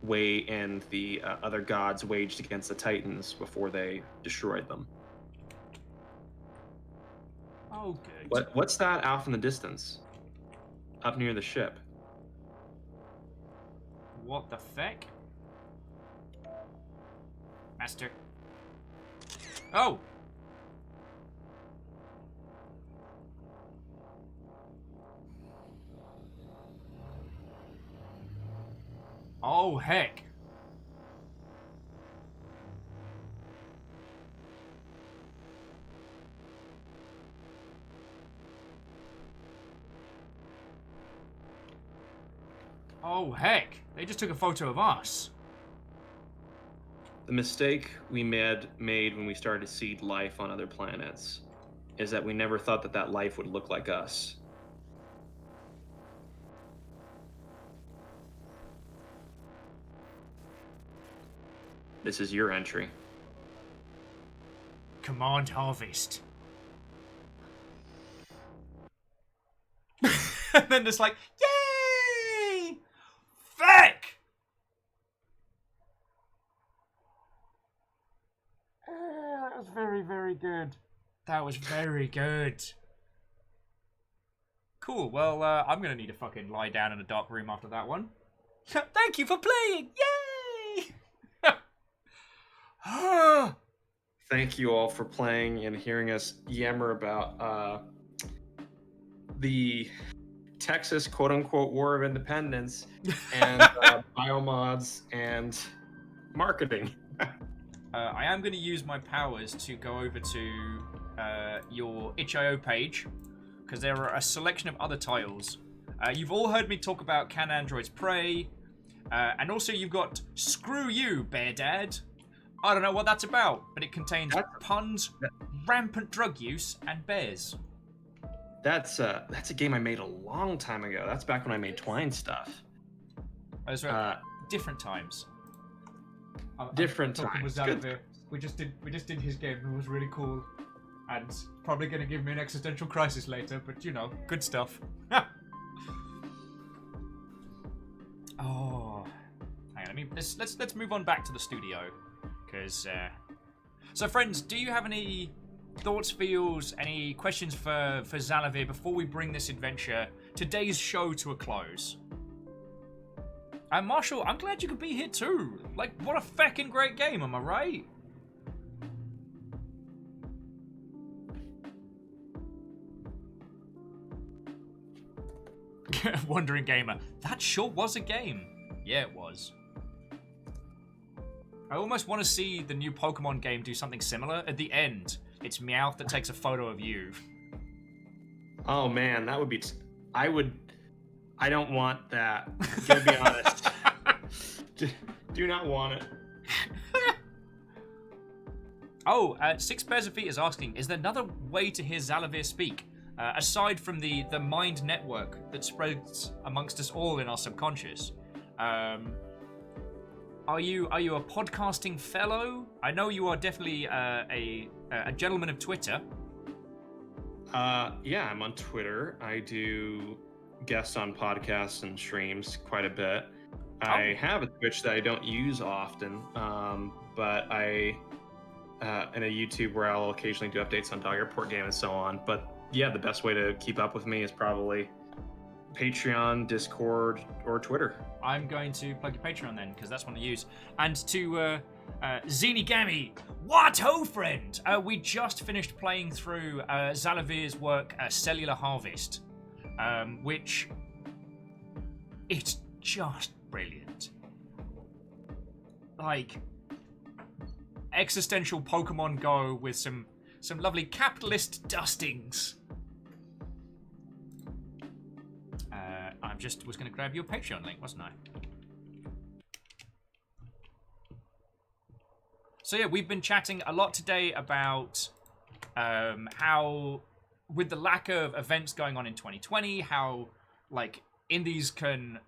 and the other gods waged against the Titans before they destroyed them. Oh, good. What's that off in the distance? Up near the ship. What the feck? Master. Oh! Oh, heck. Oh, heck. They just took a photo of us. The mistake we made when we started to seed life on other planets is that we never thought that life would look like us. This is your entry. Command Harvest. And then it's like, yay! Feck! That was very, very good. That was very good. Cool, well, I'm gonna need to fucking lie down in a dark room after that one. Thank you for playing! Yay! Thank you all for playing and hearing us yammer about the Texas quote-unquote War of Independence and biomods and marketing. I am going to use my powers to go over to your itch.io page, because there are a selection of other titles. You've all heard me talk about Can Androids Pray, and also you've got Screw You, Bear Dad. I don't know what that's about, but it contains puns, rampant drug use, and bears. That's a game I made a long time ago. That's back when I made Twine stuff. Those are different times. Different I'm talking times. with Zalavier. We just did his game. It was really cool, and probably going to give me an existential crisis later. But you know, good stuff. Oh, hang on. Let's move on back to the studio, because. So, friends, do you have any thoughts, feels, any questions for Zalavier before we bring this adventure, today's show, to a close? And Marshall, I'm glad you could be here too. Like, what a feckin' great game, am I right? Wandering Gamer. That sure was a game. Yeah, it was. I almost want to see the new Pokemon game do something similar. At the end, it's Meowth that takes a photo of you. Oh man, that would be... I don't want that. To be honest. Do not want it. Oh, Six Pairs of Feet is asking, is there another way to hear Zalavier speak? Aside from the mind network that spreads amongst us all in our subconscious. Are you a podcasting fellow? I know you are definitely a gentleman of Twitter. Yeah, I'm on Twitter. I do guest on podcasts and streams quite a bit. I have a Twitch that I don't use often, but I and a YouTube where I'll occasionally do updates on Dog Airport Game and so on. But yeah, the best way to keep up with me is probably Patreon, Discord, or Twitter. I'm going to plug your Patreon then, because that's one I use. And to Zenigami, what ho, friend! We just finished playing through Zalavier's work, Cellular Harvest, which it's just brilliant. Like existential Pokemon Go with some lovely capitalist dustings. I just was going to grab your Patreon link, wasn't I? So yeah, we've been chatting a lot today about how with the lack of events going on in 2020, how like indies can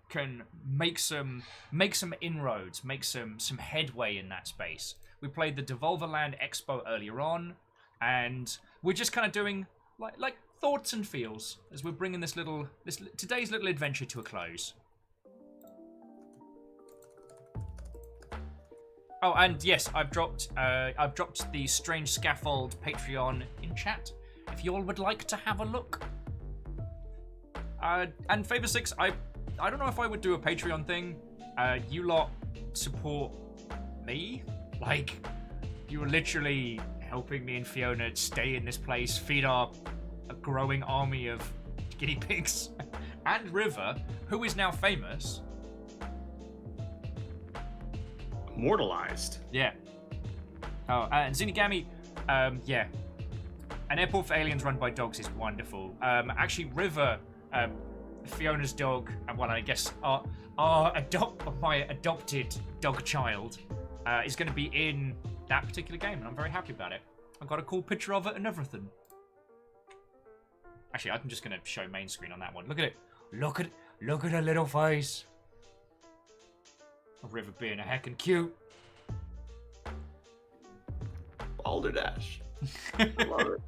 make some inroads, make some headway in that space. We played the Devolverland Expo earlier on, and we're just kind of doing like thoughts and feels as we're bringing today's little adventure to a close. Oh, and yes, I've dropped the Strange Scaffold Patreon in chat if you all would like to have a look. And Favor 6, I don't know if I would do a Patreon thing. You lot support me. Like, you were literally helping me and Fiona stay in this place, feed a growing army of guinea pigs. And River, who is now famous. Immortalized. Yeah. Oh, and Zinigami, yeah. An airport for aliens run by dogs is wonderful. Actually, River, Fiona's dog, and well, I guess my adopted dog child, is going to be in that particular game, and I'm very happy about it. I've got a cool picture of it and everything. Actually, I'm just going to show main screen on that one. Look at it. Look at her little face. River being a heckin' cute. Balderdash. I love it.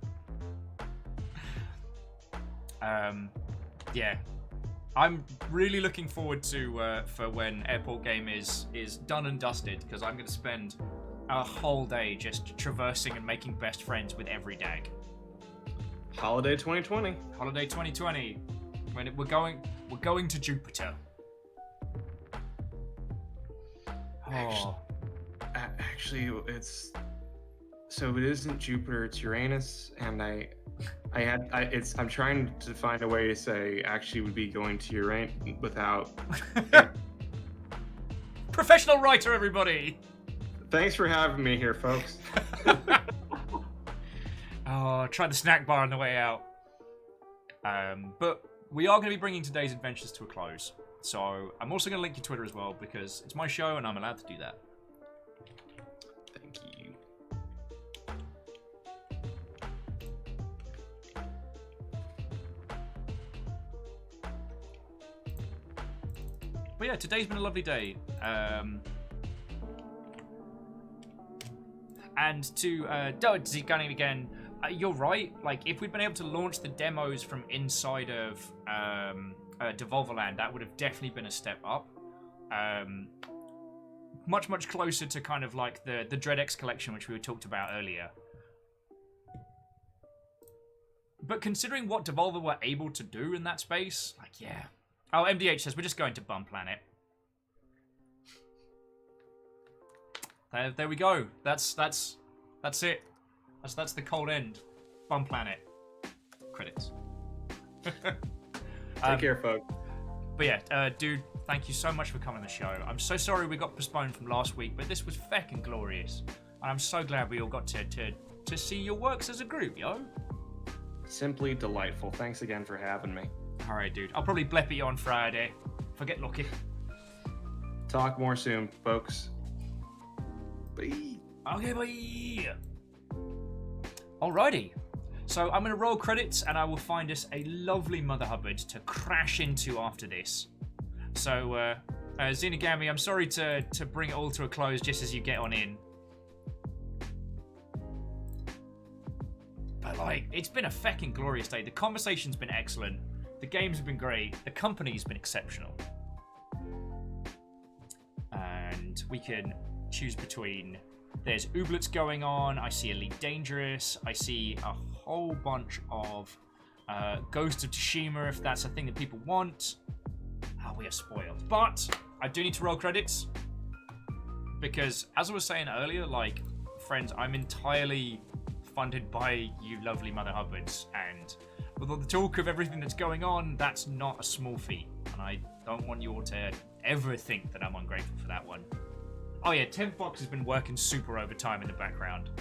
Yeah. I'm really looking forward to for when Airport Game is done and dusted, because I'm going to spend a whole day just traversing and making best friends with every dag. Holiday 2020. Holiday 2020. When we're going to Jupiter. Oh. Actually, it isn't Jupiter, it's Uranus, and I'm trying to find a way to say actually would be going to Uranus without. Professional writer, everybody. Thanks for having me here, folks. Oh, try the snack bar on the way out. But we are going to be bringing today's adventures to a close. So I'm also going to link your Twitter as well, because it's my show and I'm allowed to do that. Thank you. But yeah, today's been a lovely day. And to Gunning again, you're right. Like, if we'd been able to launch the demos from inside of Devolverland, that would have definitely been a step up. Much closer to kind of like the DreadX collection, which we talked about earlier. But considering what Devolver were able to do in that space, like, yeah. Oh, MDH says we're just going to Bum Planet. There we go. That's it. That's the cold end. Bum Planet. Credits. Take care, folks. But yeah, dude, thank you so much for coming on the show. I'm so sorry we got postponed from last week, but this was feckin' glorious. And I'm so glad we all got to see your works as a group, yo. Simply delightful. Thanks again for having me. Alright, dude. I'll probably blep you on Friday. If I get lucky. Talk more soon, folks. Bye. Okay, bye. Alrighty. So I'm going to roll credits, and I will find us a lovely Mother Hubbard to crash into after this. So, Zinigami, I'm sorry to bring it all to a close just as you get on in. But, like, it's been a feckin' glorious day. The conversation's been excellent. The games have been great. The company's been exceptional. And we can choose between... There's Ooblets going on. I see Elite Dangerous. I see a whole bunch of Ghost of Tsushima, if that's a thing that people want. Oh, we are spoiled. But I do need to roll credits. Because, as I was saying earlier, like, friends, I'm entirely funded by you lovely Mother Hubbards. And with all the talk of everything that's going on, that's not a small feat. And I don't want you all to ever think that I'm ungrateful for that one. Oh yeah, Tempbox has been working super overtime in the background.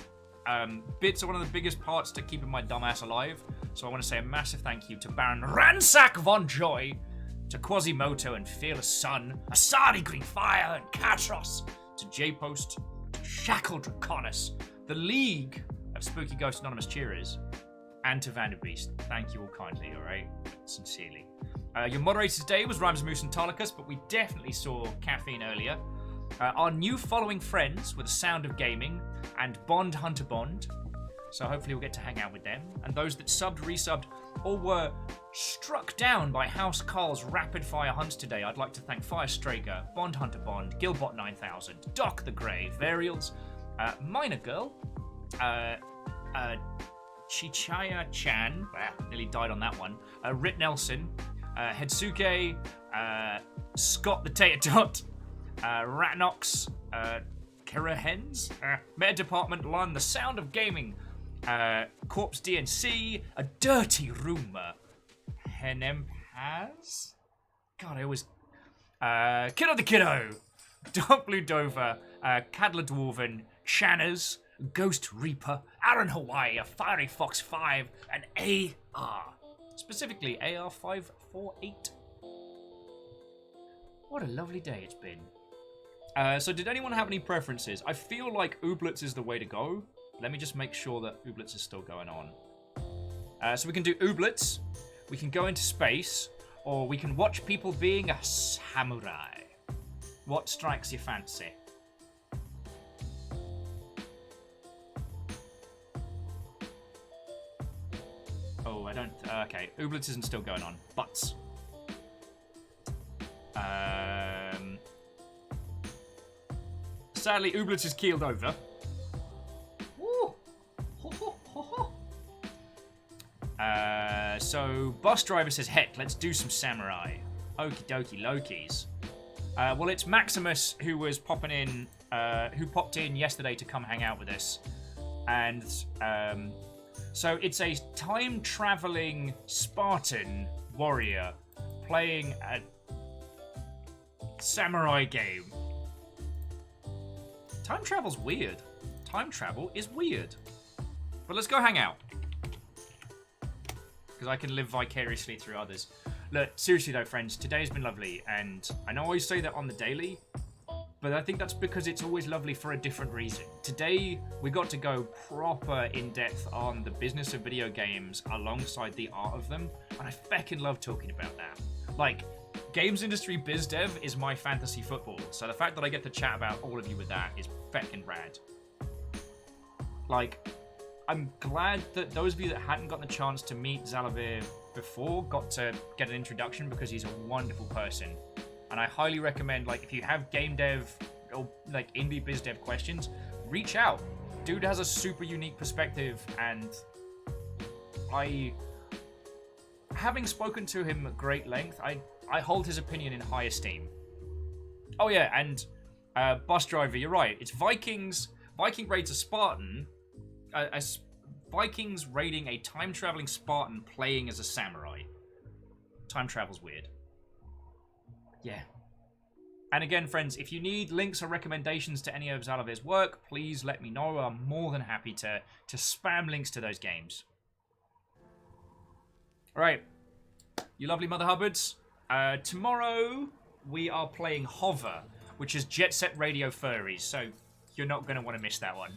Bits are one of the biggest parts to keeping my dumbass alive, so I want to say a massive thank you to Baron Ransack Von Joy, to Quasimoto and Fearless Sun, Asari Green Fire and Katros, to J-Post, to Shackle Draconis, the League of Spooky Ghost Anonymous Cheerers, and to Vanderbeest. Thank you all kindly, alright? Sincerely. Your moderator today was Rhymes, Moose, and Tolicus, but we definitely saw Caffeine earlier. Our new following friends were The Sound of Gaming and Bond Hunter Bond. So hopefully we'll get to hang out with them. And those that subbed, resubbed, or were struck down by House Carl's rapid-fire hunts today, I'd like to thank Fire Strager, Bond Hunter Bond, Gilbot 9000, Doc the Grey, Varials, Minor Girl, Chichaya Chan, nearly died on that one, Rit Nelson, Hedsuke, Scott the Tater Tot, Ratnox, Kira Hens, Meta Department Lon, The Sound of Gaming, Corpse DNC, A Dirty Rumor, Henempaz? God, I always... Kiddo the Kiddo, Dark Blue Dover, Cadler Dwarven, Shanners, Ghost Reaper, Aaron Hawaii, a Fiery Fox 5, and AR. Specifically, AR548. What a lovely day it's been. So did anyone have any preferences? I feel like Ooblets is the way to go. Let me just make sure that Ooblets is still going on. So we can do Ooblets, we can go into space, or we can watch people being a samurai. What strikes your fancy? Oh, I don't... okay, Ooblets isn't still going on. Butts. Sadly, Ooblets is keeled over. Woo! Ho, ho, ho, ho. So, Bus Driver says, heck, let's do some samurai. Okie dokie Lokis. Well, it's Maximus who was popping in, who popped in yesterday to come hang out with us. And, so it's a time-traveling Spartan warrior playing a samurai game. Time travel's weird. Time travel is weird. But let's go hang out. Because I can live vicariously through others. Look, seriously though, friends, today's been lovely. And I know I always say that on the daily, but I think that's because it's always lovely for a different reason. Today, we got to go proper in-depth on the business of video games alongside the art of them. And I feckin' love talking about that. Like, games industry biz dev is my fantasy football. So the fact that I get to chat about all of you with that is feckin' rad. Like, I'm glad that those of you that hadn't gotten the chance to meet Zalavir before got to get an introduction because he's a wonderful person. And I highly recommend, like, if you have game dev or, like, indie biz dev questions, reach out. Dude has a super unique perspective, and having spoken to him at great length, I hold his opinion in high esteem. Oh yeah, and Bus Driver, you're right. It's Vikings. Viking raids a Spartan. Vikings raiding a time-traveling Spartan playing as a samurai. Time travel's weird. Yeah. And again, friends, if you need links or recommendations to any of Zalavir's work, please let me know. I'm more than happy to spam links to those games. Alright. You lovely Mother Hubbards. Tomorrow, we are playing Hover, which is Jet Set Radio Furries, so you're not going to want to miss that one.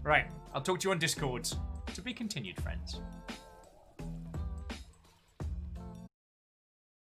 Right, I'll talk to you on Discord. To be continued, friends.